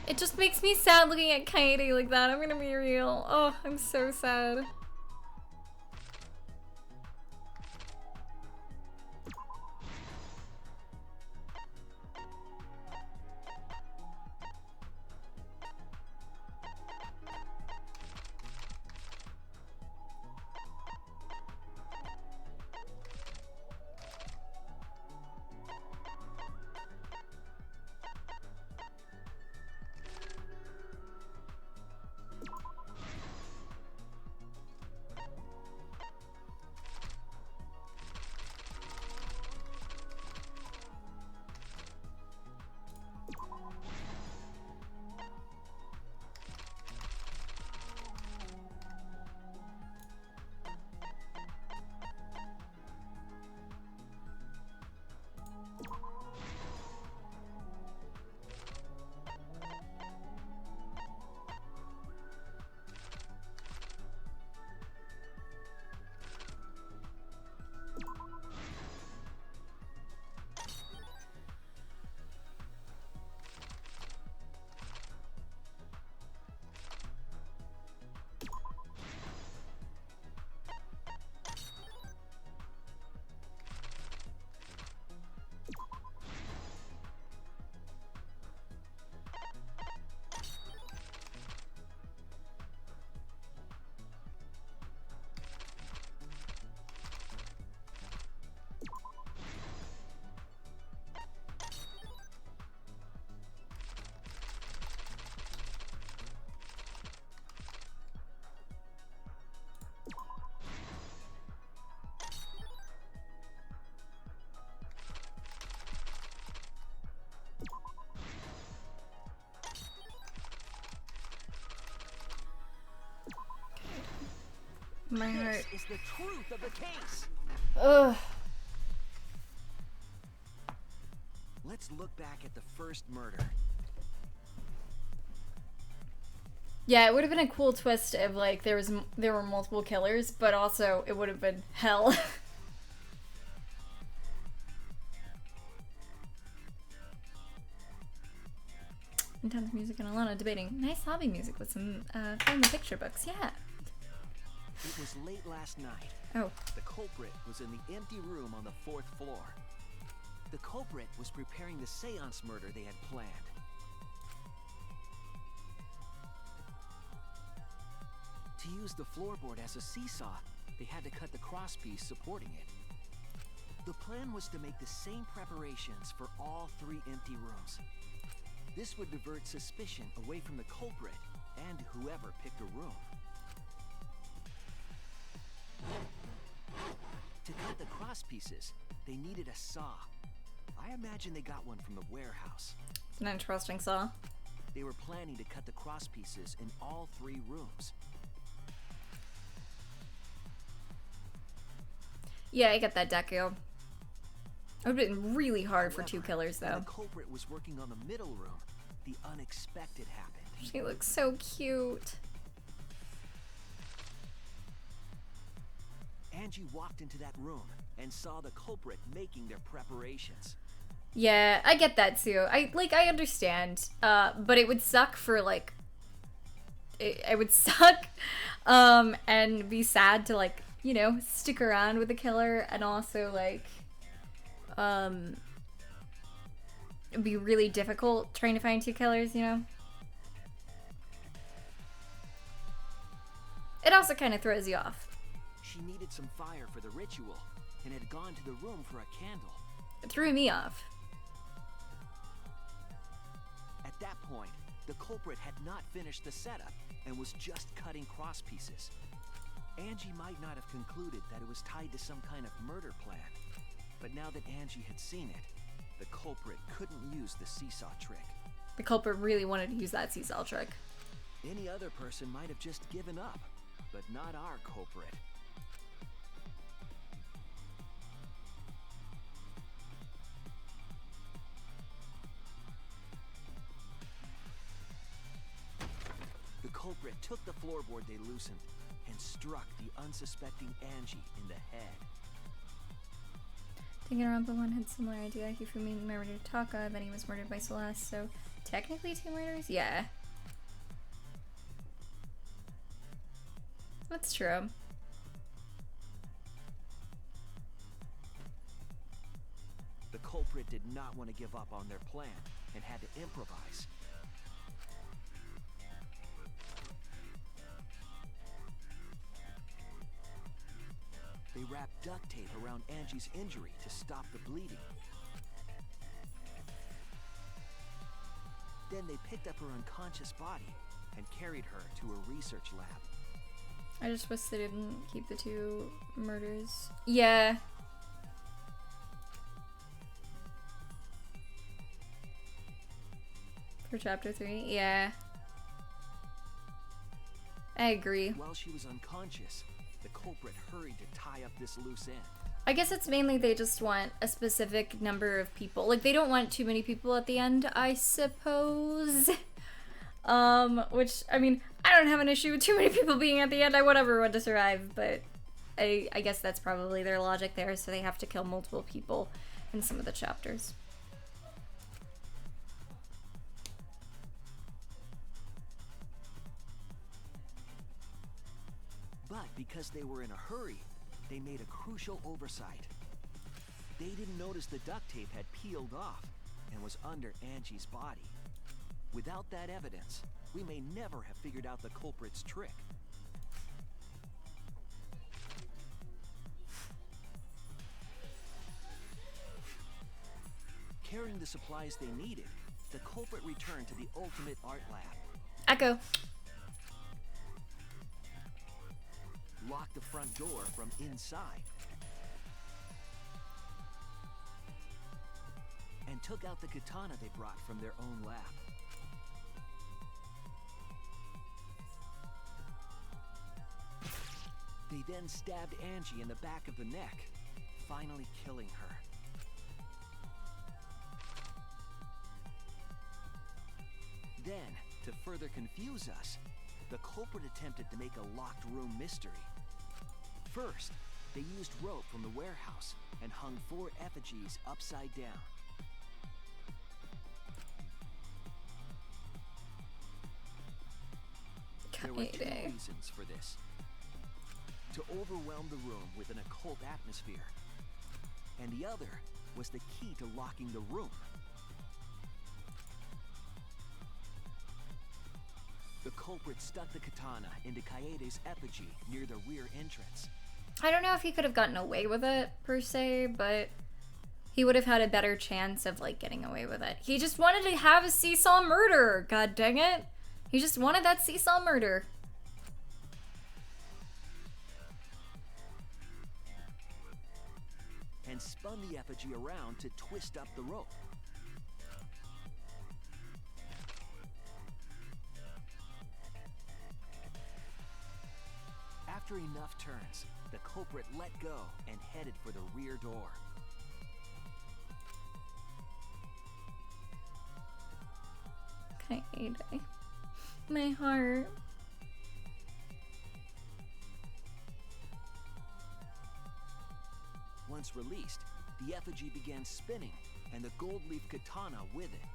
It just makes me sad looking at Kaede like that, I'm gonna be real. Oh, I'm so sad. My heart. This is the truth of the case. Ugh. Let's look back at the first murder. Yeah, it would have been a cool twist if like there were multiple killers, but also it would have been hell. Intense music and Alana debating. Nice hobby music with some from the picture books. Yeah. It was late last night. Oh. The culprit was in the empty room on the 4th floor. The culprit was preparing the seance murder they had planned. To use the floorboard as a seesaw, they had to cut the crosspiece supporting it. The plan was to make the same preparations for all 3 empty rooms. This would divert suspicion away from the culprit and whoever picked a room. To cut the crosspieces, they needed a saw. I imagine they got one from the warehouse. It's an interesting saw. They were planning to cut the crosspieces in all 3 rooms. Yeah, I get that, Deku. It would have been really hard for 2 killers, though. When the culprit was working on the middle room, the unexpected happened. She looks so cute. Angie walked into that room and saw the culprit making their preparations. Yeah, I get that too. I understand. But it would suck for like it would suck and be sad to like, you know, stick around with the killer, and also like it'd be really difficult trying to find two killers, you know? It also kind of throws you off. She needed some fire for the ritual and had gone to the room for a candle. It threw me off. At that point, the culprit had not finished the setup and was just cutting cross pieces. Angie might not have concluded that it was tied to some kind of murder plan, but now that Angie had seen it, the culprit couldn't use the seesaw trick. The culprit really wanted to use that seesaw trick. Any other person might have just given up, but not our culprit. The culprit took the floorboard they loosened and struck the unsuspecting Angie in the head. Danganronpa 1 had similar idea. He Fumi murdered Taka, then he was murdered by Celeste, so technically 2 murders? Yeah. That's true. The culprit did not want to give up on their plan and had to improvise. They wrapped duct tape around Angie's injury to stop the bleeding. Then they picked up her unconscious body and carried her to a research lab. I just wish they didn't keep the 2 murders. Yeah. For chapter 3? Yeah. I agree. While she was unconscious, the culprit hurried to tie up this loose end. I guess it's mainly they just want a specific number of people. Like, they don't want too many people at the end, I suppose. Which, I mean, I don't have an issue with too many people being at the end. I want everyone to survive, but I guess that's probably their logic there, so they have to kill multiple people in some of the chapters. But because they were in a hurry, they made a crucial oversight. They didn't notice the duct tape had peeled off and was under Angie's body. Without that evidence, we may never have figured out the culprit's trick. Carrying the supplies they needed, the culprit returned to the ultimate art lab. Echo. Locked the front door from inside, and took out the katana they brought from their own lab. They then stabbed Angie in the back of the neck, finally killing her. Then, to further confuse us, the culprit attempted to make a locked room mystery. First, they used rope from the warehouse and hung 4 effigies upside down. There were 2 reasons for this. To overwhelm the room with an occult atmosphere. And the other was the key to locking the room. The culprit stuck the katana into Kaede's effigy near the rear entrance. I don't know if he could have gotten away with it, per se, but he would have had a better chance of, like, getting away with it. He just wanted to have a seesaw murder, god dang it. He just wanted that seesaw murder. And spun the effigy around to twist up the rope. After enough turns, the culprit let go and headed for the rear door. Kaede. My heart. Once released, the effigy began spinning, and the gold leaf katana with it.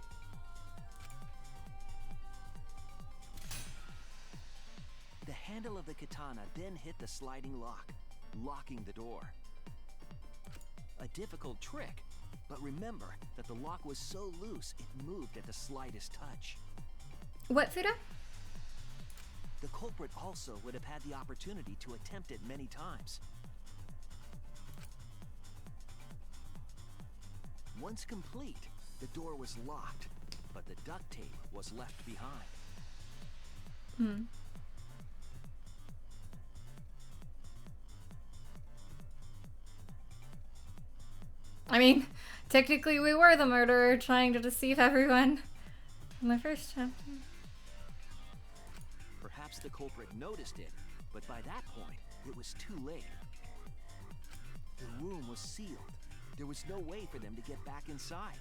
The handle of the katana then hit the sliding lock, locking the door. A difficult trick, but remember that the lock was so loose it moved at the slightest touch. What, Fuda? The culprit also would have had the opportunity to attempt it many times. Once complete, the door was locked, but the duct tape was left behind. Hmm. I mean, technically we were the murderer trying to deceive everyone in the first chapter. Perhaps the culprit noticed it, but by that point, it was too late. The room was sealed. There was no way for them to get back inside.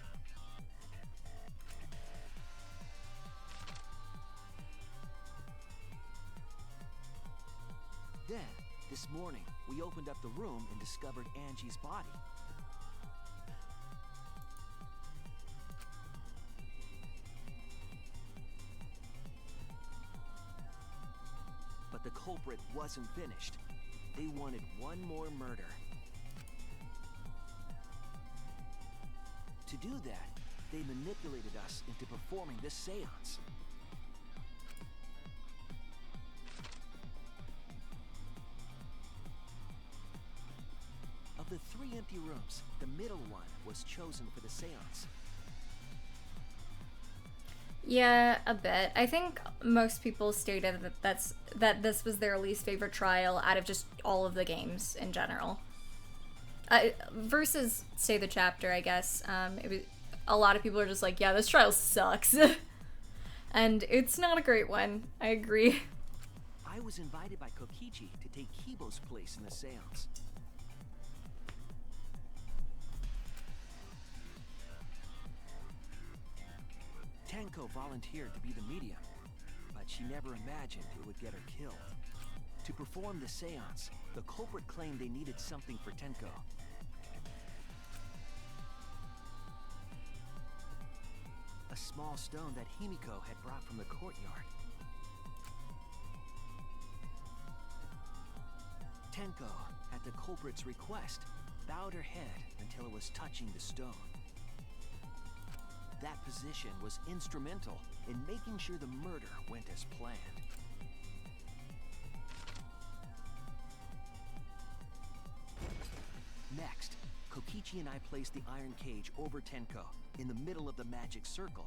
Then, this morning, we opened up the room and discovered Angie's body. But the culprit wasn't finished. They wanted one more murder. To do that, they manipulated us into performing this seance. Of the 3 empty rooms, the middle one was chosen for the seance. Yeah, a bit. I think most people stated that this was their least favorite trial out of just all of the games in general. Versus Say the Chapter, I guess. It was, a lot of people are just like, yeah, this trial sucks. And it's not a great one. I agree. I was invited by Kokichi to take Kibo's place in the seance. Tenko volunteered to be the medium, but she never imagined it would get her killed. To perform the seance, the culprit claimed they needed something for Tenko. A small stone that Himiko had brought from the courtyard. Tenko, at the culprit's request, bowed her head until it was touching the stone. That position was instrumental in making sure the murder went as planned. Next, Kokichi and I placed the iron cage over Tenko in the middle of the magic circle.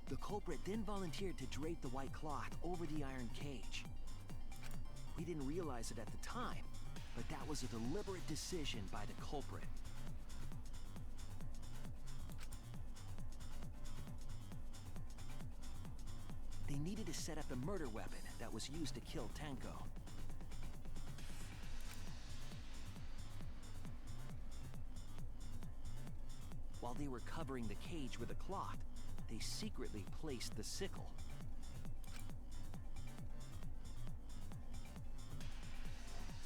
The culprit then volunteered to drape the white cloth over the iron cage. We didn't realize it at the time, but that was a deliberate decision by the culprit. They needed to set up the murder weapon that was used to kill Tenko. While they were covering the cage with a cloth, they secretly placed the sickle.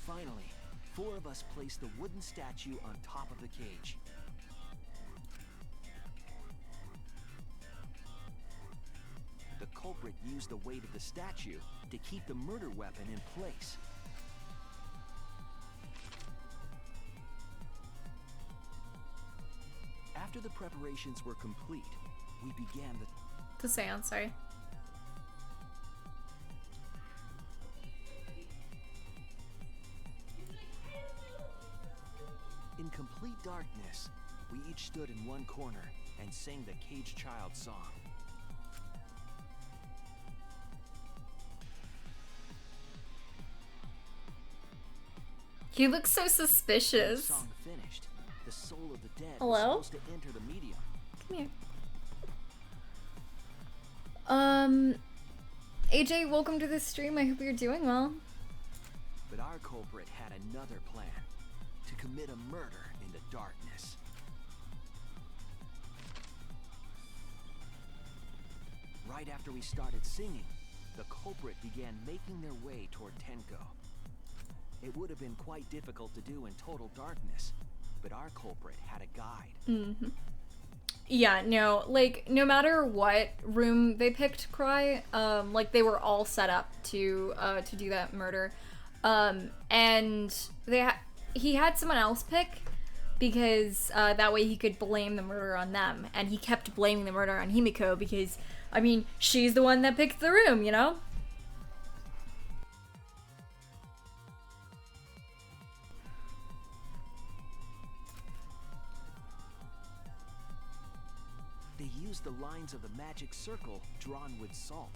Finally, 4 of us placed the wooden statue on top of the cage. The culprit used the weight of the statue to keep the murder weapon in place. After the preparations were complete, we began The seance, sorry. In complete darkness, we each stood in one corner and sang the Cage Child song. He looks so When the suspicious. song finished, the soul of the dead Hello? was supposed to enter the medium. Come here. AJ, welcome to the stream. I hope you're doing well. But our culprit had another plan, to commit a murder in the darkness. Right after we started singing, the culprit began making their way toward Tenko. It would have been quite difficult to do in total darkness, but our culprit had a guide. Yeah, no, like, no matter what room they picked Cry, like, they were all set up to do that murder. And he had someone else pick, because that way he could blame the murder on them. And he kept blaming the murder on Himiko because, I mean, she's the one that picked the room, you know? They used the lines of the magic circle drawn with salt.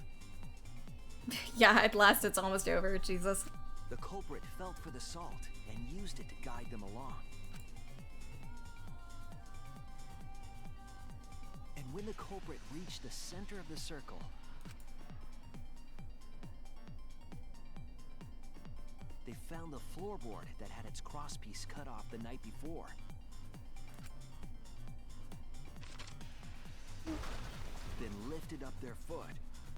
Yeah, at last it's almost over, Jesus. The culprit felt for the salt and used it to guide them along. And when the culprit reached the center of the circle, they found the floorboard that had its crosspiece cut off the night before. Then lifted up their foot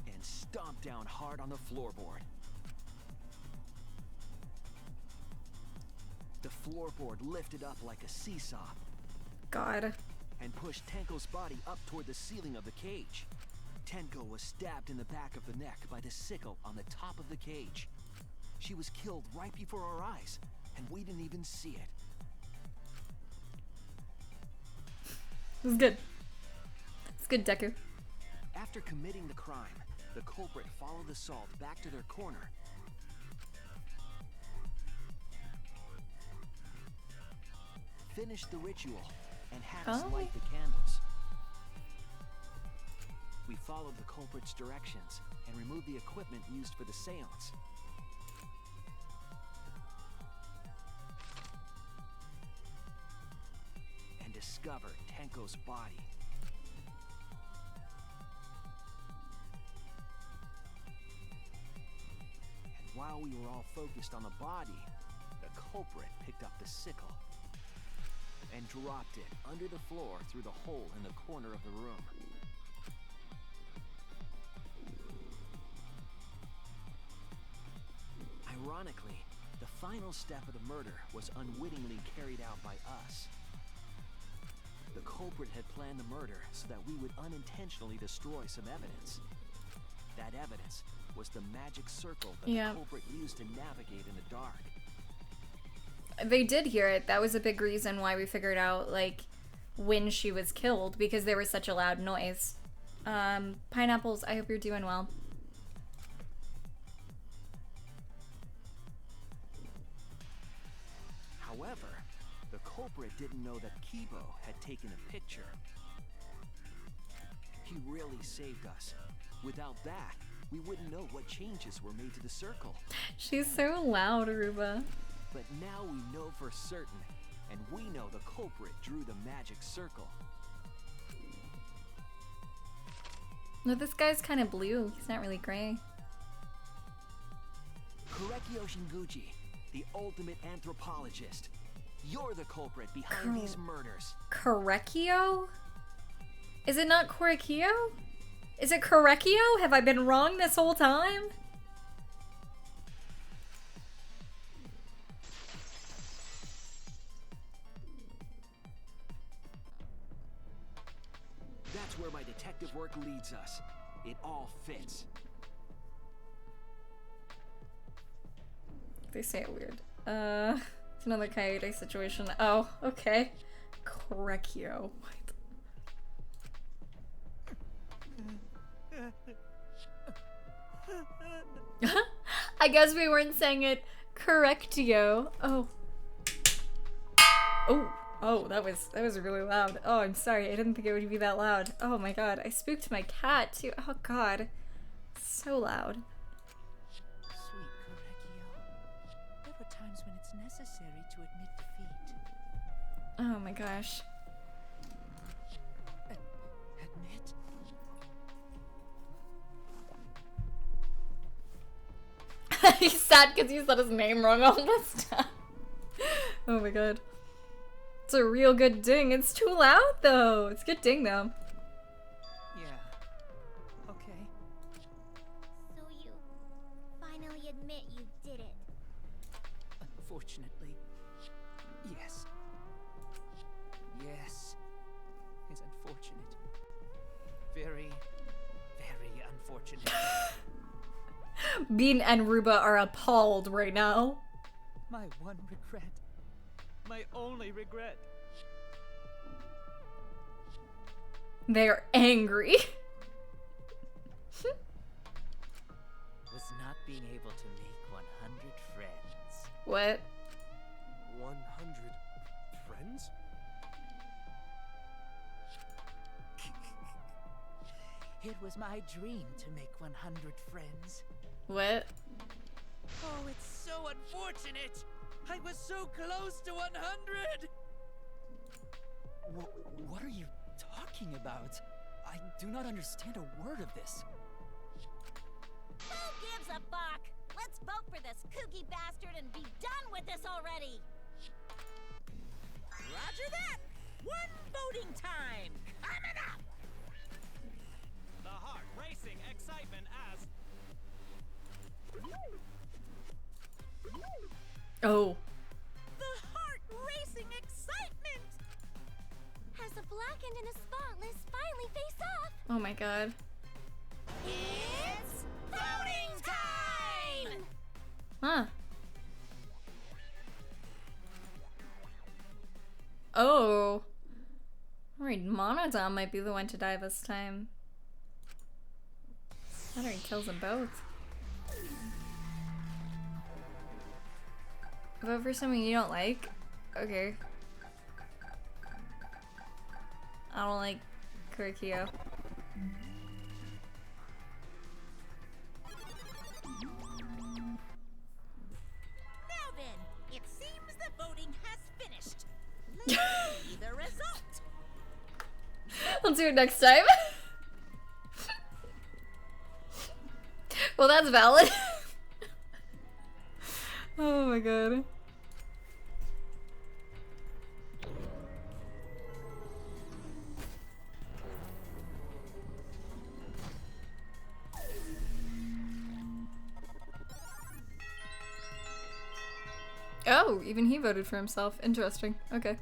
and stomped down hard on the floorboard. The floorboard lifted up like a seesaw. God. And pushed Tenko's body up toward the ceiling of the cage. Tenko was stabbed in the back of the neck by the sickle on the top of the cage. She was killed right before our eyes, and we didn't even see it. It was good. It's good, Deku. After committing the crime, the culprit followed the salt back to their corner. Finished the ritual and had us light the candles. We followed the culprit's directions and removed the equipment used for the seance. And discovered Tenko's body. And while we were all focused on the body, the culprit picked up the sickle and dropped it under the floor through the hole in the corner of the room. Ironically, the final step of the murder was unwittingly carried out by us. The culprit had planned the murder so that we would unintentionally destroy some evidence. That evidence was the magic circle that the culprit used to navigate in the dark. They did hear it. That was a big reason why we figured out, like, when she was killed, because there was such a loud noise. Pineapples, I hope you're doing well. However, the culprit didn't know that Kibo had taken a picture. He really saved us. Without that, we wouldn't know what changes were made to the circle. She's so loud, Aruba. But now we know for certain, and we know the culprit drew the magic circle. No, this guy's kind of blue. He's not really gray. Korekio Shinguchi, the ultimate anthropologist. You're the culprit behind these murders. Korekio? Is it not Korekio? Is it Korekio? Have I been wrong this whole time? That's where my detective work leads us. It all fits. They say it weird. It's another Coyote situation. Oh, okay. Korekio. I guess we weren't saying it correctio. Oh. Oh, that was really loud. Oh, I'm sorry. I didn't think it would be that loud. Oh my god. I spooked my cat too. Oh god. So loud. Sweet Korekio. There were times when it's necessary to admit defeat. Oh my gosh. Admit? He's sad because you said his name wrong all this time. Oh my god. It's a real good ding. It's too loud though. It's a good ding though. Yeah. Okay. very, very unfortunate. Bean and Ruba are appalled right now. My one regret. My only regret. They're angry. Was not being able to make 100 friends. What? 100 friends? It was my dream to make 100 friends. What? Oh, it's so unfortunate! I was so close to 100! What are you talking about? I do not understand a word of this. Who gives a fuck? Let's vote for this kooky bastard and be done with this already! Roger that! One voting time! Coming up! The heart racing excitement as Oh. The heart racing excitement! As a blackened and a spotless finally face off, Oh my god. It's voting time! Huh. Oh. Alright, Monodon might be the one to die this time. Better he kills them both. Vote for someone you don't like? Okay. I don't like Kurikyo. Now then, it seems the voting has finished. Let's see the result. Let's do it next time. Well, that's valid. Oh my god. Oh, even he voted for himself. Interesting. Okay.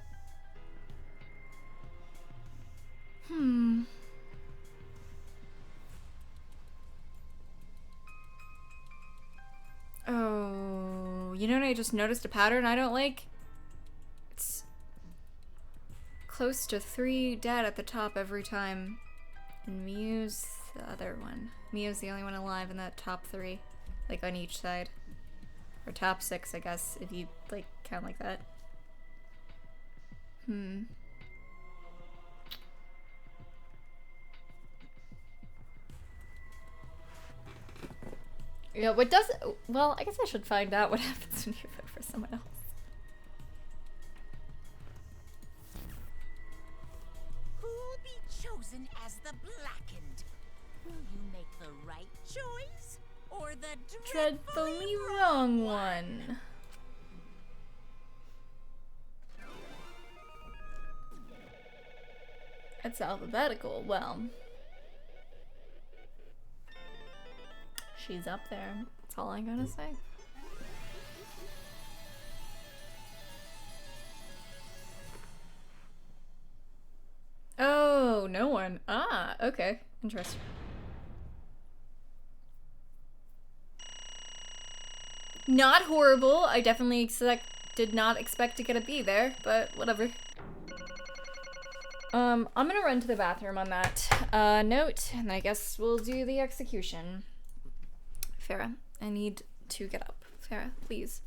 Oh, you know what? I just noticed a pattern I don't like. It's close to 3 dead at the top every time. And Miu's the other one. Miu's the only one alive in that top 3. Like on each side. Or top 6, I guess, if you like count like that. Yeah, what does... Well, I guess I should find out what happens when you vote for someone else. Who'll be chosen as the blackened? Will you make the right choice? Or the Dreadfully wrong one. It's alphabetical. Well, she's up there. That's all I'm gonna say. Oh, no one. Ah, okay. Interesting. Not horrible. I definitely did not expect to get a B there, but whatever. I'm gonna run to the bathroom on that note, and I guess we'll do the execution. Farah, I need to get up. Farah, please.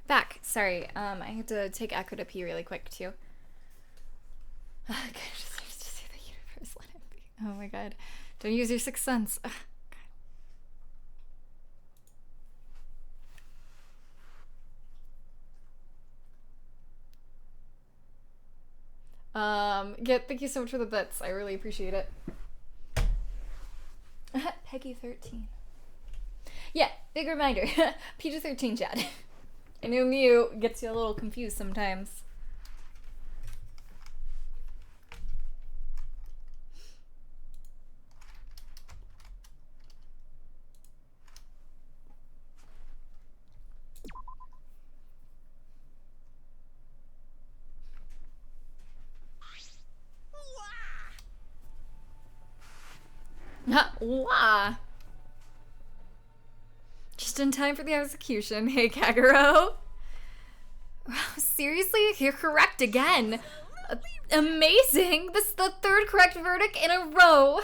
Back. Sorry. I had to take Echo to pee really quick too. God, just used to say the universe. Let it be. Oh my god. Don't use your sixth sense. Ugh, thank you so much for the bits. I really appreciate it. Peggy 13. Yeah, big reminder. PG-13 chat. I know mute gets you a little confused sometimes. Wah! Just in time for the execution. Hey, Kagero. Wow, seriously? You're correct again. Amazing! This is the third correct verdict in a row.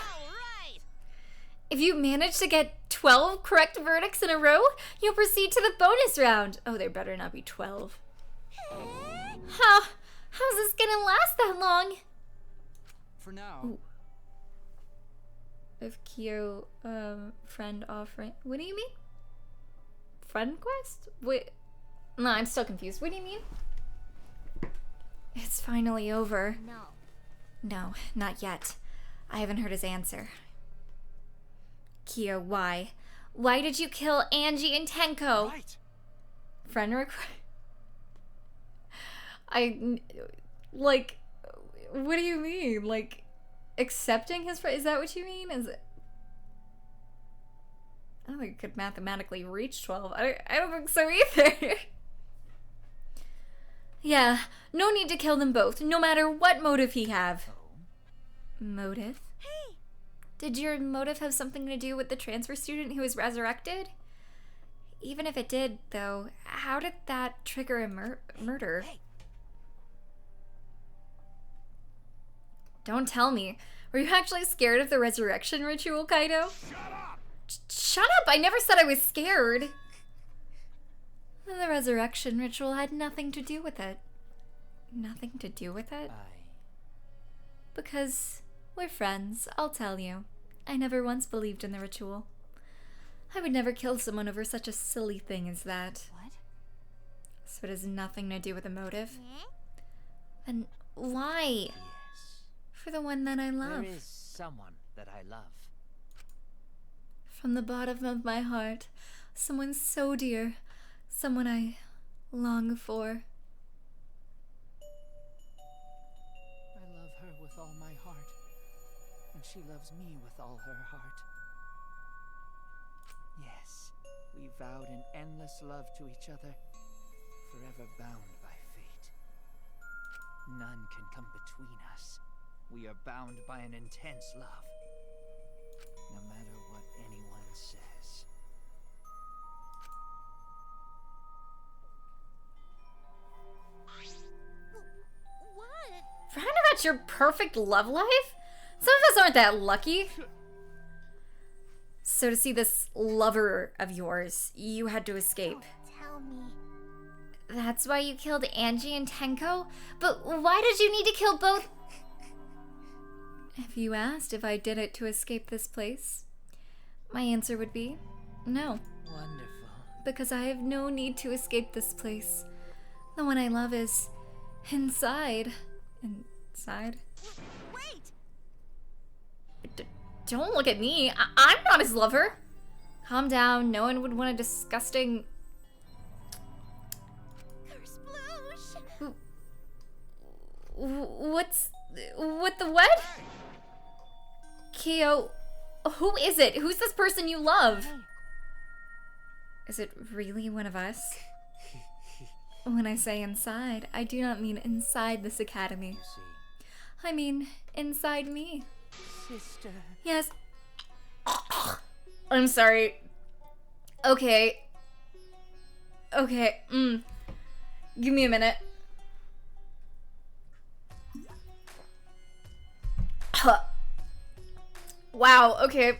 If you manage to get 12 correct verdicts in a row, you'll proceed to the bonus round. Oh, there better not be 12. How's this gonna last that long? For now. Ooh. If Kyo, friend offering. What do you mean? Friend quest? Wait. No, I'm still confused. What do you mean? It's finally over. No, not yet. I haven't heard his answer. Kyo, why? Why did you kill Angie and Tenko? Right. Friend request? Like, what do you mean? Like, accepting his friend? Is that what you mean? Is it? I don't think it could mathematically reach 12. I don't think so either. Yeah, no need to kill them both, no matter what motive he have. Motive? Hey! Did your motive have something to do with the transfer student who was resurrected? Even if it did, though, how did that trigger a murder? Hey. Don't tell me. Were you actually scared of the resurrection ritual, Kaido? Shut up! Shut up! I never said I was scared. The resurrection ritual had nothing to do with it. Nothing to do with it? Because we're friends, I'll tell you. I never once believed in the ritual. I would never kill someone over such a silly thing as that. What? So it has nothing to do with a motive? Then why? Yes. For the one that I love. There is someone that I love. From the bottom of my heart, someone so dear, someone I long for. I love her with all my heart, and she loves me with all her heart. Yes, we vowed an endless love to each other, forever bound by fate. None can come between us. We are bound by an intense love, no matter what anyone says. What? Round about your perfect love life? Some of us aren't that lucky. So to see this lover of yours, you had to escape. Tell me. That's why you killed Angie and Tenko? But why did you need to kill both? If you asked if I did it to escape this place, my answer would be no. Wonderful. Because I have no need to escape this place. The one I love is inside. Inside? Wait! Don't look at me. I'm not his lover. Calm down. No one would want a disgusting... Kersploosh! What the what? Kyo, who is it? Who's this person you love? Is it really one of us? When I say inside, I do not mean inside this academy. You see, I mean inside me. sister. Yes. I'm sorry. Okay. Okay. Give me a minute. Wow, okay.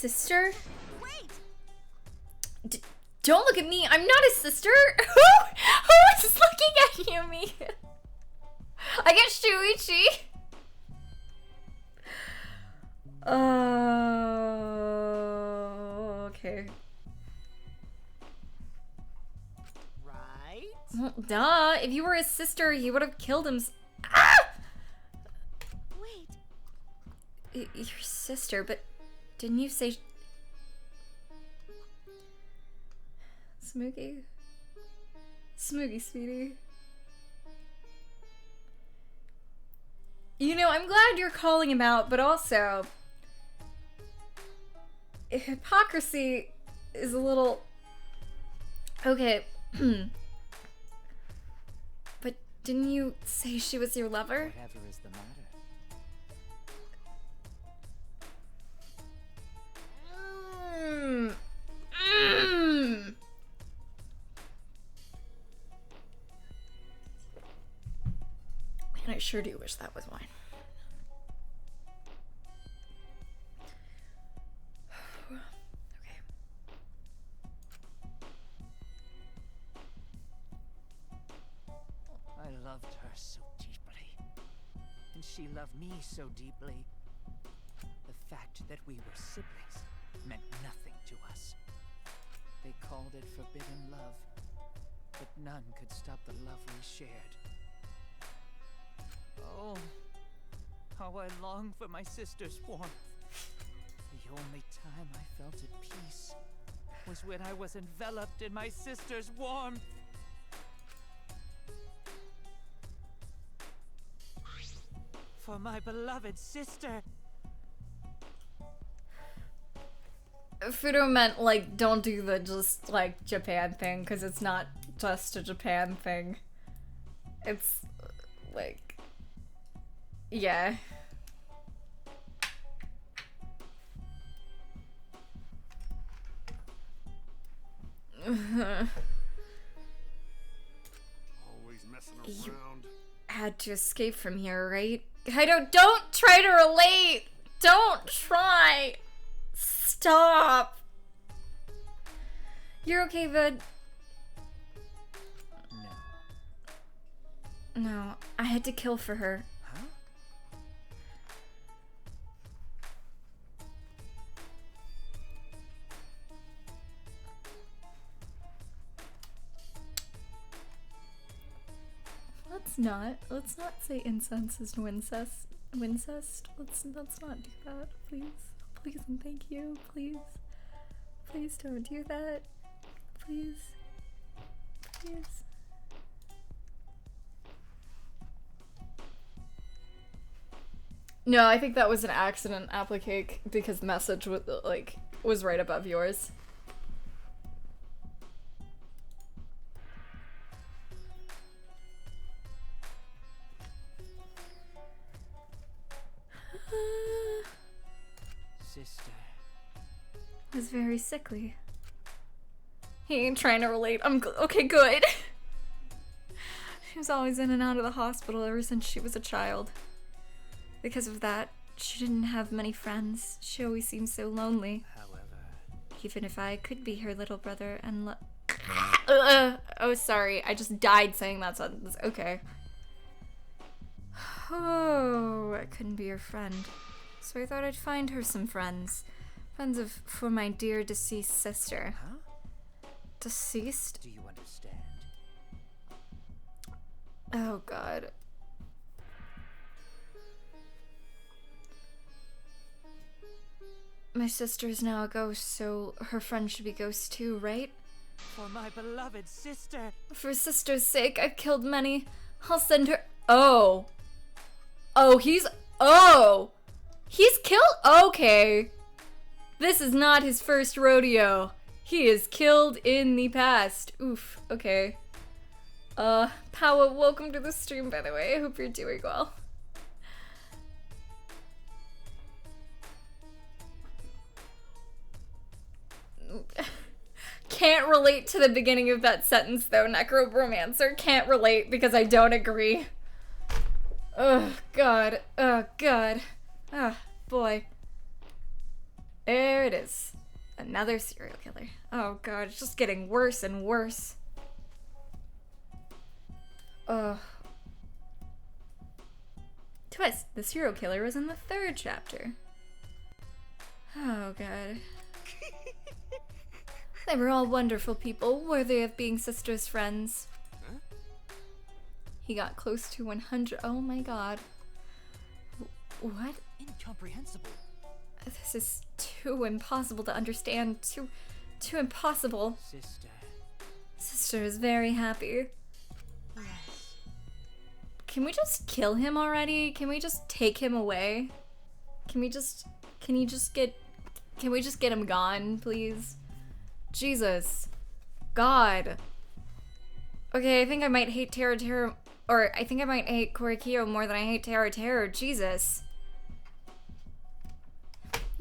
sister? Wait! Don't look at me. I'm not a sister. Who is looking at you, me? I get Shuichi. Okay. Right? Well, duh. If you were his sister, he would have killed him. Ah! Wait. Your sister, but didn't you say... Smoogie? Smoogie, sweetie. You know, I'm glad you're calling him out, but also... hypocrisy is a little... Okay. But didn't you say she was your lover? Whatever is the matter? Man, I sure do wish that was wine. Okay. I loved her so deeply. And she loved me so deeply. The fact that we were siblings meant nothing to us. They called it forbidden love, but none could stop the love we shared. Oh, how I long for my sister's warmth. The only time I felt at peace was when I was enveloped in my sister's warmth. For my beloved sister. Fudo meant, like, don't do the just, like, Japan thing, because it's not just a Japan thing. It's, like... yeah. Always messing You- around. Had to escape from here, right? Don't try to relate! Don't try! Stop! You're okay, bud. No. No, I had to kill for her. Huh? Let's not say incest is wincest. Let's not do that, please. Please and thank you, please. Please don't do that. Please. Please. No, I think that was an accident, Applicake, because the message was right above yours. Sister. Was very sickly. He ain't trying to relate. Okay, good. She was always in and out of the hospital ever since she was a child. Because of that, she didn't have many friends. She always seemed so lonely. However, Even if I could be her little brother and oh, sorry. I just died saying that sentence. Okay. Oh, I couldn't be her friend. So I thought I'd find her some friends. Friends for my dear deceased sister. huh? Deceased? Do you understand? Oh, God. My sister is now a ghost, so her friend should be ghosts too, right? For my beloved sister. For sister's sake, I've killed many. I'll send her. Oh. Oh, he's killed? Okay. This is not his first rodeo. He is killed in the past. Oof, okay. Pawa, welcome to the stream, by the way. I hope you're doing well. Can't relate to the beginning of that sentence, though, Necromancer. Can't relate because I don't agree. Oh, God. Oh, God. Ah, boy. There it is. Another serial killer. Oh god, it's just getting worse and worse. Ugh. Twist, the serial killer was in the 3rd chapter. Oh god. They were all wonderful people, worthy of being sisters' friends. Huh? He got close to 100. Oh my god. What? Incomprehensible. This is too impossible to understand. Too impossible. Sister. Sister is very happy. Yes. Can we just kill him already? Can we just take him away? Can we just get him gone, please? Jesus. God. Okay, I think I might hate Terror, or I think I might hate Korikyo more than I hate Terror. Jesus.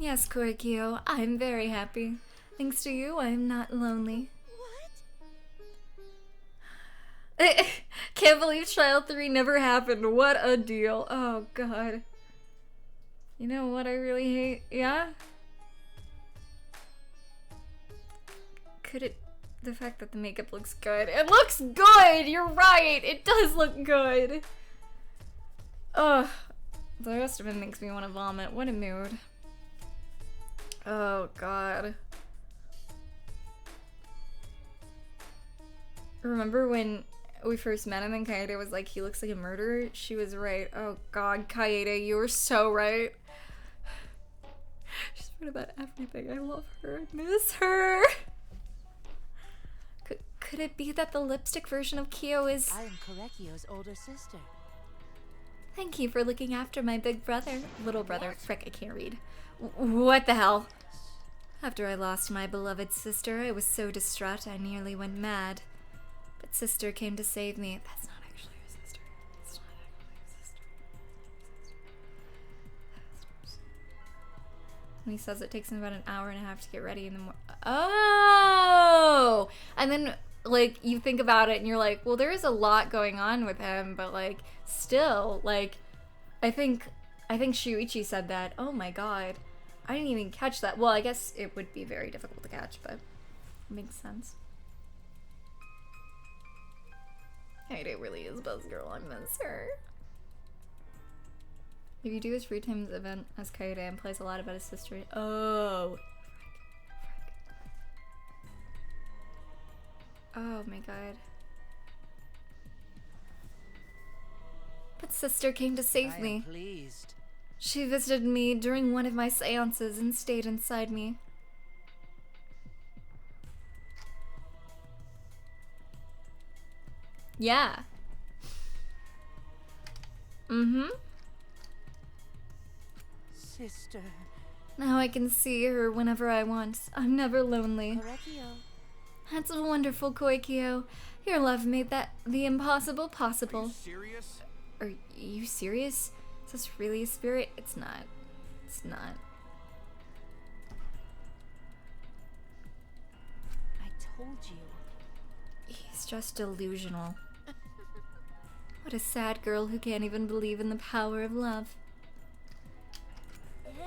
Yes, Korikyo, I'm very happy. Thanks to you, I am not lonely. What? Can't believe Trial 3 never happened. What a deal. Oh, God. You know what I really hate? Yeah? Could it... The fact that the makeup looks good. It looks good! You're right! It does look good! Ugh. The rest of it makes me want to vomit. What a mood. Oh, God. Remember when we first met him and Kaede was like, he looks like a murderer? She was right. Oh, God, Kaede, you were so right. She's right about everything. I love her. I miss her. Could it be that the lipstick version of Kyo is... I am Korekio's older sister. Thank you for looking after my big brother. Little brother. Frick, I can't read. What the hell? After I lost my beloved sister, I was so distraught I nearly went mad. But sister came to save me. That's not actually her sister. That's not actually her sister. And he says it takes him about an hour and a half to get ready in the morning. Oh! And then, like, you think about it and you're like, well, there is a lot going on with him, but, like, still, like, I think Shuichi said that. Oh my god. I didn't even catch that. Well, I guess it would be very difficult to catch, but it makes sense. Kaede really is best girl. I miss her. If you do his free times event as Kaede and plays a lot about his sister. Oh. Oh my god. But sister came to save me. Pleased. She visited me during one of my seances and stayed inside me. Yeah. Mm-hmm. Sister. Now I can see her whenever I want. I'm never lonely. Korekio. That's wonderful, Koikyo. Your love made that the impossible Are possible. you serious? Are you serious? Is this really a spirit? It's not. It's not. I told you. He's just delusional. What a sad girl who can't even believe in the power of love. Ew.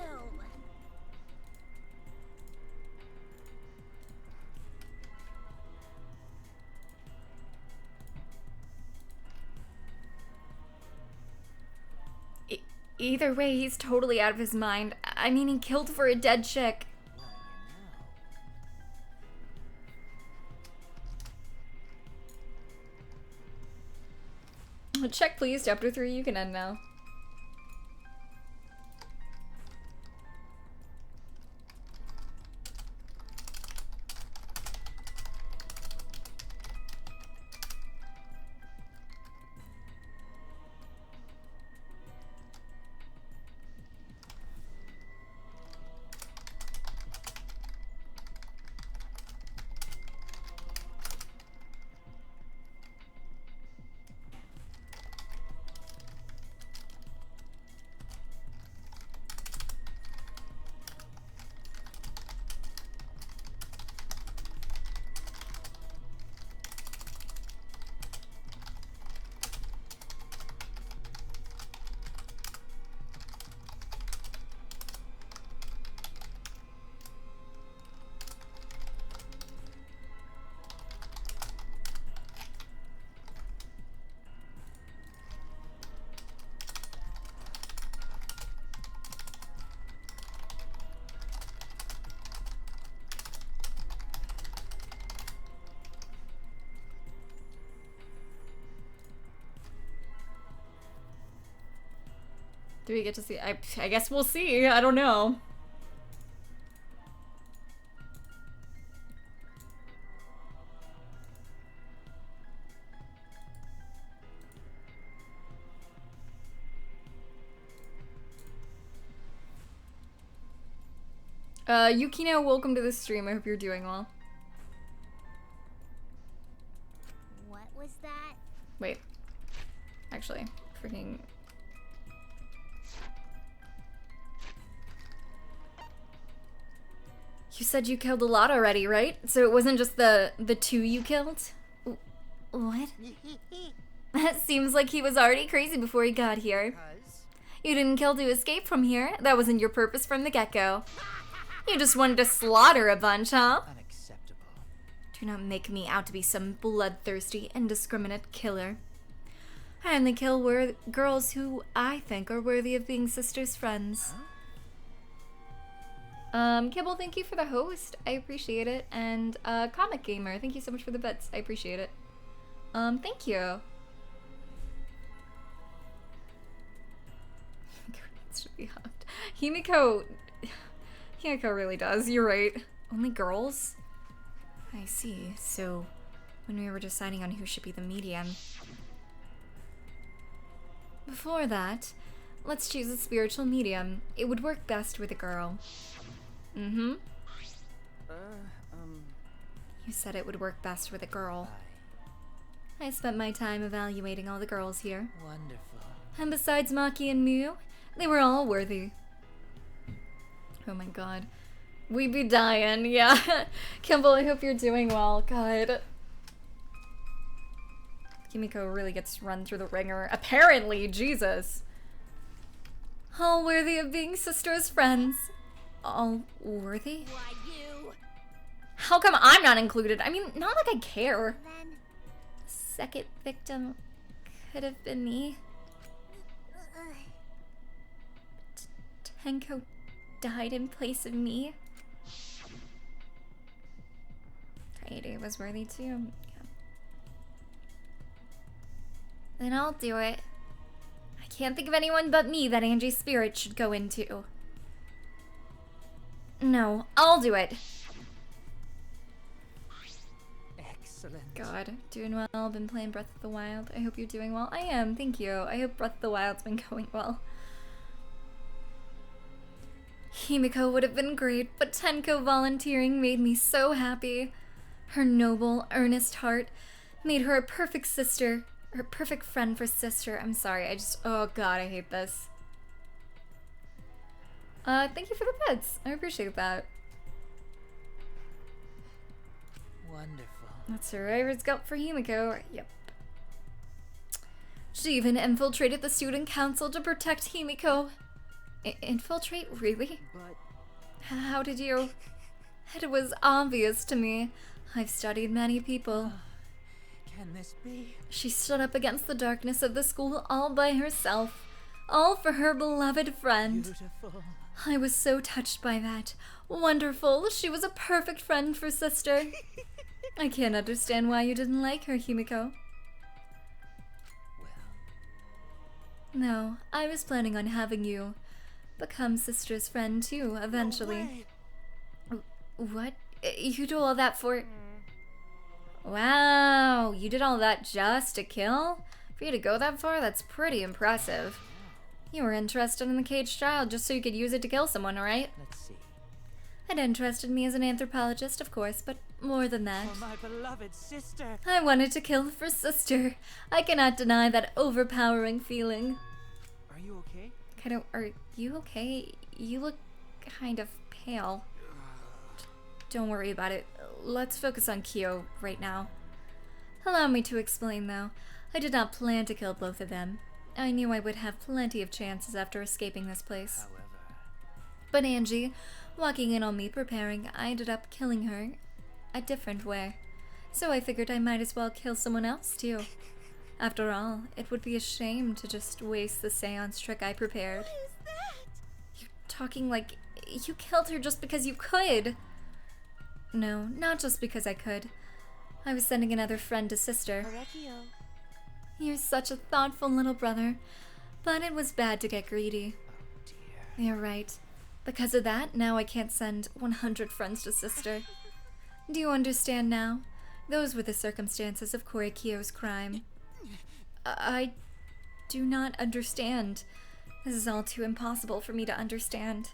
Either way, he's totally out of his mind. I mean, he killed for a dead chick. Check, please. Chapter 3, you can end now. Do we get to see? I guess we'll see. I don't know. Yukino, welcome to the stream. I hope you're doing well. What was that? Wait. Actually, freaking... You said you killed a lot already, right? So it wasn't just the two you killed? What? That seems like he was already crazy before he got here. You didn't kill to escape from here. That wasn't your purpose from the get-go. You just wanted to slaughter a bunch, huh? Unacceptable. Do not make me out to be some bloodthirsty, indiscriminate killer. I only kill girls who I think are worthy of being sisters' friends. Kibble, thank you for the host. I appreciate it. And, Comic Gamer, thank you so much for the bits. I appreciate it. Thank you. Needs to be hugged. Himiko really does. You're right. Only girls? I see. So, when we were deciding on who should be the medium... Before that, let's choose a spiritual medium. It would work best with a girl. Mm-hmm. You said it would work best with a girl. I spent my time evaluating all the girls here. Wonderful. And besides Maki and Miu, they were all worthy. Oh my god. We be dying, yeah. Kimball, I hope you're doing well. God. Kimiko really gets run through the ringer. Apparently, Jesus. All worthy of being sisters' friends. All worthy? Why you? How come I'm not included? I mean, not like I care. Then Second victim could have been me. Tenko died in place of me. Kaede was worthy too. Yeah. Then I'll do it. I can't think of anyone but me that Angie's spirit should go into. No, I'll do it. Excellent. God, doing well. Been playing Breath of the Wild. I hope you're doing well. I am, thank you. I hope Breath of the Wild's been going well. Himiko would have been great, but Tenko volunteering made me so happy. Her noble, earnest heart made her a perfect sister. Or perfect friend for sister. I'm sorry, oh god, I hate this. Thank you for the bits. I appreciate that. Wonderful. That's Survivor's Guilt for Himiko. Yep. She even infiltrated the student council to protect Himiko. Infiltrate? Really? But... How did you... It was obvious to me. I've studied many people. Can this be? She stood up against the darkness of the school all by herself. All for her beloved friend. Beautiful. I was so touched by that. Wonderful. She was a perfect friend for sister. I can't understand why you didn't like her, Himiko. Well... No, I was planning on having you become sister's friend too, eventually. No way. What? You do all that for... Wow, you did all that just to kill? For you to go that far, that's pretty impressive. You were interested in the caged child just so you could use it to kill someone, right? Let's see. It interested me as an anthropologist, of course, but more than that. For my beloved sister. I wanted to kill for sister. I cannot deny that overpowering feeling. Are you okay? Are you okay? You look kind of pale. Don't worry about it. Let's focus on Kyo right now. Allow me to explain, though. I did not plan to kill both of them. I knew I would have plenty of chances after escaping this place. However... But Angie, walking in on me preparing, I ended up killing her a different way. So I figured I might as well kill someone else, too. After all, it would be a shame to just waste the seance trick I prepared. What is that? You're talking like you killed her just because you could. No, not just because I could. I was sending another friend to sister. Orekio. You're such a thoughtful little brother. But it was bad to get greedy. Oh dear. You're right. Because of that, now I can't send 100 friends to Sister. Do you understand now? Those were the circumstances of Korikyo's crime. I do not understand. This is all too impossible for me to understand.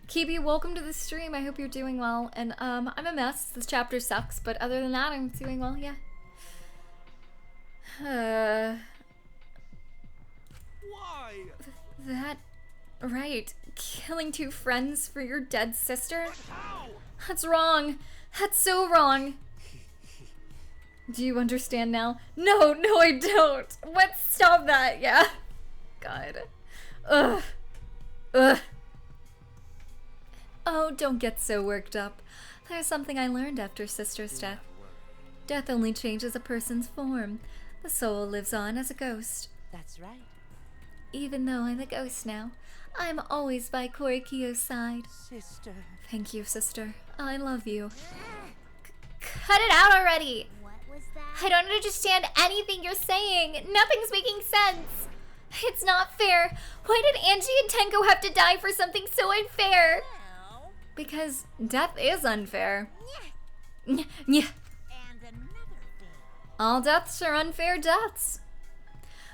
Kibi, welcome to the stream. I hope you're doing well. And I'm a mess. This chapter sucks, but other than that, I'm doing well, yeah. Why? That... Right. Killing 2 friends for your dead sister? How? That's wrong. That's so wrong. Do you understand now? No, I don't. What? Stop that, yeah. God. Ugh. Oh, don't get so worked up. There's something I learned after Sister's death. Death only changes a person's form. The soul lives on as a ghost. That's right. Even though I'm a ghost now, I'm always by Korikyo's side. Sister. Thank you, Sister. I love you. Cut it out already! What was that? I don't understand anything you're saying. Nothing's making sense. It's not fair. Why did Angie and Tenko have to die for something so unfair? Well, Because death is unfair. Yeah. and another thing. All deaths are unfair deaths.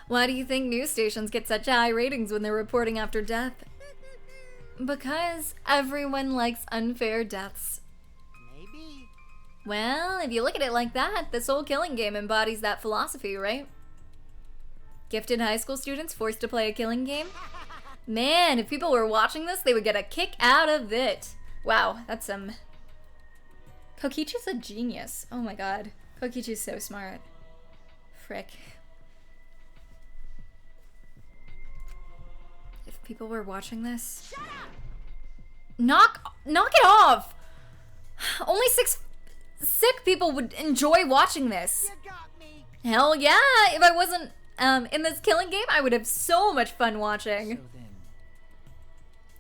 Why do you think news stations get such high ratings when they're reporting after death? Because everyone likes unfair deaths. Maybe. Well, if you look at it like that, this whole killing game embodies that philosophy, right? Gifted high school students forced to play a killing game? Man, if people were watching this, they would get a kick out of it. Wow, that's some... Kokichi's a genius. Oh my god. Kokichi's so smart. Frick. If people were watching this... Knock it off! Only 6 sick people would enjoy watching this. You got me. Hell yeah! If I wasn't in this killing game, I would have so much fun watching. So then,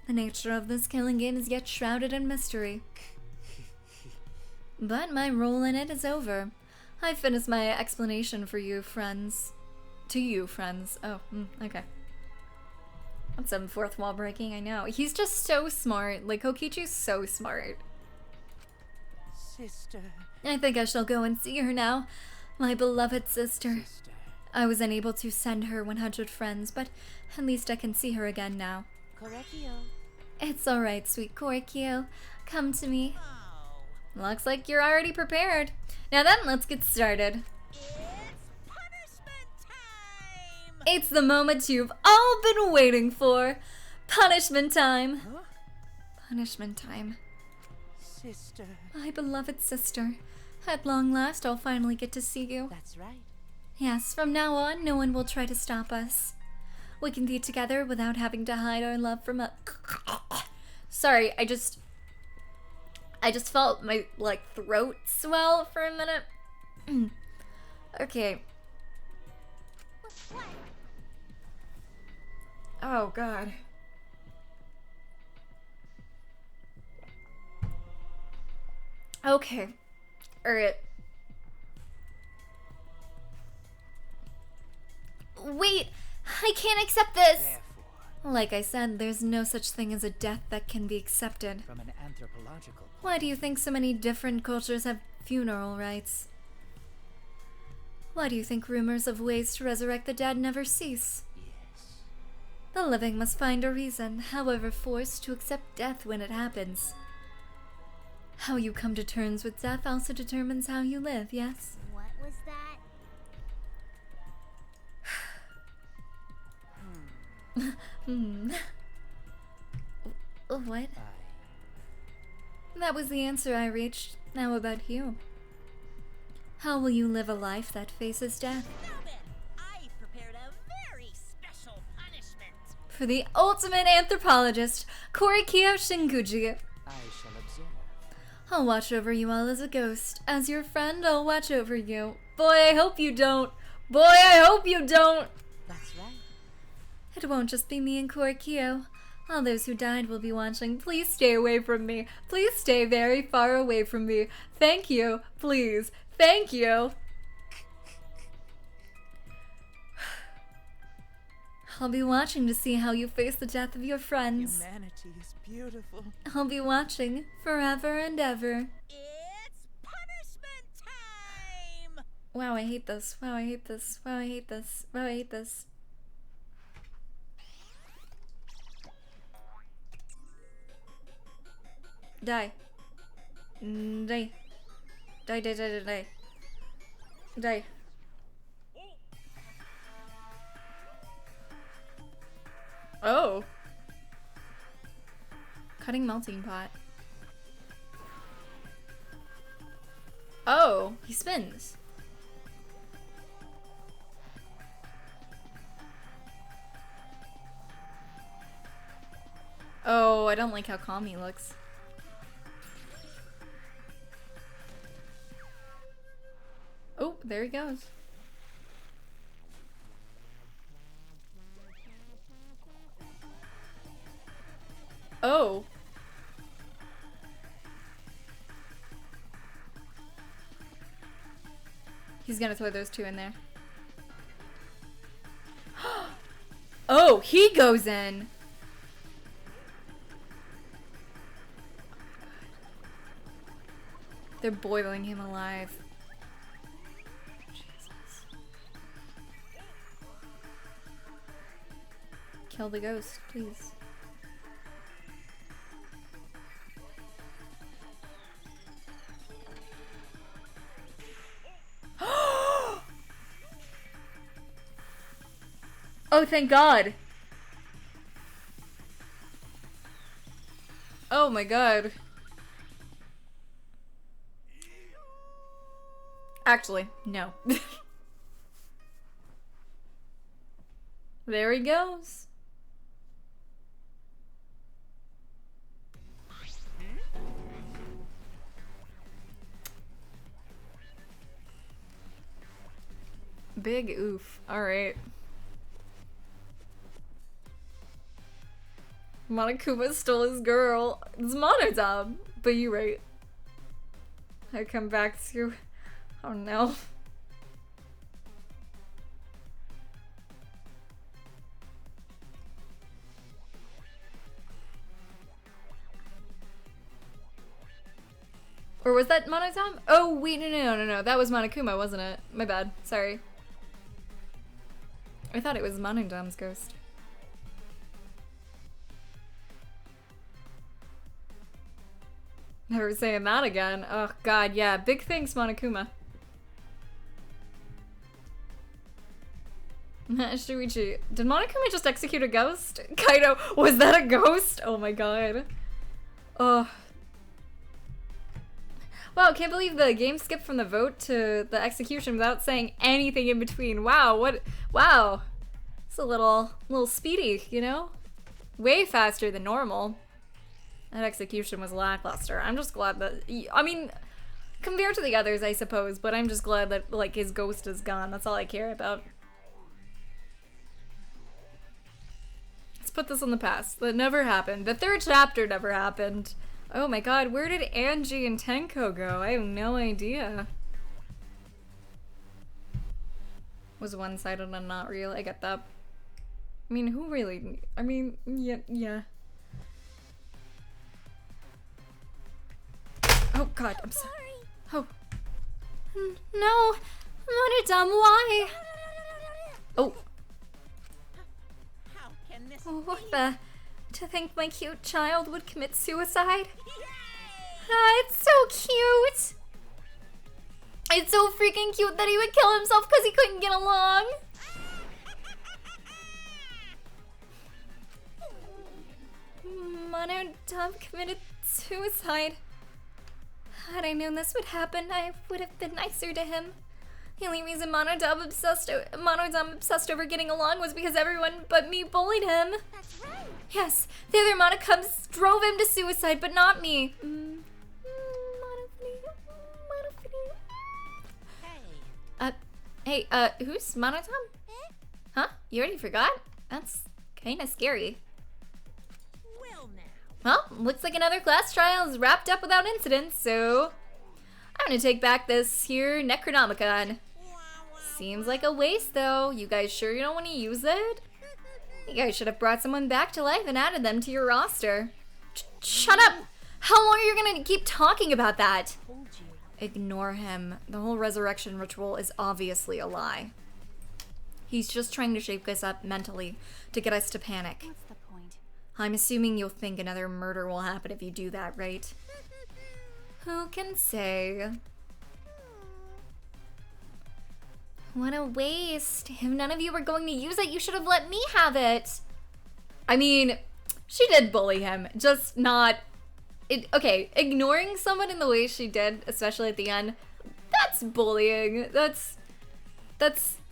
The nature of this killing game is yet shrouded in mystery. But my role in it is over. I finished my explanation for you, friends. To you, friends. Oh, okay. That's some fourth wall breaking, I know. He's just so smart. Like, Kokichi's so smart. sister. I think I shall go and see her now. My beloved sister. Sister. I was unable to send her 100 friends, but at least I can see her again now. Correcchio. It's alright, sweet Korikyo. Come to me. Oh, Looks like you're already prepared. Now then, let's get started. it's punishment time! It's the moment you've all been waiting for. Punishment time. Huh? Punishment time. Sister. My beloved sister. At long last, I'll finally get to see you. That's right. Yes, from now on, no one will try to stop us. We can be together without having to hide our love from a... Sorry, I just felt my, throat swell for a minute. Okay. What? Oh, God. Okay. Alright. Wait! I can't accept this! Therefore, Like I said, there's no such thing as a death that can be accepted. from an anthropological Why do you think so many different cultures have funeral rites? Why do you think rumors of ways to resurrect the dead never cease? yes. The living must find a reason, however forced, to accept death when it happens. How you come to terms with death also determines how you live, yes? What was that? What? I That was the answer I reached. Now about you. How will you live a life that faces death? Now then, I've prepared a very special punishment. For the ultimate anthropologist, Korikyo Shinguji. I shall observe. I'll watch over you all as a ghost. As your friend, I'll watch over you. Boy, I hope you don't. Boy, I hope you don't. That's right. It won't just be me and Korikyo. All those who died will be watching. Please stay away from me. Please stay very far away from me. Thank you. Please. Thank you. I'll be watching to see how you face the death of your friends. Humanity is beautiful. I'll be watching forever and ever. It's punishment time! Wow, I hate this. Wow, I hate this. Wow, I hate this. Wow, I hate this. Die. Die. Die, die, die, die, die. Die. Oh. Cutting melting pot. Oh, he spins. Oh, I don't like how calm he looks. Oh, there he goes. Oh. He's gonna throw those two in there. Oh, he goes in. They're boiling him alive. Jesus. Kill the ghost, please. Oh, thank God. Oh my God. Actually, no. There he goes. Big oof. Alright. Monokuma stole his girl. It's Monodom. But you're right. I come back to... Oh no. Or was that Monodom? Oh wait, no. That was Monokuma, wasn't it? My bad. Sorry. I thought it was Monodom's ghost. Never saying that again. Oh God, yeah. Big thanks, Monokuma. Shuichi. Did Monokuma just execute a ghost? Kaido, was that a ghost? Oh my God. Oh. Wow, can't believe the game skipped from the vote to the execution without saying anything in between. Wow, what? Wow. It's a little speedy, you know? Way faster than normal. That execution was lackluster. I'm just glad that, I mean, compared to the others, I suppose, but I'm just glad that, like, his ghost is gone. That's all I care about. Let's put this in the past. That never happened. The third chapter never happened. Oh my God, where did Angie and Tenko go? I have no idea. Was one-sided and not real. I get that. I mean, who really? I mean, yeah. Oh God, I'm sorry. Oh. No, Monodom, why? Oh. How can this What be? the? To think my cute child would commit suicide? Yay! It's so cute. It's so freaking cute that he would kill himself because he couldn't get along. Monodom committed suicide. Had I known this would happen, I would have been nicer to him. The only reason Monodom obsessed over getting along was because everyone but me bullied him. That's right. Yes, the other Monokums drove him to suicide, but not me. Hey, who's Monodom? Huh? You already forgot? That's kinda scary. Well now. Well, looks like another class trial is wrapped up without incident, so I'm gonna take back this here Necronomicon. Seems like a waste though. You guys sure you don't want to use it? You guys should have brought someone back to life and added them to your roster. Shut up! How long are you gonna keep talking about that? Ignore him. The whole resurrection ritual is obviously a lie. He's just trying to shake us up mentally to get us to panic. What's the point? I'm assuming you'll think another murder will happen if you do that, right? Who can say? What a waste. If none of you were going to use it, you should have let me have it. I mean, she did bully him, just not... Okay, ignoring someone in the way she did, especially at the end, that's bullying. That's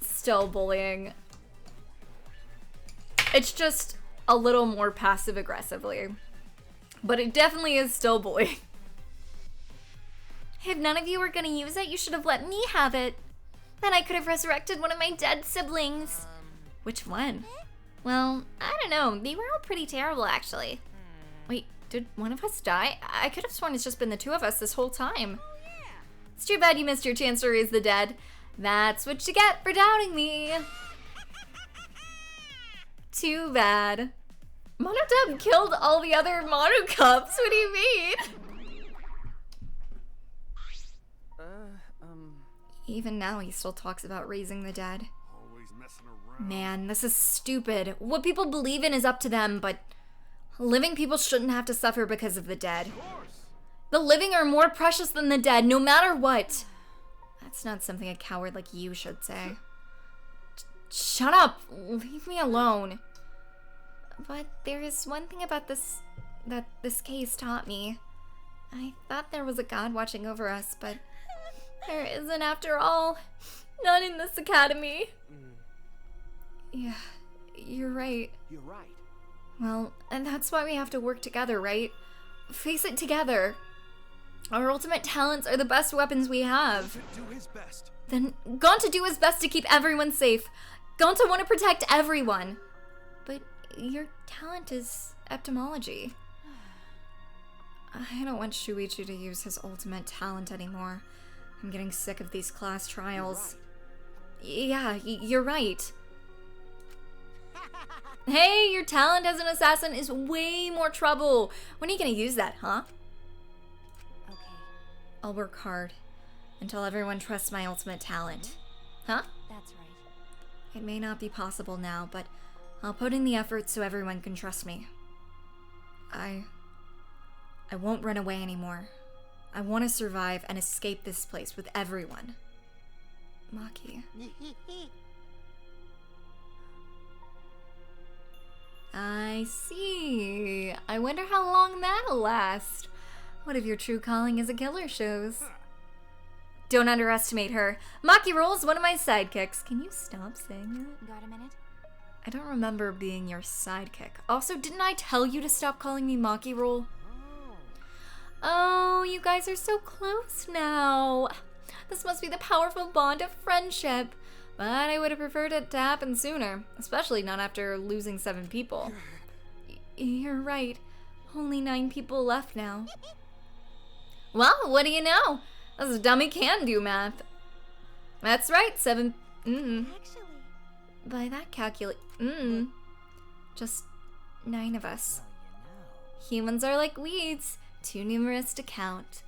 still bullying. It's just a little more passive-aggressively. But it definitely is still bullying. If none of you were gonna use it, you should have let me have it. Then I could have resurrected one of my dead siblings. Which one? Well, I don't know. They were all pretty terrible, actually. Wait, did one of us die? I could have sworn it's just been the two of us this whole time. It's too bad you missed your chance to raise the dead. That's what you get for doubting me. Too bad. Monotub killed all the other Mono Cups. What do you mean? Even now, he still talks about raising the dead. Always messing around. Man, this is stupid. What people believe in is up to them, but living people shouldn't have to suffer because of the dead. The living are more precious than the dead, no matter what. That's not something a coward like you should say. Shut up! Leave me alone. But there is one thing about this that this case taught me. I thought there was a god watching over us, but there isn't after all. Not in this academy. Yeah, you're right. You're right. Well, and that's why we have to work together, right? Face it together. Our ultimate talents are the best weapons we have. Do his best. Then Gonta do his best to keep everyone safe. Gonta want to protect everyone. But your talent is etymology. I don't want Shuichi to use his ultimate talent anymore. I'm getting sick of these class trials. Yeah, you're right. Hey, your talent as an assassin is way more trouble. When are you gonna use that, huh? Okay. I'll work hard until everyone trusts my ultimate talent. Huh? That's right. It may not be possible now, but I'll put in the effort so everyone can trust me. I won't run away anymore. I want to survive and escape this place with everyone. Maki. I see. I wonder how long that'll last. What if your true calling is a killer shows? Don't underestimate her. Maki Roll is one of my sidekicks. Can you stop saying that? Got a minute? I don't remember being your sidekick. Also, didn't I tell you to stop calling me Maki Roll? Oh, you guys are so close now. This must be the powerful bond of friendship. But I would have preferred it to happen sooner, especially not after losing 7 people. You're right. Only 9 people left now. Well, what do you know? This dummy can do math. That's right, 7. Actually, By that just 9 of us. Humans are like weeds, too numerous to count.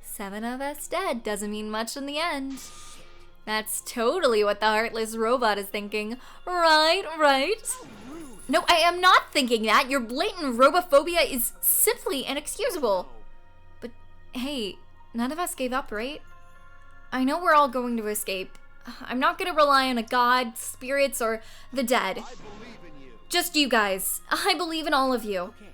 7 of us dead doesn't mean much in the end. That's totally what the heartless robot is thinking. Right? No, I am not thinking that. Your blatant robophobia is simply inexcusable. But hey, none of us gave up, right? I know we're all going to escape. I'm not gonna rely on a god, spirits, or the dead. I believe in you. Just you guys. I believe in all of you. Okay.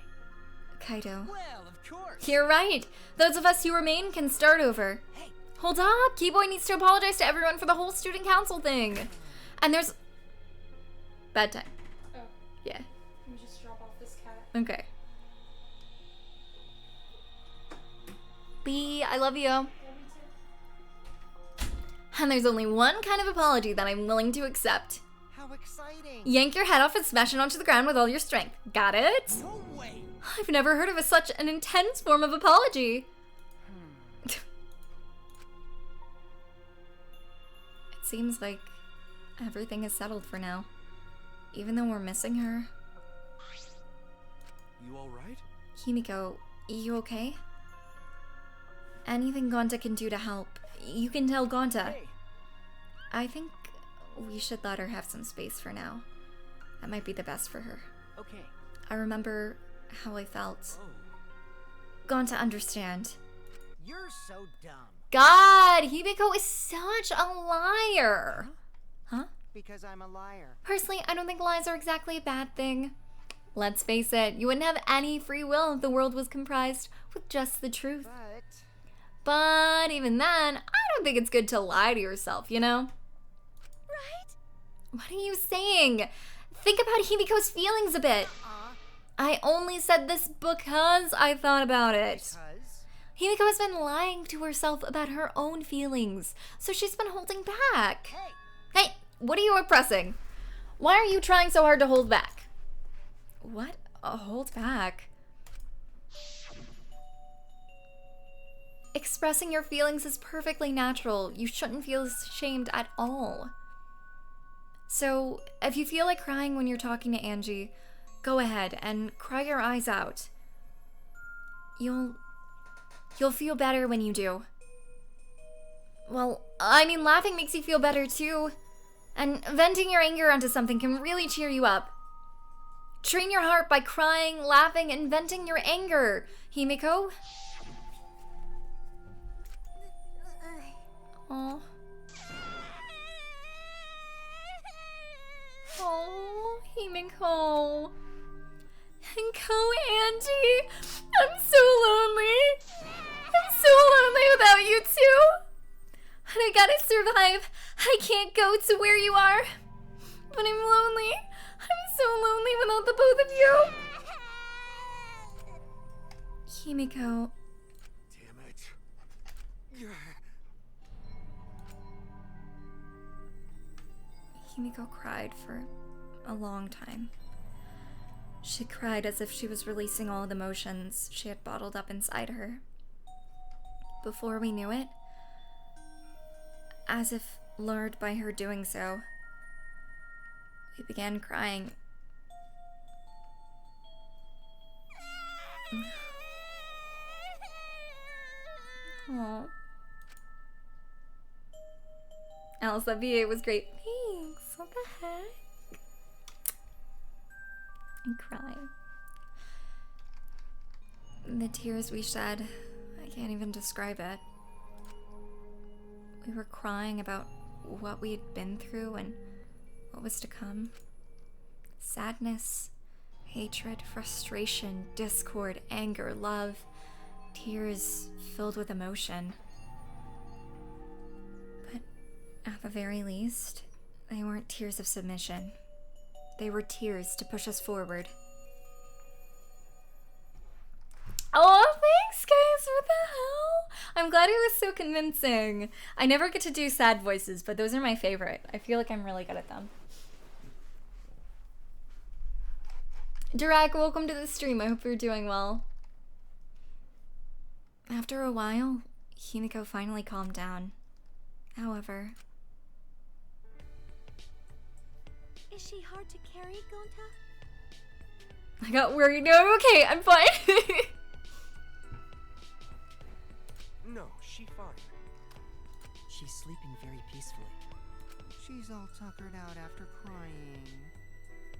Kaido. Well, of course. You're right. Those of us who remain can start over. Hey. Hold up! Keyboy needs to apologize to everyone for the whole student council thing. And there's... Bad time. Oh. Yeah. Let me just drop off this cat. Okay. B, I love you. And there's only one kind of apology that I'm willing to accept. How exciting! Yank your head off and smash it onto the ground with all your strength. Got it? No way. I've never heard of such an intense form of apology. It seems like everything is settled for now. even though we're missing her. You alright? Himiko, you okay? Anything Gonta can do to help, you can tell Gonta. Hey. I think we should let her have some space for now. That might be the best for her. Okay. I remember how I felt. Oh. Gonta, understand. You're so dumb. God, Himiko is such a liar. Huh? Because I'm a liar. Personally, I don't think lies are exactly a bad thing. Let's face it, you wouldn't have any free will if the world was comprised with just the truth. But even then, I don't think it's good to lie to yourself, you know? Right? What are you saying? Think about Himiko's feelings a bit. I only said this because I thought about it. Himiko has been lying to herself about her own feelings, so she's been holding back. Hey, what are you oppressing? Why are you trying so hard to hold back? What? Hold back? Expressing your feelings is perfectly natural. You shouldn't feel ashamed at all. So, if you feel like crying when you're talking to Angie, go ahead and cry your eyes out. You'll feel better when you do. Well, I mean, laughing makes you feel better too. And venting your anger onto something can really cheer you up. Train your heart by crying, laughing, and venting your anger, Himiko. Aww. Oh, Himiko. Himiko, Angie. I'm so lonely. I'm so lonely without you two. And I gotta survive. I can't go to where you are. But I'm lonely. I'm so lonely without the both of you. Himiko. Damn it. Himiko cried for a long time. She cried as if she was releasing all the emotions she had bottled up inside her. Before we knew it, as if lured by her doing so, we began crying. Aww. Alice, that VA was great. Thanks. What the heck? I'm crying. The tears we shed, I can't even describe it. We were crying about what we had been through and what was to come. Sadness, hatred, frustration, discord, anger, love, tears filled with emotion. But at the very least, they weren't tears of submission. They were tears to push us forward. Oh, thanks guys, what the hell? I'm glad it was so convincing. I never get to do sad voices, but those are my favorite. I feel like I'm really good at them. Dirac, welcome to the stream. I hope you're doing well. After a while, Himiko finally calmed down. However... Is she hard to carry, Gonta? I got worried. No, I'm okay. I'm fine. No, she fine. She's sleeping very peacefully. She's all tuckered out after crying.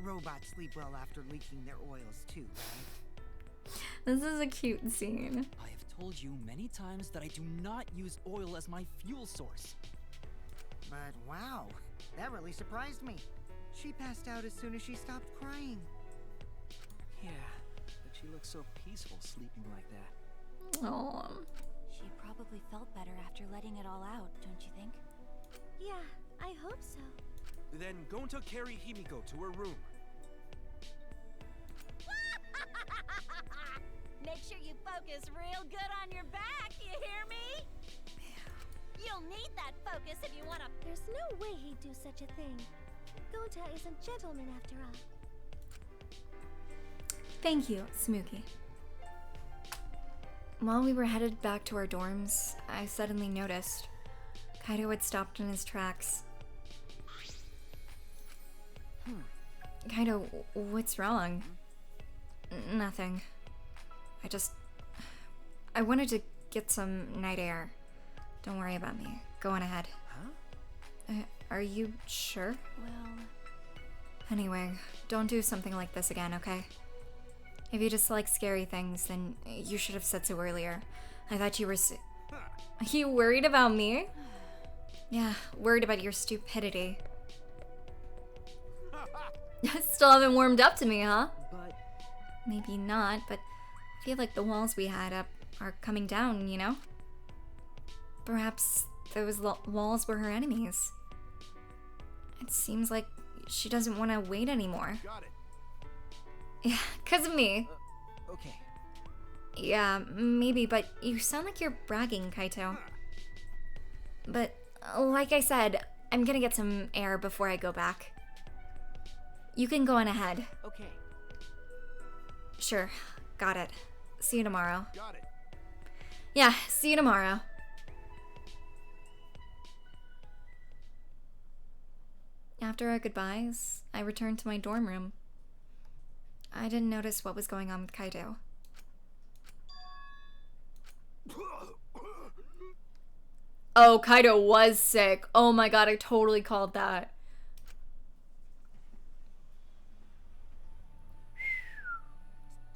Robots sleep well after leaking their oils too, right? This is a cute scene. I have told you many times that I do not use oil as my fuel source. But wow, that really surprised me. She passed out as soon as she stopped crying. Yeah, but she looks so peaceful sleeping like that. Aww. She probably felt better after letting it all out, don't you think? Yeah, I hope so. Then Gonta carry Himiko to her room. Make sure you focus real good on your back, you hear me? You'll need that focus if you want to. There's no way he'd do such a thing. Gonta is a gentleman after all. Thank you, Smokey. While we were headed back to our dorms, I suddenly noticed Kaido had stopped in his tracks. Kaido, what's wrong? Nothing. I wanted to get some night air. Don't worry about me. Go on ahead. Huh? Are you sure? Well... Anyway, don't do something like this again, okay? If you dislike scary things, then you should have said so earlier. I thought you were Are you worried about me? Yeah, worried about your stupidity. Still haven't warmed up to me, huh? But Maybe not, but I feel like the walls we had up are coming down, you know? Perhaps those walls were her enemies. It seems like she doesn't want to wait anymore. Got it. Yeah, 'cause of me. okay. Yeah, maybe, but you sound like you're bragging, Kaito. But, like I said, I'm gonna get some air before I go back. You can go on ahead. Okay. Sure, got it. See you tomorrow. Got it. Yeah, see you tomorrow. After our goodbyes, I returned to my dorm room. I didn't notice what was going on with Kaido. Oh, Kaido was sick. Oh my god, I totally called that.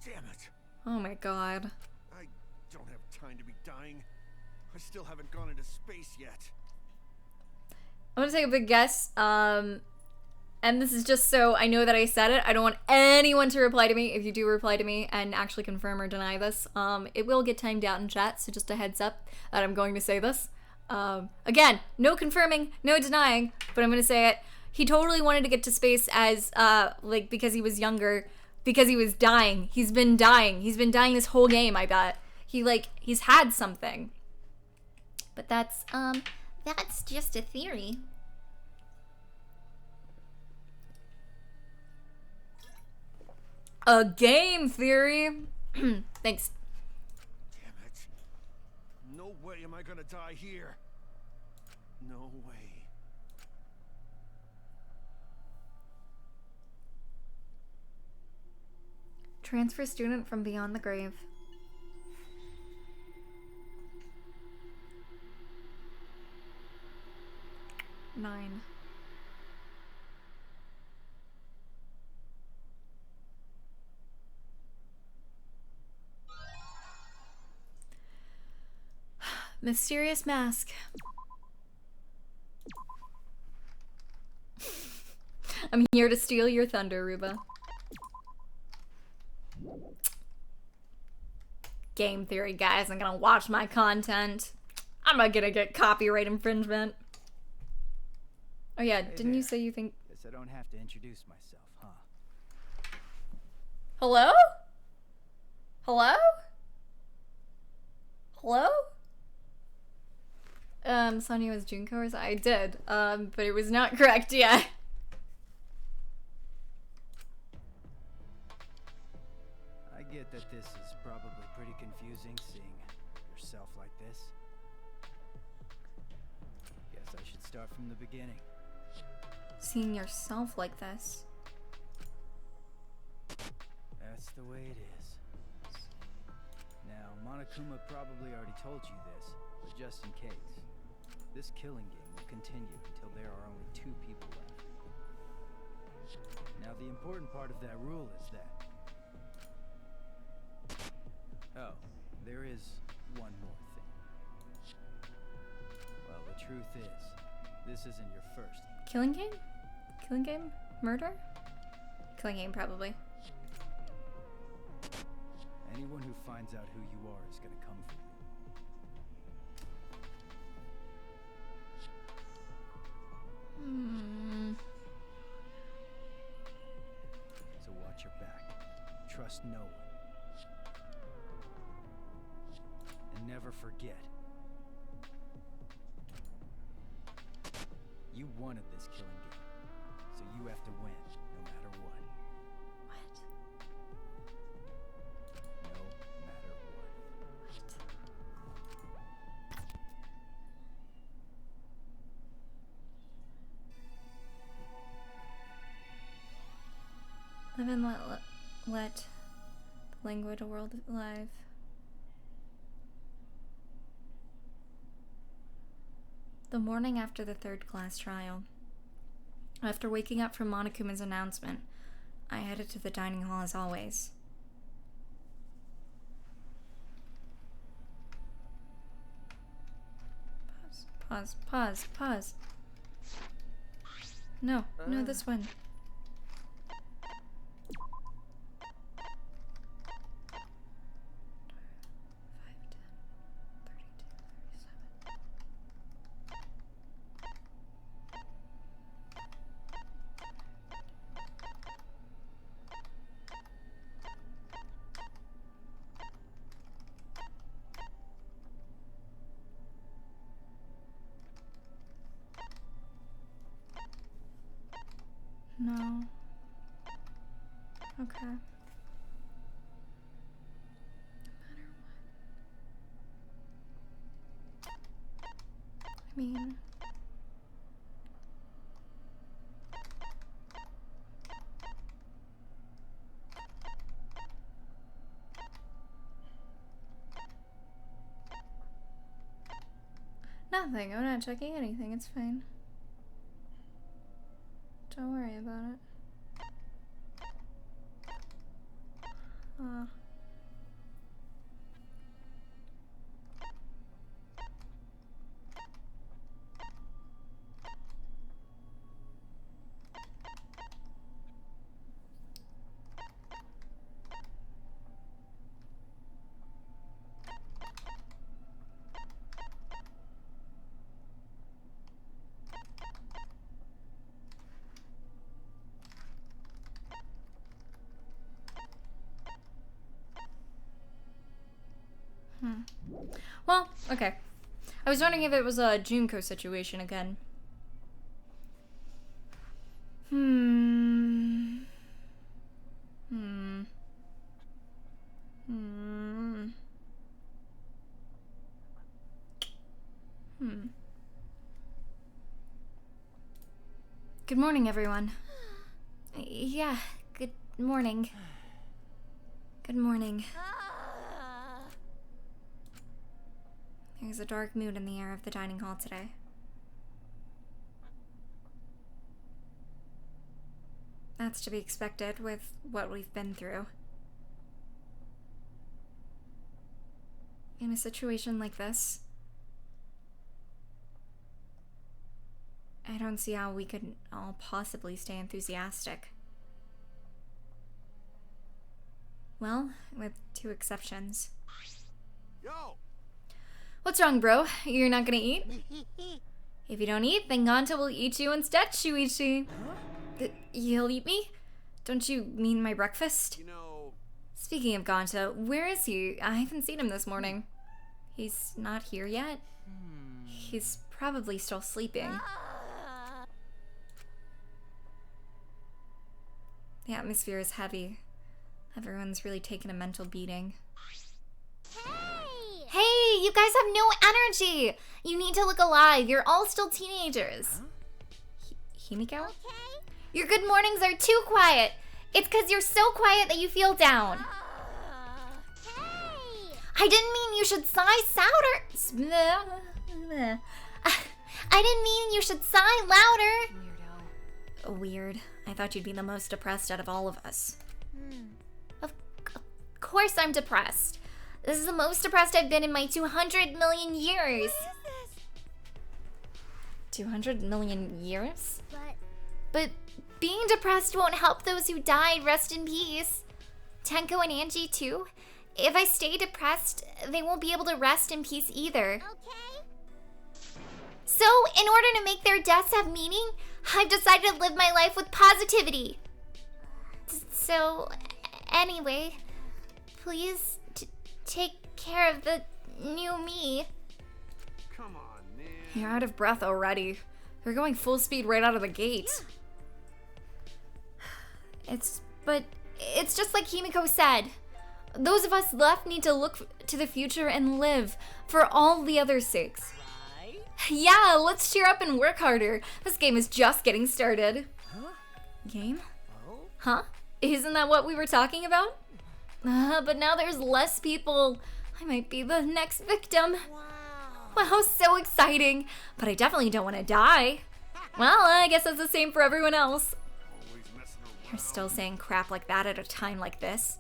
Damn it. Oh my god. I don't have time to be dying. I still haven't gone into space yet. I'm gonna take a big guess. And this is just so I know that I said it. I don't want anyone to reply to me. If you do reply to me and actually confirm or deny this, it will get timed out in chat. So just a heads up that I'm going to say this. Again, no confirming, no denying, but I'm gonna say it. He totally wanted to get to space as, like, because he was younger, because he was dying. He's been dying. He's been dying this whole game, I bet. He's had something. But that's just a theory. A game theory. Thanks. Damn it. No way am I gonna die here. No way. Transfer student from beyond the grave. Nine. Mysterious mask. I'm here to steal your thunder, Ruba. Game theory, guys. I'm gonna watch my content. I'm not gonna get copyright infringement. Oh yeah, Hey didn't you there. say you think... Guess I don't have to introduce myself, huh? Hello? Hello? Hello? Sonia was Junko or something? I did, but it was not correct yet. I get that this is probably pretty confusing seeing yourself like this. Guess I should start from the beginning. Seeing yourself like this. That's the way it is. Now, Monokuma probably already told you this, but just in case. This killing game will continue until there are only 2 people left. Now, the important part of that rule is that... Oh, there is one more thing. Well, the truth is, this isn't your first. Killing game? Killing game? Murder? Killing game, probably. Anyone who finds out who you are is gonna come for you. So watch your back. Trust no one. And never forget. You wanted this killing game. So you have to win, no matter what. What? No matter what. Live and let the languid world alive. The morning after the third class trial. After waking up from Monokuma's announcement, I headed to the dining hall as always. Pause. No, this one. No. Okay. I mean... Nothing. I'm not checking anything. It's fine. Don't worry about it. Well, okay. I was wondering if it was a Junko situation again. Good morning, everyone. Yeah, good morning. Good morning. There's a dark mood in the air of the dining hall today. That's to be expected with what we've been through. In a situation like this, I don't see how we could all possibly stay enthusiastic. Well, with two exceptions. Yo! What's wrong, bro? You're not gonna eat? If you don't eat, then Ganta will eat you instead, Shuichi. Huh? You'll eat me? Don't you mean my breakfast? You know... Speaking of Ganta, where is he? I haven't seen him this morning. He's not here yet? He's probably still sleeping. The atmosphere is heavy. Everyone's really taken a mental beating. Hey, you guys have no energy! You need to look alive. You're all still teenagers. Huh? Himiko? Okay. Your good mornings are too quiet. It's because you're so quiet that you feel down. Hey! I didn't mean you should sigh louder. I didn't mean you should sigh louder. Weirdo. Weird. I thought you'd be the most depressed out of all of us. Of course I'm depressed. This is the most depressed I've been in my 200 million years. What is this? 200 million years? But being depressed won't help those who died rest in peace. Tenko and Angie too. If I stay depressed, they won't be able to rest in peace either. Okay. So, in order to make their deaths have meaning, I've decided to live my life with positivity. So, anyway, please take care of the new me. Come on, man. You're out of breath already. You're going full speed right out of the gate. But it's just like Himiko said. Those of us left need to look to the future and live for all the others' sakes. Right? Yeah, let's cheer up and work harder. This game is just getting started. Huh? Game? Oh? Huh? Isn't that what we were talking about? But now there's less people. I might be the next victim. Wow, so exciting. But I definitely don't want to die. Well, I guess that's the same for everyone else. You're still saying crap like that at a time like this.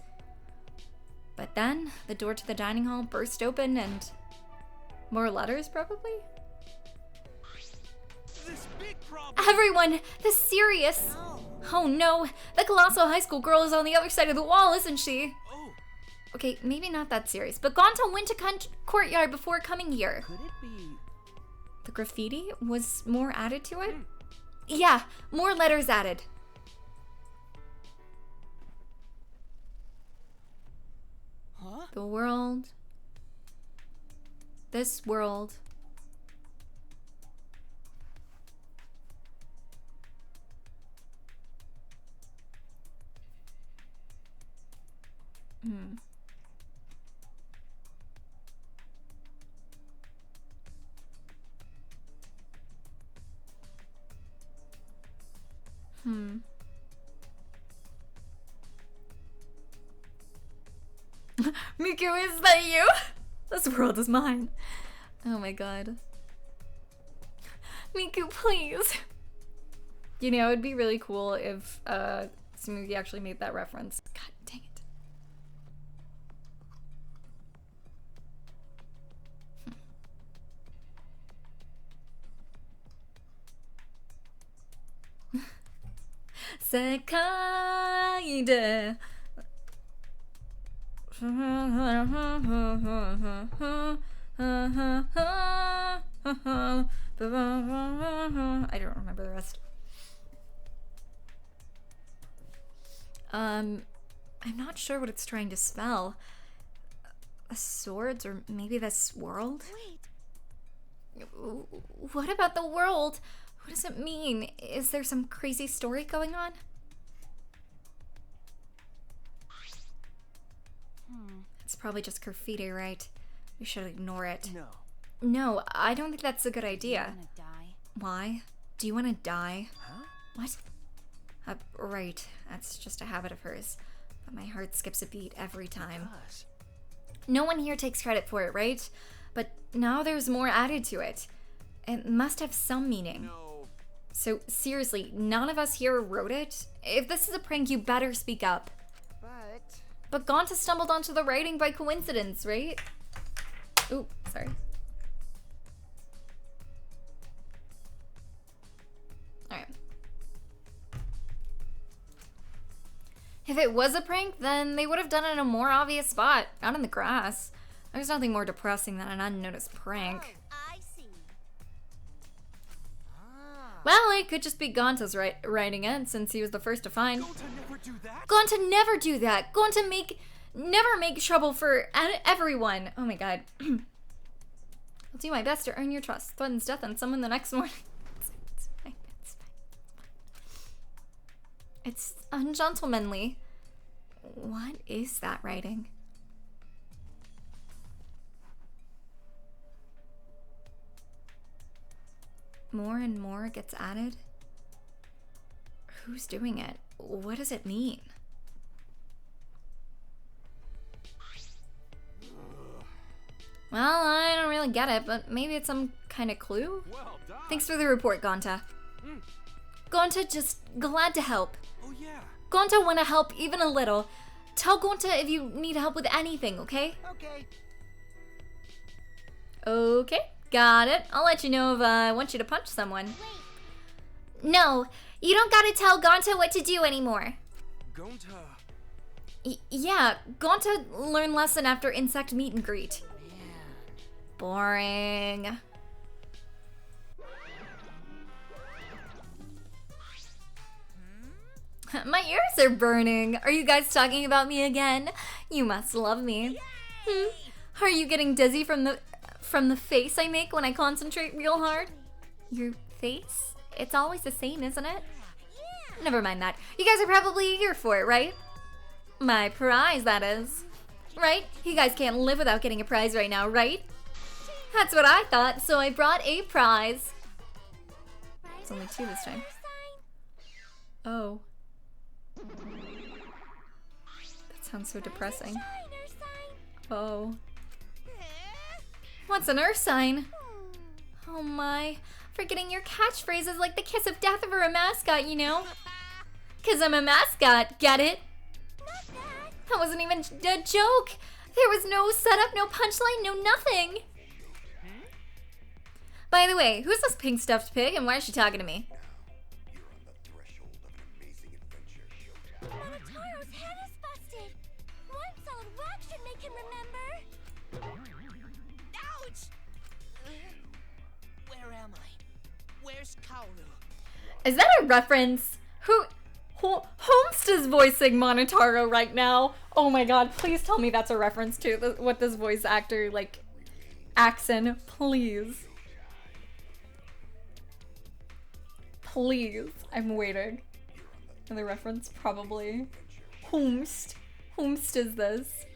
But then, the door to the dining hall burst open and... more letters, probably? Everyone! The Sirius! Oh no! The Colossal High School girl is on the other side of the wall, isn't she? Okay, maybe not that serious, but Gonta went to courtyard before coming here. Could it be... The graffiti was more added to it? Yeah, more letters added. Huh? The world. This world. Miku, is that you? This world is mine. Oh my god. Miku, please. You know, it'd be really cool if Tsumugi actually made that reference. God dang it. Sekai de. I don't remember the rest. I'm not sure what it's trying to spell. Swords, or maybe this world? Wait. What about the world? What does it mean? Is there some crazy story going on? It's probably just graffiti, right? We should ignore it. No, I don't think that's a good idea. You wanna die? Why? Do you want to die? Huh? What? Right. That's just a habit of hers. But my heart skips a beat every time. No one here takes credit for it, right? But now there's more added to it. It must have some meaning. No. So seriously, none of us here wrote it? If this is a prank, you better speak up. But Gonta stumbled onto the writing by coincidence, right? Ooh, sorry. Alright. If it was a prank, then they would have done it in a more obvious spot, not in the grass. There's nothing more depressing than an unnoticed prank. I see. Well, it could just be Gonta's writing it, since he was the first to find. Gonta never do that. Gonta never do that. Gonta never make trouble for everyone. Oh my god. I'll do my best to earn your trust. Threatens death on someone the next morning. It's fine. It's ungentlemanly. What is that writing? More and more gets added? Who's doing it? What does it mean? Well, I don't really get it, but maybe it's some kind of clue? Well done. Thanks for the report, Gonta. Gonta just glad to help. Oh yeah. Gonta wanna help even a little. Tell Gonta if you need help with anything, okay? Okay. Okay, got it. I'll let you know if I want you to punch someone. No, you don't gotta tell Gonta what to do anymore. Gonta. Yeah, Gonta learned lesson after insect meet and greet. Boring. My ears are burning. Are you guys talking about me again? You must love me. Are you getting dizzy from the face I make when I concentrate real hard? Your face? It's always the same, isn't it? Never mind that. You guys are probably here for it, right? My prize, that is. Right? You guys can't live without getting a prize right now, right? That's what I thought, so I brought a prize. It's only 2 this time. Oh. Sounds so depressing. Oh. What's an earth sign? Oh my. Forgetting your catchphrases like the kiss of death for a mascot, you know? 'Cause I'm a mascot, get it? That wasn't even a joke. There was no setup, no punchline, no nothing. By the way, who's this pink stuffed pig and why is she talking to me? Monotaro's head is busted. One solid whack should make him remember. Ouch! Where am I? Where's Kaoru? Is that a reference? Holmes is voicing Monotaro right now. Oh my god, please tell me that's a reference to what this voice actor, like, accent, please. Please, I'm waiting. And the reference, probably. Holmes is this.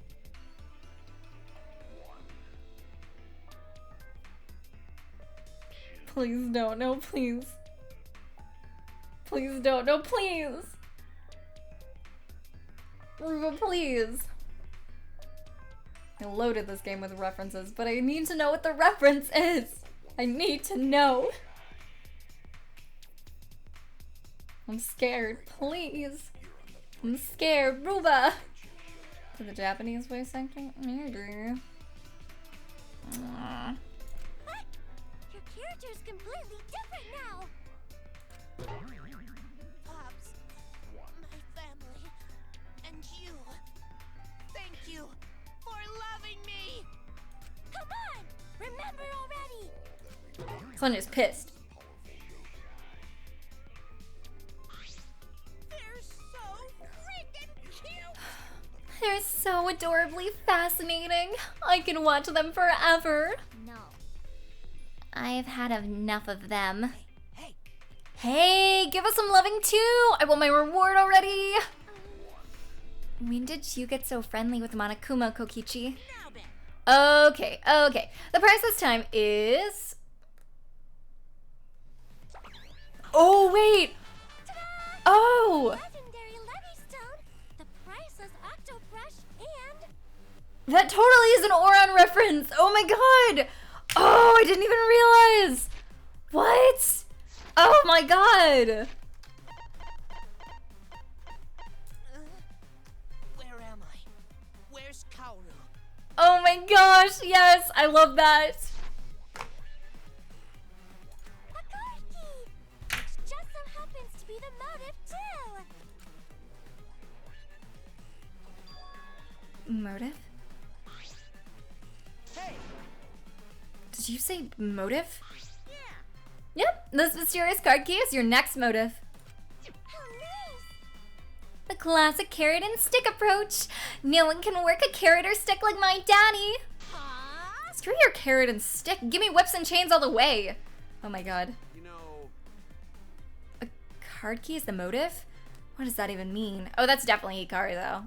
Please don't, no, please. Please don't, no, please. Ruba, please. I loaded this game with references, but I need to know what the reference is. I need to know. I'm scared, please. I'm scared, Ruba. To the Japanese voice acting? Maybe. What? Your character's completely different now. Pops, my family, and you. Thank you for loving me. Come on, remember already. Sonya's pissed. They're so freaking cute. They're so adorably fascinating. I can watch them forever. No. I've had enough of them. Hey. Hey, give us some loving too. I want my reward already. When did you get so friendly with Monokuma, Kokichi? Okay. The price this time is... Oh, wait. Oh. Legendary Levystone, the priceless Octobrush, and... That totally is an Oron reference. Oh my god. Oh, I didn't even realize. What? Oh my god. Where am I? Where's Kaoru? Oh my gosh, yes, I love that. A card key! Which just so happens to be the motive, too! Motive? Hey. Did you say motive? Yeah. Yep, this mysterious card key is your next motive. How nice! The classic carrot and stick approach. No one can work a carrot or stick like my daddy. Aww. Screw your carrot and stick. Give me whips and chains all the way. Oh my god. You know, A card key is the motive? What does that even mean? Oh, that's definitely Hikari though.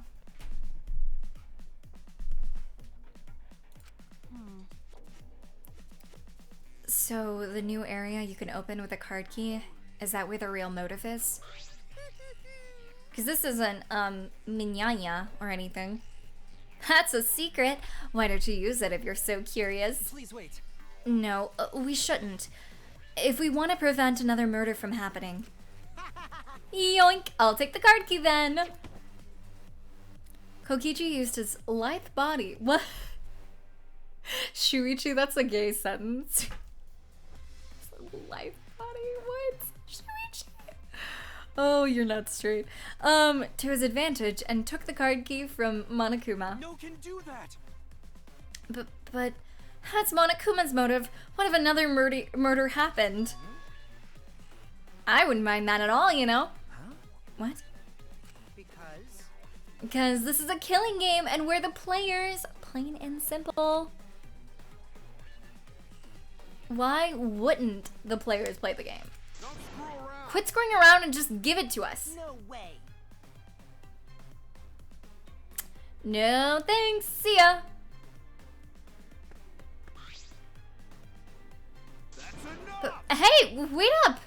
So the new area you can open with a card key, is that where the real motive is? Because this isn't minyanya or anything. That's a secret. Why don't you use it if you're so curious? Please wait. No, we shouldn't. If we want to prevent another murder from happening. Yoink! I'll take the card key then. Kokichi used his lithe body. What? Shuichi, that's a gay sentence. Lithe body? What? Shuichi? Oh, you're not straight. To his advantage and took the card key from Monokuma. No can do that. But that's Monokuma's motive. What if another murder happened? I wouldn't mind that at all, you know? Huh? What? Because? Because this is a killing game and we're the players. Plain and simple. Why wouldn't the players play the game? don't screw around. Quit screwing around and just give it to us. No way. No thanks. See ya. That's enough. Hey, wait up!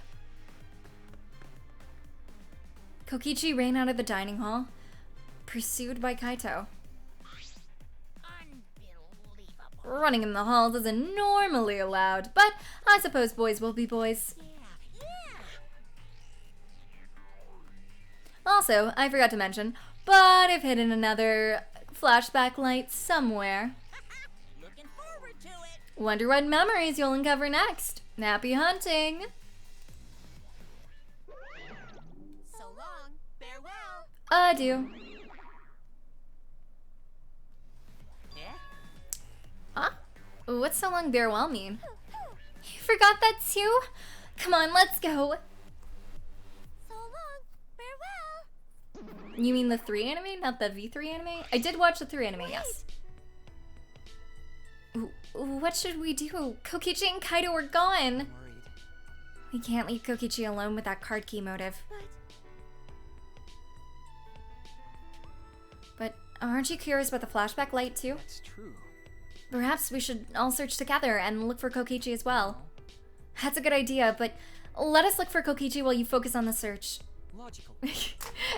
Kokichi ran out of the dining hall. pursued by Kaito. Running in the halls isn't normally allowed, but I suppose boys will be boys. Also, I forgot to mention, but I've hidden another flashback light somewhere. Looking forward to it. Wonder what memories you'll uncover next. Happy hunting! So long. Farewell. Adieu. Yeah? Huh? What's so long farewell mean? You forgot that too? Come on, let's go. So long. Farewell. You mean the 3 anime, not the V3 anime? I did watch the 3 anime, yes. What should we do? Kokichi and Kaito are gone. Worried. We can't leave Kokichi alone with that card key motive. But aren't you curious about the flashback light too? That's true. Perhaps we should all search together and look for Kokichi as well. That's a good idea, but let us look for Kokichi while you focus on the search. Logical.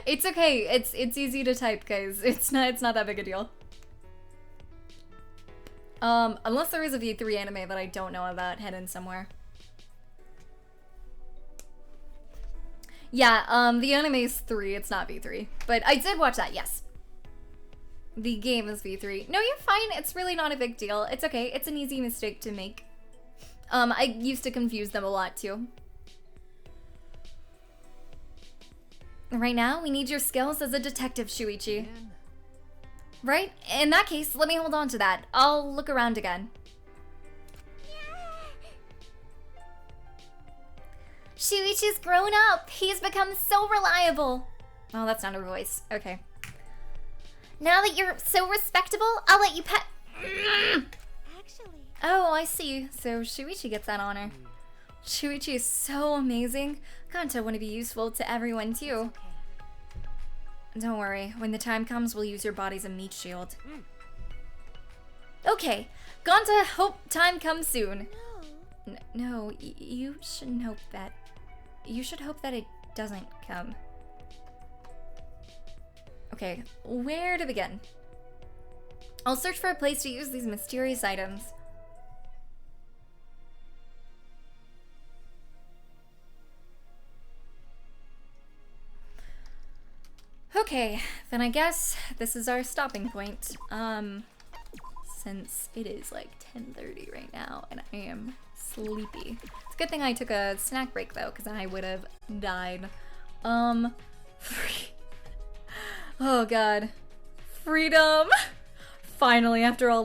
It's okay. It's easy to type, guys. It's not that big a deal. Unless there is a V3 anime that I don't know about hidden somewhere. Yeah, the anime is 3, it's not V3. But I did watch that, yes. The game is V3. No, you're fine. It's really not a big deal. It's okay. It's an easy mistake to make. I used to confuse them a lot too. Right now, we need your skills as a detective, Shuichi. Right? In that case, let me hold on to that. I'll look around again. Shuichi's grown up. He's become so reliable. Oh, that's not her voice. Okay. Now that you're so respectable, I'll let you pet. Actually. Oh, I see. So Shuichi gets that honor. Shuichi is so amazing. Kanto want to be useful to everyone too. Don't worry. When the time comes, we'll use your body as a meat shield. Okay. Gonta, hope time comes soon. No, you shouldn't hope that. You should hope that it doesn't come. Okay, where to begin? I'll search for a place to use these mysterious items. Okay, then I guess this is our stopping point. Since it is like 10:30 right now and I am sleepy. It's a good thing I took a snack break though, because I would have died. Oh god. Freedom! Finally, after all this